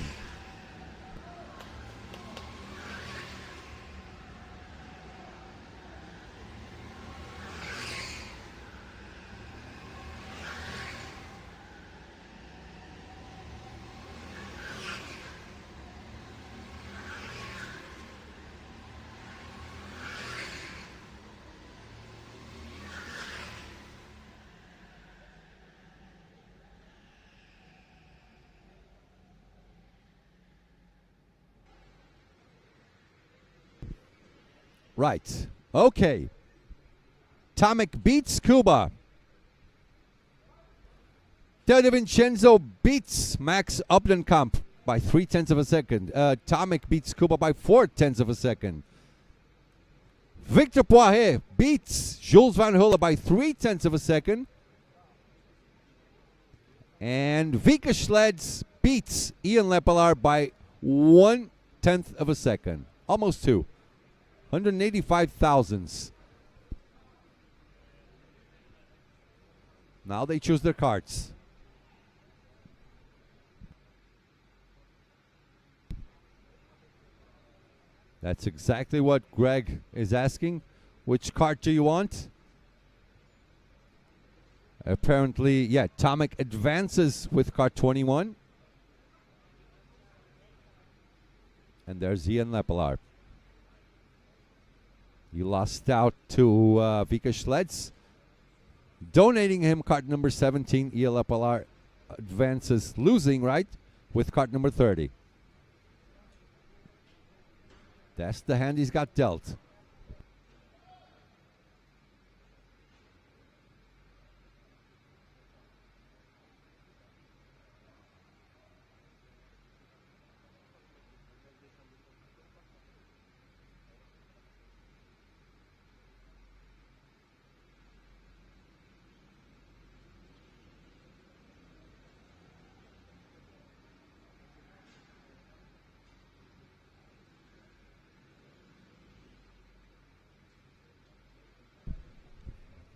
Right. Okay. Tomek beats Kuba. Teo De Vincenzo beats Max Opdenkamp. by 3/10 of a second. Tomic beats Kuba by 4/10 of a second. Victor Poirier beats Jules Van Hulle by 3/10 of a second. And Vika Schleds beats Ian Lepelaar by 1/10 of a second. Almost 2. 185 thousandths. Now they choose their cards. That's exactly what Greg is asking. Which card do you want? Apparently, yeah, Tomic advances with card 21. And there's Ian Lepelaar. He lost out to Vika Schleds. Donating him card number 17. Ian Lepelaar advances, losing, right, with card number 30. That's the hand he's got dealt.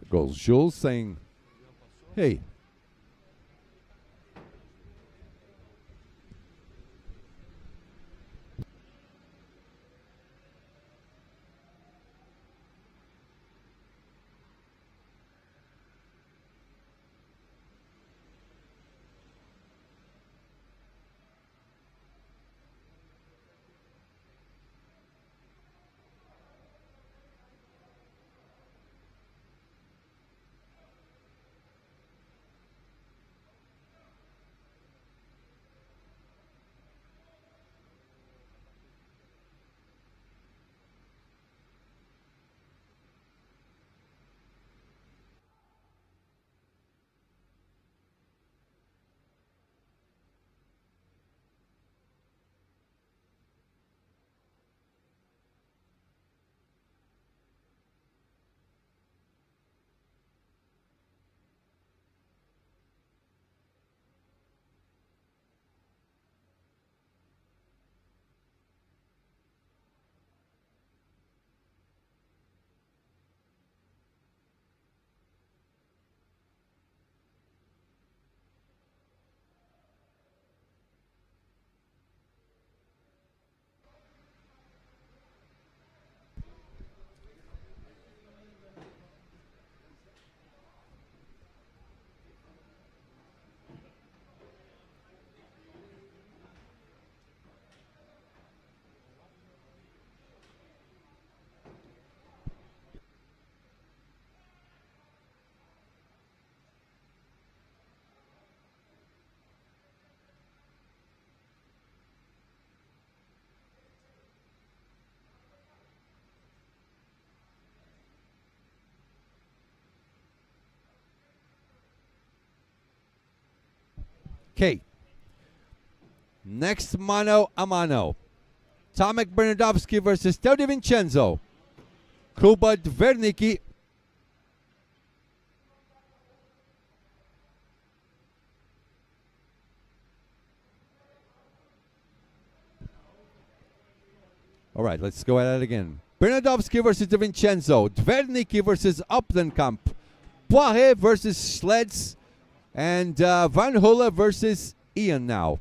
Goes Jules saying, hey. Okay. Next mano a mano. Tomic Bernardovsky versus Teo Di Vincenzo. Kuba Dvernicki. All right, let's go at it again. Bernardovsky versus Di Vincenzo. Dvernicki versus Updenkamp. Poirier versus Schleds. And Van Hulle versus Ian now.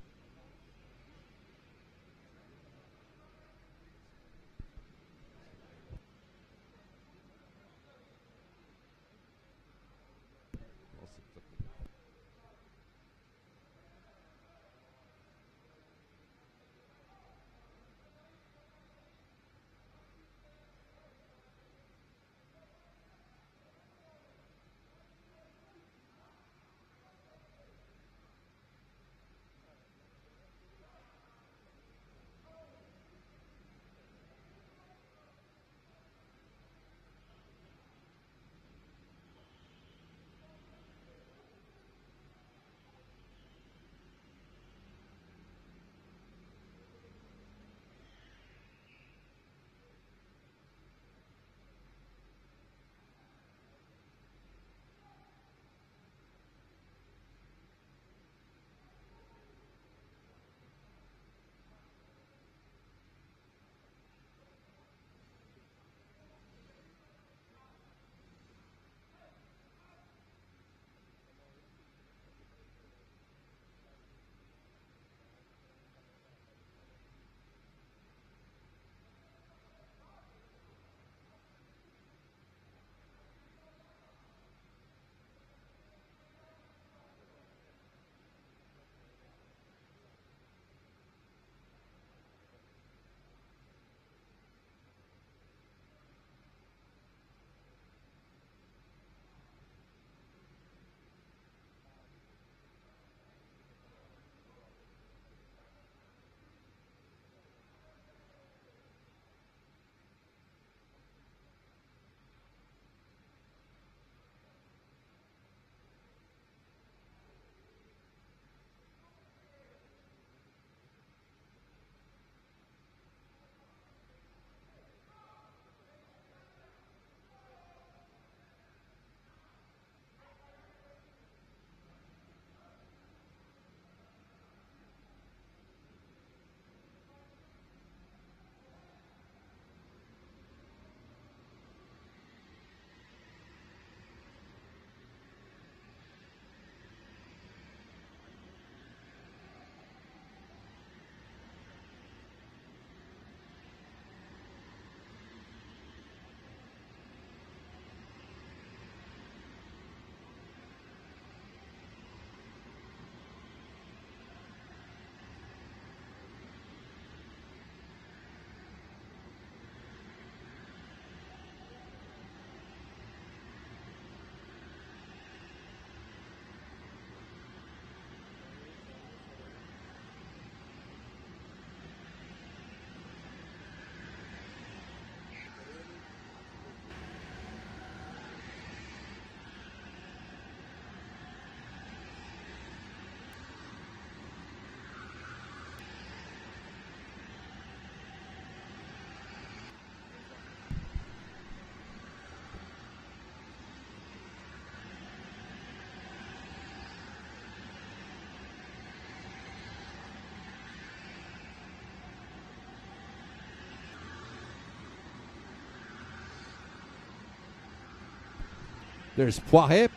There's Poiré.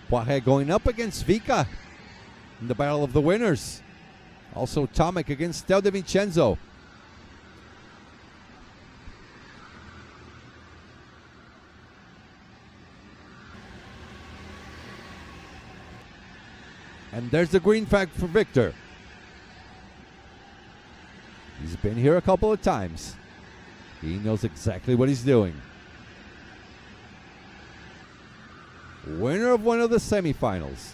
Poiré going up against Vika in the battle of the winners. Also Tomek against Del De Vincenzo. And there's the green flag for Victor. He's been here a couple of times. He knows exactly what he's doing. Winner of one of the semifinals.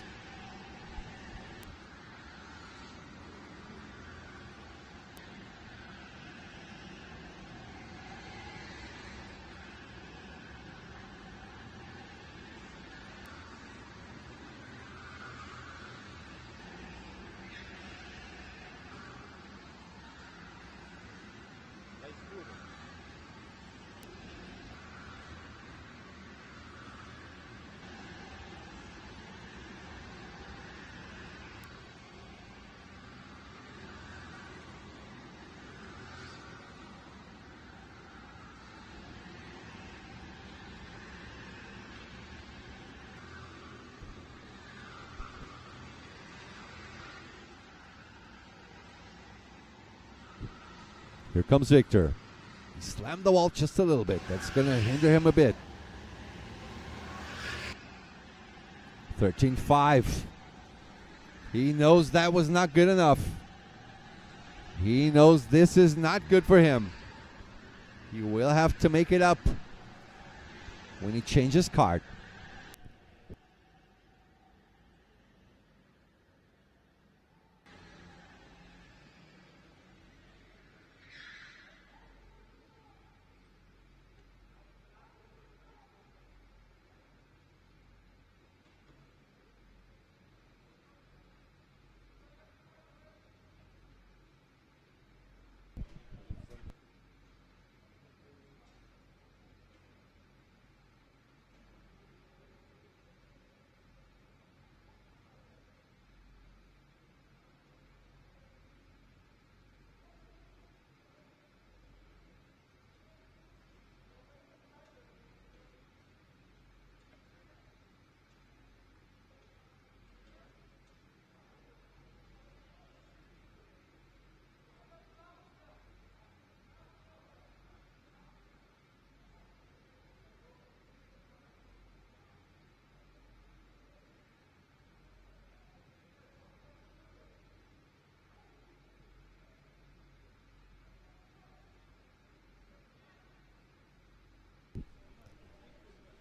Here comes Victor. He slammed the wall just a little bit. That's going to hinder him a bit. 13-5. He knows that was not good enough. He knows this is not good for him. He will have to make it up when he changes card.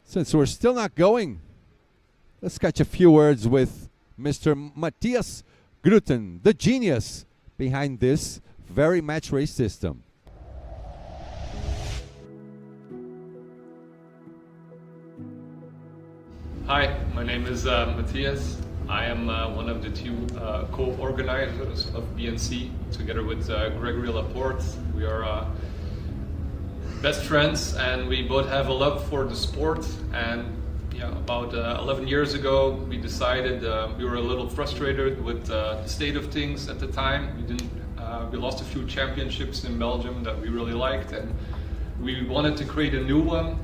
Since we're still not going, let's catch a few words with Mr. Matthias Gruten, the genius behind this very match race system. Hi, my name is Matthias. I am one of the two co-organizers of BNC, together with Gregory Laporte. We are best friends, and we both have a love for the sport. And yeah, about 11 years ago, we decided we were a little frustrated with the state of things at the time. We lost a few championships in Belgium that we really liked, and we wanted to create a new one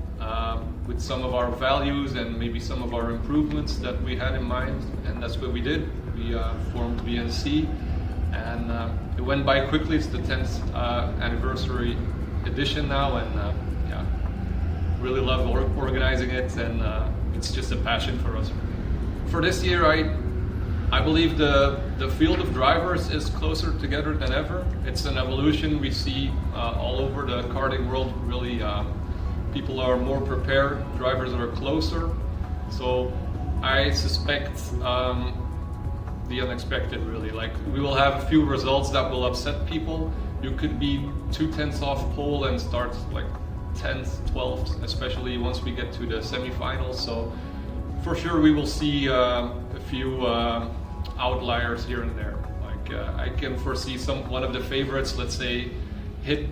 with some of our values and maybe some of our improvements that we had in mind, and that's what we did. We formed BNC, and it went by quickly. It's the 10th anniversary edition now, and yeah, really love organizing it, and it's just a passion for us. For this year, I believe the field of drivers is closer together than ever. It's an evolution we see all over the karting world. Really, people are more prepared, drivers are closer. So I suspect the unexpected, really. Like, we will have a few results that will upset people. You could be 2/10 off pole and start like 10th, 12th, especially once we get to the semifinals. So for sure we will see a few outliers here and there. Like I can foresee one of the favorites, let's say, hit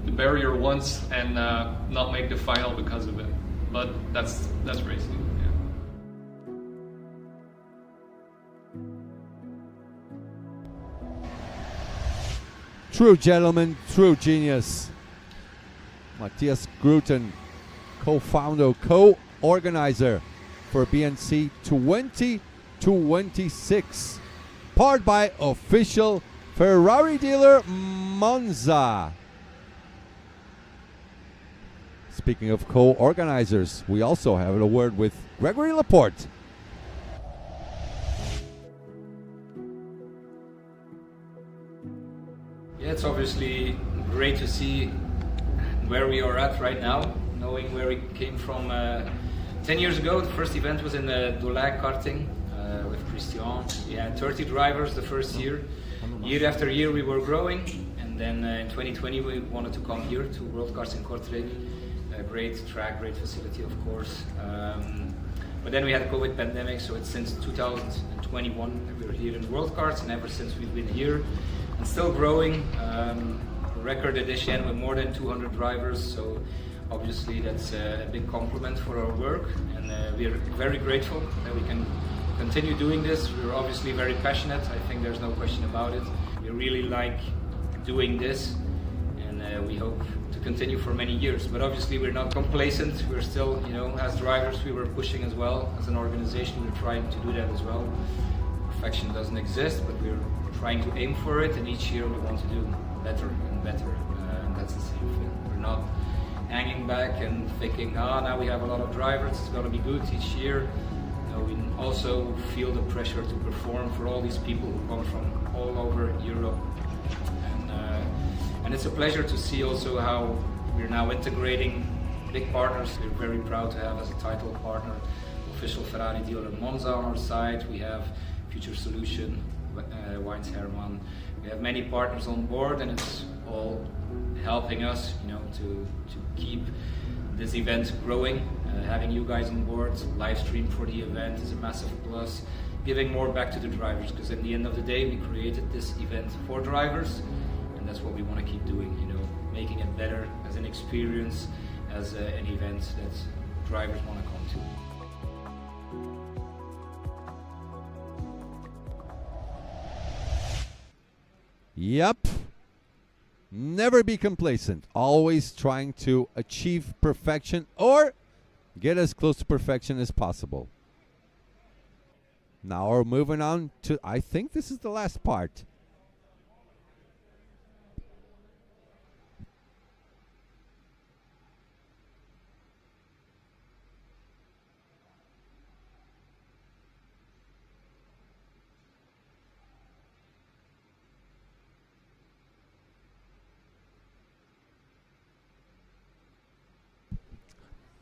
the barrier once and not make the final because of it. But that's racing. True gentleman, true genius. Matthias Gruten co-founder, co-organizer for BNC 2026, powered by official Ferrari dealer Monza. Speaking of co-organizers, we also have a word with Gregory Laporte. Yeah, it's obviously great to see where we are at right now, knowing where we came from 10 years ago. The first event was in Worldkarts Kortrijk with Christian. We had 30 drivers the first year. Year after year we were growing, and then in 2020 we wanted to come here to Worldkarts Kortrijk. A great track, great facility, of course. But then we had the COVID pandemic, so it's since 2021 that we're here in Worldkarts, and ever since we've been here and still growing. Record edition with more than 200 drivers, so obviously that's a big compliment for our work, and we're very grateful that we can continue doing this. We're obviously very passionate, I think there's no question about it. We really like doing this, and we hope to continue for many years. But obviously we're not complacent. We're still, you know, as drivers we were pushing as well. As an organization we're trying to do that as well. Perfection doesn't exist, but we're trying to aim for it, and each year we want to do better and better. And that's the same thing. We're not hanging back and thinking, now we have a lot of drivers, it's going to be good each year. No, we also feel the pressure to perform for all these people who come from all over Europe. And it's a pleasure to see also how we're now integrating big partners. We're very proud to have as a title partner official Ferrari dealer Monza on our side. We have Future Solution, Wines Herman. We have many partners on board, and it's all helping us, you know, to keep this event growing. Having you guys on board, Livestream for the event is a massive plus. Giving more back to the drivers, because at the end of the day we created this event for drivers, and that's what we want to keep doing, you know, making it better as an experience, as an event that drivers want to come to. Yep. Never be complacent. Always trying to achieve perfection or get as close to perfection as possible. Now we're moving on to, I think this is the last part.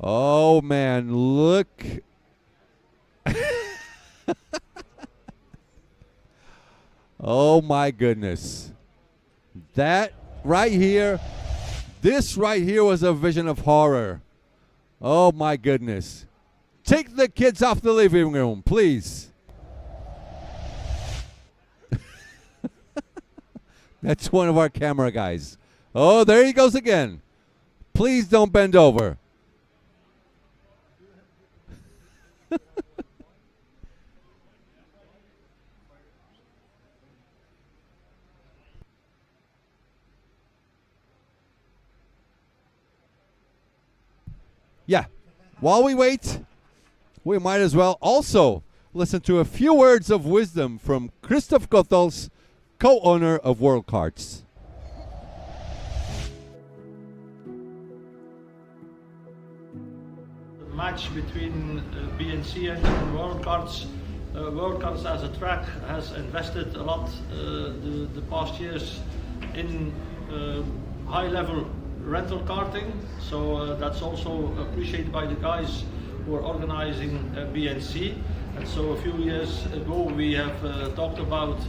Oh man, look. Oh my goodness. That right here, this right here was a vision of horror. Oh my goodness. Take the kids off the living room, please. That's one of our camera guys. Oh, there he goes again. Please don't bend over. Yeah, while we wait, we might as well also listen to a few words of wisdom from Christoph Goethals, co-owner of Worldkarts. The match between BNC and Worldkarts. Worldkarts as a track has invested a lot the past years in high-level rental karting, so that's also appreciated by the guys who are organizing BNC. And so a few years ago we have talked about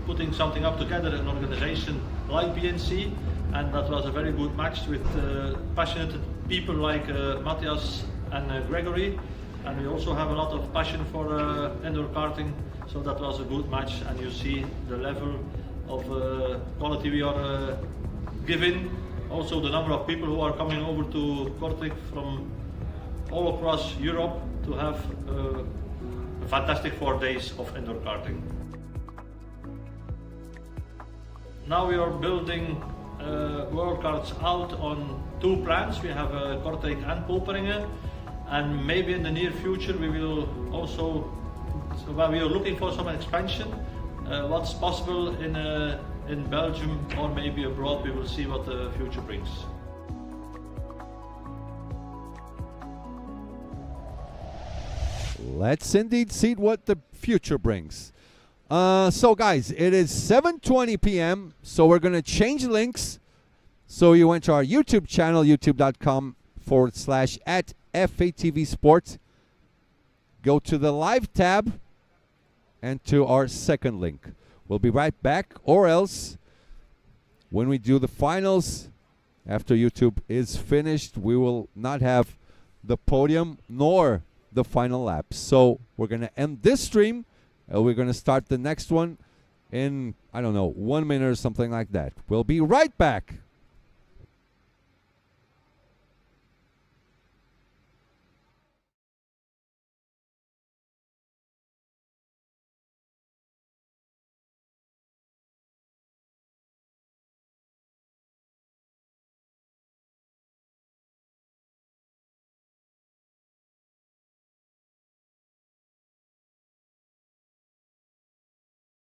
putting something up together, an organization like BNC, and that was a very good match with passionate people like Matthias and Gregory, and we also have a lot of passion for indoor karting, so that was a good match, and you see the level of quality we are giving. Also the number of people who are coming over to Kortrijk from all across Europe to have a fantastic 4 days of indoor karting. Now we are building Worldkarts out on 2 plants. We have Kortrijk and Poperinge, and maybe in the near future we will also, well, we are looking for some expansion. What's possible in Belgium or maybe abroad, we will see what the future brings. Let's indeed see what the future brings. So guys, it is 7:20 p.m. So we're going to change links. So you went to our YouTube channel, youtube.com/@FATV Sports. Go to the live tab and to our second link. We'll be right back, or else when we do the finals, after YouTube is finished, we will not have the podium nor the final lap. So we're going to end this stream. We're going to start the next one in, I don't know, 1 minute or something like that. We'll be right back.